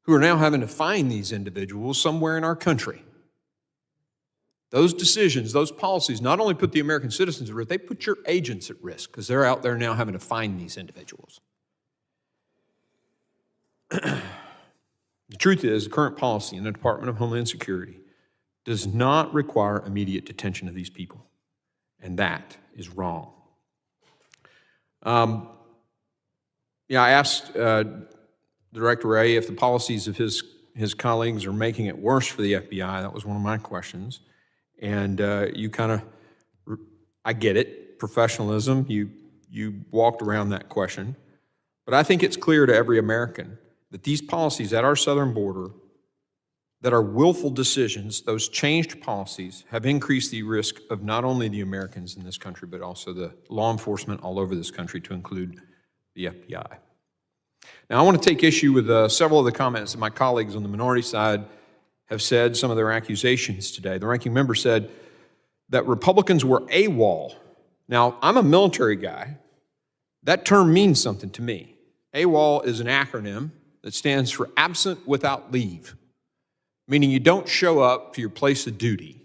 Speaker 1: who are now having to find these individuals somewhere in our country, those decisions, those policies not only put the American citizens at risk, they put your agents at risk because they're out there now having to find these individuals. The truth is, the current policy in the Department of Homeland Security does not require immediate detention of these people, and that is wrong. I asked Director Wray if the policies of his colleagues are making it worse for the FBI. That was one of my questions. And you kind of, I get it, professionalism, you walked around that question. But I think it's clear to every American that these policies at our southern border that are willful decisions, those changed policies, have increased the risk of not only the Americans in this country, but also the law enforcement all over this country, to include the FBI. Now, I want to take issue with several of the comments that my colleagues on the minority side have said, some of their accusations today. The ranking member said that Republicans were AWOL. Now, I'm a military guy. That term means something to me. AWOL is an acronym that stands for absent without leave, meaning you don't show up to your place of duty.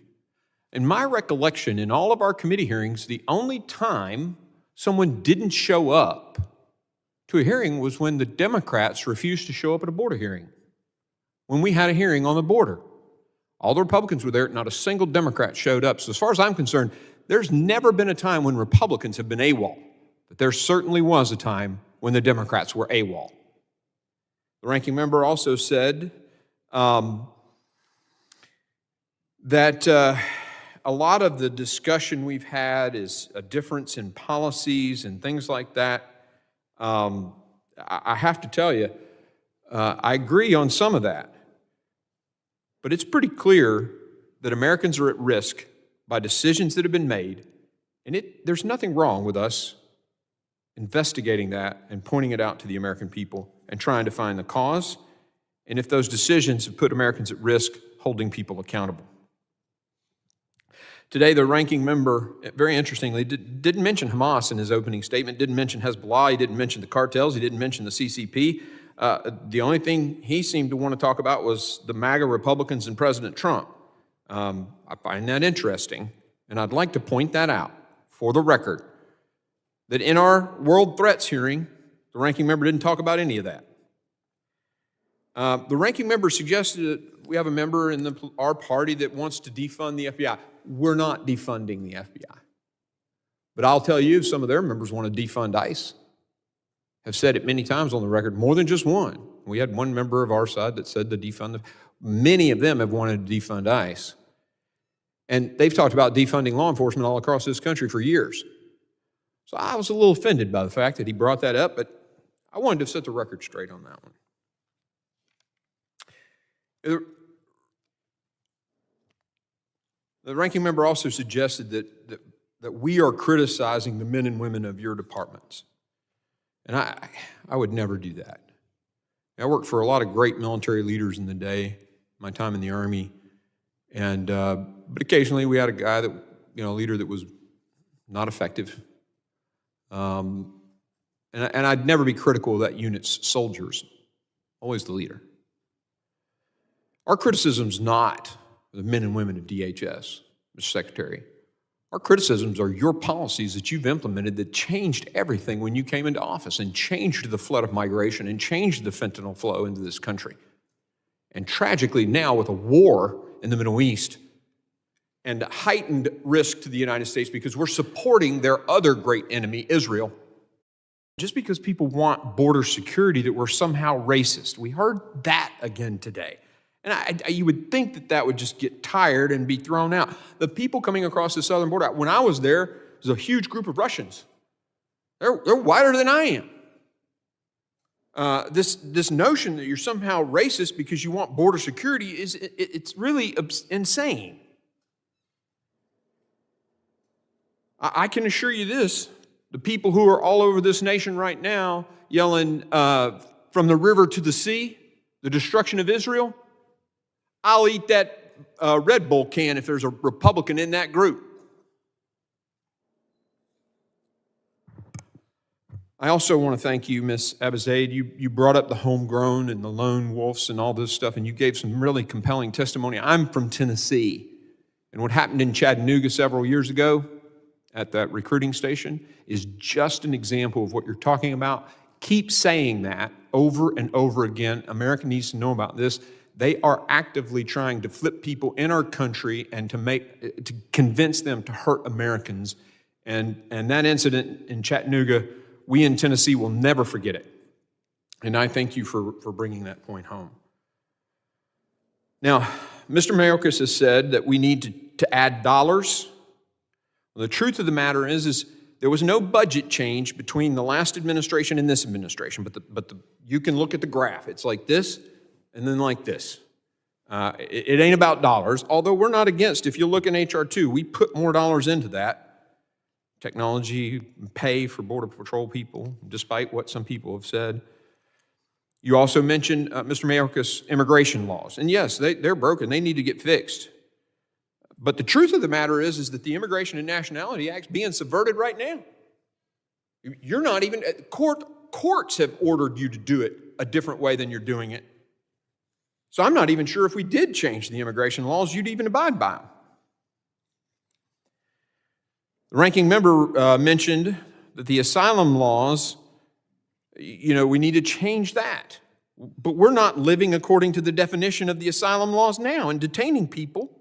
Speaker 1: In my recollection, in all of our committee hearings, the only time someone didn't show up to a hearing was when the Democrats refused to show up at a border hearing. When we had a hearing on the border, all the Republicans were there, not a single Democrat showed up. So as far as I'm concerned, there's never been a time when Republicans have been AWOL, but there certainly was a time when the Democrats were AWOL. The ranking member also said that a lot of the discussion we've had is a difference in policies and things like that. I have to tell you, I agree on some of that, but it's pretty clear that Americans are at risk by decisions that have been made, and there's nothing wrong with us investigating that and pointing it out to the American people and trying to find the cause, and if those decisions have put Americans at risk, holding people accountable. Today, the ranking member, very interestingly, didn't mention Hamas in his opening statement, didn't mention Hezbollah, he didn't mention the cartels, he didn't mention the CCP. The only thing he seemed to want to talk about was the MAGA Republicans and President Trump. I find that interesting, and I'd like to point that out for the record, that in our World Threats hearing, the ranking member didn't talk about any of that. The ranking member suggested that we have a member in our party that wants to defund the FBI. We're not defunding the FBI. But I'll tell you, some of their members want to defund ICE. Have said it many times on the record, more than just one. We had one member of our side that said to defund. Many of them have wanted to defund ICE. And they've talked about defunding law enforcement all across this country for years. So I was a little offended by the fact that he brought that up, but I wanted to set the record straight on that one. The ranking member also suggested that we are criticizing the men and women of your departments. And I would never do that. I worked for a lot of great military leaders in the day, my time in the Army, and but occasionally we had a guy that, a leader that was not effective. And I'd never be critical of that unit's soldiers, always the leader. Our criticism's not the men and women of DHS, Mr. Secretary. Our criticisms are your policies that you've implemented that changed everything when you came into office and changed the flood of migration and changed the fentanyl flow into this country. And tragically now with a war in the Middle East and heightened risk to the United States because we're supporting their other great enemy, Israel, just because people want border security, that we're somehow racist. We heard that again today. And you would think that would just get tired and be thrown out. The people coming across the southern border, when I was there was a huge group of Russians. They're whiter than I am. This notion that you're somehow racist because you want border security it's really insane. I can assure you this, the people who are all over this nation right now yelling from the river to the sea, the destruction of Israel, I'll eat that Red Bull can if there's a Republican in that group. I also want to thank you, Ms. Abizaid. You brought up the homegrown and the lone wolves and all this stuff, and you gave some really compelling testimony. I'm from Tennessee, and what happened in Chattanooga several years ago at that recruiting station is just an example of what you're talking about. Keep saying that over and over again. America needs to know about this. They are actively trying to flip people in our country and to convince them to hurt Americans. And that incident in Chattanooga, we in Tennessee will never forget it. And I thank you for bringing that point home. Now, Mr. Mayorkas has said that we need to add dollars. Well, the truth of the matter is there was no budget change between the last administration and this administration, but you can look at the graph. It's like this and then like this. It ain't about dollars, although we're not against. If you look in H.R. 2, we put more dollars into that. Technology, pay for Border Patrol people, despite what some people have said. You also mentioned, Mr. Mayorkas, immigration laws. And yes, they're broken. They need to get fixed. But the truth of the matter is that the Immigration and Nationality Act's being subverted right now. You're not even, courts have ordered you to do it a different way than you're doing it. So I'm not even sure if we did change the immigration laws, you'd even abide by them. The ranking member mentioned that the asylum laws, we need to change that. But we're not living according to the definition of the asylum laws now and detaining people.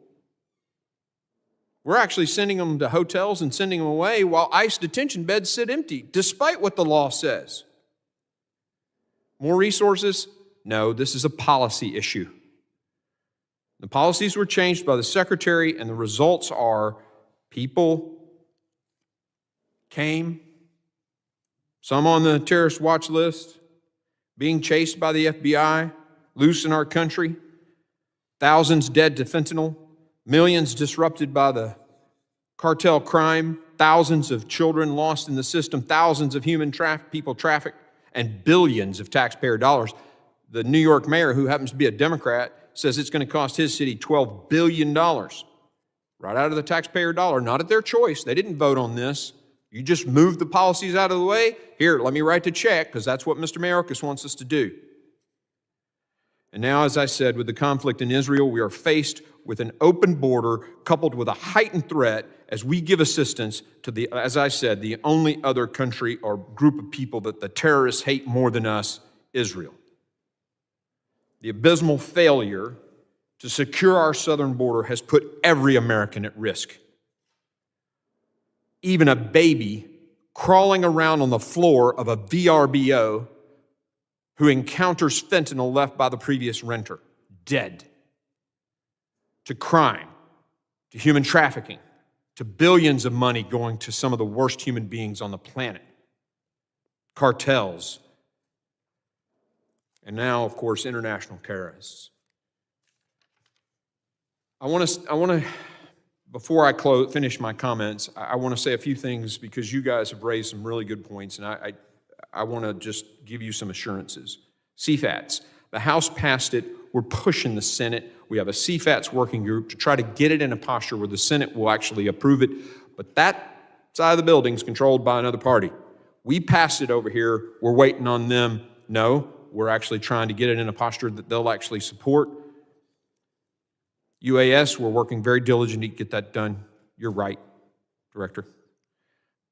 Speaker 1: We're actually sending them to hotels and sending them away while ICE detention beds sit empty, despite what the law says. More resources? No, this is a policy issue. The policies were changed by the Secretary, and the results are people came, some on the terrorist watch list, being chased by the FBI, loose in our country, thousands dead to fentanyl, millions disrupted by the cartel crime, thousands of children lost in the system, thousands of people trafficked, and billions of taxpayer dollars. The New York mayor, who happens to be a Democrat, says it's going to cost his city $12 billion. Right out of the taxpayer dollar, not at their choice. They didn't vote on this. You just moved the policies out of the way. Here, let me write the check, because that's what Mr. Mayorkas wants us to do. And now, as I said, with the conflict in Israel, we are faced with an open border coupled with a heightened threat as we give assistance to as I said, the only other country or group of people that the terrorists hate more than us, Israel. The abysmal failure to secure our southern border has put every American at risk. Even a baby crawling around on the floor of a VRBO who encounters fentanyl left by the previous renter, dead. To crime, to human trafficking, to billions of money going to some of the worst human beings on the planet, cartels, and now, of course, international terrorists. I want to, before I finish my comments, I want to say a few things because you guys have raised some really good points, and I want to just give you some assurances. CFATS, the House passed it. We're pushing the Senate. We have a CFATS working group to try to get it in a posture where the Senate will actually approve it, but that side of the building is controlled by another party. We passed it over here. We're waiting on them. No, we're actually trying to get it in a posture that they'll actually support. UAS, we're working very diligently to get that done. You're right, Director.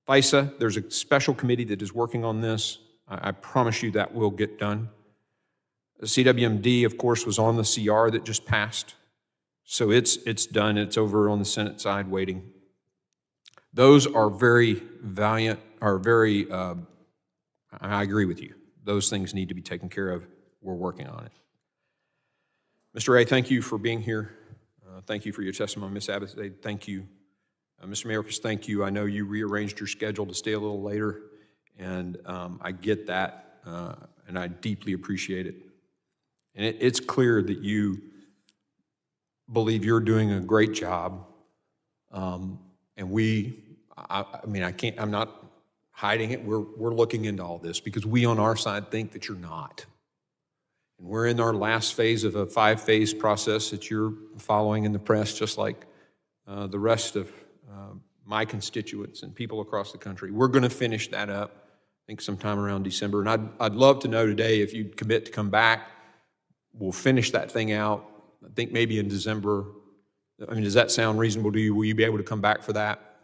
Speaker 1: FISA, there's a special committee that is working on this. I promise you that will get done. The CWMD, of course, was on the CR that just passed. So it's done. It's over on the Senate side waiting. Those are very valiant, I agree with you. Those things need to be taken care of. We're working on it. Mr. Wray, thank you for being here. Thank you for your testimony. Ms. Abizaid, thank you. Mr. Mayorkas, thank you. I know you rearranged your schedule to stay a little later, and I get that, and I deeply appreciate it. And it's clear that you believe you're doing a great job, and I mean, I'm not hiding it. We're looking into all this because we on our side think that you're not. And we're in our last phase of a 5-phase process that you're following in the press, just like the rest of my constituents and people across the country. We're going to finish that up, I think, sometime around December. And I'd love to know today if you'd commit to come back. We'll finish that thing out, I think maybe in December. I mean, does that sound reasonable to you? Will you be able to come back for that?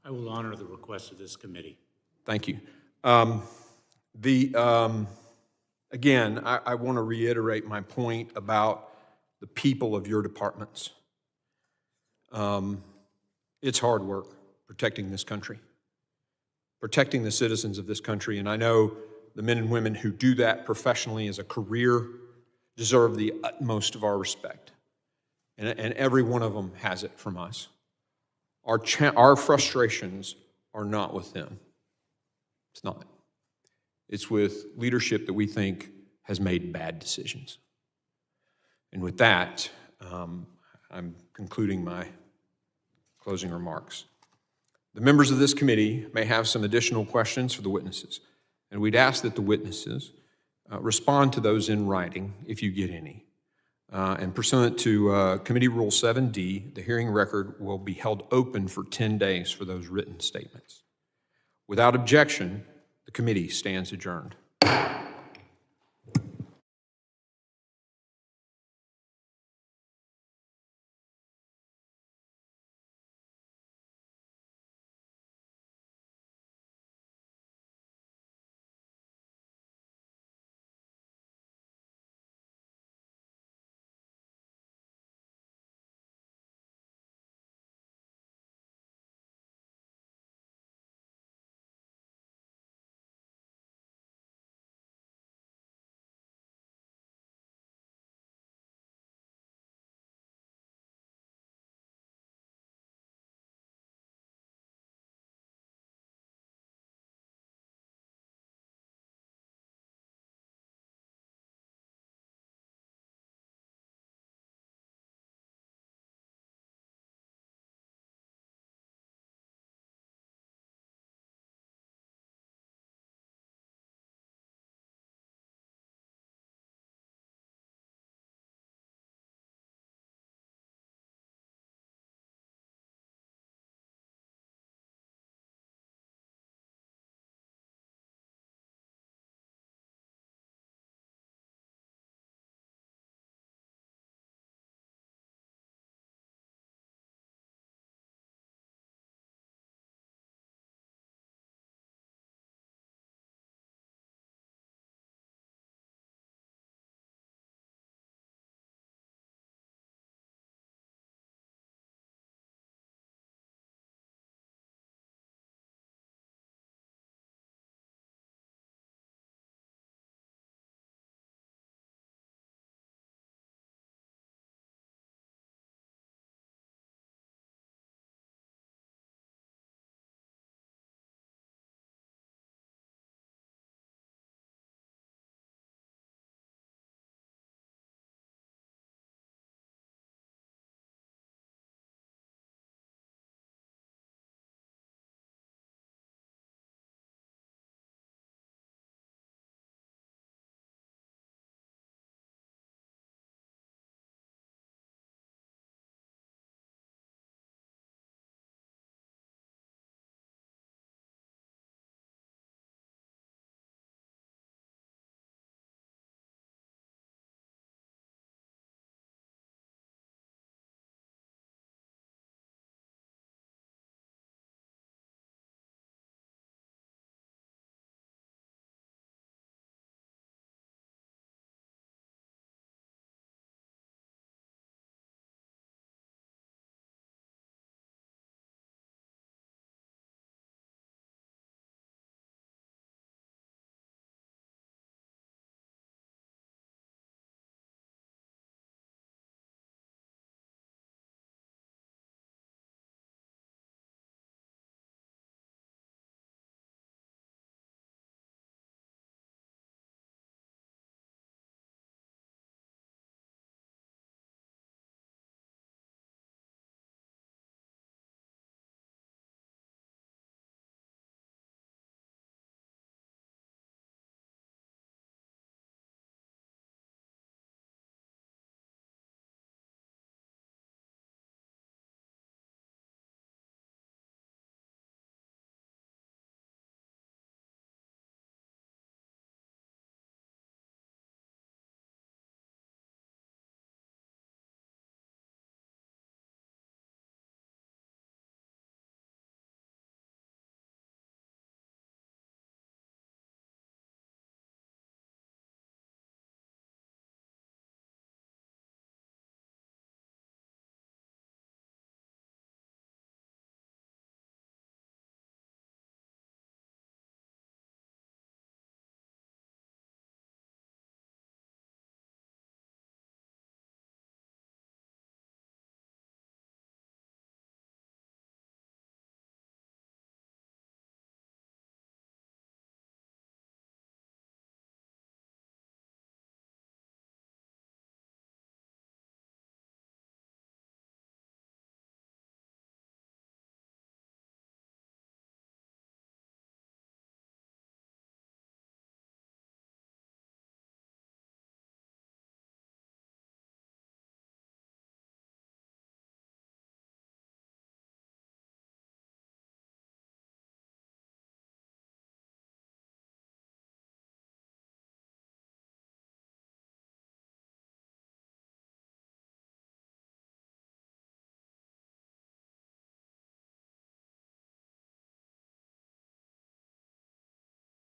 Speaker 19: I will honor the request of this committee.
Speaker 1: Thank you. Again, I want to reiterate my point about the people of your departments. It's hard work protecting this country, protecting the citizens of this country, and I know the men and women who do that professionally as a career deserve the utmost of our respect, and every one of them has it from us. Our frustrations are not with them. It's not. It's with leadership that we think has made bad decisions. And with that, I'm concluding my closing remarks. The members of this committee may have some additional questions for the witnesses, and we'd ask that the witnesses respond to those in writing if you get any. And pursuant to Committee Rule 7D, the hearing record will be held open for 10 days for those written statements. Without objection, the committee stands adjourned.